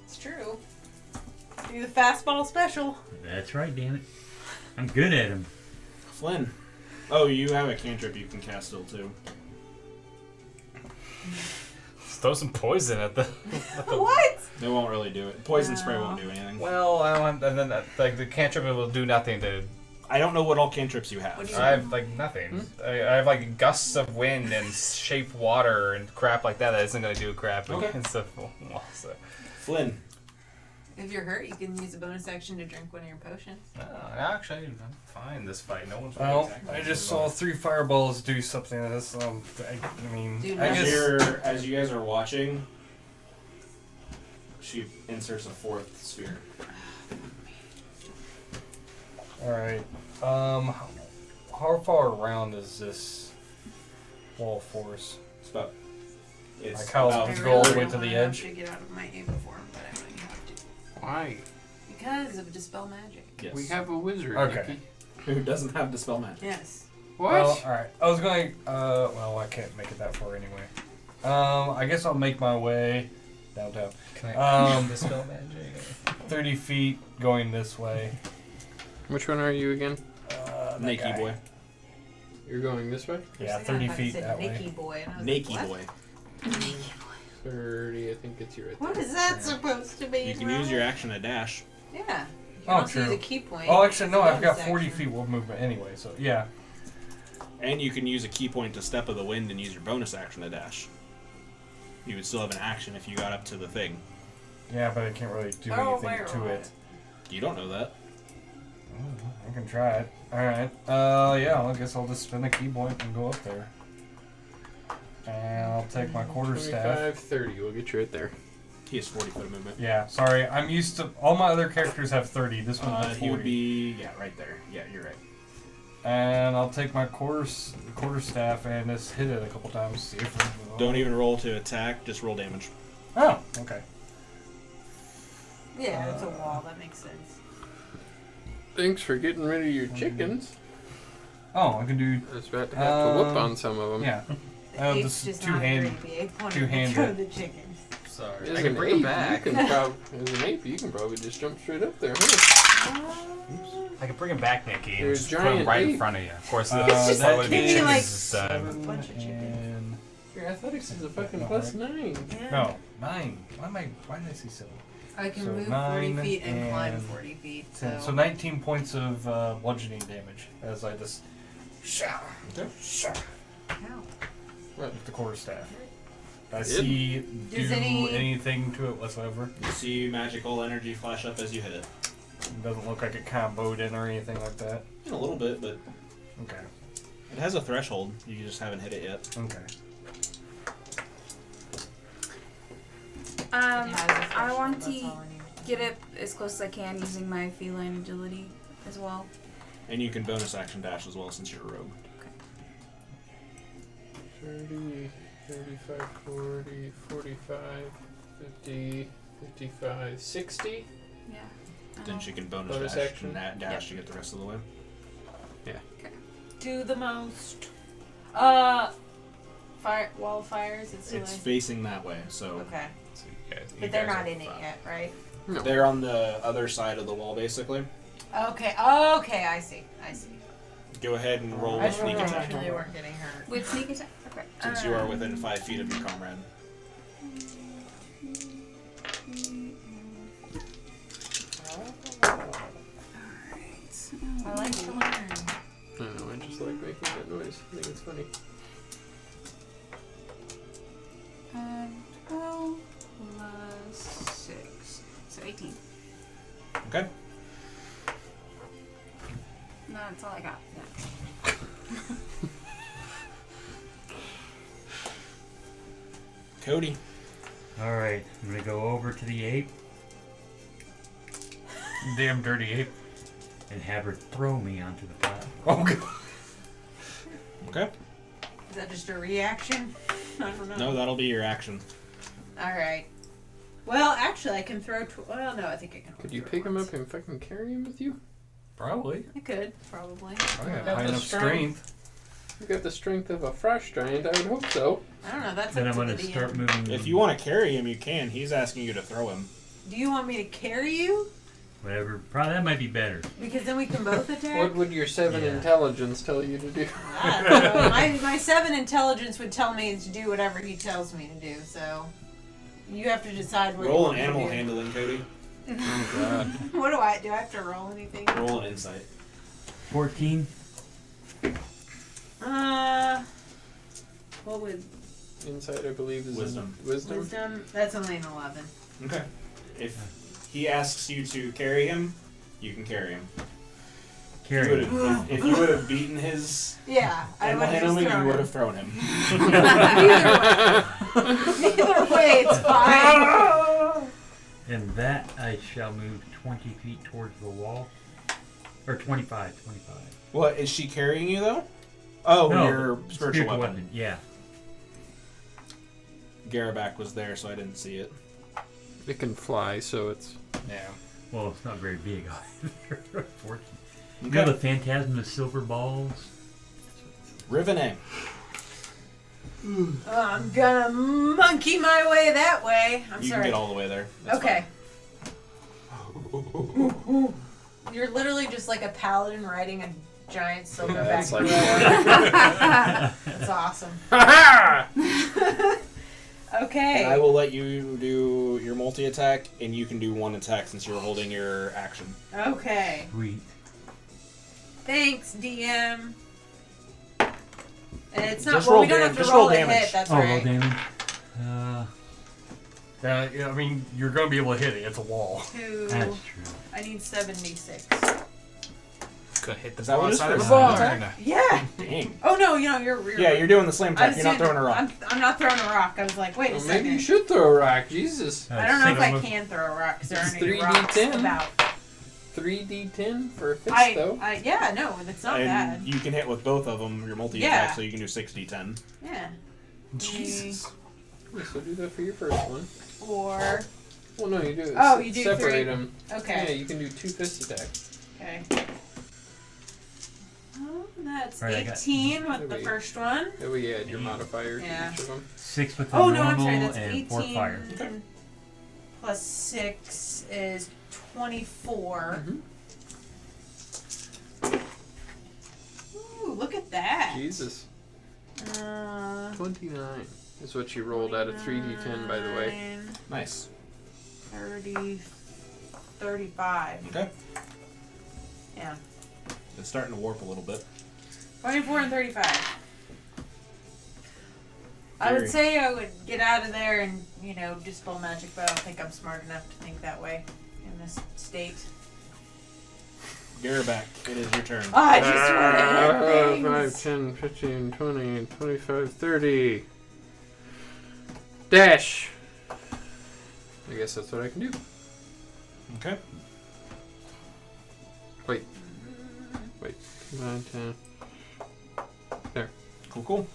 It's true. Do the fastball special. That's right, damn it. I'm good at him. Flynn. Oh, you have a cantrip you can cast still too. Let's throw some poison at the. What? They won't really do it. Poison spray won't do anything. Well, I don't. And then like the cantrip will do nothing to. I don't know what all cantrips you have. What do you I have like nothing. I have like gusts of wind and shape water and crap like that. That isn't gonna do crap Okay. against the wall. So. Flynn. If you're hurt, you can use a bonus action to drink one of your potions. No, actually, I'm fine this fight. No one's. Well, exactly I just saw 3 fireballs do something to this. I mean, Dude, I guess. As you guys are watching, she inserts a 4th sphere. Alright. How far around is this wall force? It's about. It's Like how about to go all the way to the edge? To get out of my aim form, but I might have to. Why? Because of dispel magic. Yes. We have a wizard. Okay. Nikki. Who doesn't have dispel magic? Yes. What? Well, alright. I was going. Well, I can't make it that far anyway. I guess I'll make my way downtown. Can I Um, dispel magic? 30 feet going this way. Which one are you again? That Nakey guy. boy. You're going this way? Yeah, For a second, 30 I thought you feet said that Nicky way. boy, and I was Nakey like, boy. what? 30, I think it's you right What there. is that supposed to be? You can use your action to dash. Yeah. You can Oh, also use true. a key point. Oh, actually, no, It's a I've got bonus 40 action. feet of movement anyway, so yeah. And you can use a key point to step of the wind and use your bonus action to dash. You would still have an action if you got up to the thing. Yeah, but I can't really do Oh, anything where to am I? it. You don't know that. I can try it. Alright. Yeah, I guess I'll just spin the key point and go up there. And I'll take my quarterstaff. 25, 30. We'll get you right there. He has 40 foot of movement. Yeah, sorry. I'm used to. All my other characters have 30. This one has 40. He would be, yeah, right there. Yeah, you're right. And I'll take my quarterstaff and just hit it a couple times. See if it Don't even roll to attack, just roll damage. Oh, okay. Yeah, it's a wall. That makes sense. Thanks for getting rid of your chickens. Oh, I can do. I was about to have to whoop on some of them. Yeah. The Oh, ape's this just two not hand- very big. One two-handed. throw the chickens. Sorry. As I can an bring them ape, back. You can as an ape, you can probably just jump straight up there, huh? I can bring him back, Nikki, and You're a just put him giant right in ape. front of you. Of course, Uh, the that would be is chickens like this time. bunch of chickens. And Your athletics is a fucking +9. Yeah. no, 9. Why did I say 7? I can So move 9 40 feet and climb and 40 feet. 10. So, So 19 points of bludgeoning damage as I just Okay. Ow. with the quarterstaff. I Yep. see Does do any- anything to it whatsoever. You see magical energy flash up as you hit it. It doesn't look like it comboed in or anything like that. In a little bit, but Okay. it has a threshold. You just haven't hit it yet. Okay. It has a I threshold, want that's to all I need. get it as close as I can using my feline agility as well. And you can bonus action dash as well since you're a rogue. 30, 35, 40, 45, 50, 55, 60. Yeah. Then she can bonus, Bonus dash, action? dash to get the rest of the way. Do the most. Wildfires. It's still It's in. facing that way, so Okay. So you guys- you But they're guys not are in it fine. yet, right? No. they're on the other side of the wall, basically. Okay. Okay. I see. Go ahead and roll I with just sneak wanted to attack, make sure they weren't getting hurt. With sneak attack? Okay. since you are within 5 feet of your comrade. I like to learn. I don't know, I just like making that noise. I think it's funny. 12 plus 6. So 18. Okay. No, that's all I got. Yeah. Cody. Alright, I'm gonna go over to the ape Damn dirty ape. and have her throw me onto the platform. Oh god. Okay. Is that just a reaction? I don't know. No, that'll be your action. All right. Well, actually, I can throw. Well, no, I think I can. Could you throw pick him once. up and fucking carry him with you? Probably. I could probably. I got Got high the enough strength. You got the strength of a frost giant, I would hope so. I don't know. That's Then up I'm to gonna the DM. start moving. If you want to carry him, you can. He's asking you to throw him. Do you want me to carry you? Whatever. Probably that might be better. Because then we can both attack. What would your 7 Yeah. intelligence tell you to do? I don't know. My 7 intelligence would tell me to do whatever he tells me to do. So you have to decide what you Roll want an me to animal do. handling, Cody. Oh god. What do I do? I have to roll anything? Roll an insight. 14. What would Insight, I believe, is Wisdom. wisdom? That's only an 11. Okay. If he asks you to carry him, you can carry him. Carry. If you would have beaten his Yeah, I animal would have handling, just you thrown would him. have thrown him. Either way, it's fine. And that I shall move 20 feet towards the wall. Or 25. What, is she carrying you though? Oh, No, your spiritual weapon. Yeah. Garabak was there, so I didn't see it. It can fly, so it's. Yeah. Well, it's not very big either. Unfortunately. You Okay. know the phantasm of silver balls? Rivening. I'm gonna monkey my way that way. I'm You sorry. can get all the way there. That's Okay. You're literally just like a paladin riding a giant silverback. That's like That's awesome. Okay. fine. And I will let you do your multi-attack, and you can do one attack since you're holding your action. Okay. Sweet. Thanks, DM. And it's not. Just Well, roll we don't dam- have to just roll roll a damage. hit. That's Oh, roll right. damage. Yeah, I mean, you're going to be able to hit it. It's a wall. Two. That's true. I need 76. Could hit the Is that what it is broadside for of a the attack? barn. Yeah. Dang. Oh no, you're. Yeah, you're doing the slam I attack. was You're not doing- throwing a rock. I'm not throwing a rock. I was like, wait a Well, second. maybe you should throw a rock. Jesus. I don't know if I Six. can throw a rock because there It's aren't any 3d10. rocks about. 3d10 for a fist, though. Yeah, no, it's not And bad. you can hit with both of them, your multi-attack, Yeah. so you can do 60-10. Yeah. Jesus. Yeah, so do that for your first one. Or Well, no, you do. Oh, you do separate three. them. Yeah, okay, you can do 2 fist attacks. okay. That's Alright, I got- 18 with the Wait. first one. That way you add your modifier Yeah. to each of them. 6 with the Oh no, normal I'm sorry. That's and 18 4 fire. plus 6 is 24. Ooh, look at that. Jesus. 29 29 is what you rolled out of 3d10, by the way. Nice. 30, 35. Okay. Yeah. It's starting to warp a little bit. 24 and 35. I would Very- say I would get out of there and, dispel magic, but I don't think I'm smart enough to think that way in this state. Garabak, it is your turn. I just want to hit 5, things. 10, 15, 20, 25, 30. Dash! I guess that's what I can do. Okay. Wait. 9, 10. Cool.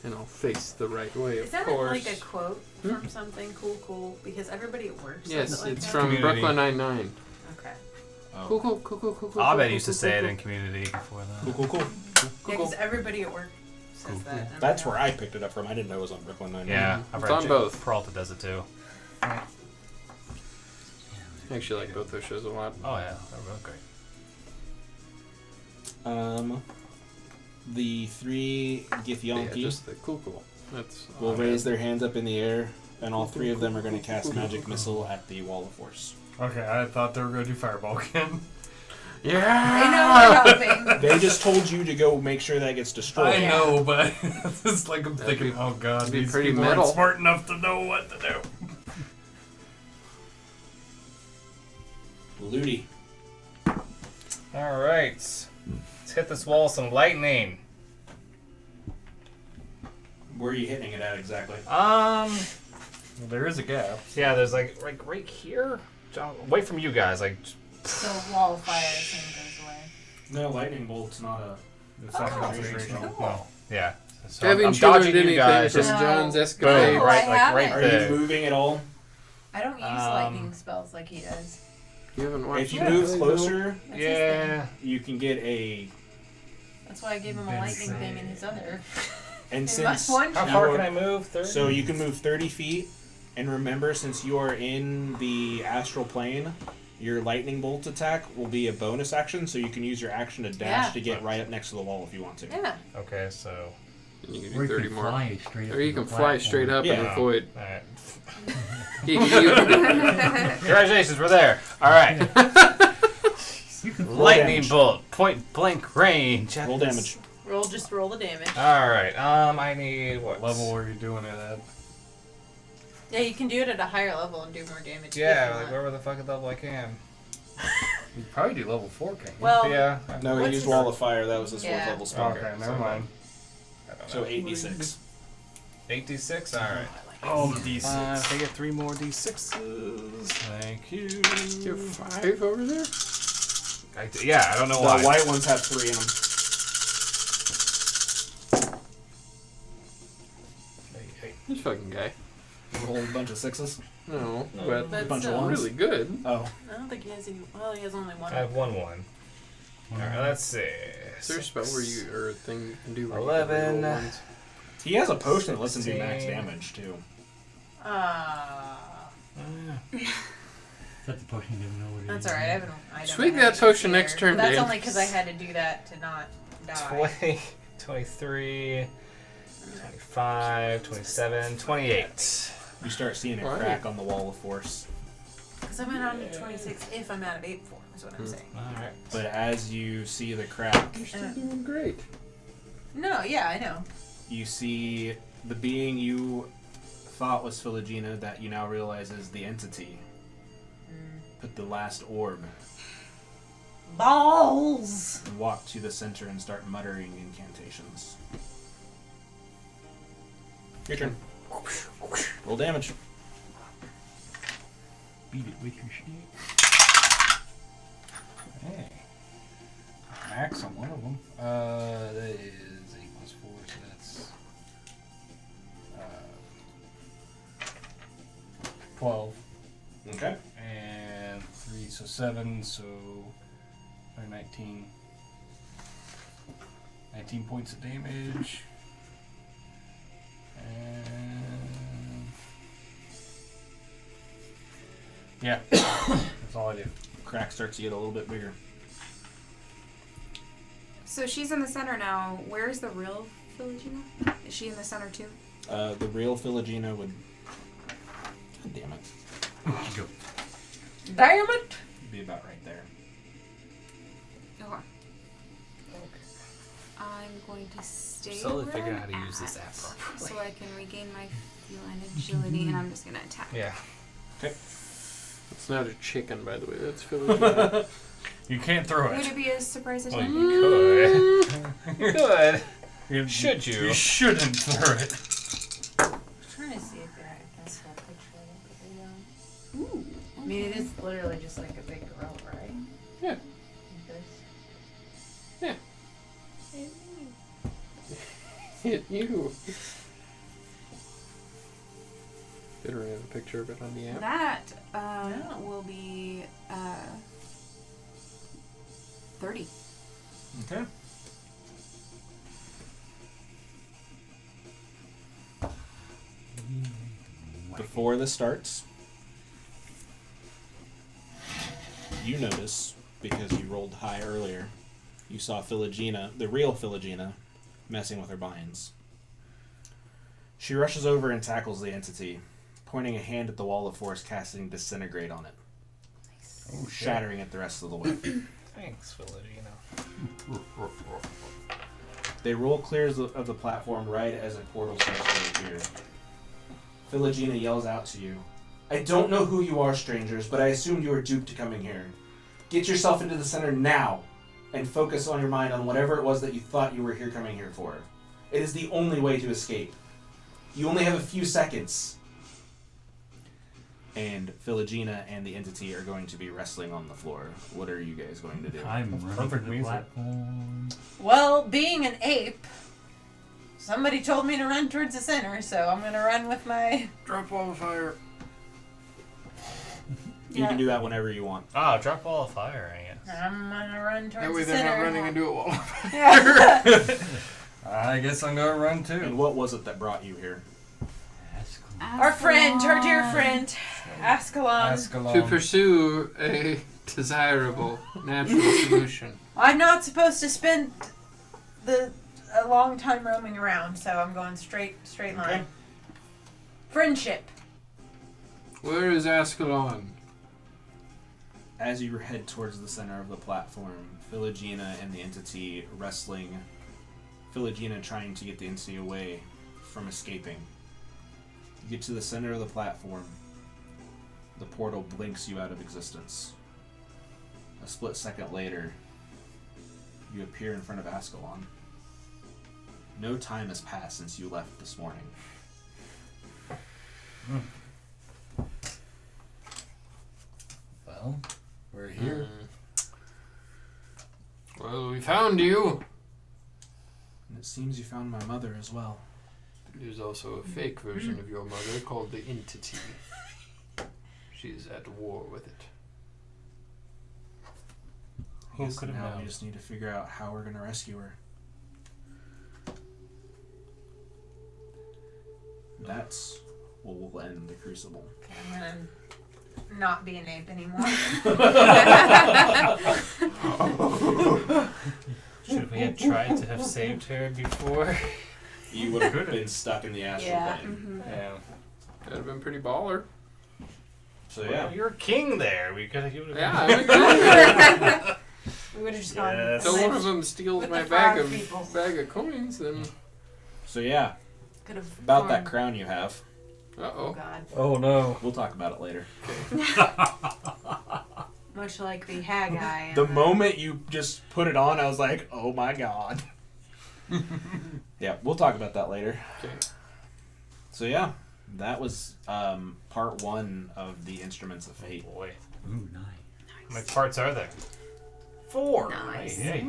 And I'll face the right way, of Is that course. like a quote from something cool? Because everybody at work says Yes, it like it's that. from Community. Brooklyn Nine-Nine. Okay. Cool, cool, cool, cool, cool, cool. Abed cool, used to cool, say cool, it in Community before that. Cool. Yeah, because everybody at work says that. and That's I where I picked it up from. I didn't know it was on Brooklyn Nine-Nine. Yeah, I've It's read on both. Peralta does it too. I actually like both those shows a lot. Oh yeah, they're real great. The 3 Yeah, Githyanki just the cool. That's will raise their hands up in the air, and all 3 of them are going to cast Magic Missile at the Wall of Force. Okay, I thought they were going to do Fireball again. know we're helping. They just told you to go make sure that gets destroyed. I know, but it's like I'm That'd thinking, be- oh god, that'd be these pretty people metal. aren't smart enough to know what to do. Ludi. All right, let's hit this wall with some lightning. Where are you hitting it at exactly? Well, there is a gap. Yeah, there's like right here, away from you guys, like. So wall of fire thing goes away. No, lightning bolt's not a. It's not Oh, concentration. cool. Well, yeah. So Haven't I'm you dodging learned you anything guys. from Just No. John's boom, escapade? Oh, right, I like right haven't. Are there. you moving at all? I don't use lightning spells like he does. You haven't watched If you that move really, closer, That's his Yeah. thing. you can get a. That's why I gave him a lightning thing in his other. And In since my one How shot. far can I move? 30? So you can move 30 feet, and remember, since you are in the astral plane, Your lightning bolt attack will be a bonus action, so you can use your action to dash Yeah. to get right up next to the wall if you want to. Yeah. Okay, so And you can Or do you 30 can more. fly straight up Or you to can the fly straight platform. up and Yeah. avoid. all right. You- Congratulations, we're there. All right. You can fly. Lightning damage. bolt, point blank range. at Roll this- damage. Just roll the damage. All right. I need what What level are you doing it at? Yeah, you can do it at a higher level and do more damage. if you Yeah, want. like wherever the fucking level I can. You probably do level 4, can't you? Well, Yeah. No, he What's used his- Wall of Fire. That was his 4th Yeah. level spell. Okay, never mind. I don't So know. 8d6. 8d6. All right. Oh, the D6. I get 3 more d6s. Thank you. You have 5 over there? Yeah, I don't know The why. white ones have 3 in them. This fucking guy. Roll a bunch of 6s. No, but But bunch of still, ones. really good. Oh. I don't think he has any. Well, he has only one. I have 1/1. All right, let's see. Is there a spell where you or a thing you can do? Where 11. You can roll ones? He has a potion that lets him do max 16. damage, too. Is that the potion you didn't know what it That's is? alright. I don't Swig have that any potion here. next turn, But that's Dan. only because I had to do that to not die. 20, 23, 25, 27, 28. You start seeing a Right. crack on the wall of force. Because I'm at 26 if I'm out of ape form, is what I'm saying. All right. But as you see the crack, You're still doing great. No, yeah, I know. you see the being you thought was Philogena that you now realize is the entity. Put the last orb Balls! and walk to the center and start muttering incantations. Your turn. Roll damage. Beat it with your stick. Hey. Max on one of them. That is 8 plus 4, so that's 12. Okay. And 3, so 7, so 19. 19 points of damage. And yeah, that's all I do. Crack starts to get a little bit bigger. So she's in the center now. Where's the real Philogena? Is she in the center too? The real Philogena would. God damn it. Go. Damn it! Be about right there. Okay. I'm going to stay Slowly where figuring out I'm how to use this at, app properly. so I can regain my feline agility, and I'm just gonna attack. Yeah. It's not a chicken, by the way. That's Philogena. You can't throw Would it. it be a surprise Well, attack? you could. You could. You- Should you? You shouldn't throw it. I'm trying to see if I can see a picture of it. Ooh. I mean, it is literally just like a big gorilla, right? Yeah. Like this. Yeah. Hit you. Did we have a picture of it on the app? That will be 30. Okay. Before this starts, you notice, because you rolled high earlier, you saw Philogena, the real Philogena, messing with her binds. She rushes over and tackles the entity, pointing a hand at the wall of force, casting Disintegrate on it, shattering it the rest of the way. Thanks, Philogena. They roll clear of the platform right as a portal starts to appear. Philogena yells out to you, "I don't know who you are, strangers, but I assumed you were duped to coming here. Get yourself into the center now, and focus on your mind on whatever it was that you thought you were coming here for. It is the only way to escape. You only have a few seconds." And Philogena and the entity are going to be wrestling on the floor. What are you guys going to do? I'm running to perfect the music. platform. Well, being an ape, somebody told me to run towards the center, so I'm gonna run with my. Drop wall of fire. You can do that whenever you want. Oh, drop ball of fire, I guess. I'm gonna run towards That way the they're center. not running into a wall. Yeah. I guess I'm gonna run And too. what was it that brought you here? That's cool. Our friend, our dear friend, Ascalon. To pursue a desirable natural solution. I'm not supposed to spend a long time roaming around, so I'm going straight line. Okay. Friendship. Where is Ascalon? As you head towards the center of the platform, Philogena and the entity wrestling. Philogena trying to get the entity away from escaping. You get to the center of the platform. The portal blinks you out of existence. A split second later, you appear in front of Ascalon. No time has passed since you left this morning. Well, we're here. Well, we found you. And it seems you found my mother as well. There's also a fake version of your mother called the Entity. She's at war with it. I guess could have now known? we just need to figure out how we're going to rescue her. That's what will end the Crucible. Okay, I'm gonna not be an ape anymore. Should we have tried to have saved her before? You would have been stuck in the astral Yeah. plane. Yeah. That'd have been pretty baller. So yeah. Well, you're king there. We could have. Yeah, exactly. We would have just gone. Yes. So and one of lived them steals with my the bag frog of people. coins, then So yeah, Could have about that formed- crown you have. Oh uh-oh. God. Oh no. We'll talk about it later. Much like the Haggai. and The moment you just put it on, I was like, oh my god. Yeah, we'll talk about that later. Okay. So yeah, that was part one of the Instruments of Fate. Boy, Ooh, nice. how many parts are there? 4. Nice. Yay.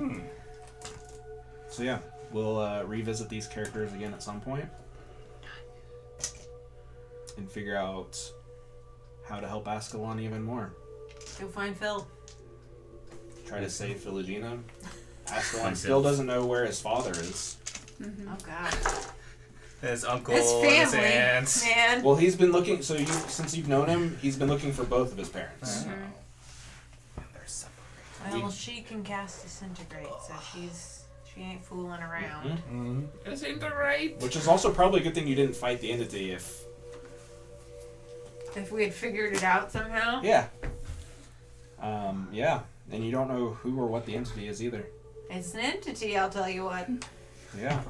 So yeah, we'll revisit these characters again at some point and figure out how to help Ascalon even more. Go find Phil. Try to save Philogena. Ascalon Find still Phil. doesn't know where his father is. Oh God. His uncle, This and his family, aunts. man. Well, he's been looking. So since you've known him, he's been looking for both of his parents. Oh. They're separated. Well, she can cast disintegrate, so she ain't fooling around. Mhm. Mm-hmm. Isn't that right? Which is also probably a good thing you didn't fight the entity. If we had figured it out somehow. Yeah. Yeah, and you don't know who or what the entity is either. It's an entity, I'll tell you what. Yeah.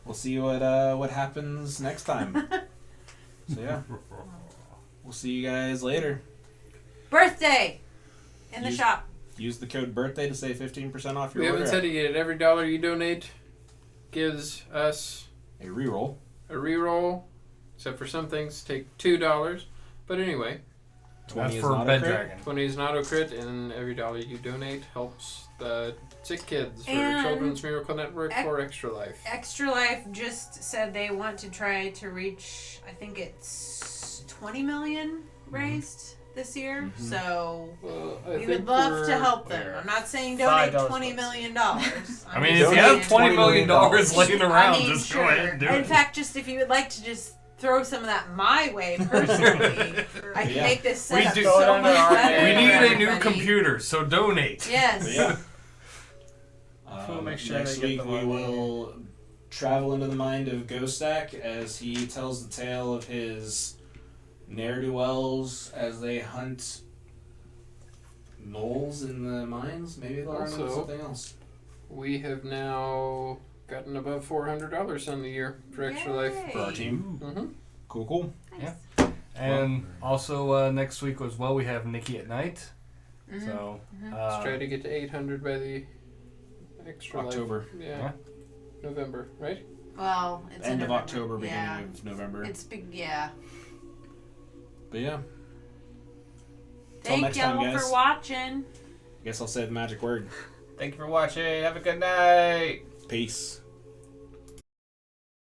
We'll see what happens next time. So yeah, we'll see you guys later. Birthday! In the Use- shop. Use the code birthday to save 15% off your We haven't order. said it yet. Every dollar you donate gives us A reroll. a reroll, except for some things take $2. But anyway, 20 That's is for not a Bed crit. Dragon. 20 is an auto crit, and every dollar you donate helps the sick kids for And Children's Miracle Network ex- for Extra Life. Extra Life just said they want to try to reach, I think it's 20 million raised this year. Mhm. So Well, I we think would love we're- to help them. I'm not saying donate $5 $20 million. I mean, just if you Donate have $20 $20 million million laying around, I mean, just sure. go ahead and do In it. fact, just if you would like to just throw some of that my way personally, I can Yeah. make this We setup do- so much better. We for need a new everybody. computer, so donate. Yes. But yeah. We'll make sure Next they get week the we one. will travel into the mind of Ghostak as he tells the tale of his ne'er-do-wells as they hunt gnolls in the mines. Maybe they'll run into Also- something else. We have now gotten above $400 on the year for Extra Life. Yay. For our team. Mm-hmm. Cool. And also next week as well, we have Nikki at night. Mhm. So Let's try to get to 800 by the Extra October. Life. Yeah. Yeah. November, right? Well, it's in End of November. October, beginning Yeah. of November. It's big, yeah. But yeah, Thank next time, y'all guys. for watching. guess I'll say the magic word. Thank you for watching. Have a good night. Peace.